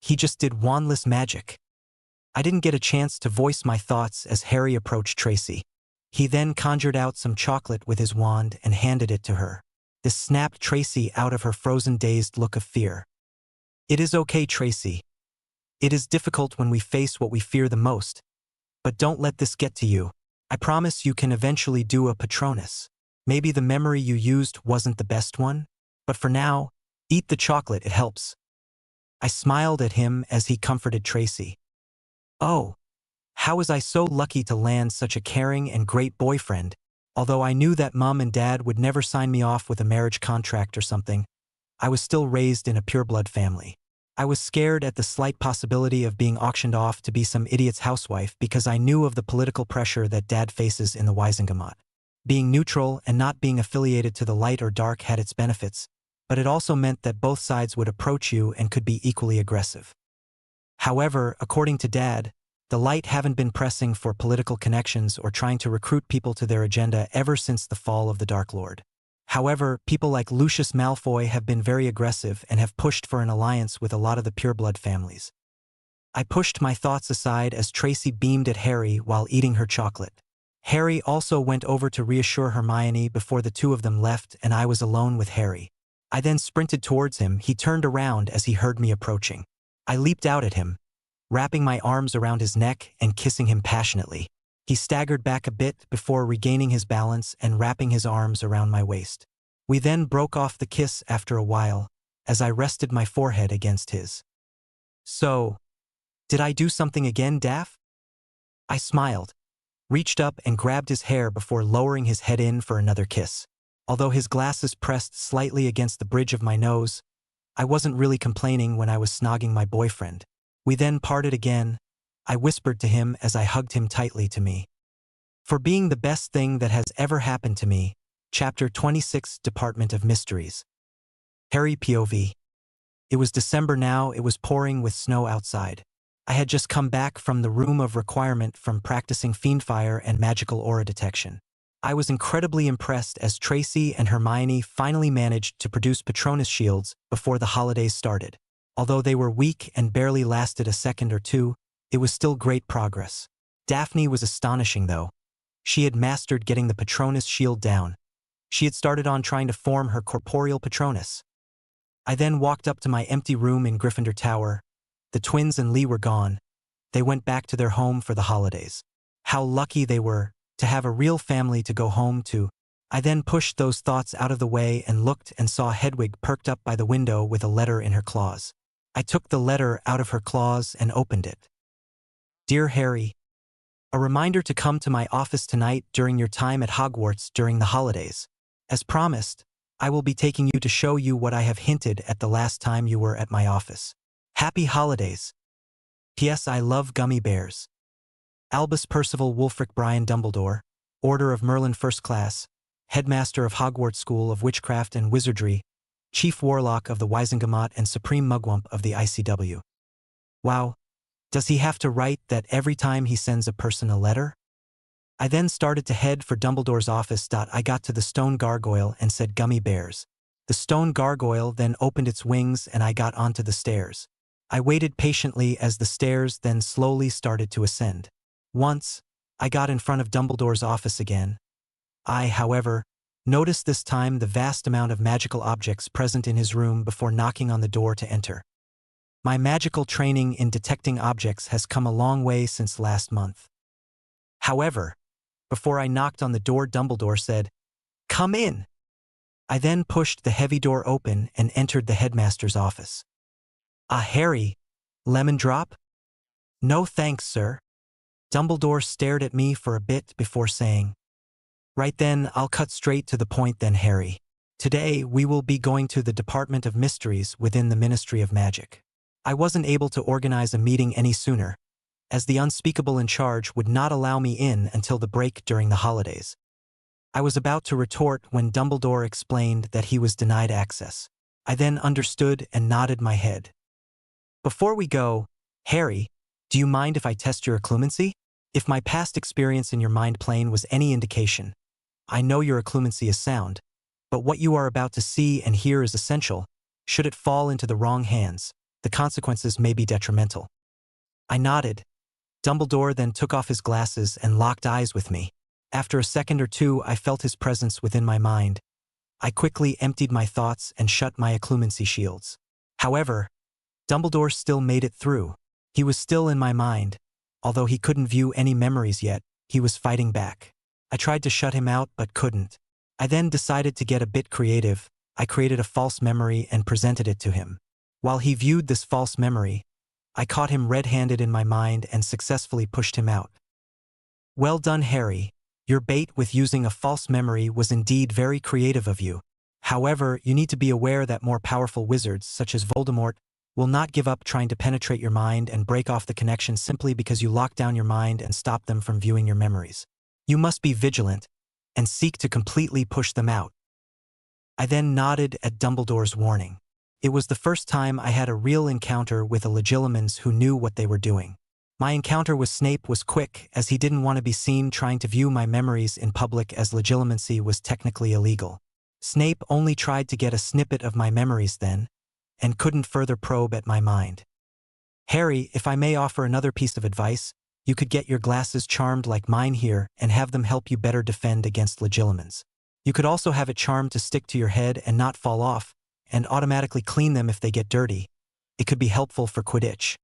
he just did wandless magic. I didn't get a chance to voice my thoughts as Harry approached Tracy. He then conjured out some chocolate with his wand and handed it to her. This snapped Tracy out of her frozen, dazed look of fear. "It is okay, Tracy. It is difficult when we face what we fear the most. But don't let this get to you. I promise you can eventually do a Patronus. Maybe the memory you used wasn't the best one, but for now, eat the chocolate, it helps." I smiled at him as he comforted Tracy. Oh, how was I so lucky to land such a caring and great boyfriend? Although I knew that Mom and Dad would never sign me off with a marriage contract or something, I was still raised in a pureblood family. I was scared at the slight possibility of being auctioned off to be some idiot's housewife because I knew of the political pressure that Dad faces in the Wisengamot. Being neutral and not being affiliated to the light or dark had its benefits, but it also meant that both sides would approach you and could be equally aggressive. However, according to Dad, the light haven't been pressing for political connections or trying to recruit people to their agenda ever since the fall of the Dark Lord. However, people like Lucius Malfoy have been very aggressive and have pushed for an alliance with a lot of the pureblood families. I pushed my thoughts aside as Tracy beamed at Harry while eating her chocolate. Harry also went over to reassure Hermione before the two of them left and I was alone with Harry. I then sprinted towards him. He turned around as he heard me approaching. I leaped out at him, wrapping my arms around his neck and kissing him passionately. He staggered back a bit before regaining his balance and wrapping his arms around my waist. We then broke off the kiss after a while, as I rested my forehead against his. "So, did I do something again, Daff?" I smiled, reached up and grabbed his hair before lowering his head in for another kiss. Although his glasses pressed slightly against the bridge of my nose, I wasn't really complaining when I was snogging my boyfriend. We then parted again. I whispered to him as I hugged him tightly to me. For being the best thing that has ever happened to me. Chapter 26, Department of Mysteries. Harry POV. It was December now. It was pouring with snow outside. I had just come back from the room of requirement from practicing fiendfire and magical aura detection. I was incredibly impressed as Tracy and Hermione finally managed to produce Patronus shields before the holidays started. Although they were weak and barely lasted a second or two, it was still great progress. Daphne was astonishing though. She had mastered getting the Patronus shield down. She had started on trying to form her corporeal Patronus. I then walked up to my empty room in Gryffindor Tower. The twins and Lee were gone. They went back to their home for the holidays. How lucky they were to have a real family to go home to. I then pushed those thoughts out of the way and looked and saw Hedwig perked up by the window with a letter in her claws. I took the letter out of her claws and opened it. Dear Harry, a reminder to come to my office tonight during your time at Hogwarts during the holidays. As promised, I will be taking you to show you what I have hinted at the last time you were at my office. Happy holidays. P.S. I love gummy bears. Albus Percival Wulfric Brian Dumbledore, Order of Merlin First Class, Headmaster of Hogwarts School of Witchcraft and Wizardry, Chief Warlock of the Wizengamot and Supreme Mugwump of the ICW. Wow, does he have to write that every time he sends a person a letter? I then started to head for Dumbledore's office. I got to the stone gargoyle and said gummy bears. The stone gargoyle then opened its wings and I got onto the stairs. I waited patiently as the stairs then slowly started to ascend. Once, I got in front of Dumbledore's office again. I, however, noticed this time the vast amount of magical objects present in his room before knocking on the door to enter. My magical training in detecting objects has come a long way since last month. However, before I knocked on the door, Dumbledore said, "Come in." I then pushed the heavy door open and entered the headmaster's office. "Ah, Harry, lemon drop?" "No thanks, sir." Dumbledore stared at me for a bit before saying, "Right then, I'll cut straight to the point then, Harry. Today, we will be going to the Department of Mysteries within the Ministry of Magic." I wasn't able to organize a meeting any sooner, as the unspeakable in charge would not allow me in until the break during the holidays. I was about to retort when Dumbledore explained that he was denied access. I then understood and nodded my head. "Before we go, Harry, do you mind if I test your occlumency? If my past experience in your mind plane was any indication, I know your occlumency is sound, but what you are about to see and hear is essential. Should it fall into the wrong hands, the consequences may be detrimental." I nodded. Dumbledore then took off his glasses and locked eyes with me. After a second or two, I felt his presence within my mind. I quickly emptied my thoughts and shut my occlumency shields. However, Dumbledore still made it through. He was still in my mind. Although he couldn't view any memories yet, he was fighting back. I tried to shut him out but couldn't. I then decided to get a bit creative. I created a false memory and presented it to him. While he viewed this false memory, I caught him red-handed in my mind and successfully pushed him out. "Well done, Harry. Your bait with using a false memory was indeed very creative of you. However, you need to be aware that more powerful wizards, such as Voldemort, will not give up trying to penetrate your mind and break off the connection simply because you lock down your mind and stop them from viewing your memories. You must be vigilant and seek to completely push them out." I then nodded at Dumbledore's warning. It was the first time I had a real encounter with a Legilimens who knew what they were doing. My encounter with Snape was quick, as he didn't want to be seen trying to view my memories in public, as Legilimency was technically illegal. Snape only tried to get a snippet of my memories then, and couldn't further probe at my mind. "Harry, if I may offer another piece of advice, you could get your glasses charmed like mine here and have them help you better defend against Legilimens. You could also have it charmed to stick to your head and not fall off, and automatically clean them if they get dirty. It could be helpful for Quidditch."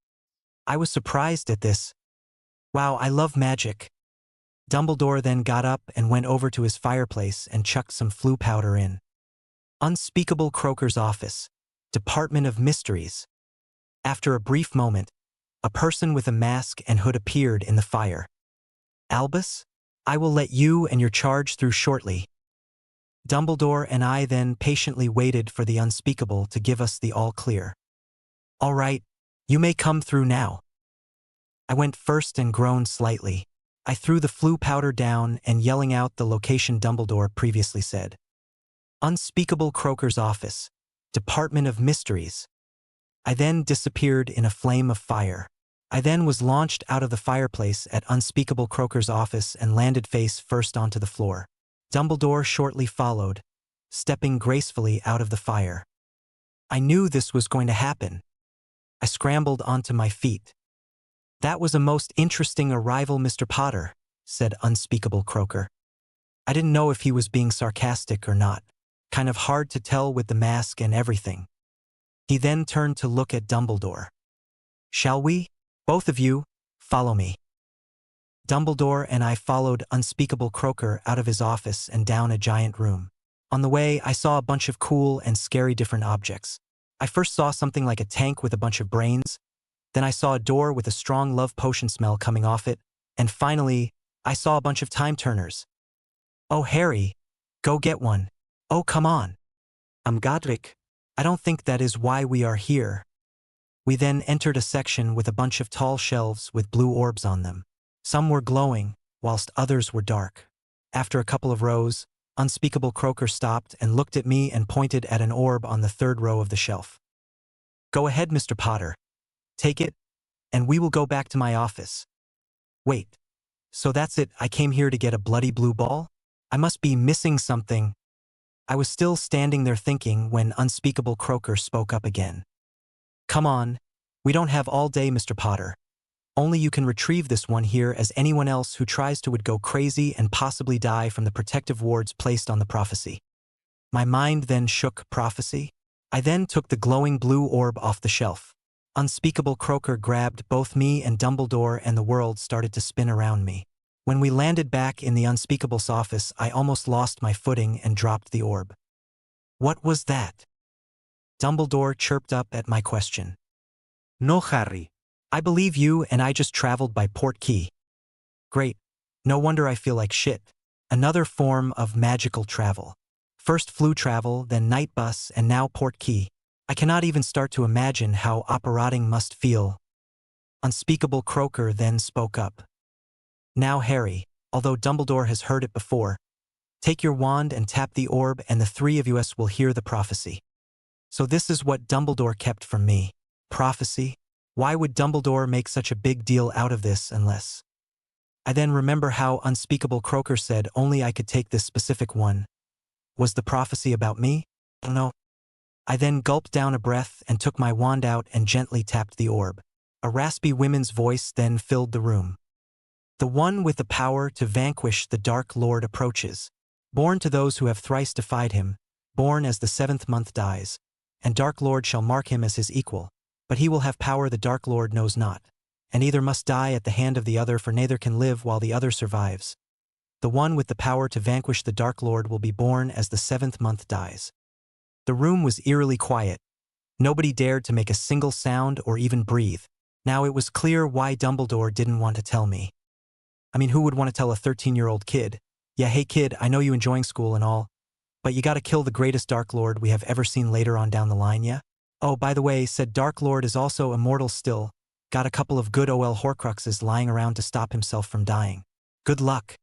I was surprised at this. Wow, I love magic. Dumbledore then got up and went over to his fireplace and chucked some flue powder in. Unspeakable Croaker's office. Department of Mysteries. After a brief moment, a person with a mask and hood appeared in the fire. "Albus, I will let you and your charge through shortly." Dumbledore and I then patiently waited for the unspeakable to give us the all clear. "All right, you may come through now." I went first and groaned slightly. I threw the flue powder down and yelling out the location Dumbledore previously said. Unspeakable Croaker's office. Department of Mysteries. I then disappeared in a flame of fire. I then was launched out of the fireplace at Unspeakable Croaker's office and landed face first onto the floor. Dumbledore shortly followed, stepping gracefully out of the fire. I knew this was going to happen. I scrambled onto my feet. "That was a most interesting arrival, Mr. Potter. said Unspeakable Croaker. I didn't know if he was being sarcastic or not. Kind of hard to tell with the mask and everything. He then turned to look at Dumbledore. Shall we? Both of you, follow me. Dumbledore and I followed Unspeakable Croaker out of his office and down a giant room. On the way, I saw a bunch of cool and scary different objects. I first saw something like a tank with a bunch of brains, then I saw a door with a strong love potion smell coming off it, and finally, I saw a bunch of time turners. Oh, Harry, go get one. Oh, come on. I'm Godric. I don't think that is why we are here. We then entered a section with a bunch of tall shelves with blue orbs on them. Some were glowing, whilst others were dark. After a couple of rows, Unspeakable Croaker stopped and looked at me and pointed at an orb on the third row of the shelf. Go ahead, Mr. Potter. Take it, and we will go back to my office. Wait, so that's it, I came here to get a bloody blue ball? I must be missing something. I was still standing there thinking when Unspeakable Croaker spoke up again. Come on, we don't have all day, Mr. Potter. Only you can retrieve this one here, as anyone else who tries to would go crazy and possibly die from the protective wards placed on the prophecy. My mind then shook. Prophecy? I then took the glowing blue orb off the shelf. Unspeakable Croaker grabbed both me and Dumbledore and the world started to spin around me. When we landed back in the Unspeakable's office, I almost lost my footing and dropped the orb. What was that? Dumbledore chirped up at my question. No, Harry. I believe you, and I just traveled by port key. Great. No wonder I feel like shit. Another form of magical travel. First flu travel, then night bus, and now port key. I cannot even start to imagine how operating must feel. Unspeakable Croaker then spoke up. Now, Harry, although Dumbledore has heard it before, take your wand and tap the orb and the three of us will hear the prophecy. So this is what Dumbledore kept from me. Prophecy? Why would Dumbledore make such a big deal out of this unless... I then remember how Unspeakable Croaker said only I could take this specific one. Was the prophecy about me? I don't know. I then gulped down a breath and took my wand out and gently tapped the orb. A raspy woman's voice then filled the room. The one with the power to vanquish the Dark Lord approaches. Born to those who have thrice defied him, born as the 7th month dies, and Dark Lord shall mark him as his equal. But he will have power the Dark Lord knows not, and either must die at the hand of the other, for neither can live while the other survives. The one with the power to vanquish the Dark Lord will be born as the 7th month dies. The room was eerily quiet. Nobody dared to make a single sound or even breathe. Now it was clear why Dumbledore didn't want to tell me. I mean, who would want to tell a 13-year-old kid? Yeah, hey kid, I know you enjoying school and all, but you gotta kill the greatest Dark Lord we have ever seen later on down the line, yeah? Oh, by the way, said Dark Lord is also immortal still. Got a couple of good OL Horcruxes lying around to stop himself from dying. Good luck.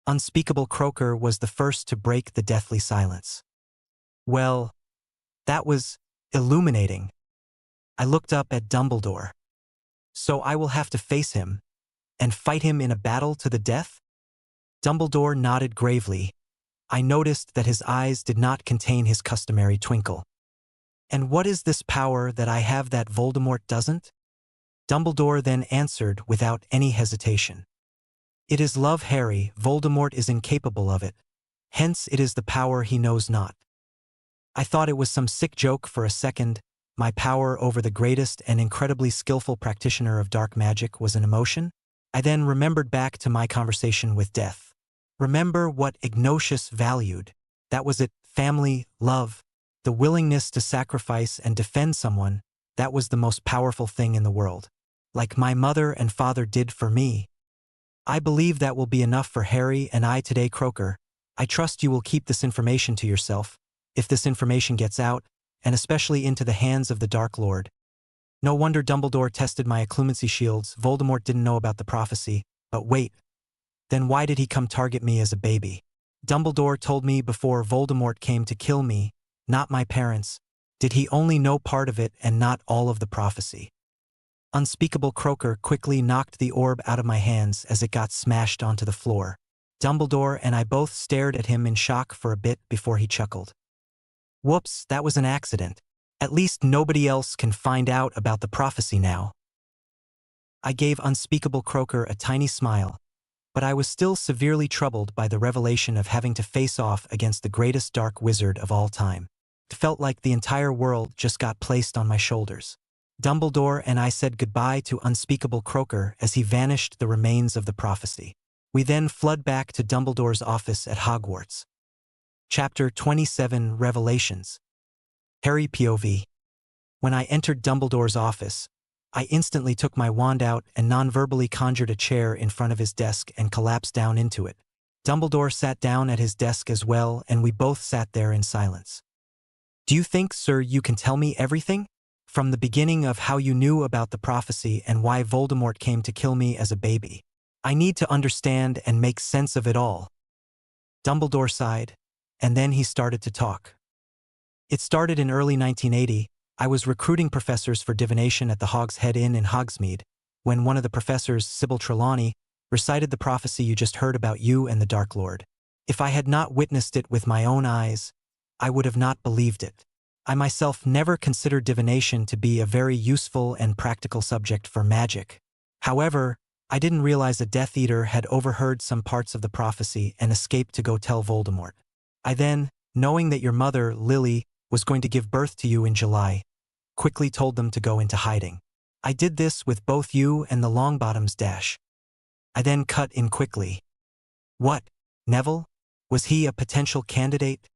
Unspeakable Croaker was the first to break the deathly silence. Well, that was illuminating. I looked up at Dumbledore. So I will have to face him and fight him in a battle to the death? Dumbledore nodded gravely. I noticed that his eyes did not contain his customary twinkle. And what is this power that I have that Voldemort doesn't? Dumbledore then answered without any hesitation. It is love, Harry. Voldemort is incapable of it. Hence it is the power he knows not. I thought it was some sick joke for a second. My power over the greatest and incredibly skillful practitioner of dark magic was an emotion. I then remembered back to my conversation with Death. Remember what Ignatius valued. That was it, family, love. The willingness to sacrifice and defend someone, that was the most powerful thing in the world. Like my mother and father did for me. I believe that will be enough for Harry and I today, Croaker. I trust you will keep this information to yourself, if this information gets out, and especially into the hands of the Dark Lord. No wonder Dumbledore tested my occlumency shields. Voldemort didn't know about the prophecy. But wait, then why did he come target me as a baby? Dumbledore told me before Voldemort came to kill me, not my parents. Did he only know part of it and not all of the prophecy? Unspeakable Croaker quickly knocked the orb out of my hands as it got smashed onto the floor. Dumbledore and I both stared at him in shock for a bit before he chuckled. Whoops, that was an accident. At least nobody else can find out about the prophecy now. I gave Unspeakable Croaker a tiny smile, but I was still severely troubled by the revelation of having to face off against the greatest dark wizard of all time. It felt like the entire world just got placed on my shoulders. Dumbledore and I said goodbye to unspeakable Croaker as he vanished the remains of the prophecy. We then fled back to Dumbledore's office at Hogwarts. Chapter 27 Revelations. Harry POV. When I entered Dumbledore's office, I instantly took my wand out and non-verbally conjured a chair in front of his desk and collapsed down into it. Dumbledore sat down at his desk as well, and we both sat there in silence. "Do you think, sir, you can tell me everything? From the beginning of how you knew about the prophecy and why Voldemort came to kill me as a baby. I need to understand and make sense of it all." Dumbledore sighed, and then he started to talk. "It started in early 1980. I was recruiting professors for divination at the Hog's Head Inn in Hogsmeade, when one of the professors, Sybil Trelawney, recited the prophecy you just heard about you and the Dark Lord. If I had not witnessed it with my own eyes, I would have not believed it. I myself never considered divination to be a very useful and practical subject for magic. However, I didn't realize a Death Eater had overheard some parts of the prophecy and escaped to go tell Voldemort. I then, knowing that your mother, Lily, was going to give birth to you in July, quickly told them to go into hiding. I did this with both you and the Longbottoms dash. I then cut in quickly. What, Neville? Was he a potential candidate?"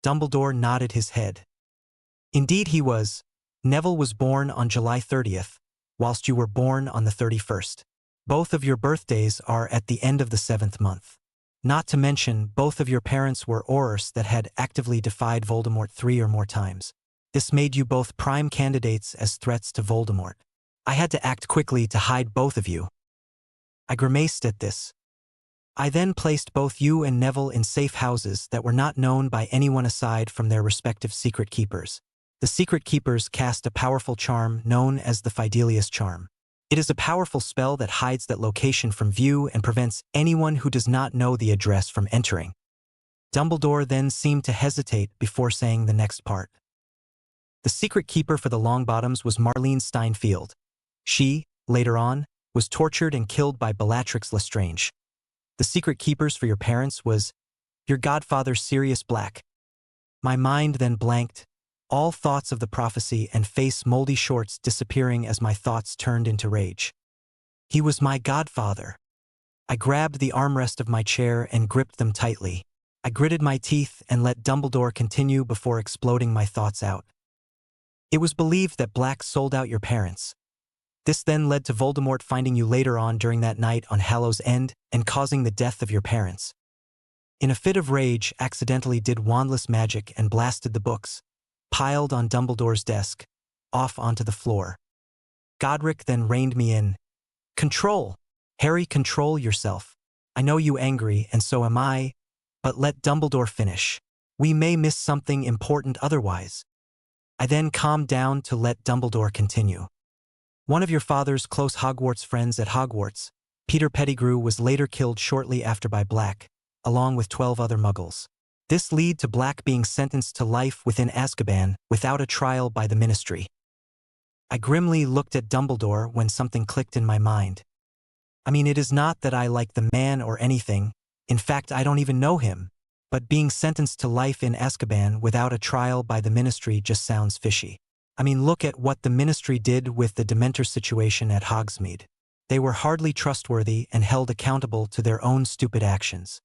Dumbledore nodded his head. "Indeed he was. Neville was born on July 30th, whilst you were born on the 31st. Both of your birthdays are at the end of the 7th month. Not to mention, both of your parents were Aurors that had actively defied Voldemort 3 or more times. This made you both prime candidates as threats to Voldemort. I had to act quickly to hide both of you." I grimaced at this. "I then placed both you and Neville in safe houses that were not known by anyone aside from their respective secret keepers. The secret keepers cast a powerful charm known as the Fidelius Charm. It is a powerful spell that hides that location from view and prevents anyone who does not know the address from entering." Dumbledore then seemed to hesitate before saying the next part. "The secret keeper for the Longbottoms was Marlene Steinfeld. She, later on, was tortured and killed by Bellatrix Lestrange. The secret keepers for your parents was your godfather Sirius Black." My mind then blanked, all thoughts of the prophecy and face moldy shorts disappearing as my thoughts turned into rage. He was my godfather. I grabbed the armrest of my chair and gripped them tightly. I gritted my teeth and let Dumbledore continue before exploding my thoughts out. "It was believed that Black sold out your parents. This then led to Voldemort finding you later on during that night on Hallows End and causing the death of your parents. In a fit of rage, accidentally did wandless magic and blasted the books, piled on Dumbledore's desk, off onto the floor. Godric then reined me in. Control! Harry, control yourself. I know you angry, and so am I, but let Dumbledore finish. We may miss something important otherwise." I then calmed down to let Dumbledore continue. "One of your father's close Hogwarts friends at Hogwarts, Peter Pettigrew, was later killed shortly after by Black, along with 12 other Muggles. This led to Black being sentenced to life within Azkaban without a trial by the Ministry." I grimly looked at Dumbledore when something clicked in my mind. I mean, it is not that I like the man or anything. In fact, I don't even know him. But being sentenced to life in Azkaban without a trial by the Ministry just sounds fishy. I mean, look at what the Ministry did with the Dementor situation at Hogsmeade. They were hardly trustworthy and held accountable to their own stupid actions.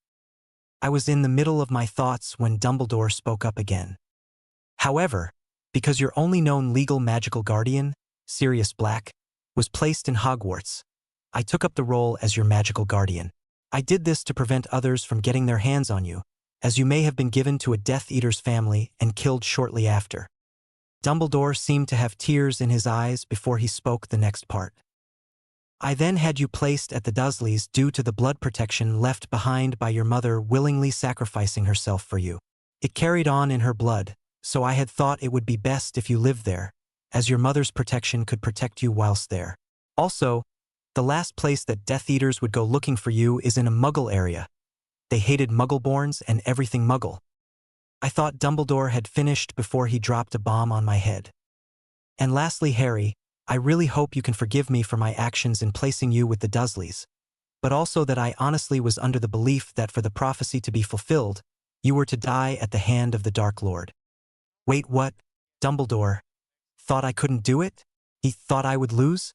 I was in the middle of my thoughts when Dumbledore spoke up again. "However, because your only known legal magical guardian, Sirius Black, was placed in Hogwarts, I took up the role as your magical guardian. I did this to prevent others from getting their hands on you, as you may have been given to a Death Eater's family and killed shortly after." Dumbledore seemed to have tears in his eyes before he spoke the next part. "I then had you placed at the Dursleys due to the blood protection left behind by your mother willingly sacrificing herself for you. It carried on in her blood, so I had thought it would be best if you lived there, as your mother's protection could protect you whilst there. Also, the last place that Death Eaters would go looking for you is in a Muggle area. They hated Muggleborns and everything Muggle." I thought Dumbledore had finished before he dropped a bomb on my head. "And lastly, Harry, I really hope you can forgive me for my actions in placing you with the Dursleys. but also that I honestly was under the belief that for the prophecy to be fulfilled, you were to die at the hand of the Dark Lord. Wait, what? Dumbledore thought I couldn't do it? He thought I would lose?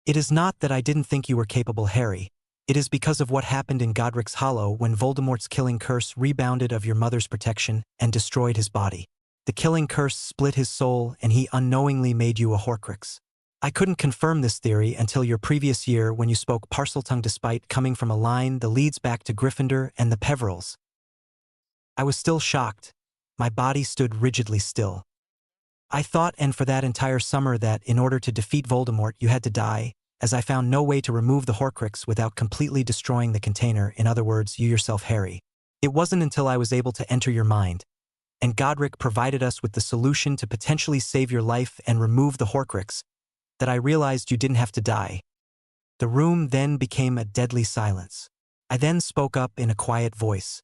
It is not that I didn't think you were capable, Harry. It is because of what happened in Godric's Hollow when Voldemort's killing curse rebounded of your mother's protection and destroyed his body. The killing curse split his soul and he unknowingly made you a Horcrux. I couldn't confirm this theory until your previous year when you spoke Parseltongue despite coming from a line that leads back to Gryffindor and the Peverils. I was still shocked. My body stood rigidly still. I thought, and for that entire summer, that in order to defeat Voldemort you had to die, as I found no way to remove the Horcrux without completely destroying the container, in other words, you yourself, Harry. It wasn't until I was able to enter your mind, and Godric provided us with the solution to potentially save your life and remove the Horcrux, that I realized you didn't have to die. The room then became a deadly silence. I then spoke up in a quiet voice.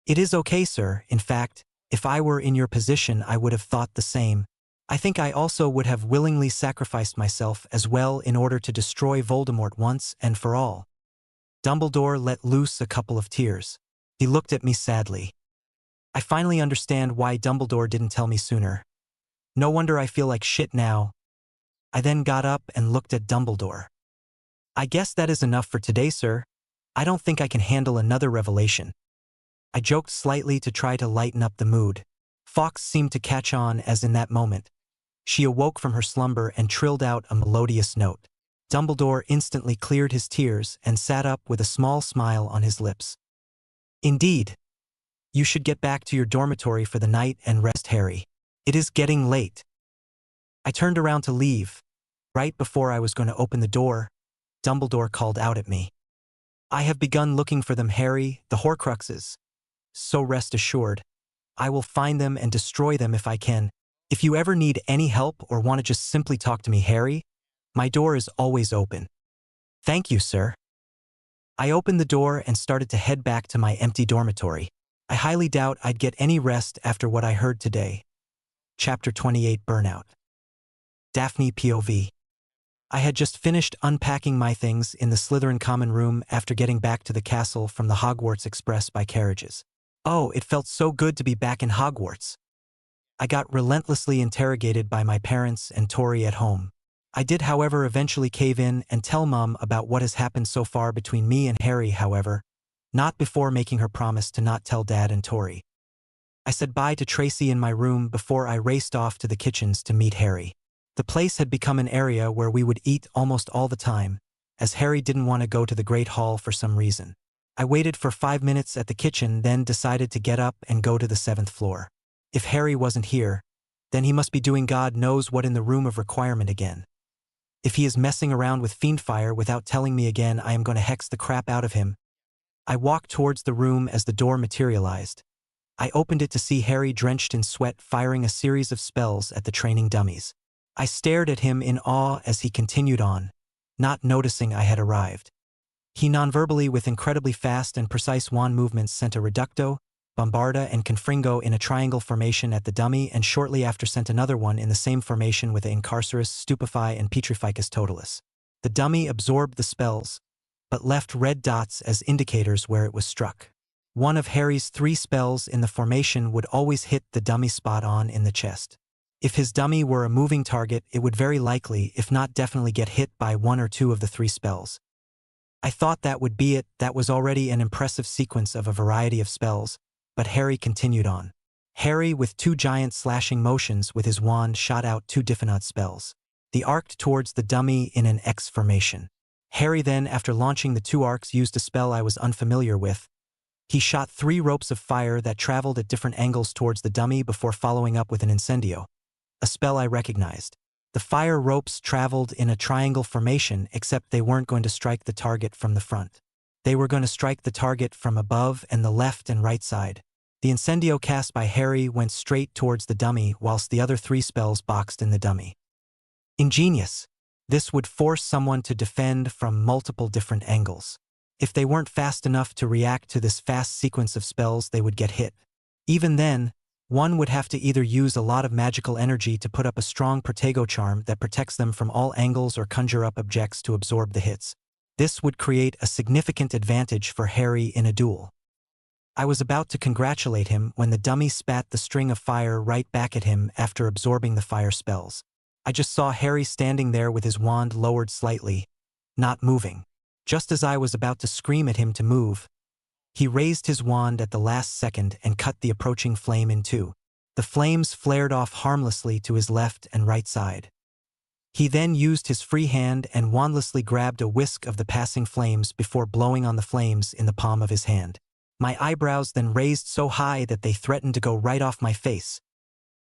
It is okay, sir. In fact, if I were in your position I would have thought the same. I think I also would have willingly sacrificed myself as well in order to destroy Voldemort once and for all. Dumbledore let loose a couple of tears. He looked at me sadly. I finally understand why Dumbledore didn't tell me sooner. No wonder I feel like shit now. I then got up and looked at Dumbledore. I guess that is enough for today, sir. I don't think I can handle another revelation. I joked slightly to try to lighten up the mood. Fawkes seemed to catch on as in that moment. She awoke from her slumber and trilled out a melodious note. Dumbledore instantly cleared his tears and sat up with a small smile on his lips. Indeed. You should get back to your dormitory for the night and rest, Harry. It is getting late. I turned around to leave. Right before I was going to open the door, Dumbledore called out at me. I have begun looking for them, Harry, the Horcruxes. So rest assured, I will find them and destroy them if I can. If you ever need any help or want to just simply talk to me, Harry, my door is always open. Thank you, sir. I opened the door and started to head back to my empty dormitory. I highly doubt I'd get any rest after what I heard today. Chapter 28 Burnout. Daphne POV. I had just finished unpacking my things in the Slytherin common room after getting back to the castle from the Hogwarts Express by carriages. Oh, it felt so good to be back in Hogwarts. I got relentlessly interrogated by my parents and Tori at home. I did, however, eventually cave in and tell Mum about what has happened so far between me and Harry, however, not before making her promise to not tell Dad and Tori. I said bye to Tracy in my room before I raced off to the kitchens to meet Harry. The place had become an area where we would eat almost all the time, as Harry didn't want to go to the Great Hall for some reason. I waited for 5 minutes at the kitchen, then decided to get up and go to the 7th floor. If Harry wasn't here, then he must be doing God knows what in the room of requirement again. If he is messing around with fiendfire without telling me again, I am going to hex the crap out of him. I walked towards the room as the door materialized. I opened it to see Harry drenched in sweat firing a series of spells at the training dummies. I stared at him in awe as he continued on, not noticing I had arrived. He nonverbally, with incredibly fast and precise wand movements, sent a Reducto, Bombarda, and Confringo in a triangle formation at the dummy, and shortly after sent another one in the same formation with a Incarcerus, Stupefy, and Petrificus Totalis. The dummy absorbed the spells, but left red dots as indicators where it was struck. One of Harry's 3 spells in the formation would always hit the dummy spot on in the chest. If his dummy were a moving target, it would very likely, if not definitely, get hit by 1 or 2 of the 3 spells. I thought that would be it. That was already an impressive sequence of a variety of spells, but Harry continued on. Harry, with 2 giant slashing motions with his wand, shot out 2 different spells. The arced towards the dummy in an X formation. Harry then, after launching the 2 arcs, used a spell I was unfamiliar with. He shot 3 ropes of fire that traveled at different angles towards the dummy before following up with an incendio, a spell I recognized. The fire ropes traveled in a triangle formation, except they weren't going to strike the target from the front. They were going to strike the target from above and the left and right side. The incendio cast by Harry went straight towards the dummy, whilst the other 3 spells boxed in the dummy. Ingenious. This would force someone to defend from multiple different angles. If they weren't fast enough to react to this fast sequence of spells, they would get hit. Even then, one would have to either use a lot of magical energy to put up a strong Protego charm that protects them from all angles or conjure up objects to absorb the hits. This would create a significant advantage for Harry in a duel. I was about to congratulate him when the dummy spat the string of fire right back at him after absorbing the fire spells. I just saw Harry standing there with his wand lowered slightly, not moving. Just as I was about to scream at him to move, he raised his wand at the last second and cut the approaching flame in two. The flames flared off harmlessly to his left and right side. He then used his free hand and wandlessly grabbed a whisk of the passing flames before blowing on the flames in the palm of his hand. My eyebrows then raised so high that they threatened to go right off my face.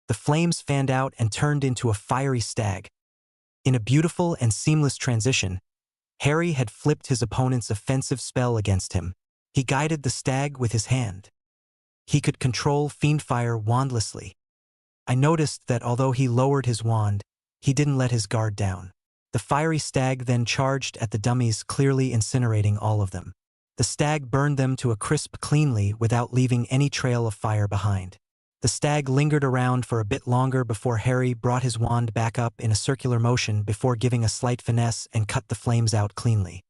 The flames fanned out and turned into a fiery stag. In a beautiful and seamless transition, Harry had flipped his opponent's offensive spell against him. He guided the stag with his hand. He could control fiendfire wandlessly. I noticed that although he lowered his wand, he didn't let his guard down. The fiery stag then charged at the dummies, clearly incinerating all of them. The stag burned them to a crisp cleanly without leaving any trail of fire behind. The stag lingered around for a bit longer before Harry brought his wand back up in a circular motion before giving a slight finesse and cut the flames out cleanly.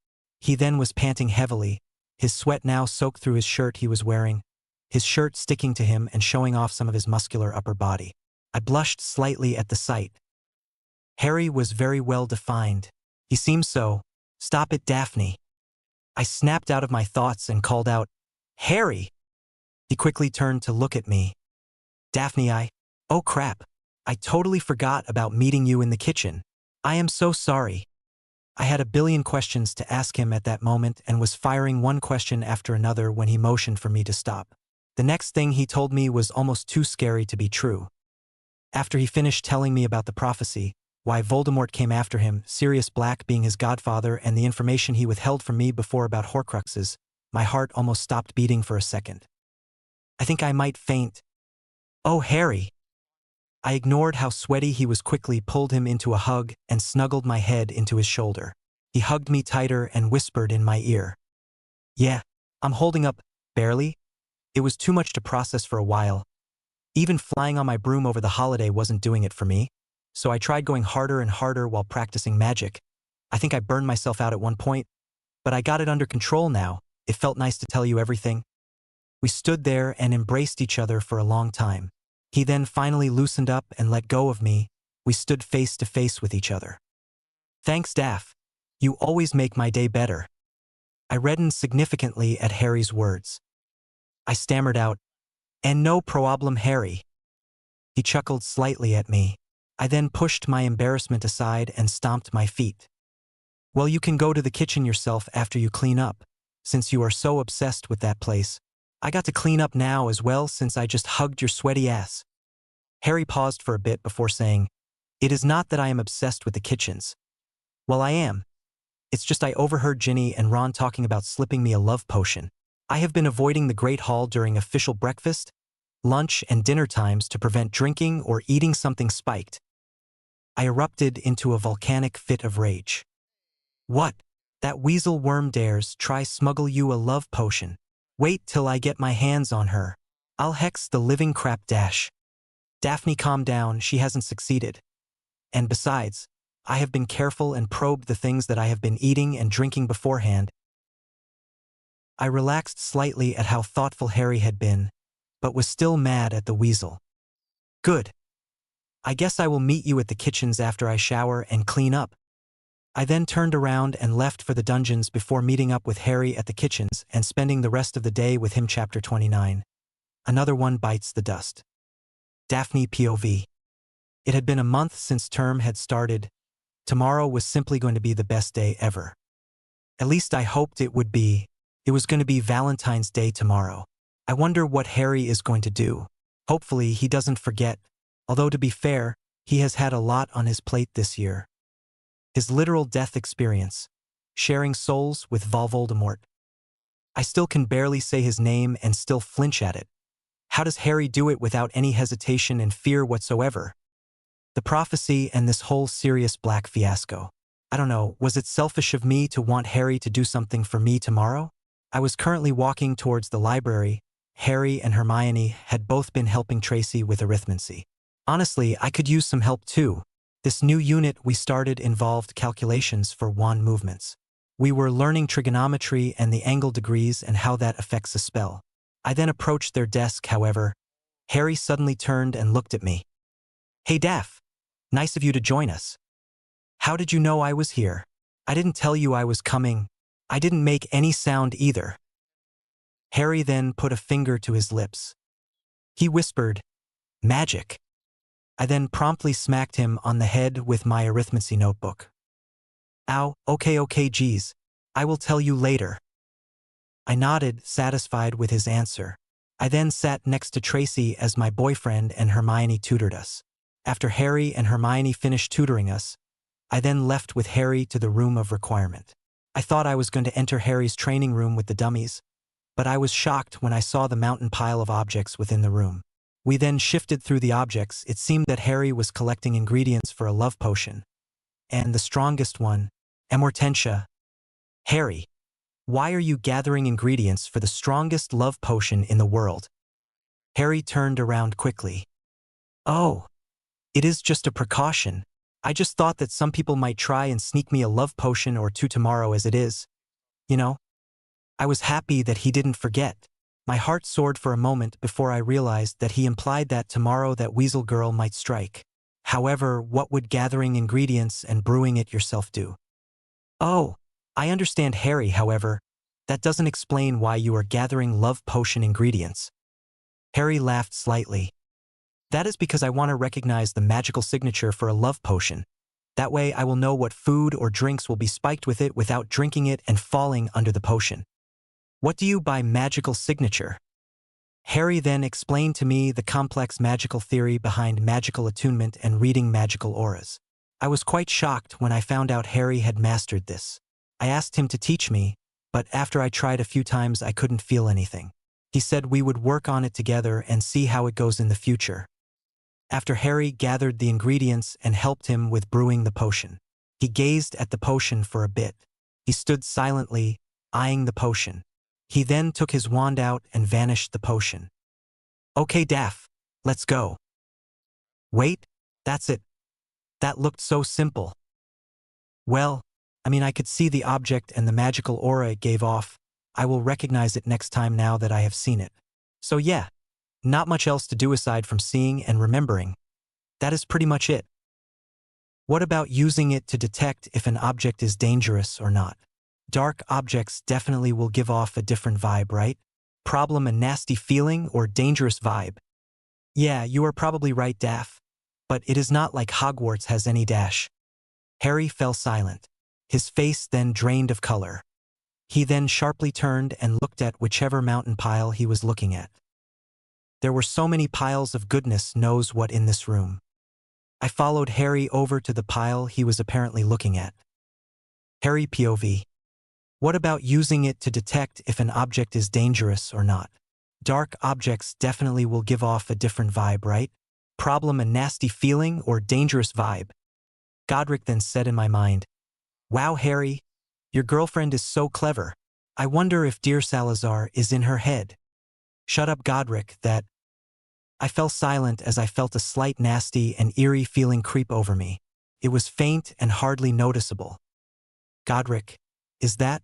He then was panting heavily, his sweat now soaked through his shirt he was wearing, his shirt sticking to him and showing off some of his muscular upper body. I blushed slightly at the sight. Harry was very well defined. He seemed so. "Stop it, Daphne." I snapped out of my thoughts and called out, "Harry!" He quickly turned to look at me. "Daphne, oh crap. I totally forgot about meeting you in the kitchen. I am so sorry." I had a billion questions to ask him at that moment and was firing one question after another when he motioned for me to stop. The next thing he told me was almost too scary to be true. After he finished telling me about the prophecy, why Voldemort came after him, Sirius Black being his godfather, and the information he withheld from me before about Horcruxes, my heart almost stopped beating for a second. I think I might faint. "Oh, Harry." I ignored how sweaty he was, quickly pulled him into a hug and snuggled my head into his shoulder. He hugged me tighter and whispered in my ear, "Yeah, I'm holding up, barely." It was too much to process for a while. Even flying on my broom over the holiday wasn't doing it for me, so I tried going harder and harder while practicing magic. I think I burned myself out at one point, but I got it under control now. It felt nice to tell you everything. We stood there and embraced each other for a long time. He then finally loosened up and let go of me. We stood face to face with each other. "Thanks, Daph. You always make my day better." I reddened significantly at Harry's words. I stammered out, "And no problem, Harry." He chuckled slightly at me. I then pushed my embarrassment aside and stomped my feet. "Well, you can go to the kitchen yourself after you clean up, since you are so obsessed with that place. I got to clean up now as well since I just hugged your sweaty ass." Harry paused for a bit before saying, "It is not that I am obsessed with the kitchens. Well, I am. It's just I overheard Ginny and Ron talking about slipping me a love potion. I have been avoiding the Great Hall during official breakfast, lunch, and dinner times to prevent drinking or eating something spiked." I erupted into a volcanic fit of rage. "What? That weasel worm dares try smuggle you a love potion? Wait till I get my hands on her. I'll hex the living crap dash." "Daphne, calm down, she hasn't succeeded. And besides, I have been careful and probed the things that I have been eating and drinking beforehand." I relaxed slightly at how thoughtful Harry had been, but was still mad at the weasel. "Good. I guess I will meet you at the kitchens after I shower and clean up." I then turned around and left for the dungeons before meeting up with Harry at the kitchens and spending the rest of the day with him. Chapter 29. Another one bites the dust. Daphne POV. It had been a month since term had started. Tomorrow was simply going to be the best day ever. At least I hoped it would be. It was going to be Valentine's Day tomorrow. I wonder what Harry is going to do. Hopefully he doesn't forget, although to be fair, he has had a lot on his plate this year. His literal death experience, sharing souls with Voldemort. I still can barely say his name and still flinch at it. How does Harry do it without any hesitation and fear whatsoever? The prophecy and this whole Sirius Black fiasco. I don't know, was it selfish of me to want Harry to do something for me tomorrow? I was currently walking towards the library. Harry and Hermione had both been helping Tracy with arithmancy. Honestly, I could use some help too. This new unit we started involved calculations for wand movements. We were learning trigonometry and the angle degrees and how that affects a spell. I then approached their desk, however. Harry suddenly turned and looked at me. "Hey Daph, nice of you to join us. How did you know I was here? I didn't tell you I was coming. I didn't make any sound either." Harry then put a finger to his lips. He whispered, "Magic." I then promptly smacked him on the head with my arithmancy notebook. "Ow, okay geez. I will tell you later." I nodded, satisfied with his answer. I then sat next to Tracy as my boyfriend and Hermione tutored us. After Harry and Hermione finished tutoring us, I then left with Harry to the room of requirement. I thought I was going to enter Harry's training room with the dummies, but I was shocked when I saw the mountain pile of objects within the room. We then shifted through the objects. It seemed that Harry was collecting ingredients for a love potion. And the strongest one, Amortentia. "Harry, why are you gathering ingredients for the strongest love potion in the world?" Harry turned around quickly. "Oh, it is just a precaution. I just thought that some people might try and sneak me a love potion or two tomorrow as it is. You know?" I was happy that he didn't forget. My heart soared for a moment before I realized that he implied that tomorrow that Weasel Girl might strike. However, what would gathering ingredients and brewing it yourself do? "Oh, I understand, Harry, however, that doesn't explain why you are gathering love potion ingredients." Harry laughed slightly. "That is because I want to recognize the magical signature for a love potion. That way I will know what food or drinks will be spiked with it without drinking it and falling under the potion." "What do you by magical signature?" Harry then explained to me the complex magical theory behind magical attunement and reading magical auras. I was quite shocked when I found out Harry had mastered this. I asked him to teach me, but after I tried a few times I couldn't feel anything. He said we would work on it together and see how it goes in the future. After Harry gathered the ingredients and helped him with brewing the potion, he gazed at the potion for a bit. He stood silently, eyeing the potion. He then took his wand out and vanished the potion. "Okay Daph, let's go." "Wait, that's it. That looked so simple." "Well, I could see the object and the magical aura it gave off. I will recognize it next time now that I have seen it. So yeah, not much else to do aside from seeing and remembering. That is pretty much it." "What about using it to detect if an object is dangerous or not? Dark objects definitely will give off a different vibe, right? Problem a nasty feeling or dangerous vibe?" "Yeah, you are probably right, Daph. But it is not like Hogwarts has any dash." Harry fell silent. His face then drained of color. He then sharply turned and looked at whichever mountain pile he was looking at. There were so many piles of goodness knows what in this room. I followed Harry over to the pile he was apparently looking at. Harry POV. "What about using it to detect if an object is dangerous or not? Dark objects definitely will give off a different vibe, right? Problem a nasty feeling or dangerous vibe?" Godric then said in my mind, "Wow, Harry, your girlfriend is so clever. I wonder if dear Salazar is in her head." "Shut up, Godric, that..." I fell silent as I felt a slight nasty and eerie feeling creep over me. It was faint and hardly noticeable. "Godric, is that..."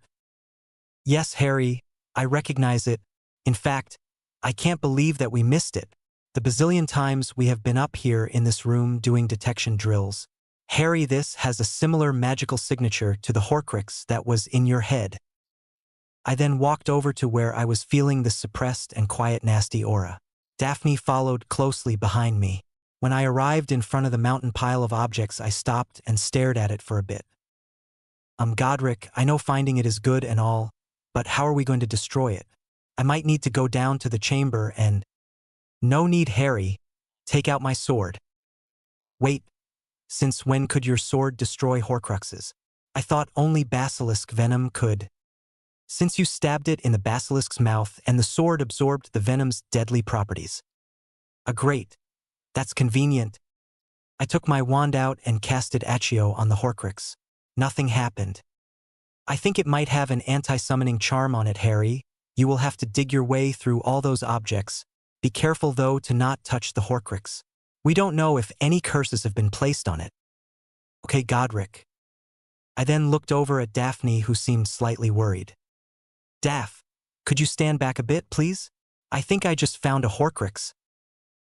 "Yes, Harry, I recognize it. In fact, I can't believe that we missed it. The bazillion times we have been up here in this room doing detection drills. Harry, this has a similar magical signature to the Horcrux that was in your head." I then walked over to where I was feeling the suppressed and quiet nasty aura. Daphne followed closely behind me. When I arrived in front of the mountain pile of objects, I stopped and stared at it for a bit. Godric, I know finding it is good and all, but how are we going to destroy it? I might need to go down to the chamber and..." "No need, Harry. Take out my sword." "Wait, since when could your sword destroy Horcruxes? I thought only basilisk venom could." "Since you stabbed it in the basilisk's mouth and the sword absorbed the venom's deadly properties." Great. That's convenient." I took my wand out and casted Accio on the Horcrux. Nothing happened. "I think it might have an anti-summoning charm on it, Harry. You will have to dig your way through all those objects. Be careful, though, to not touch the Horcrux. We don't know if any curses have been placed on it." "Okay, Godric." I then looked over at Daphne, who seemed slightly worried. Daph, could you stand back a bit, please? I think I just found a Horcrux.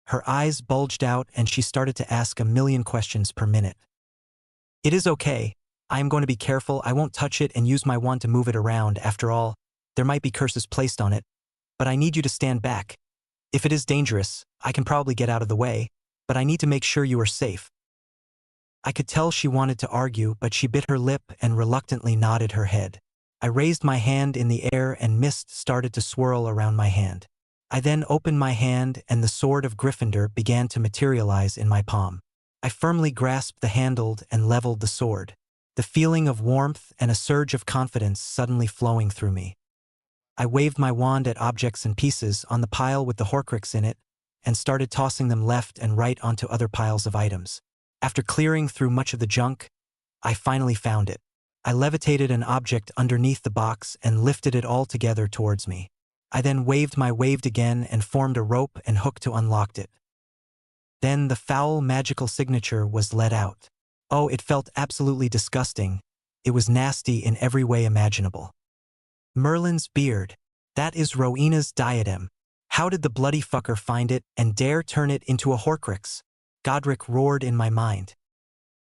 Her eyes bulged out and she started to ask a million questions per minute. It is okay. I am going to be careful. I won't touch it and use my wand to move it around. After all, there might be curses placed on it. But I need you to stand back. If it is dangerous, I can probably get out of the way, but I need to make sure you are safe. I could tell she wanted to argue, but she bit her lip and reluctantly nodded her head. I raised my hand in the air and mist started to swirl around my hand. I then opened my hand and the sword of Gryffindor began to materialize in my palm. I firmly grasped the handle and leveled the sword, the feeling of warmth and a surge of confidence suddenly flowing through me. I waved my wand at objects and pieces on the pile with the Horcrux in it and started tossing them left and right onto other piles of items. After clearing through much of the junk, I finally found it. I levitated an object underneath the box and lifted it all together towards me. I then waved again and formed a rope and hook to unlock it. Then the foul magical signature was let out. Oh, it felt absolutely disgusting. It was nasty in every way imaginable. Merlin's beard. That is Rowena's diadem. How did the bloody fucker find it and dare turn it into a Horcrux? Godric roared in my mind.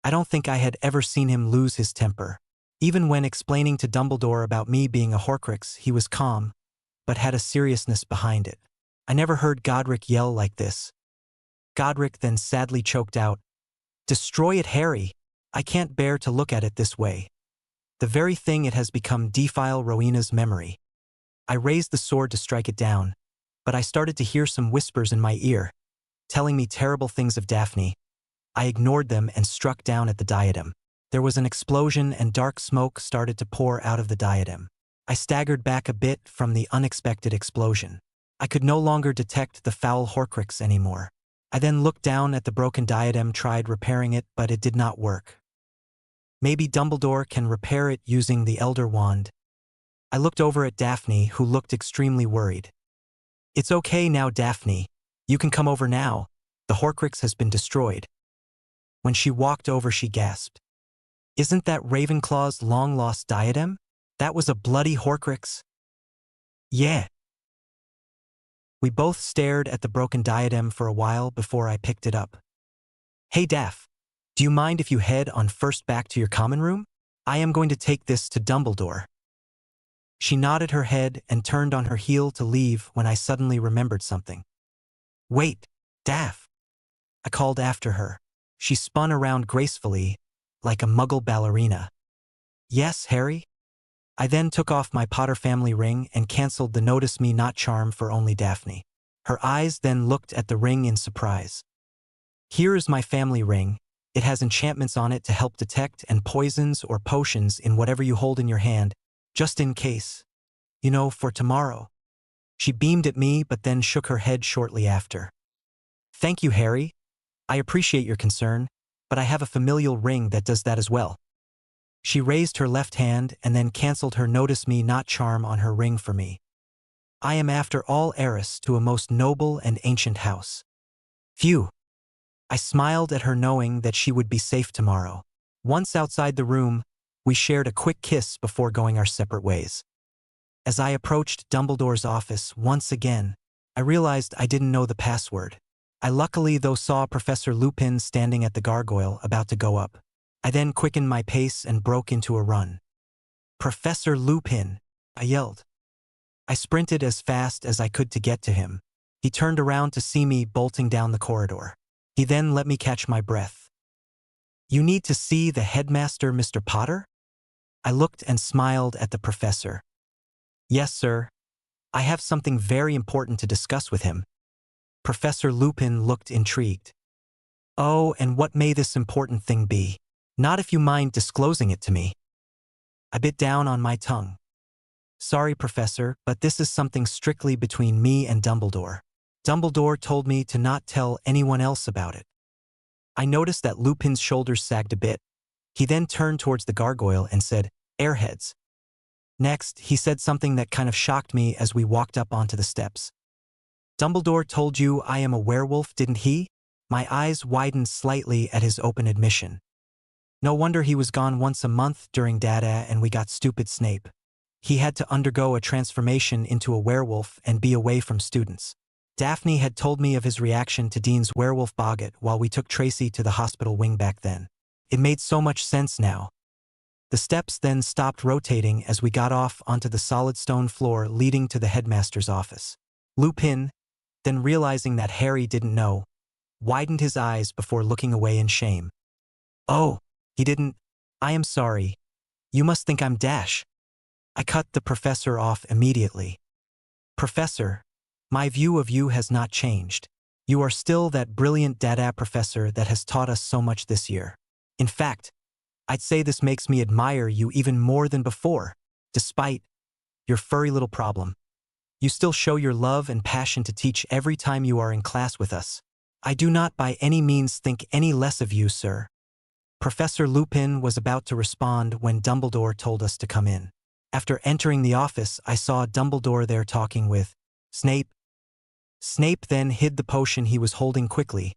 I don't think I had ever seen him lose his temper. Even when explaining to Dumbledore about me being a Horcrux, he was calm, but had a seriousness behind it. I never heard Godric yell like this. Godric then sadly choked out, "Destroy it, Harry. I can't bear to look at it this way. The very thing it has become defile Rowena's memory." I raised the sword to strike it down, but I started to hear some whispers in my ear, telling me terrible things of Daphne. I ignored them and struck down at the diadem. There was an explosion and dark smoke started to pour out of the diadem. I staggered back a bit from the unexpected explosion. I could no longer detect the foul Horcrux anymore. I then looked down at the broken diadem, tried repairing it, but it did not work. Maybe Dumbledore can repair it using the Elder Wand. I looked over at Daphne, who looked extremely worried. "It's okay now, Daphne. You can come over now. The Horcrux has been destroyed." When she walked over, she gasped. "Isn't that Ravenclaw's long-lost diadem? That was a bloody Horcrux." "Yeah." We both stared at the broken diadem for a while before I picked it up. "Hey, Daph, do you mind if you head on first back to your common room? I am going to take this to Dumbledore." She nodded her head and turned on her heel to leave when I suddenly remembered something. "Wait, Daph," I called after her. She spun around gracefully, like a muggle ballerina. "Yes, Harry?" I then took off my Potter family ring and cancelled the Notice Me Not charm for only Daphne. Her eyes then looked at the ring in surprise. "Here is my family ring. It has enchantments on it to help detect and poisons or potions in whatever you hold in your hand, just in case. You know, for tomorrow." She beamed at me but then shook her head shortly after. "Thank you, Harry. I appreciate your concern, but I have a familial ring that does that as well." She raised her left hand and then cancelled her Notice Me Not charm on her ring for me. "I am after all heiress to a most noble and ancient house." Phew. I smiled at her knowing that she would be safe tomorrow. Once outside the room, we shared a quick kiss before going our separate ways. As I approached Dumbledore's office once again, I realized I didn't know the password. I luckily though saw Professor Lupin standing at the gargoyle about to go up. I then quickened my pace and broke into a run. "Professor Lupin," I yelled. I sprinted as fast as I could to get to him. He turned around to see me bolting down the corridor. He then let me catch my breath. "You need to see the headmaster, Mr. Potter?" I looked and smiled at the professor. "Yes, sir. I have something very important to discuss with him." Professor Lupin looked intrigued. "Oh, and what may this important thing be? Not if you mind disclosing it to me." I bit down on my tongue. "Sorry, Professor, but this is something strictly between me and Dumbledore. Dumbledore told me to not tell anyone else about it." I noticed that Lupin's shoulders sagged a bit. He then turned towards the gargoyle and said, "Airheads." Next, he said something that kind of shocked me as we walked up onto the steps. "Dumbledore told you I am a werewolf, didn't he?" My eyes widened slightly at his open admission. No wonder he was gone once a month during Dada and we got stupid Snape. He had to undergo a transformation into a werewolf and be away from students. Daphne had told me of his reaction to Dean's werewolf boggart while we took Tracy to the hospital wing back then. It made so much sense now. The steps then stopped rotating as we got off onto the solid stone floor leading to the headmaster's office. Lupin, then realizing that Harry didn't know, widened his eyes before looking away in shame. "Oh, he didn't. I am sorry. You must think I'm Dash." I cut the professor off immediately. "Professor, my view of you has not changed. You are still that brilliant Dada professor that has taught us so much this year. In fact, I'd say this makes me admire you even more than before, despite your furry little problem. You still show your love and passion to teach every time you are in class with us. I do not by any means think any less of you, sir." Professor Lupin was about to respond when Dumbledore told us to come in. After entering the office, I saw Dumbledore there talking with Snape. Snape then hid the potion he was holding quickly,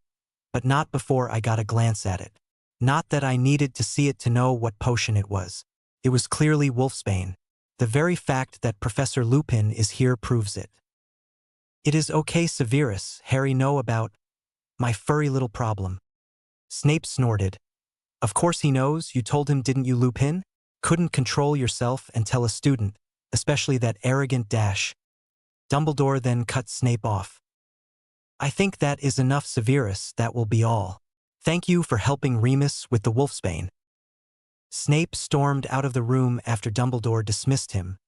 but not before I got a glance at it. Not that I needed to see it to know what potion it was. It was clearly Wolfsbane. The very fact that Professor Lupin is here proves it. "It is okay, Severus. Harry know about my furry little problem." Snape snorted. "Of course he knows. You told him, didn't you, Lupin? Couldn't control yourself and tell a student, especially that arrogant Dash." Dumbledore then cut Snape off. "I think that is enough, Severus. That will be all. Thank you for helping Remus with the Wolfsbane." Snape stormed out of the room after Dumbledore dismissed him,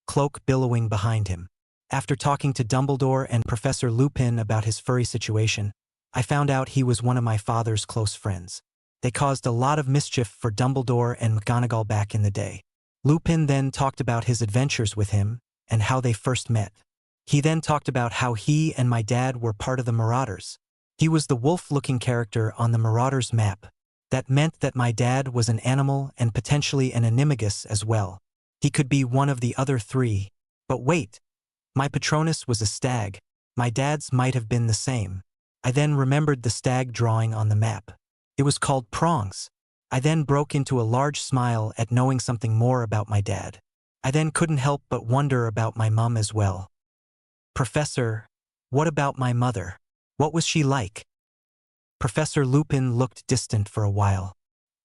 cloak billowing behind him. After talking to Dumbledore and Professor Lupin about his furry situation, I found out he was one of my father's close friends. They caused a lot of mischief for Dumbledore and McGonagall back in the day. Lupin then talked about his adventures with him and how they first met. He then talked about how he and my dad were part of the Marauders. He was the wolf-looking character on the Marauders map. That meant that my dad was an animal and potentially an animagus as well. He could be one of the other three. But wait, my Patronus was a stag. My dad's might have been the same. I then remembered the stag drawing on the map. It was called Prongs. I then broke into a large smile at knowing something more about my dad. I then couldn't help but wonder about my mum as well. "Professor, what about my mother? What was she like?" Professor Lupin looked distant for a while.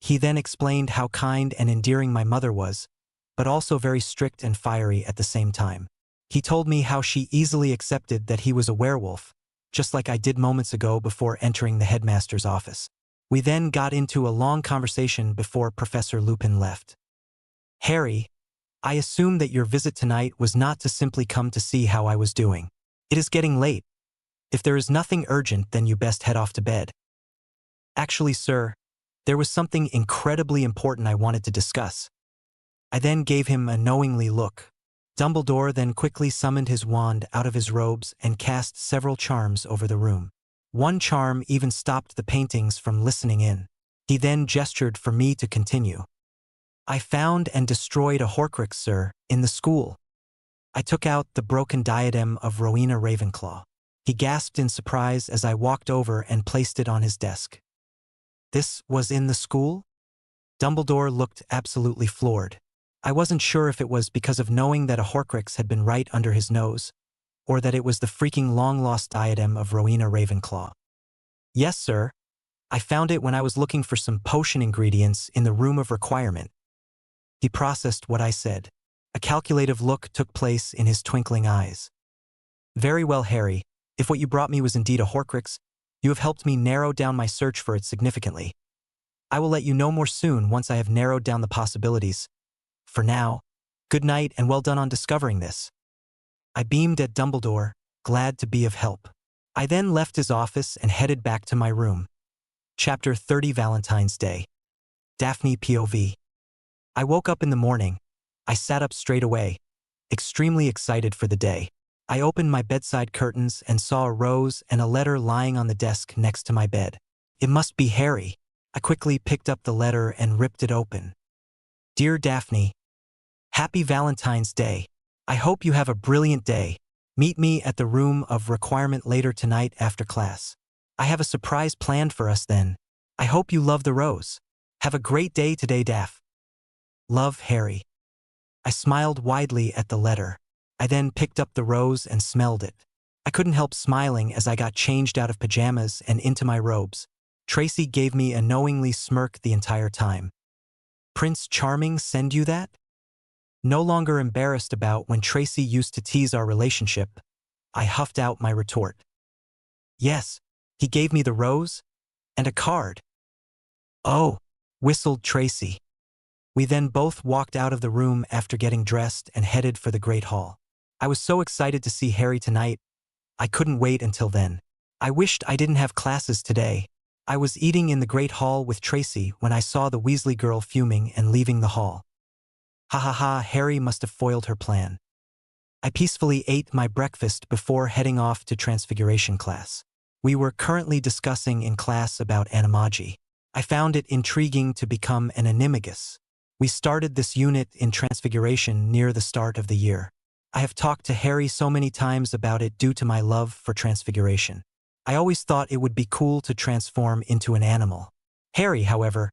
He then explained how kind and endearing my mother was, but also very strict and fiery at the same time. He told me how she easily accepted that he was a werewolf, just like I did moments ago before entering the headmaster's office. We then got into a long conversation before Professor Lupin left. "Harry, I assume that your visit tonight was not to simply come to see how I was doing. It is getting late. If there is nothing urgent, then you best head off to bed." "Actually, sir, there was something incredibly important I wanted to discuss." I then gave him a knowingly look. Dumbledore then quickly summoned his wand out of his robes and cast several charms over the room. One charm even stopped the paintings from listening in. He then gestured for me to continue. "I found and destroyed a Horcrux, sir, in the school. I took out the broken diadem of Rowena Ravenclaw." He gasped in surprise as I walked over and placed it on his desk. "This was in the school?" Dumbledore looked absolutely floored. I wasn't sure if it was because of knowing that a Horcrux had been right under his nose, or that it was the freaking long-lost diadem of Rowena Ravenclaw. "Yes, sir. I found it when I was looking for some potion ingredients in the room of requirement." He processed what I said. A calculative look took place in his twinkling eyes. "Very well, Harry. If what you brought me was indeed a Horcrux, you have helped me narrow down my search for it significantly. I will let you know more soon once I have narrowed down the possibilities. For now, good night and well done on discovering this." I beamed at Dumbledore, glad to be of help. I then left his office and headed back to my room. Chapter 30, Valentine's Day. Daphne POV. I woke up in the morning. I sat up straight away, extremely excited for the day. I opened my bedside curtains and saw a rose and a letter lying on the desk next to my bed. It must be Harry. I quickly picked up the letter and ripped it open. "Dear Daphne, Happy Valentine's Day. I hope you have a brilliant day. Meet me at the room of requirement later tonight after class. I have a surprise planned for us then. I hope you love the rose. Have a great day today, Daff. Love, Harry. I smiled widely at the letter. I then picked up the rose and smelled it. I couldn't help smiling as I got changed out of pajamas and into my robes. Tracy gave me a knowingly smirk the entire time. Prince Charming send you that? No longer embarrassed about when Tracy used to tease our relationship, I huffed out my retort. Yes, he gave me the rose and a card. Oh, whistled Tracy. We then both walked out of the room after getting dressed and headed for the Great Hall. I was so excited to see Harry tonight, I couldn't wait until then. I wished I didn't have classes today. I was eating in the Great Hall with Tracy when I saw the Weasley girl fuming and leaving the hall. Ha ha ha, Harry must have foiled her plan. I peacefully ate my breakfast before heading off to Transfiguration class. We were currently discussing in class about animagi. I found it intriguing to become an animagus. We started this unit in Transfiguration near the start of the year. I have talked to Harry so many times about it due to my love for Transfiguration. I always thought it would be cool to transform into an animal. Harry, however,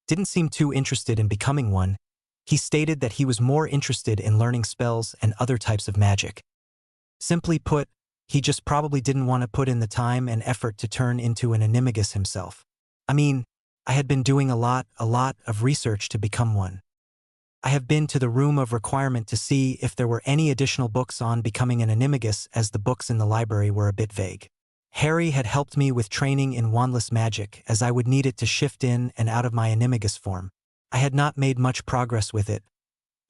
didn't seem too interested in becoming one. He stated that he was more interested in learning spells and other types of magic. Simply put, he just probably didn't want to put in the time and effort to turn into an animagus himself. I mean, I had been doing a lot of research to become one. I have been to the room of requirement to see if there were any additional books on becoming an animagus, as the books in the library were a bit vague. Harry had helped me with training in wandless magic, as I would need it to shift in and out of my animagus form. I had not made much progress with it.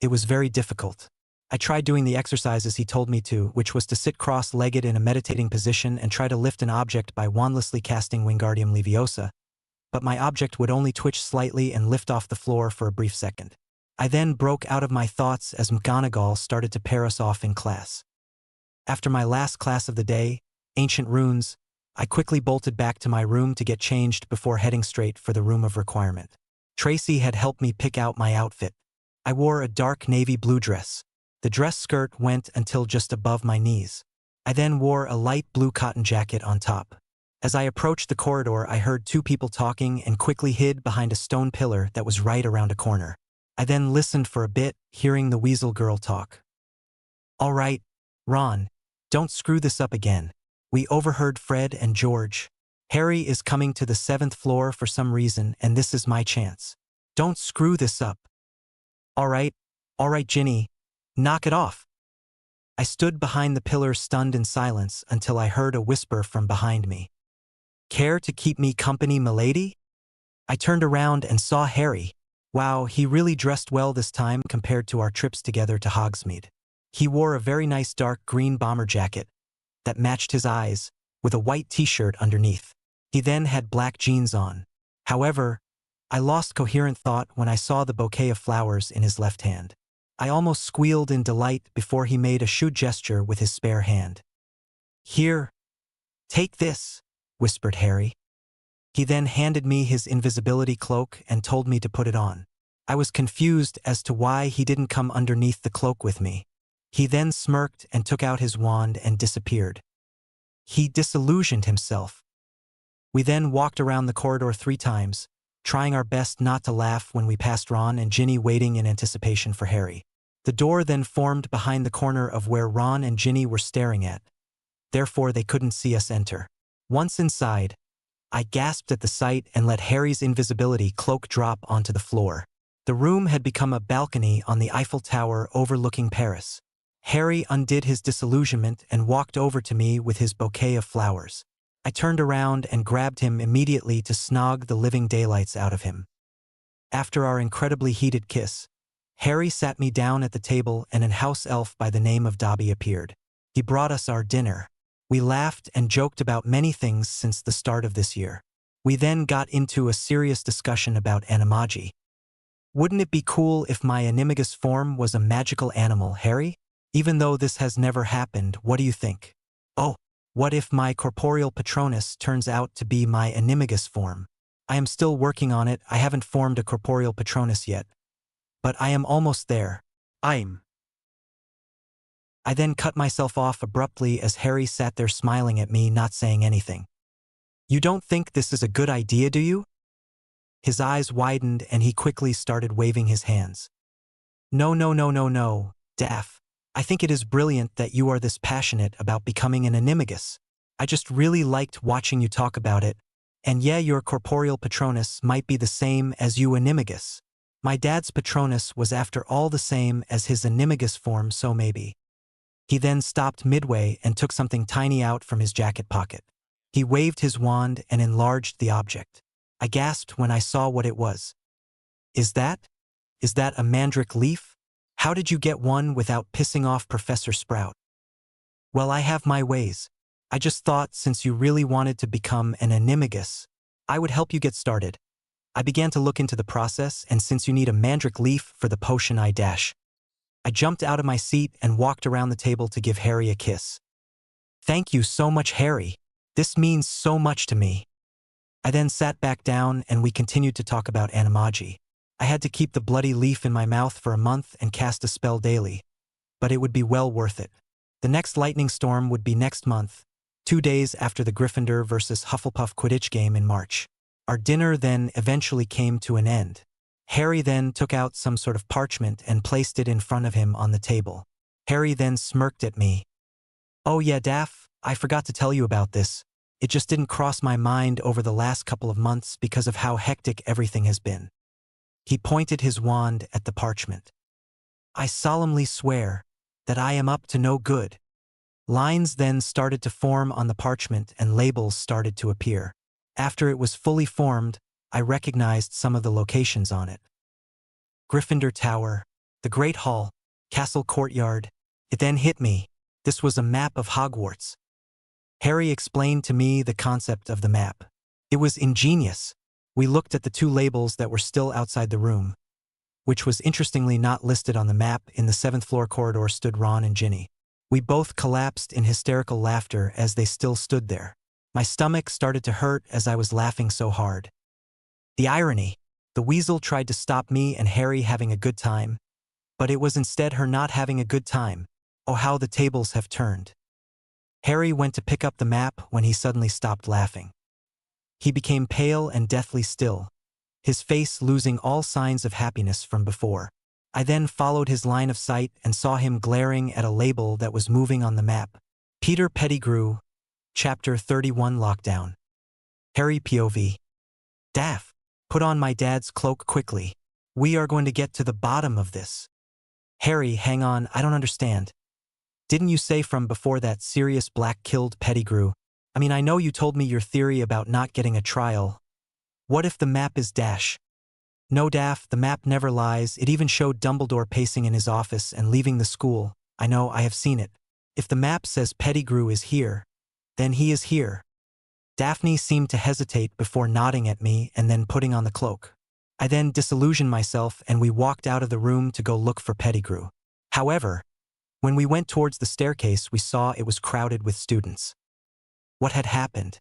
It was very difficult. I tried doing the exercises he told me to, which was to sit cross-legged in a meditating position and try to lift an object by wandlessly casting Wingardium Leviosa, but my object would only twitch slightly and lift off the floor for a brief second. I then broke out of my thoughts as McGonagall started to pair us off in class. After my last class of the day, Ancient Runes, I quickly bolted back to my room to get changed before heading straight for the room of requirement. Tracy had helped me pick out my outfit. I wore a dark navy blue dress. The dress skirt went until just above my knees. I then wore a light blue cotton jacket on top. As I approached the corridor, I heard two people talking and quickly hid behind a stone pillar that was right around a corner. I then listened for a bit, hearing the Weasel girl talk. All right, Ron, don't screw this up again. We overheard Fred and George. Harry is coming to the 7th floor for some reason, and this is my chance. Don't screw this up. All right, Ginny, knock it off. I stood behind the pillar stunned in silence until I heard a whisper from behind me. Care to keep me company, milady? I turned around and saw Harry. Wow, he really dressed well this time compared to our trips together to Hogsmeade. He wore a very nice dark green bomber jacket that matched his eyes, with a white t-shirt underneath. He then had black jeans on. However, I lost coherent thought when I saw the bouquet of flowers in his left hand. I almost squealed in delight before he made a shoe gesture with his spare hand. Here, take this, whispered Harry. He then handed me his invisibility cloak and told me to put it on. I was confused as to why he didn't come underneath the cloak with me. He then smirked and took out his wand and disappeared. He disillusioned himself. We then walked around the corridor 3 times, trying our best not to laugh when we passed Ron and Ginny waiting in anticipation for Harry. The door then formed behind the corner of where Ron and Ginny were staring at. Therefore, they couldn't see us enter. Once inside, I gasped at the sight and let Harry's invisibility cloak drop onto the floor. The room had become a balcony on the Eiffel Tower overlooking Paris. Harry undid his disillusionment and walked over to me with his bouquet of flowers. I turned around and grabbed him immediately to snog the living daylights out of him. After our incredibly heated kiss, Harry sat me down at the table and an house elf by the name of Dobby appeared. He brought us our dinner. We laughed and joked about many things since the start of this year. We then got into a serious discussion about animagi. Wouldn't it be cool if my animagus form was a magical animal, Harry? Even though this has never happened, what do you think? Oh, what if my corporeal patronus turns out to be my animagus form? I am still working on it. I haven't formed a corporeal patronus yet. But I am almost there. I then cut myself off abruptly as Harry sat there smiling at me, not saying anything. You don't think this is a good idea, do you? His eyes widened and he quickly started waving his hands. No, no, no, no, no, Daff. I think it is brilliant that you are this passionate about becoming an animagus. I just really liked watching you talk about it. And yeah, your corporeal patronus might be the same as you animagus. My dad's patronus was after all the same as his animagus form, so maybe. He then stopped midway and took something tiny out from his jacket pocket. He waved his wand and enlarged the object. I gasped when I saw what it was. Is that a mandrake leaf? How did you get one without pissing off Professor Sprout? Well, I have my ways. I just thought since you really wanted to become an animagus, I would help you get started. I began to look into the process, and since you need a mandrake leaf for the potion I jumped out of my seat and walked around the table to give Harry a kiss. Thank you so much, Harry. This means so much to me. I then sat back down and we continued to talk about animagi. I had to keep the bloody leaf in my mouth for a month and cast a spell daily, but it would be well worth it. The next lightning storm would be next month, 2 days after the Gryffindor versus Hufflepuff Quidditch game in March. Our dinner then eventually came to an end. Harry then took out some sort of parchment and placed it in front of him on the table. Harry then smirked at me. Oh yeah, Daff, I forgot to tell you about this. It just didn't cross my mind over the last couple of months because of how hectic everything has been. He pointed his wand at the parchment. I solemnly swear that I am up to no good. Lines then started to form on the parchment and labels started to appear. After it was fully formed, I recognized some of the locations on it. Gryffindor Tower, the Great Hall, Castle Courtyard. It then hit me. This was a map of Hogwarts. Harry explained to me the concept of the map. It was ingenious. We looked at the 2 labels that were still outside the room, which was interestingly not listed on the map. In the 7th floor corridor stood Ron and Ginny. We both collapsed in hysterical laughter as they still stood there. My stomach started to hurt as I was laughing so hard. The irony. The weasel tried to stop me and Harry having a good time, but it was instead her not having a good time. Oh, how the tables have turned. Harry went to pick up the map when he suddenly stopped laughing. He became pale and deathly still, his face losing all signs of happiness from before. I then followed his line of sight and saw him glaring at a label that was moving on the map. Peter Pettigrew, Chapter 31 Lockdown. Harry POV. Daff, put on my dad's cloak quickly. We are going to get to the bottom of this. Harry, hang on, I don't understand. Didn't you say from before that Sirius Black killed Pettigrew? I mean, I know you told me your theory about not getting a trial. What if the map is Dash? No, Daff, the map never lies. It even showed Dumbledore pacing in his office and leaving the school. I know, I have seen it. If the map says Pettigrew is here, then he is here. Daphne seemed to hesitate before nodding at me and then putting on the cloak. I then disillusioned myself and we walked out of the room to go look for Pettigrew. However, when we went towards the staircase, we saw it was crowded with students. What had happened?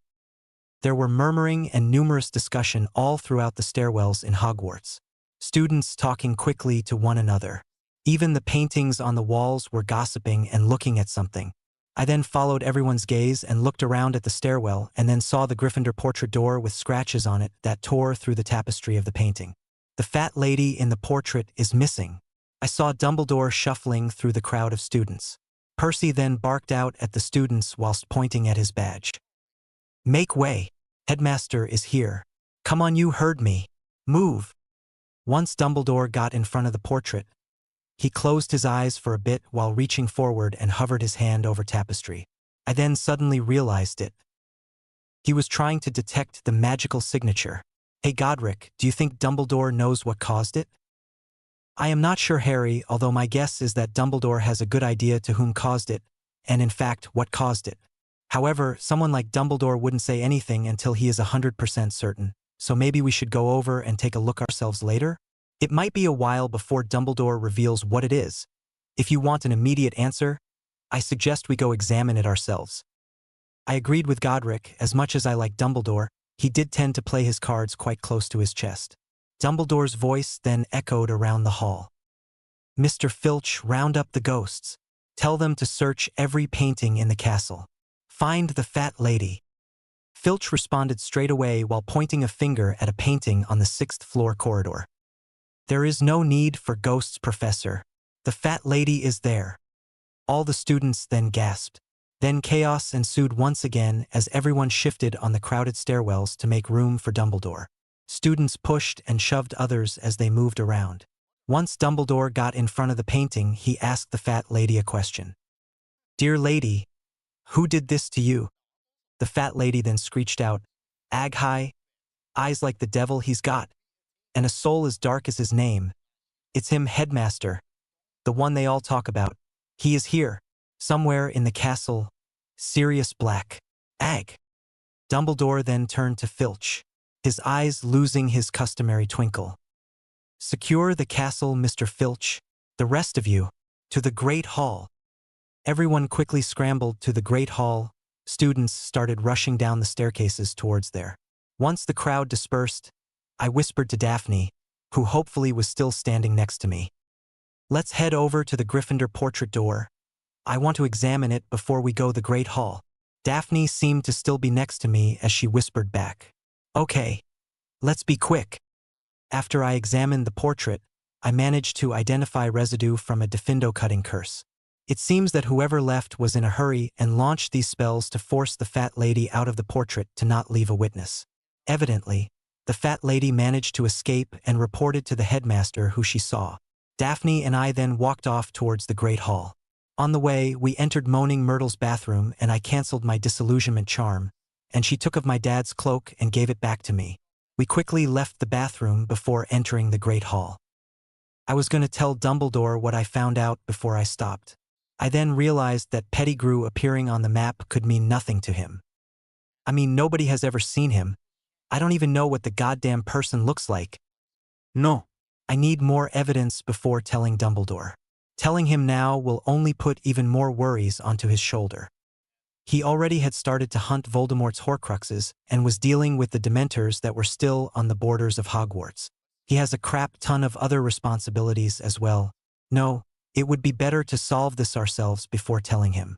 There were murmuring and numerous discussion all throughout the stairwells in Hogwarts. Students talking quickly to one another. Even the paintings on the walls were gossiping and looking at something. I then followed everyone's gaze and looked around at the stairwell and then saw the Gryffindor portrait door with scratches on it that tore through the tapestry of the painting. The fat lady in the portrait is missing. I saw Dumbledore shuffling through the crowd of students. Percy then barked out at the students whilst pointing at his badge. Make way. Headmaster is here. Come on, you heard me. Move. Once Dumbledore got in front of the portrait, he closed his eyes for a bit while reaching forward and hovered his hand over tapestry. I then suddenly realized it. He was trying to detect the magical signature. Hey Godric, do you think Dumbledore knows what caused it? I am not sure, Harry, although my guess is that Dumbledore has a good idea to whom caused it, and in fact, what caused it. However, someone like Dumbledore wouldn't say anything until he is 100% certain, so maybe we should go over and take a look ourselves later? It might be a while before Dumbledore reveals what it is. If you want an immediate answer, I suggest we go examine it ourselves. I agreed with Godric. As much as I like Dumbledore, he did tend to play his cards quite close to his chest. Dumbledore's voice then echoed around the hall. Mr. Filch, round up the ghosts. Tell them to search every painting in the castle. Find the fat lady. Filch responded straight away while pointing a finger at a painting on the 6th floor corridor. There is no need for ghosts, Professor. The fat lady is there. All the students then gasped. Then chaos ensued once again as everyone shifted on the crowded stairwells to make room for Dumbledore. Students pushed and shoved others as they moved around. Once Dumbledore got in front of the painting, he asked the fat lady a question. "Dear lady, who did this to you?" The fat lady then screeched out, "Ag hi, eyes like the devil he's got, and a soul as dark as his name. It's him, headmaster, the one they all talk about. He is here, somewhere in the castle, Sirius Black. Ag." Dumbledore then turned to Filch, his eyes losing his customary twinkle. "Secure the castle, Mr. Filch. The rest of you, to the Great Hall." Everyone quickly scrambled to the Great Hall. Students started rushing down the staircases towards there. Once the crowd dispersed, I whispered to Daphne, who hopefully was still standing next to me. "Let's head over to the Gryffindor portrait door. I want to examine it before we go the Great Hall." Daphne seemed to still be next to me as she whispered back, "Okay, let's be quick." After I examined the portrait, I managed to identify residue from a Gryffindor cutting curse. It seems that whoever left was in a hurry and launched these spells to force the fat lady out of the portrait to not leave a witness. Evidently, the fat lady managed to escape and reported to the headmaster who she saw. Daphne and I then walked off towards the Great Hall. On the way, we entered Moaning Myrtle's bathroom and I cancelled my disillusionment charm, and she took of my dad's cloak and gave it back to me. We quickly left the bathroom before entering the Great Hall. I was going to tell Dumbledore what I found out before I stopped. I then realized that Pettigrew appearing on the map could mean nothing to him. I mean, nobody has ever seen him. I don't even know what the goddamn person looks like. No. I need more evidence before telling Dumbledore. Telling him now will only put even more worries onto his shoulder. He already had started to hunt Voldemort's Horcruxes and was dealing with the Dementors that were still on the borders of Hogwarts. He has a crap ton of other responsibilities as well. No, it would be better to solve this ourselves before telling him.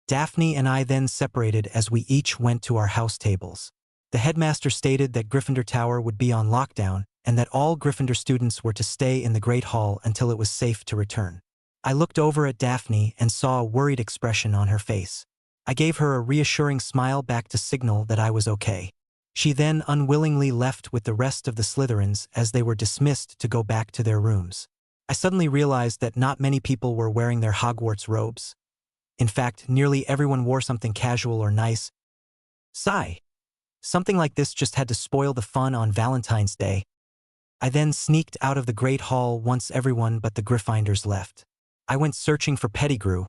Daphne and I then separated as we each went to our house tables. The headmaster stated that Gryffindor Tower would be on lockdown and that all Gryffindor students were to stay in the Great Hall until it was safe to return. I looked over at Daphne and saw a worried expression on her face. I gave her a reassuring smile back to signal that I was okay. She then unwillingly left with the rest of the Slytherins as they were dismissed to go back to their rooms. I suddenly realized that not many people were wearing their Hogwarts robes. In fact, nearly everyone wore something casual or nice. Sigh. Something like this just had to spoil the fun on Valentine's Day. I then sneaked out of the Great Hall once everyone but the Gryffindors left. I went searching for Pettigrew,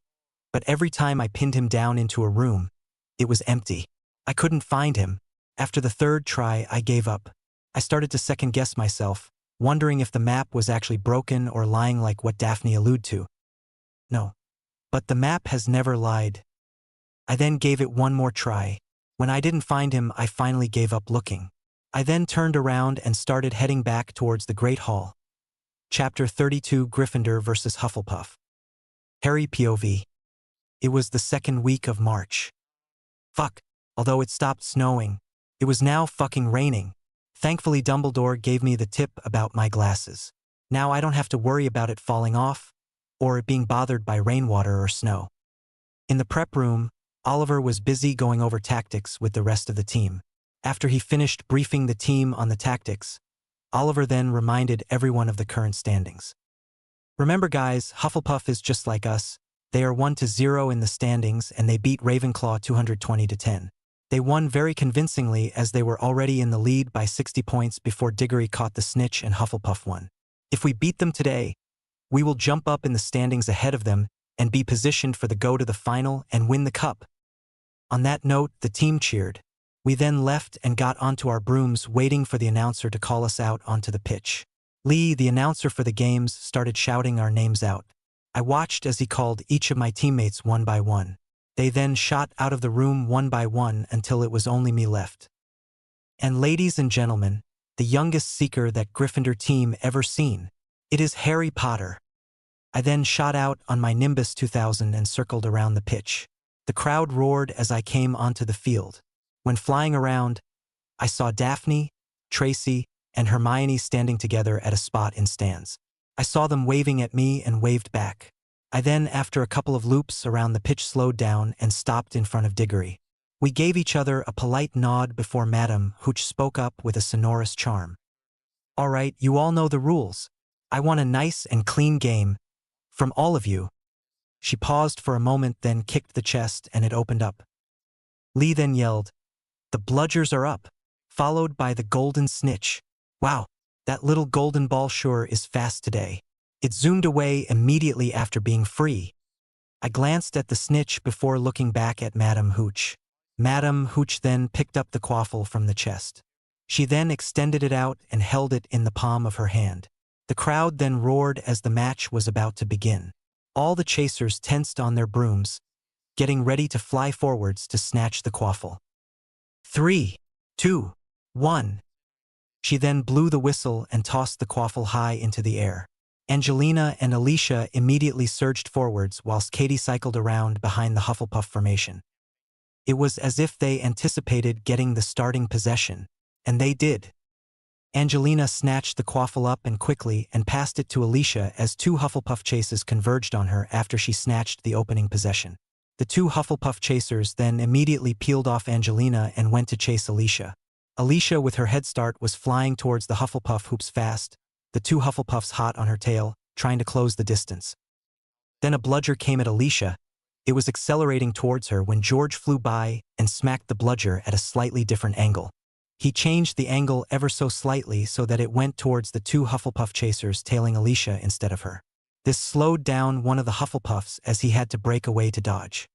but every time I pinned him down into a room, it was empty. I couldn't find him. After the third try, I gave up. I started to second-guess myself, wondering if the map was actually broken or lying like what Daphne alluded to. No. But the map has never lied. I then gave it one more try. When I didn't find him, I finally gave up looking. I then turned around and started heading back towards the Great Hall. Chapter 32, Gryffindor vs. Hufflepuff. Harry POV. It was the second week of March. Fuck. Although it stopped snowing, it was now fucking raining. Thankfully, Dumbledore gave me the tip about my glasses. Now I don't have to worry about it falling off, or it being bothered by rainwater or snow. In the prep room, Oliver was busy going over tactics with the rest of the team. After he finished briefing the team on the tactics, Oliver then reminded everyone of the current standings. Remember guys, Hufflepuff is just like us. They are 1-0 in the standings and they beat Ravenclaw 220-10. They won very convincingly as they were already in the lead by 60 points before Diggory caught the snitch and Hufflepuff won. If we beat them today, we will jump up in the standings ahead of them and be positioned for the go to the final and win the cup. On that note, the team cheered. We then left and got onto our brooms waiting for the announcer to call us out onto the pitch. Lee, the announcer for the games, started shouting our names out. I watched as he called each of my teammates one by one. They then shot out of the room one by one until it was only me left. And ladies and gentlemen, the youngest seeker that Gryffindor team ever seen. It is Harry Potter. I then shot out on my Nimbus 2000 and circled around the pitch. The crowd roared as I came onto the field. When flying around, I saw Daphne, Tracy, and Hermione standing together at a spot in stands. I saw them waving at me and waved back. I then, after a couple of loops around the pitch, slowed down and stopped in front of Diggory. We gave each other a polite nod before Madame Hooch spoke up with a sonorous charm. "All right, you all know the rules. I want a nice and clean game. From all of you." She paused for a moment, then kicked the chest and it opened up. Lee then yelled, "The bludgers are up," followed by the golden snitch. "Wow, that little golden ball sure is fast today." It zoomed away immediately after being free. I glanced at the snitch before looking back at Madame Hooch. Madame Hooch then picked up the quaffle from the chest. She then extended it out and held it in the palm of her hand. The crowd then roared as the match was about to begin. All the chasers tensed on their brooms, getting ready to fly forwards to snatch the quaffle. 3, 2, 1. She then blew the whistle and tossed the quaffle high into the air. Angelina and Alicia immediately surged forwards whilst Katie cycled around behind the Hufflepuff formation. It was as if they anticipated getting the starting possession, and they did. Angelina snatched the quaffle up and quickly and passed it to Alicia as two Hufflepuff chases converged on her after she snatched the opening possession. The two Hufflepuff chasers then immediately peeled off Angelina and went to chase Alicia. Alicia, with her head start, was flying towards the Hufflepuff hoops fast, the two Hufflepuffs hot on her tail, trying to close the distance. Then a bludger came at Alicia. It was accelerating towards her when George flew by and smacked the bludger at a slightly different angle. He changed the angle ever so slightly so that it went towards the two Hufflepuff chasers tailing Alicia instead of her. This slowed down one of the Hufflepuffs as he had to break away to dodge.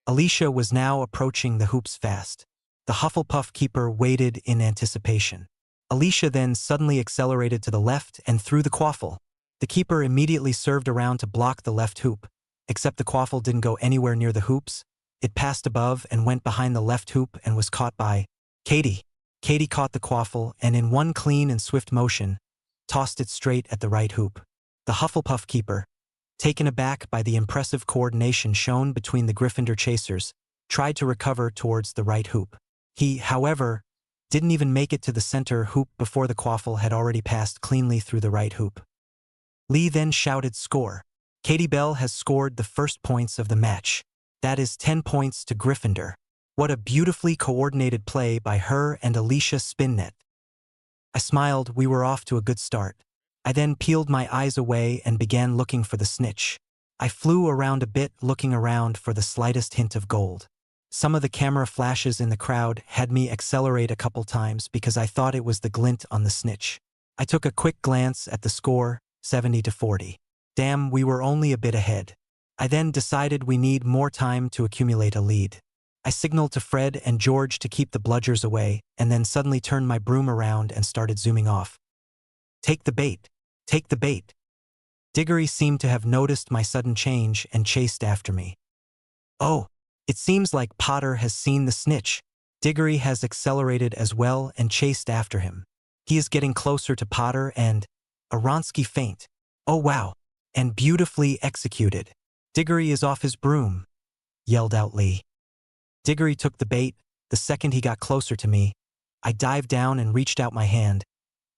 Alicia was now approaching the hoops fast. The Hufflepuff keeper waited in anticipation. Alicia then suddenly accelerated to the left and threw the quaffle. The keeper immediately served around to block the left hoop, except the quaffle didn't go anywhere near the hoops. It passed above and went behind the left hoop and was caught by Katie. Katie caught the quaffle and in one clean and swift motion, tossed it straight at the right hoop. The Hufflepuff keeper, taken aback by the impressive coordination shown between the Gryffindor chasers, tried to recover towards the right hoop. He, however, didn't even make it to the center hoop before the quaffle had already passed cleanly through the right hoop. Lee then shouted, "Score! Katie Bell has scored the first points of the match. That is 10 points to Gryffindor." What a beautifully coordinated play by her and Alicia Spinnet. I smiled. We were off to a good start. I then peeled my eyes away and began looking for the snitch. I flew around a bit, looking around for the slightest hint of gold. Some of the camera flashes in the crowd had me accelerate a couple times because I thought it was the glint on the snitch. I took a quick glance at the score, 70-40. Damn, we were only a bit ahead. I then decided we need more time to accumulate a lead. I signaled to Fred and George to keep the bludgers away, and then suddenly turned my broom around and started zooming off. "Take the bait! Take the bait!" Diggory seemed to have noticed my sudden change and chased after me. "Oh, it seems like Potter has seen the snitch." Diggory has accelerated as well and chased after him. He is getting closer to Potter and a Ronsky feint. "Oh wow, and beautifully executed." "Diggory is off his broom," yelled out Lee. Diggory took the bait. The second he got closer to me, I dived down and reached out my hand.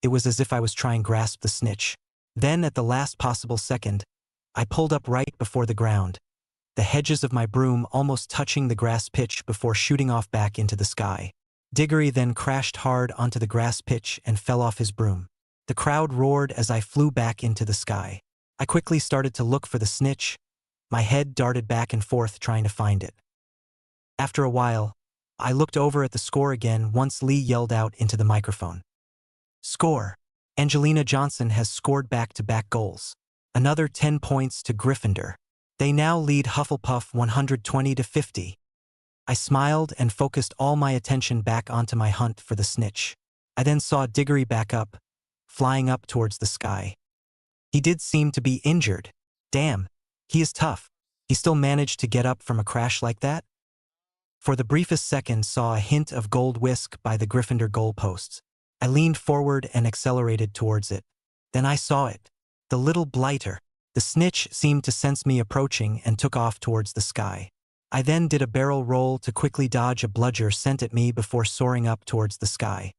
It was as if I was trying to grasp the snitch. Then, at the last possible second, I pulled up right before the ground, the hedges of my broom almost touching the grass pitch before shooting off back into the sky. Diggory then crashed hard onto the grass pitch and fell off his broom. The crowd roared as I flew back into the sky. I quickly started to look for the snitch. My head darted back and forth trying to find it. After a while, I looked over at the score again once Lee yelled out into the microphone. "Score! Angelina Johnson has scored back-to-back goals. Another 10 points to Gryffindor. They now lead Hufflepuff 120-50. I smiled and focused all my attention back onto my hunt for the snitch. I then saw Diggory back up, flying up towards the sky. He did seem to be injured. Damn, he is tough. He still managed to get up from a crash like that? For the briefest second saw a hint of gold whisk by the Gryffindor goalposts. I leaned forward and accelerated towards it. Then I saw it. The little blighter. The snitch seemed to sense me approaching and took off towards the sky. I then did a barrel roll to quickly dodge a bludger sent at me before soaring up towards the sky.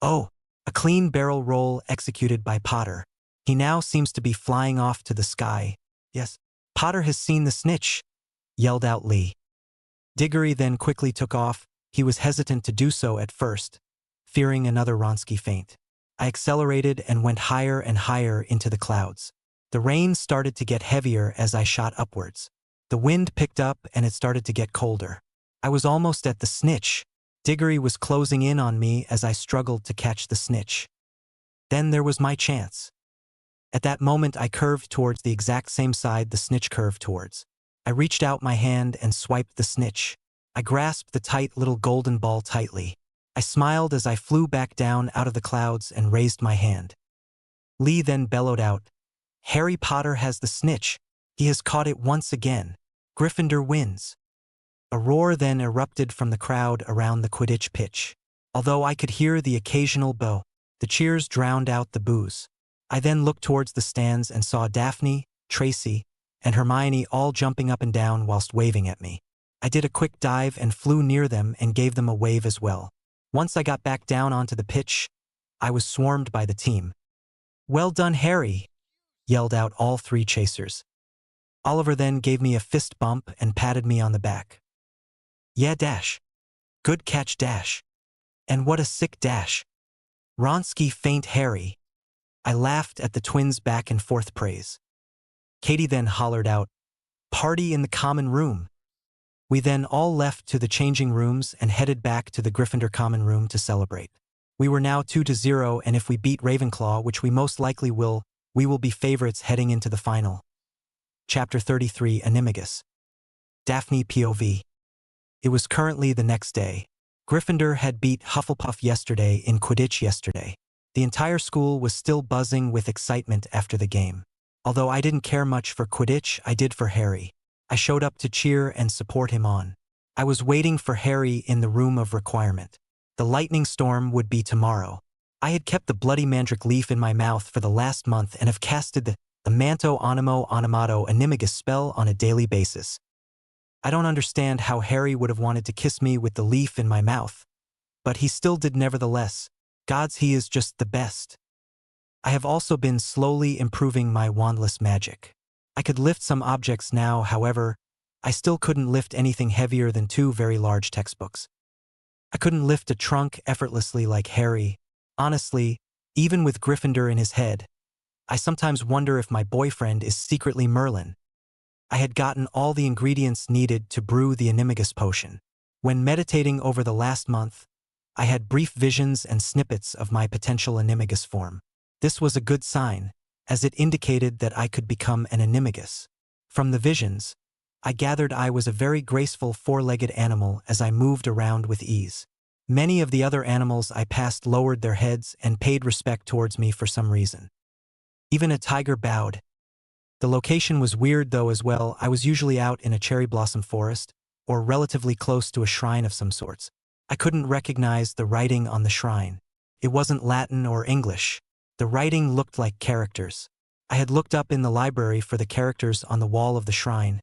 Oh, a clean barrel roll executed by Potter. He now seems to be flying off to the sky. Yes, Potter has seen the snitch, yelled out Lee. Diggory then quickly took off. He was hesitant to do so at first, fearing another Wronski feint. I accelerated and went higher and higher into the clouds. The rain started to get heavier as I shot upwards. The wind picked up and it started to get colder. I was almost at the snitch. Diggory was closing in on me as I struggled to catch the snitch. Then there was my chance. At that moment I curved towards the exact same side the snitch curved towards. I reached out my hand and swiped the snitch. I grasped the tight little golden ball tightly. I smiled as I flew back down out of the clouds and raised my hand. Lee then bellowed out, "Harry Potter has the snitch. He has caught it once again. Gryffindor wins." A roar then erupted from the crowd around the Quidditch pitch. Although I could hear the occasional bow, the cheers drowned out the boos. I then looked towards the stands and saw Daphne, Tracy, and Hermione all jumping up and down whilst waving at me. I did a quick dive and flew near them and gave them a wave as well. Once I got back down onto the pitch, I was swarmed by the team. "Well done, Harry," yelled out all three chasers. Oliver then gave me a fist bump and patted me on the back. "Yeah, Dash. Good catch, Dash. And what a sick dash. Wronski feint, Harry." I laughed at the twins' back and forth praise. Katie then hollered out, "Party in the common room." We then all left to the changing rooms and headed back to the Gryffindor common room to celebrate. We were now 2-0, and if we beat Ravenclaw, which we most likely will, we will be favorites heading into the final. Chapter 33, Animagus. Daphne POV. It was currently the next day. Gryffindor had beat Hufflepuff yesterday in Quidditch yesterday. The entire school was still buzzing with excitement after the game. Although I didn't care much for Quidditch, I did for Harry. I showed up to cheer and support him on. I was waiting for Harry in the room of requirement. The lightning storm would be tomorrow. I had kept the bloody mandrake leaf in my mouth for the last month and have casted the Manto Animo Animato Animagus spell on a daily basis. I don't understand how Harry would have wanted to kiss me with the leaf in my mouth, but he still did nevertheless. Gods, he is just the best. I have also been slowly improving my wandless magic. I could lift some objects now, however, I still couldn't lift anything heavier than 2 very large textbooks. I couldn't lift a trunk effortlessly like Harry. Honestly, even with Gryffindor in his head, I sometimes wonder if my boyfriend is secretly Merlin. I had gotten all the ingredients needed to brew the Animagus potion. When meditating over the last month, I had brief visions and snippets of my potential Animagus form. This was a good sign, as it indicated that I could become an Animagus. From the visions, I gathered I was a very graceful 4-legged animal as I moved around with ease. Many of the other animals I passed lowered their heads and paid respect towards me for some reason. Even a tiger bowed. The location was weird though as well. I was usually out in a cherry blossom forest, or relatively close to a shrine of some sorts. I couldn't recognize the writing on the shrine. It wasn't Latin or English. The writing looked like characters. I had looked up in the library for the characters on the wall of the shrine,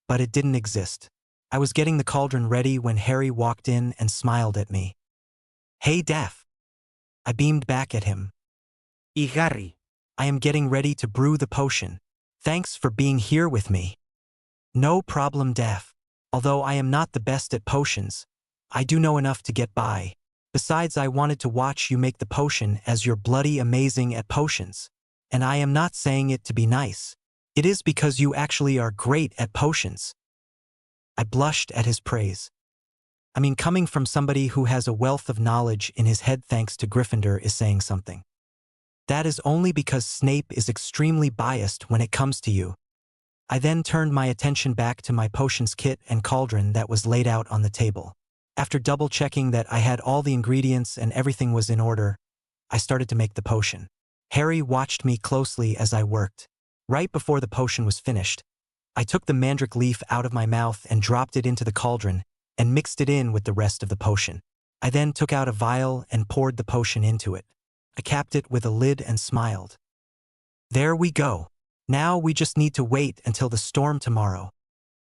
but it didn't exist. I was getting the cauldron ready when Harry walked in and smiled at me. "Hey, Daph." I beamed back at him. Y Harry. "I am getting ready to brew the potion. Thanks for being here with me." "No problem, Daph. Although I am not the best at potions, I do know enough to get by. Besides, I wanted to watch you make the potion as you're bloody amazing at potions. And I am not saying it to be nice. It is because you actually are great at potions." I blushed at his praise. I mean, coming from somebody who has a wealth of knowledge in his head thanks to Gryffindor is saying something. That is only because Snape is extremely biased when it comes to you. I then turned my attention back to my potions kit and cauldron that was laid out on the table. After double-checking that I had all the ingredients and everything was in order, I started to make the potion. Harry watched me closely as I worked. Right before the potion was finished, I took the mandrake leaf out of my mouth and dropped it into the cauldron and mixed it in with the rest of the potion. I then took out a vial and poured the potion into it. I capped it with a lid and smiled. "There we go. Now we just need to wait until the storm tomorrow."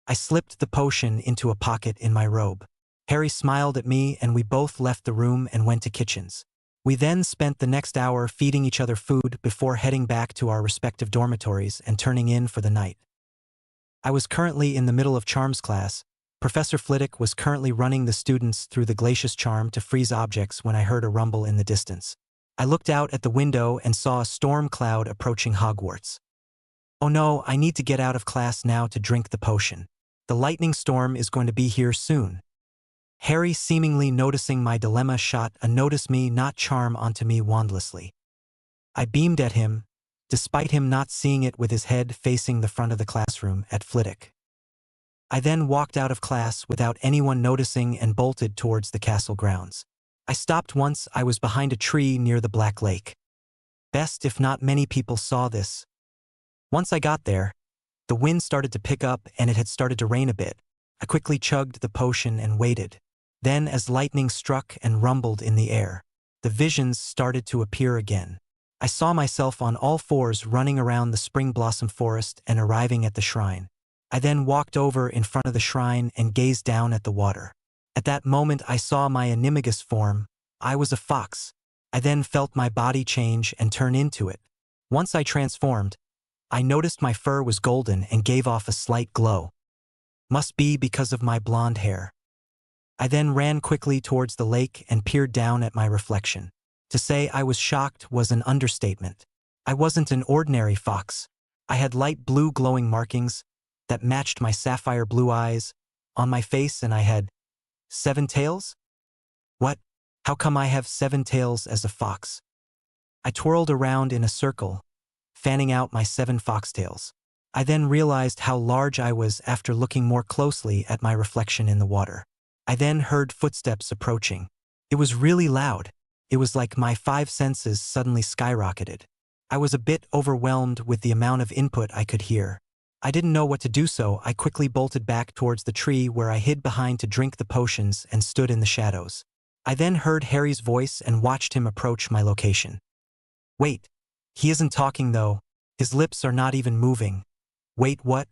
I slipped the potion into a pocket in my robe. Harry smiled at me and we both left the room and went to kitchens. We then spent the next hour feeding each other food before heading back to our respective dormitories and turning in for the night. I was currently in the middle of charms class. Professor Flitwick was currently running the students through the glacius charm to freeze objects when I heard a rumble in the distance. I looked out at the window and saw a storm cloud approaching Hogwarts. Oh no, I need to get out of class now to drink the potion. The lightning storm is going to be here soon. Harry, seemingly noticing my dilemma, shot a notice me not charm onto me wandlessly. I beamed at him, despite him not seeing it with his head facing the front of the classroom at Flitwick. I then walked out of class without anyone noticing and bolted towards the castle grounds. I stopped once I was behind a tree near the Black Lake. Best if not many people saw this. Once I got there, the wind started to pick up and it had started to rain a bit. I quickly chugged the potion and waited. Then as lightning struck and rumbled in the air, the visions started to appear again. I saw myself on all fours running around the spring blossom forest and arriving at the shrine. I then walked over in front of the shrine and gazed down at the water. At that moment I saw my animagus form. I was a fox. I then felt my body change and turn into it. Once I transformed, I noticed my fur was golden and gave off a slight glow. Must be because of my blonde hair. I then ran quickly towards the lake and peered down at my reflection. To say I was shocked was an understatement. I wasn't an ordinary fox. I had light blue glowing markings that matched my sapphire blue eyes on my face, and I had 7 tails? What? How come I have 7 tails as a fox? I twirled around in a circle, fanning out my 7 foxtails. I then realized how large I was after looking more closely at my reflection in the water. I then heard footsteps approaching. It was really loud. It was like my 5 senses suddenly skyrocketed. I was a bit overwhelmed with the amount of input I could hear. I didn't know what to do, so I quickly bolted back towards the tree where I hid behind to drink the potions and stood in the shadows. I then heard Harry's voice and watched him approach my location. Wait, he isn't talking though. His lips are not even moving. Wait, what?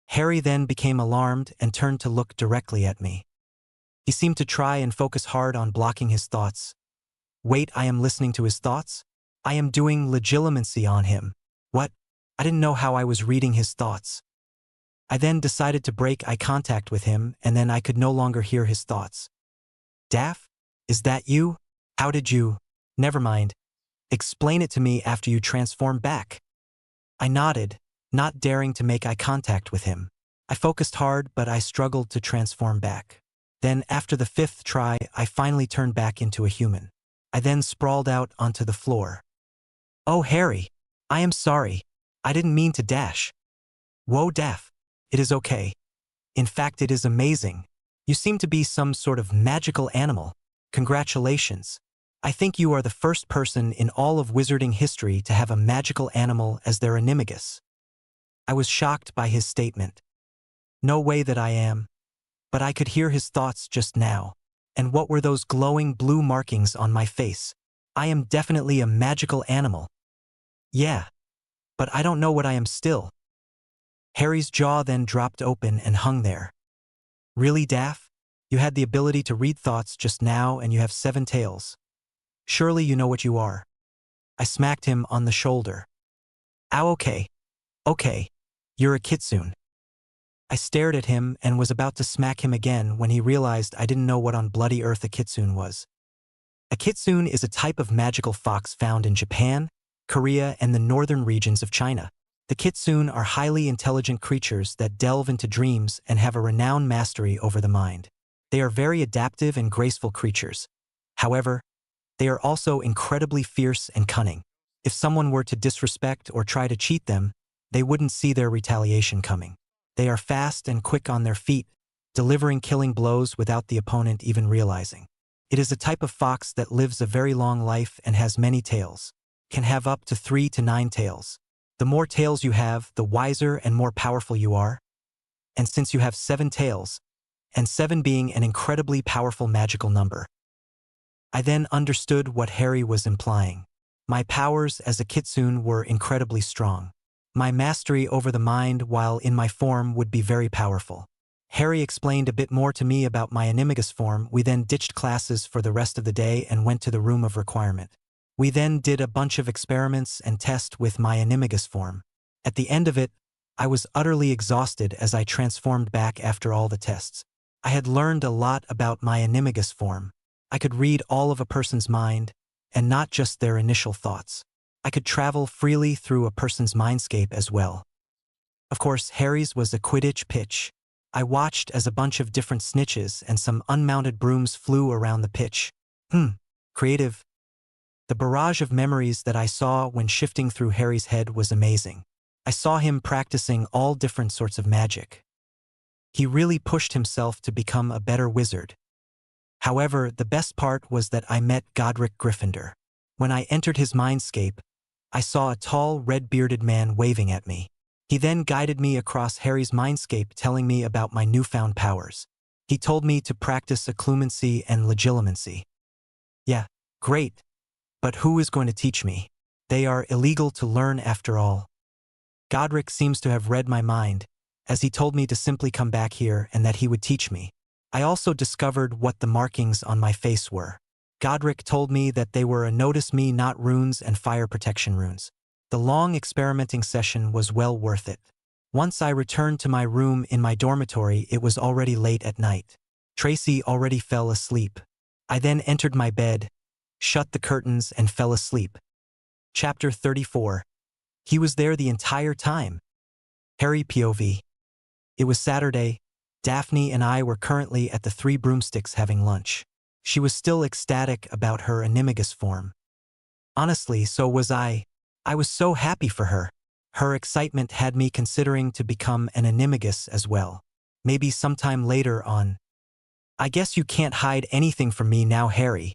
Harry then became alarmed and turned to look directly at me. He seemed to try and focus hard on blocking his thoughts. Wait, I am listening to his thoughts? I am doing legilimency on him. What? I didn't know how I was reading his thoughts. I then decided to break eye contact with him, and then I could no longer hear his thoughts. Daff? Is that you? How did you? Never mind. Explain it to me after you transform back. I nodded, not daring to make eye contact with him. I focused hard, but I struggled to transform back. Then, after the 5th try, I finally turned back into a human. I then sprawled out onto the floor. Oh, Harry, I am sorry. I didn't mean to dash. Whoa, Daff. It is okay. In fact, it is amazing. You seem to be some sort of magical animal. Congratulations. I think you are the first person in all of wizarding history to have a magical animal as their animagus. I was shocked by his statement. No way that I am. But I could hear his thoughts just now. And what were those glowing blue markings on my face? I am definitely a magical animal. Yeah. But I don't know what I am still. Harry's jaw then dropped open and hung there. Really, Daff? You had the ability to read thoughts just now and you have 7 tails. Surely you know what you are. I smacked him on the shoulder. Ow, okay. Okay. You're a kitsune. I stared at him and was about to smack him again when he realized I didn't know what on bloody earth a kitsune was. A kitsune is a type of magical fox found in Japan, Korea, and the northern regions of China. The kitsune are highly intelligent creatures that delve into dreams and have a renowned mastery over the mind. They are very adaptive and graceful creatures. However, they are also incredibly fierce and cunning. If someone were to disrespect or try to cheat them, they wouldn't see their retaliation coming. They are fast and quick on their feet, delivering killing blows without the opponent even realizing. It is a type of fox that lives a very long life and has many tails. Can have up to 3 to 9 tails. The more tails you have, the wiser and more powerful you are. And since you have 7 tails, and 7 being an incredibly powerful magical number, I then understood what Harry was implying. My powers as a kitsune were incredibly strong. My mastery over the mind while in my form would be very powerful. Harry explained a bit more to me about my animagus form. We then ditched classes for the rest of the day and went to the room of requirement. We then did a bunch of experiments and tests with my animagus form. At the end of it, I was utterly exhausted as I transformed back after all the tests. I had learned a lot about my animagus form. I could read all of a person's mind, and not just their initial thoughts. I could travel freely through a person's mindscape as well. Of course, Harry's was a Quidditch pitch. I watched as a bunch of different snitches and some unmounted brooms flew around the pitch. Creative. The barrage of memories that I saw when shifting through Harry's head was amazing. I saw him practicing all different sorts of magic. He really pushed himself to become a better wizard. However, the best part was that I met Godric Gryffindor. When I entered his mindscape, I saw a tall, red-bearded man waving at me. He then guided me across Harry's mindscape, telling me about my newfound powers. He told me to practice occlumency and legilimency. Yeah, great. But who is going to teach me? They are illegal to learn after all. Godric seems to have read my mind, as he told me to simply come back here and that he would teach me. I also discovered what the markings on my face were. Godric told me that they were a notice me not runes and fire protection runes. The long experimenting session was well worth it. Once I returned to my room in my dormitory, it was already late at night. Tracy already fell asleep. I then entered my bed, shut the curtains and fell asleep. Chapter 34. He was there the entire time. Harry POV. It was Saturday. Daphne and I were currently at the Three Broomsticks having lunch. She was still ecstatic about her animagus form. Honestly, so was I. I was so happy for her. Her excitement had me considering to become an animagus as well. Maybe sometime later on. I guess you can't hide anything from me now, Harry.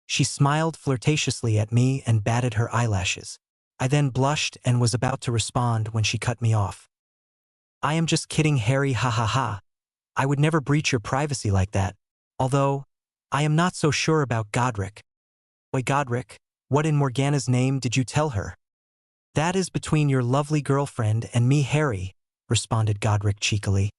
She smiled flirtatiously at me and batted her eyelashes. I then blushed and was about to respond when she cut me off. I am just kidding, Harry, ha ha ha. I would never breach your privacy like that. Although, I am not so sure about Godric. Wait, Godric, what in Morgana's name did you tell her? That is between your lovely girlfriend and me, Harry, responded Godric cheekily.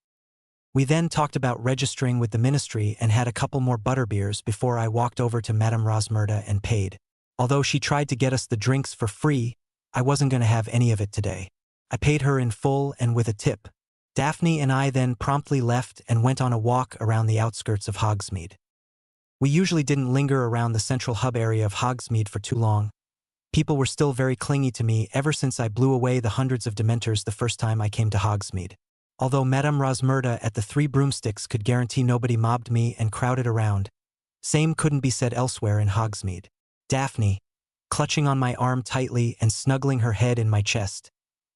We then talked about registering with the ministry and had a couple more butterbeers before I walked over to Madame Rosmerta and paid. Although she tried to get us the drinks for free, I wasn't going to have any of it today. I paid her in full and with a tip. Daphne and I then promptly left and went on a walk around the outskirts of Hogsmeade. We usually didn't linger around the central hub area of Hogsmeade for too long. People were still very clingy to me ever since I blew away the hundreds of Dementors the first time I came to Hogsmeade. Although Madame Rosmerta at the Three Broomsticks could guarantee nobody mobbed me and crowded around, same couldn't be said elsewhere in Hogsmeade. Daphne, clutching on my arm tightly and snuggling her head in my chest,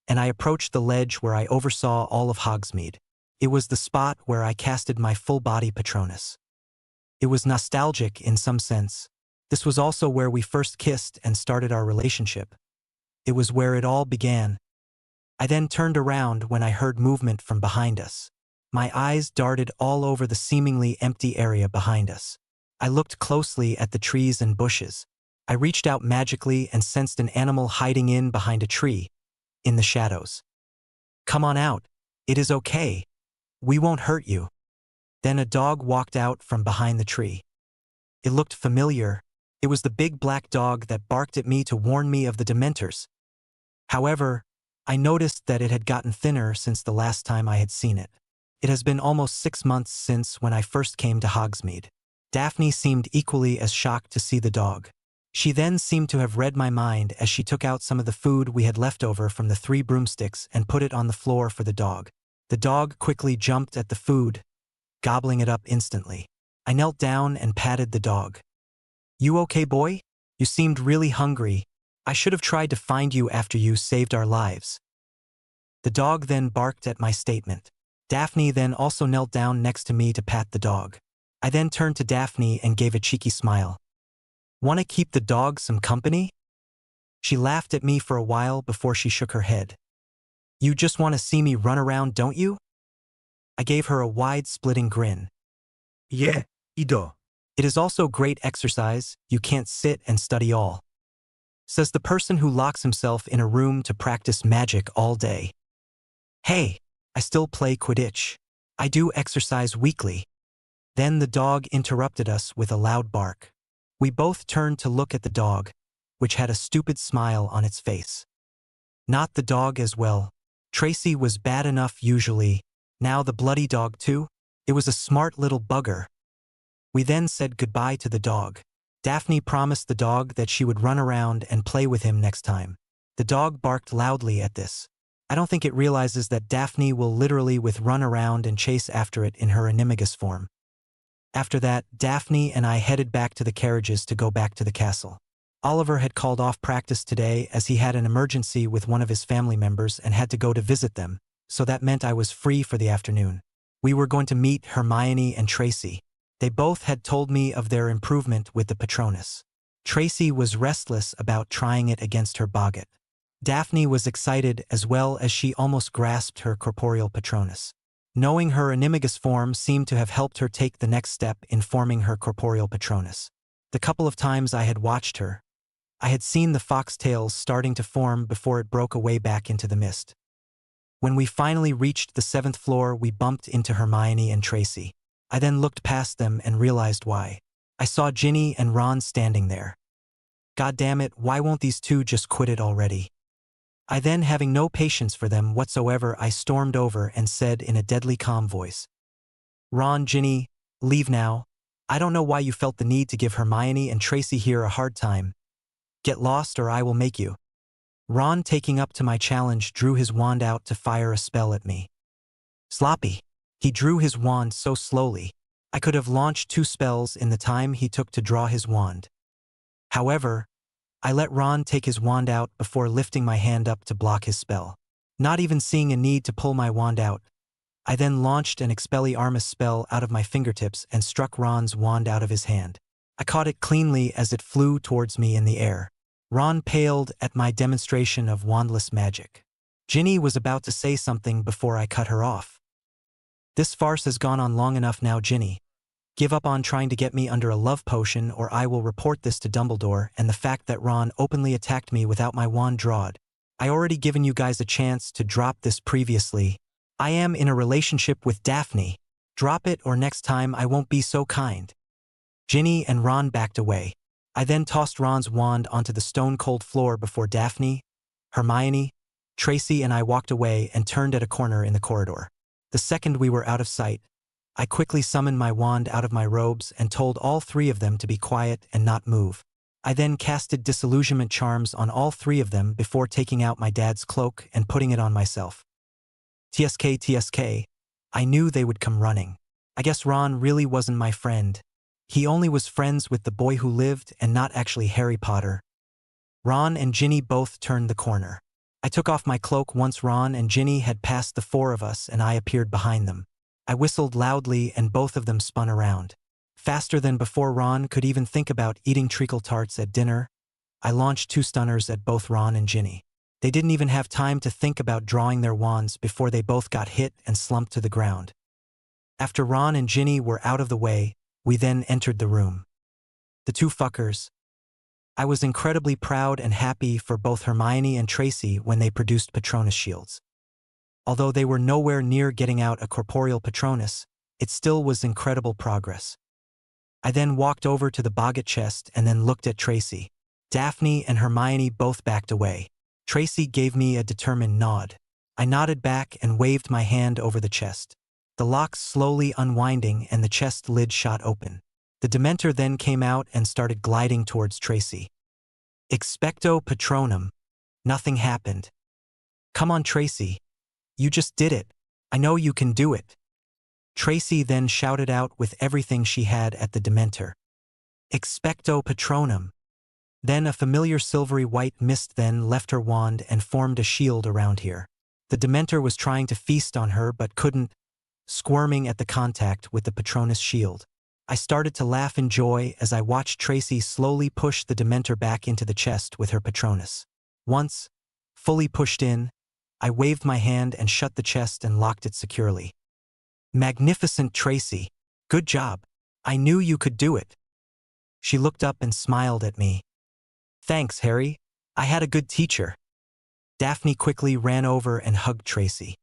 and I approached the ledge where I oversaw all of Hogsmeade. It was the spot where I casted my full-body Patronus. It was nostalgic in some sense. This was also where we first kissed and started our relationship. It was where it all began. I then turned around when I heard movement from behind us. My eyes darted all over the seemingly empty area behind us. I looked closely at the trees and bushes. I reached out magically and sensed an animal hiding in behind a tree, in the shadows. Come on out. It is okay. We won't hurt you. Then a dog walked out from behind the tree. It looked familiar. It was the big black dog that barked at me to warn me of the Dementors. However, I noticed that it had gotten thinner since the last time I had seen it. It has been almost 6 months since when I first came to Hogsmeade. Daphne seemed equally as shocked to see the dog. She then seemed to have read my mind as she took out some of the food we had left over from the Three Broomsticks and put it on the floor for the dog. The dog quickly jumped at the food, gobbling it up instantly. I knelt down and patted the dog. You okay, boy? You seemed really hungry. I should have tried to find you after you saved our lives. The dog then barked at my statement. Daphne then also knelt down next to me to pat the dog. I then turned to Daphne and gave a cheeky smile. Want to keep the dog some company? She laughed at me for a while before she shook her head. You just want to see me run around, don't you? I gave her a wide splitting grin. Yeah, I do. It is also great exercise. You can't sit and study all. says the person who locks himself in a room to practice magic all day. Hey, I still play Quidditch. I do exercise weekly. Then the dog interrupted us with a loud bark. We both turned to look at the dog, which had a stupid smile on its face. Not the dog as well. Tracy was bad enough usually. Now the bloody dog too? It was a smart little bugger. We then said goodbye to the dog. Daphne promised the dog that she would run around and play with him next time. The dog barked loudly at this. I don't think it realizes that Daphne will literally run around and chase after it in her animagus form. After that, Daphne and I headed back to the carriages to go back to the castle. Oliver had called off practice today as he had an emergency with one of his family members and had to go to visit them, so that meant I was free for the afternoon. We were going to meet Hermione and Tracy. They both had told me of their improvement with the Patronus. Tracy was restless about trying it against her boggart. Daphne was excited as well as she almost grasped her corporeal Patronus. Knowing her animagus form seemed to have helped her take the next step in forming her corporeal Patronus. The couple of times I had watched her, I had seen the foxtails starting to form before it broke away back into the mist. When we finally reached the 7th floor, we bumped into Hermione and Tracy. I then looked past them and realized why. I saw Ginny and Ron standing there. God damn it, why won't these two just quit it already? I then, having no patience for them whatsoever, I stormed over and said in a deadly calm voice, Ron, Ginny, leave now. I don't know why you felt the need to give Hermione and Tracy here a hard time. Get lost or I will make you. Ron, taking up to my challenge, drew his wand out to fire a spell at me. Sloppy. He drew his wand so slowly, I could have launched 2 spells in the time he took to draw his wand. However, I let Ron take his wand out before lifting my hand up to block his spell. Not even seeing a need to pull my wand out, I then launched an Expelliarmus spell out of my fingertips and struck Ron's wand out of his hand. I caught it cleanly as it flew towards me in the air. Ron paled at my demonstration of wandless magic. Ginny was about to say something before I cut her off. This farce has gone on long enough now, Ginny. Give up on trying to get me under a love potion or I will report this to Dumbledore and the fact that Ron openly attacked me without my wand drawed. I already given you guys a chance to drop this previously. I am in a relationship with Daphne. Drop it or next time I won't be so kind. Ginny and Ron backed away. I then tossed Ron's wand onto the stone-cold floor before Daphne, Hermione, Tracy and I walked away and turned at a corner in the corridor. The second we were out of sight, I quickly summoned my wand out of my robes and told all 3 of them to be quiet and not move. I then casted disillusionment charms on all 3 of them before taking out my dad's cloak and putting it on myself. TSK, TSK, I knew they would come running. I guess Ron really wasn't my friend. He only was friends with the boy who lived and not actually Harry Potter. Ron and Ginny both turned the corner. I took off my cloak once Ron and Ginny had passed the 4 of us and I appeared behind them. I whistled loudly and both of them spun around. Faster than before Ron could even think about eating treacle tarts at dinner, I launched 2 stunners at both Ron and Ginny. They didn't even have time to think about drawing their wands before they both got hit and slumped to the ground. After Ron and Ginny were out of the way, we then entered the room. The 2 fuckers. I was incredibly proud and happy for both Hermione and Tracy when they produced Patronus shields. Although they were nowhere near getting out a corporeal Patronus, it still was incredible progress. I then walked over to the boggart chest and then looked at Tracy. Daphne and Hermione both backed away. Tracy gave me a determined nod. I nodded back and waved my hand over the chest. The lock slowly unwinding and the chest lid shot open. The Dementor then came out and started gliding towards Tracy. Expecto Patronum. Nothing happened. Come on, Tracy. You just did it. I know you can do it. Tracy then shouted out with everything she had at the Dementor. Expecto Patronum. Then a familiar silvery white mist then left her wand and formed a shield around here. The Dementor was trying to feast on her but couldn't, squirming at the contact with the Patronus shield. I started to laugh in joy as I watched Tracy slowly push the Dementor back into the chest with her Patronus. Once, fully pushed in, I waved my hand and shut the chest and locked it securely. Magnificent, Tracy. Good job. I knew you could do it. She looked up and smiled at me. Thanks, Harry. I had a good teacher. Daphne quickly ran over and hugged Tracy.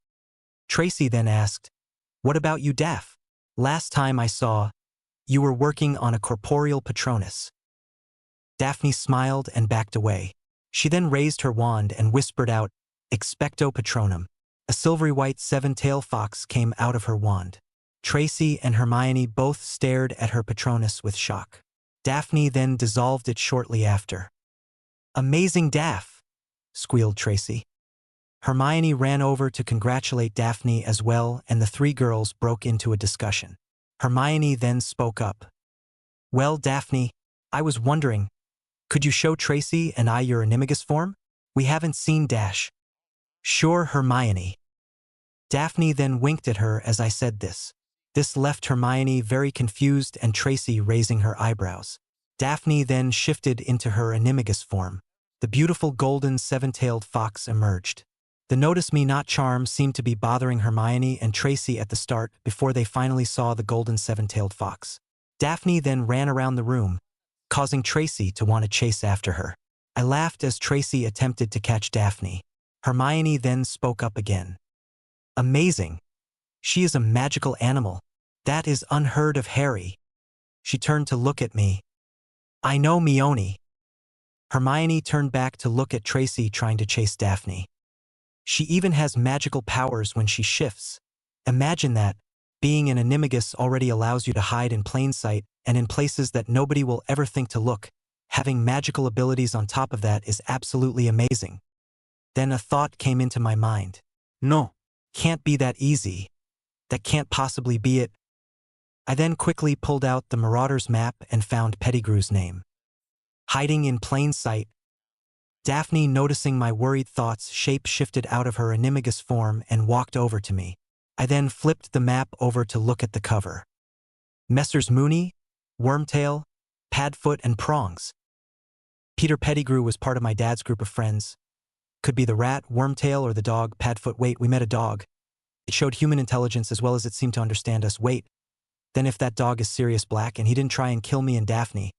Tracy then asked, "What about you, Daph? Last time I saw, you were working on a corporeal Patronus." Daphne smiled and backed away. She then raised her wand and whispered out, "Expecto Patronum." A silvery white seven-tailed fox came out of her wand. Tracy and Hermione both stared at her Patronus with shock. Daphne then dissolved it shortly after. "Amazing, Daph!" squealed Tracy. Hermione ran over to congratulate Daphne as well, and the three girls broke into a discussion. Hermione then spoke up. "Well, Daphne, I was wondering, could you show Tracy and I your animagus form? We haven't seen Dash." "Sure, Hermione." Daphne then winked at her as I said this. This left Hermione very confused and Tracy raising her eyebrows. Daphne then shifted into her animagus form. The beautiful golden seven-tailed fox emerged. The notice me not charm seemed to be bothering Hermione and Tracy at the start before they finally saw the golden seven-tailed fox. Daphne then ran around the room, causing Tracy to want to chase after her. I laughed as Tracy attempted to catch Daphne. Hermione then spoke up again. "Amazing. She is a magical animal. That is unheard of, Harry." She turned to look at me. "I know, Hermione." Hermione turned back to look at Tracy trying to chase Daphne. "She even has magical powers when she shifts. Imagine that. Being an animagus already allows you to hide in plain sight and in places that nobody will ever think to look. Having magical abilities on top of that is absolutely amazing." Then a thought came into my mind. No. Can't be that easy. That can't possibly be it. I then quickly pulled out the Marauder's map and found Pettigrew's name. Hiding in plain sight. Daphne, noticing my worried thoughts, shape-shifted out of her animagus form and walked over to me. I then flipped the map over to look at the cover. Messrs. Mooney, Wormtail, Padfoot, and Prongs. Peter Pettigrew was part of my dad's group of friends. Could be the rat, Wormtail, or the dog, Padfoot. Wait, we met a dog. It showed human intelligence as well as it seemed to understand us. Wait. Then if that dog is Sirius Black and he didn't try and kill me and Daphne,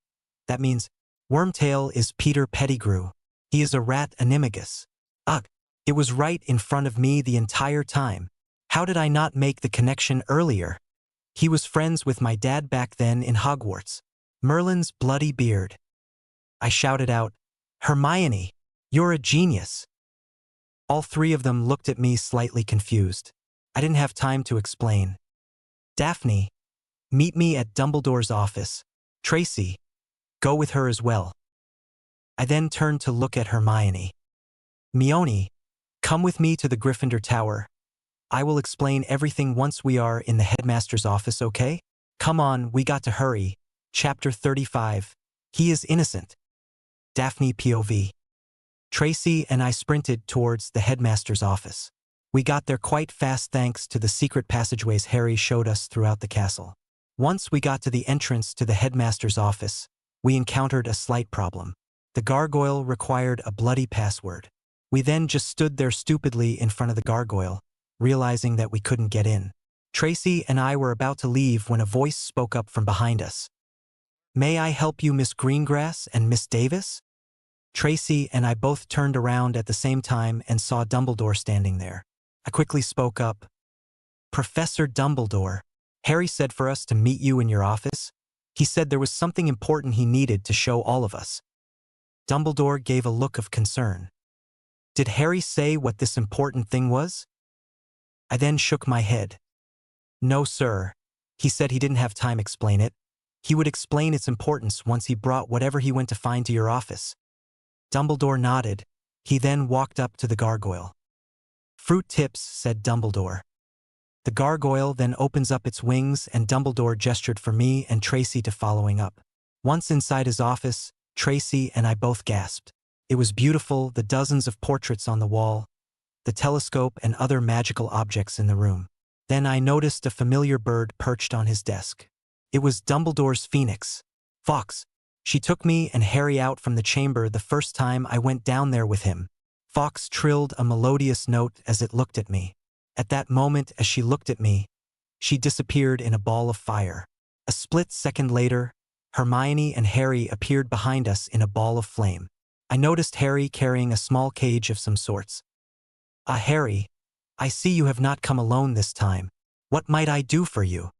that means Wormtail is Peter Pettigrew. He is a rat animagus. Ugh, it was right in front of me the entire time. How did I not make the connection earlier? He was friends with my dad back then in Hogwarts. Merlin's bloody beard. I shouted out, "Hermione, you're a genius." All three of them looked at me slightly confused. I didn't have time to explain. "Daphne, meet me at Dumbledore's office. Tracy, go with her as well." I then turned to look at Hermione. "Hermione, come with me to the Gryffindor Tower. I will explain everything once we are in the headmaster's office, okay? Come on, we got to hurry." Chapter 35. He is innocent. Daphne POV. Tracy and I sprinted towards the headmaster's office. We got there quite fast thanks to the secret passageways Harry showed us throughout the castle. Once we got to the entrance to the headmaster's office, we encountered a slight problem. The gargoyle required a bloody password. We then just stood there stupidly in front of the gargoyle, realizing that we couldn't get in. Tracy and I were about to leave when a voice spoke up from behind us. "May I help you, Miss Greengrass and Miss Davis?" Tracy and I both turned around at the same time and saw Dumbledore standing there. I quickly spoke up. "Professor Dumbledore, Harry said for us to meet you in your office. He said there was something important he needed to show all of us." Dumbledore gave a look of concern. "Did Harry say what this important thing was?" I then shook my head. "No, sir. He said he didn't have time to explain it. He would explain its importance once he brought whatever he went to find to your office." Dumbledore nodded. He then walked up to the gargoyle. "Fruit tips," said Dumbledore. The gargoyle then opens up its wings and Dumbledore gestured for me and Tracy to following up. Once inside his office, Tracy and I both gasped. It was beautiful, the dozens of portraits on the wall, the telescope and other magical objects in the room. Then I noticed a familiar bird perched on his desk. It was Dumbledore's phoenix. Fox. She took me and Harry out from the chamber the first time I went down there with him. Fox trilled a melodious note as it looked at me. At that moment, as she looked at me, she disappeared in a ball of fire. A split second later, Hermione and Harry appeared behind us in a ball of flame. I noticed Harry carrying a small cage of some sorts. Ah, Harry, I see you have not come alone this time. What might I do for you?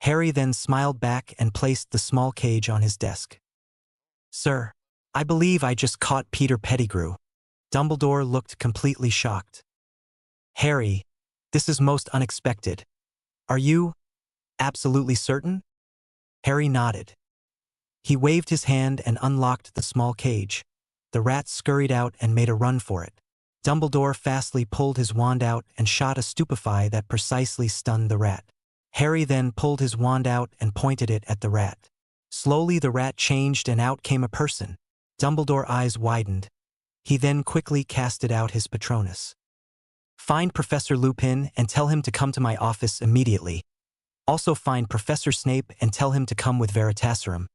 Harry then smiled back and placed the small cage on his desk. Sir, I believe I just caught Peter Pettigrew. Dumbledore looked completely shocked. Harry, this is most unexpected. Are you absolutely certain? Harry nodded. He waved his hand and unlocked the small cage. The rat scurried out and made a run for it. Dumbledore fastly pulled his wand out and shot a stupefy that precisely stunned the rat. Harry then pulled his wand out and pointed it at the rat. Slowly the rat changed and out came a person. Dumbledore's eyes widened. He then quickly casted out his Patronus. Find Professor Lupin and tell him to come to my office immediately. Also find Professor Snape and tell him to come with Veritaserum.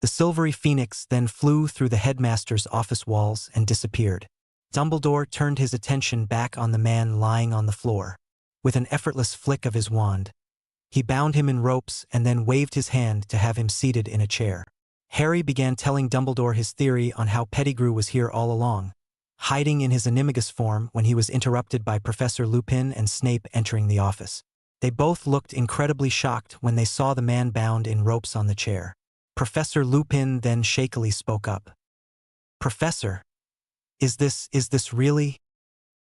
The silvery phoenix then flew through the headmaster's office walls and disappeared. Dumbledore turned his attention back on the man lying on the floor. With an effortless flick of his wand, he bound him in ropes and then waved his hand to have him seated in a chair. Harry began telling Dumbledore his theory on how Pettigrew was here all along, hiding in his animagus form when he was interrupted by Professor Lupin and Snape entering the office. They both looked incredibly shocked when they saw the man bound in ropes on the chair. Professor Lupin then shakily spoke up. Professor, is this really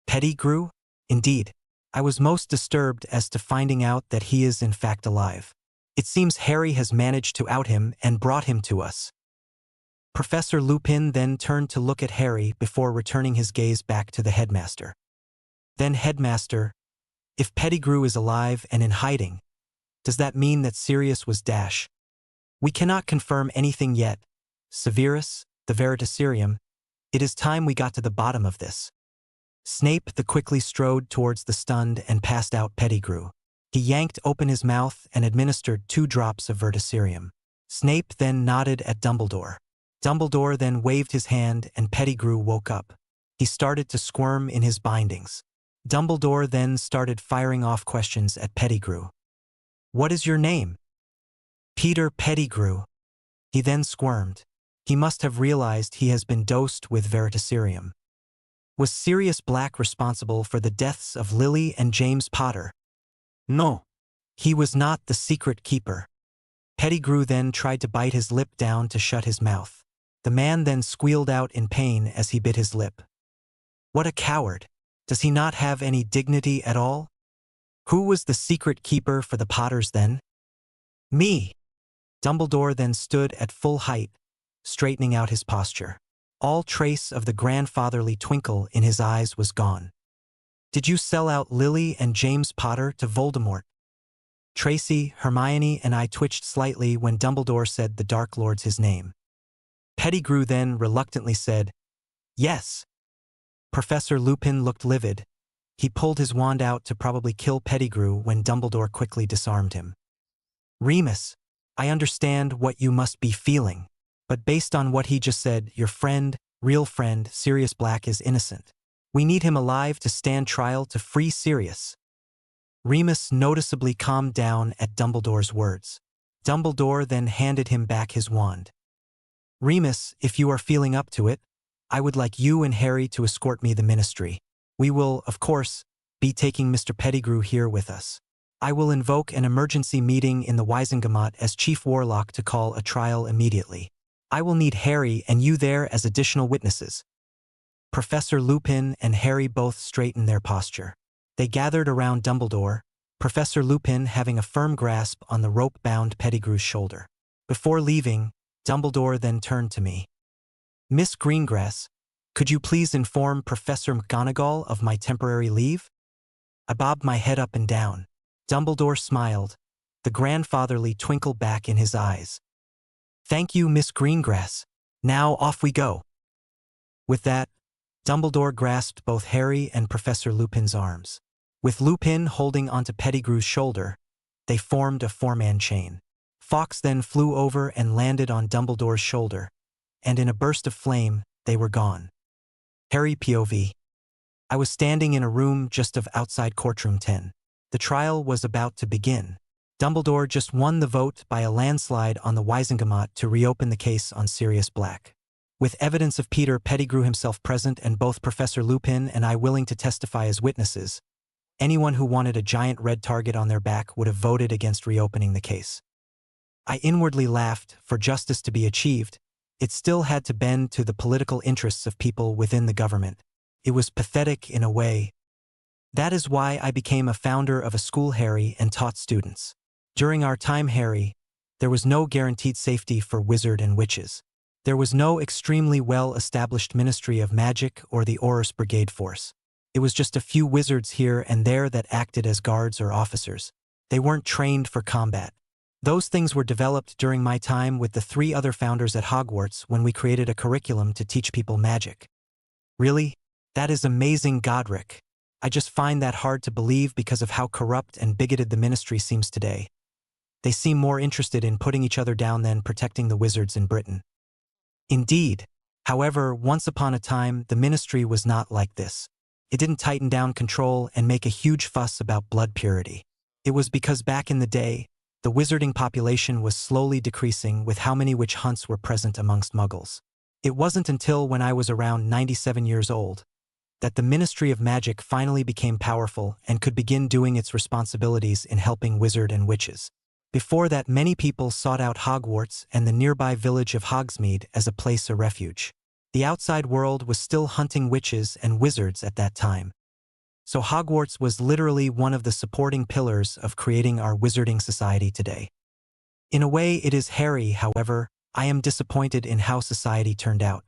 Pettigrew? Indeed. I was most disturbed as to finding out that he is in fact alive. It seems Harry has managed to out him and brought him to us. Professor Lupin then turned to look at Harry before returning his gaze back to the headmaster. Then Headmaster, if Pettigrew is alive and in hiding, does that mean that Sirius was Dash? We cannot confirm anything yet. Severus, the Veritaserum, it is time we got to the bottom of this. Snape quickly strode towards the stunned and passed out Pettigrew. He yanked open his mouth and administered 2 drops of Veritaserum. Snape then nodded at Dumbledore. Dumbledore then waved his hand and Pettigrew woke up. He started to squirm in his bindings. Dumbledore then started firing off questions at Pettigrew. What is your name? Peter Pettigrew. He then squirmed. He must have realized he has been dosed with Veritaserum. Was Sirius Black responsible for the deaths of Lily and James Potter? No. He was not the secret keeper. Pettigrew then tried to bite his lip down to shut his mouth. The man then squealed out in pain as he bit his lip. What a coward! Does he not have any dignity at all? Who was the secret keeper for the Potters then? Me! Dumbledore then stood at full height, straightening out his posture. All trace of the grandfatherly twinkle in his eyes was gone. Did you sell out Lily and James Potter to Voldemort? Tracy, Hermione, and I twitched slightly when Dumbledore said the Dark Lord's his name. Pettigrew then reluctantly said, yes. Professor Lupin looked livid. He pulled his wand out to probably kill Pettigrew when Dumbledore quickly disarmed him. Remus, I understand what you must be feeling, but based on what he just said, your friend, real friend, Sirius Black is innocent. We need him alive to stand trial to free Sirius. Remus noticeably calmed down at Dumbledore's words. Dumbledore then handed him back his wand. Remus, if you are feeling up to it, I would like you and Harry to escort me the ministry. We will, of course, be taking Mr. Pettigrew here with us. I will invoke an emergency meeting in the Wizengamot as Chief Warlock to call a trial immediately. I will need Harry and you there as additional witnesses. Professor Lupin and Harry both straightened their posture. They gathered around Dumbledore, Professor Lupin having a firm grasp on the rope-bound Pettigrew's shoulder. Before leaving, Dumbledore then turned to me. Miss Greengrass, could you please inform Professor McGonagall of my temporary leave? I bobbed my head up and down. Dumbledore smiled, the grandfatherly twinkle back in his eyes. Thank you, Miss Greengrass. Now off we go. With that, Dumbledore grasped both Harry and Professor Lupin's arms. With Lupin holding onto Pettigrew's shoulder, they formed a 4-man chain. Fawkes then flew over and landed on Dumbledore's shoulder, and in a burst of flame, they were gone. Harry POV. I was standing in a room just outside courtroom 10. The trial was about to begin. Dumbledore just won the vote by a landslide on the Wizengamot to reopen the case on Sirius Black. with evidence of Peter Pettigrew himself present and both Professor Lupin and I willing to testify as witnesses, anyone who wanted a giant red target on their back would have voted against reopening the case. I inwardly laughed. For justice to be achieved, it still had to bend to the political interests of people within the government. It was pathetic in a way. That is why I became a founder of a school, Harry, and taught students. During our time, Harry, there was no guaranteed safety for wizard and witches. There was no extremely well-established Ministry of Magic or the Aurors Brigade Force. It was just a few wizards here and there that acted as guards or officers. They weren't trained for combat. Those things were developed during my time with the 3 other founders at Hogwarts when we created a curriculum to teach people magic. Really? That is amazing, Godric. I just find that hard to believe because of how corrupt and bigoted the ministry seems today. They seem more interested in putting each other down than protecting the wizards in Britain. Indeed. However, once upon a time, the ministry was not like this. It didn't tighten down control and make a huge fuss about blood purity. It was because back in the day, the wizarding population was slowly decreasing with how many witch hunts were present amongst muggles. It wasn't until when I was around 97 years old that the Ministry of Magic finally became powerful and could begin doing its responsibilities in helping wizard and witches. Before that, many people sought out Hogwarts and the nearby village of Hogsmeade as a place of refuge. The outside world was still hunting witches and wizards at that time. So Hogwarts was literally one of the supporting pillars of creating our wizarding society today. In a way, it is Harry. However, I am disappointed in how society turned out.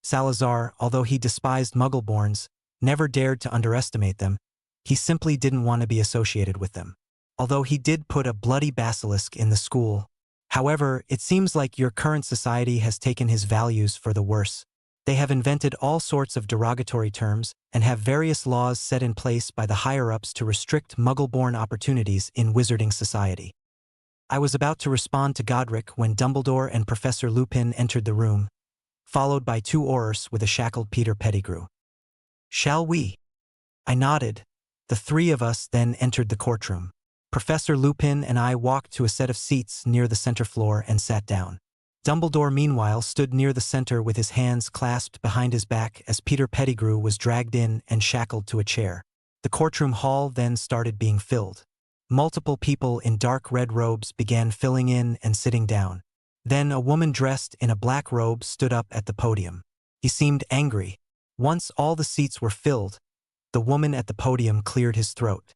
Salazar, although he despised Muggleborns, never dared to underestimate them. He simply didn't want to be associated with them. Although he did put a bloody basilisk in the school. However, it seems like your current society has taken his values for the worse. They have invented all sorts of derogatory terms and have various laws set in place by the higher-ups to restrict Muggle-born opportunities in wizarding society. I was about to respond to Godric when Dumbledore and Professor Lupin entered the room, followed by 2 Aurors with a shackled Peter Pettigrew. "Shall we?" I nodded. The 3 of us then entered the courtroom. Professor Lupin and I walked to a set of seats near the center floor and sat down. Dumbledore, meanwhile, stood near the center with his hands clasped behind his back as Peter Pettigrew was dragged in and shackled to a chair. The courtroom hall then started being filled. Multiple people in dark red robes began filling in and sitting down. Then a woman dressed in a black robe stood up at the podium. He seemed angry. Once all the seats were filled, the woman at the podium cleared his throat.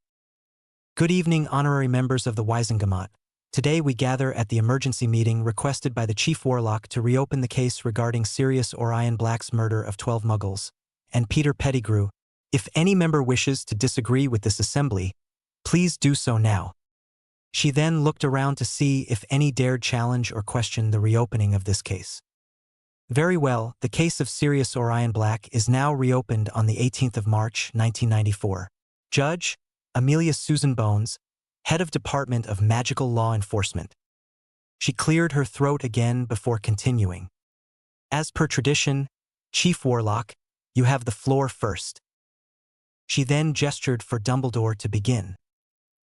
"Good evening, honorary members of the Wizengamot. Today we gather at the emergency meeting requested by the Chief Warlock to reopen the case regarding Sirius Orion Black's murder of 12 Muggles and Peter Pettigrew. If any member wishes to disagree with this assembly, please do so now." She then looked around to see if any dared challenge or question the reopening of this case. "Very well, the case of Sirius Orion Black is now reopened on the 18th of March, 1994. Judge Amelia Susan Bones, Head of Department of Magical Law Enforcement." She cleared her throat again before continuing. "As per tradition, Chief Warlock, you have the floor first." She then gestured for Dumbledore to begin.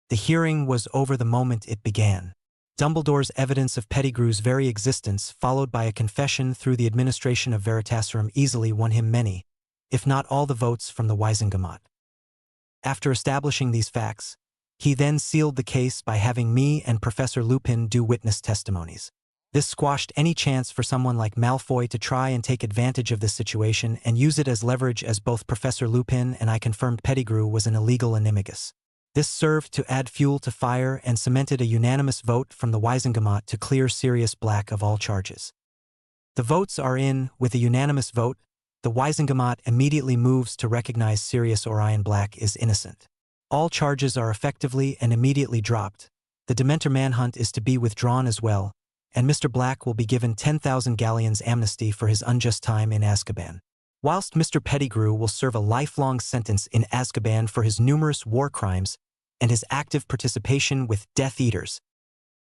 The hearing was over the moment it began. Dumbledore's evidence of Pettigrew's very existence, followed by a confession through the administration of Veritaserum, easily won him many, if not all, the votes from the Wizengamot. After establishing these facts, he then sealed the case by having me and Professor Lupin do witness testimonies. This squashed any chance for someone like Malfoy to try and take advantage of this situation and use it as leverage, as both Professor Lupin and I confirmed Pettigrew was an illegal animagus. This served to add fuel to fire and cemented a unanimous vote from the Wizengamot to clear Sirius Black of all charges. The votes are in. With a unanimous vote, the Wizengamot immediately moves to recognize Sirius Orion Black is innocent. All charges are effectively and immediately dropped. The Dementor manhunt is to be withdrawn as well, and Mr. Black will be given 10,000 galleons amnesty for his unjust time in Azkaban, whilst Mr. Pettigrew will serve a lifelong sentence in Azkaban for his numerous war crimes and his active participation with Death Eaters.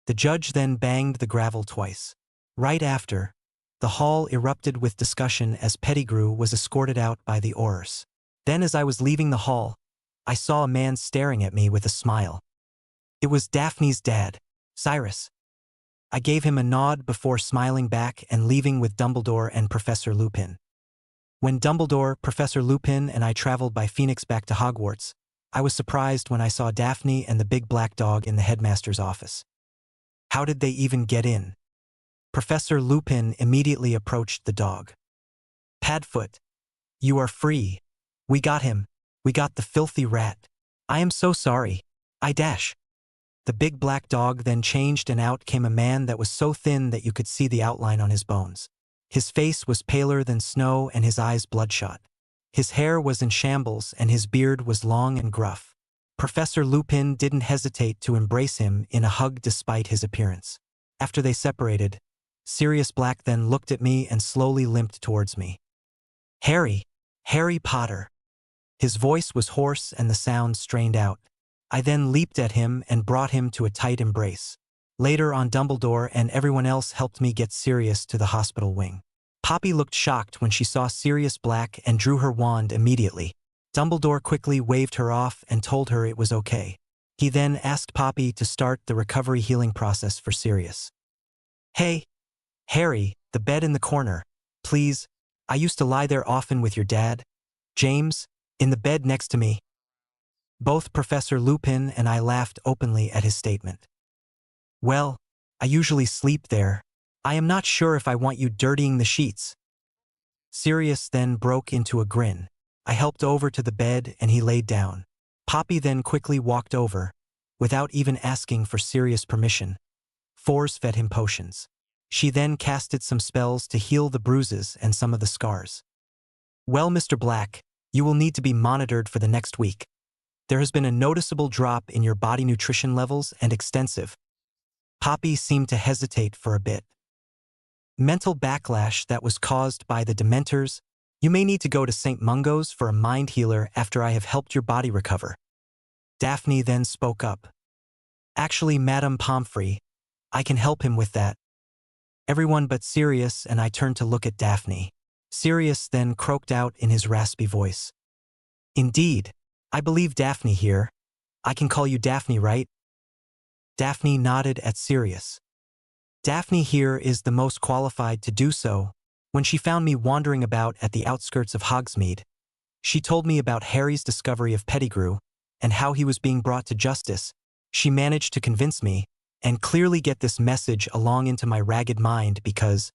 The judge then banged the gravel twice. Right after, the hall erupted with discussion as Pettigrew was escorted out by the Aurors. Then, as I was leaving the hall, I saw a man staring at me with a smile. It was Daphne's dad, Cyrus. I gave him a nod before smiling back and leaving with Dumbledore and Professor Lupin. When Dumbledore, Professor Lupin, and I traveled by Phoenix back to Hogwarts, I was surprised when I saw Daphne and the big black dog in the headmaster's office. How did they even get in? Professor Lupin immediately approached the dog. Padfoot, you are free. We got him. We got the filthy rat. I am so sorry. I dash. The big black dog then changed and out came a man that was so thin that you could see the outline on his bones. His face was paler than snow and his eyes bloodshot. His hair was in shambles and his beard was long and gruff. Professor Lupin didn't hesitate to embrace him in a hug despite his appearance. After they separated, Sirius Black then looked at me and slowly limped towards me. Harry Potter. His voice was hoarse and the sound strained out. I then leaped at him and brought him to a tight embrace. Later on, Dumbledore and everyone else helped me get Sirius to the hospital wing. Poppy looked shocked when she saw Sirius Black and drew her wand immediately. Dumbledore quickly waved her off and told her it was okay. He then asked Poppy to start the recovery healing process for Sirius. Hey, Harry, the bed in the corner, please. I used to lie there often with your dad. James, in the bed next to me. Both Professor Lupin and I laughed openly at his statement. Well, I usually sleep there. I am not sure if I want you dirtying the sheets. Sirius then broke into a grin. I helped over to the bed and he laid down. Poppy then quickly walked over, without even asking for Sirius' permission. Force-fed him potions. She then casted some spells to heal the bruises and some of the scars. Well, Mr. Black, you will need to be monitored for the next week. There has been a noticeable drop in your body nutrition levels and extensive. Poppy seemed to hesitate for a bit. Mental backlash that was caused by the Dementors. You may need to go to St. Mungo's for a mind healer after I have helped your body recover. Daphne then spoke up. Actually, Madame Pomfrey, I can help him with that. Everyone but Sirius and I turned to look at Daphne. Sirius then croaked out in his raspy voice. Indeed, I believe Daphne here. I can call you Daphne, right? Daphne nodded at Sirius. Daphne here is the most qualified to do so. When she found me wandering about at the outskirts of Hogsmeade, she told me about Harry's discovery of Pettigrew and how he was being brought to justice. She managed to convince me and clearly get this message along into my ragged mind because…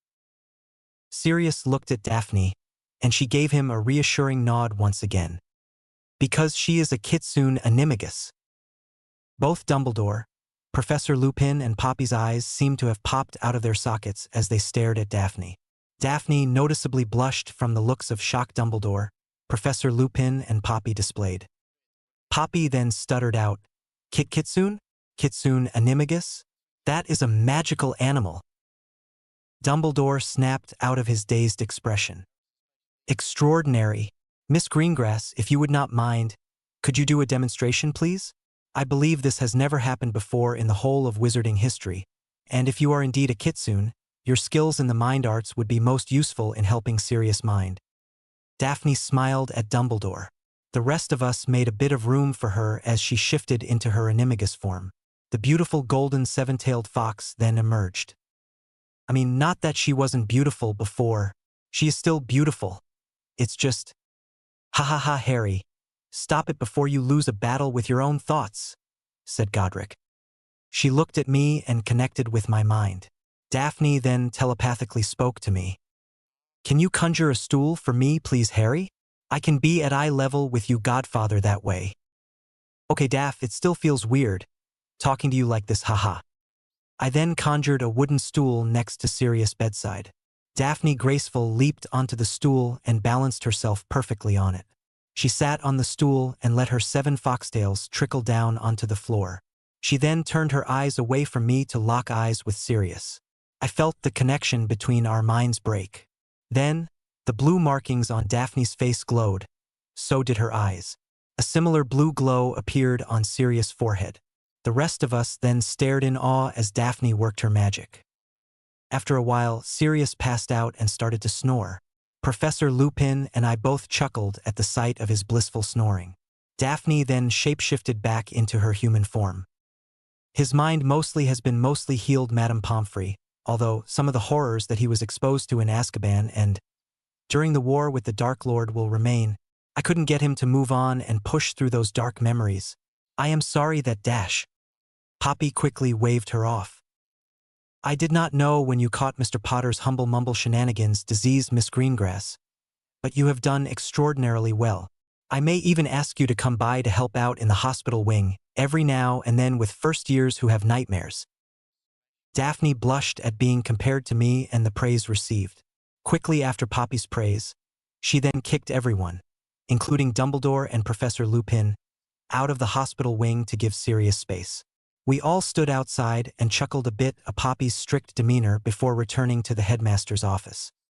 Sirius looked at Daphne, and she gave him a reassuring nod once again. Because she is a Kitsune Animagus. Both Dumbledore, Professor Lupin and Poppy's eyes seemed to have popped out of their sockets as they stared at Daphne. Daphne noticeably blushed from the looks of shocked Dumbledore, Professor Lupin and Poppy displayed. Poppy then stuttered out, Kitsune? Kitsune Animagus? That is a magical animal. Dumbledore snapped out of his dazed expression. Extraordinary. Miss Greengrass, if you would not mind, could you do a demonstration, please? I believe this has never happened before in the whole of wizarding history, and if you are indeed a Kitsune, your skills in the mind arts would be most useful in helping Sirius mind. Daphne smiled at Dumbledore. The rest of us made a bit of room for her as she shifted into her Animagus form. The beautiful golden seven-tailed fox then emerged. I mean, not that she wasn't beautiful before. She is still beautiful. It's just… Ha ha ha, Harry. Stop it before you lose a battle with your own thoughts, said Godric. She looked at me and connected with my mind. Daphne then telepathically spoke to me. Can you conjure a stool for me, please, Harry? I can be at eye level with you, Godfather, that way. Okay, Daph, it still feels weird, talking to you like this, haha. I then conjured a wooden stool next to Sirius' bedside. Daphne Graceful leaped onto the stool and balanced herself perfectly on it. She sat on the stool and let her 7 foxtails trickle down onto the floor. She then turned her eyes away from me to lock eyes with Sirius. I felt the connection between our minds break. Then, the blue markings on Daphne's face glowed. So did her eyes. A similar blue glow appeared on Sirius' forehead. The rest of us then stared in awe as Daphne worked her magic. After a while, Sirius passed out and started to snore. Professor Lupin and I both chuckled at the sight of his blissful snoring. Daphne then shapeshifted back into her human form. His mind mostly has been mostly healed, Madame Pomfrey, although some of the horrors that he was exposed to in Azkaban and during the war with the Dark Lord will remain. I couldn't get him to move on and push through those dark memories. I am sorry that dash. Poppy quickly waved her off. I did not know when you caught Mr. Potter's humble mumble shenanigans, diseased Miss Greengrass. But you have done extraordinarily well. I may even ask you to come by to help out in the hospital wing, every now and then with first years who have nightmares. Daphne blushed at being compared to me and the praise received. Quickly after Poppy's praise, she then kicked everyone, including Dumbledore and Professor Lupin, out of the hospital wing to give Sirius space. We all stood outside and chuckled a bit at Poppy's strict demeanor before returning to the headmaster's office.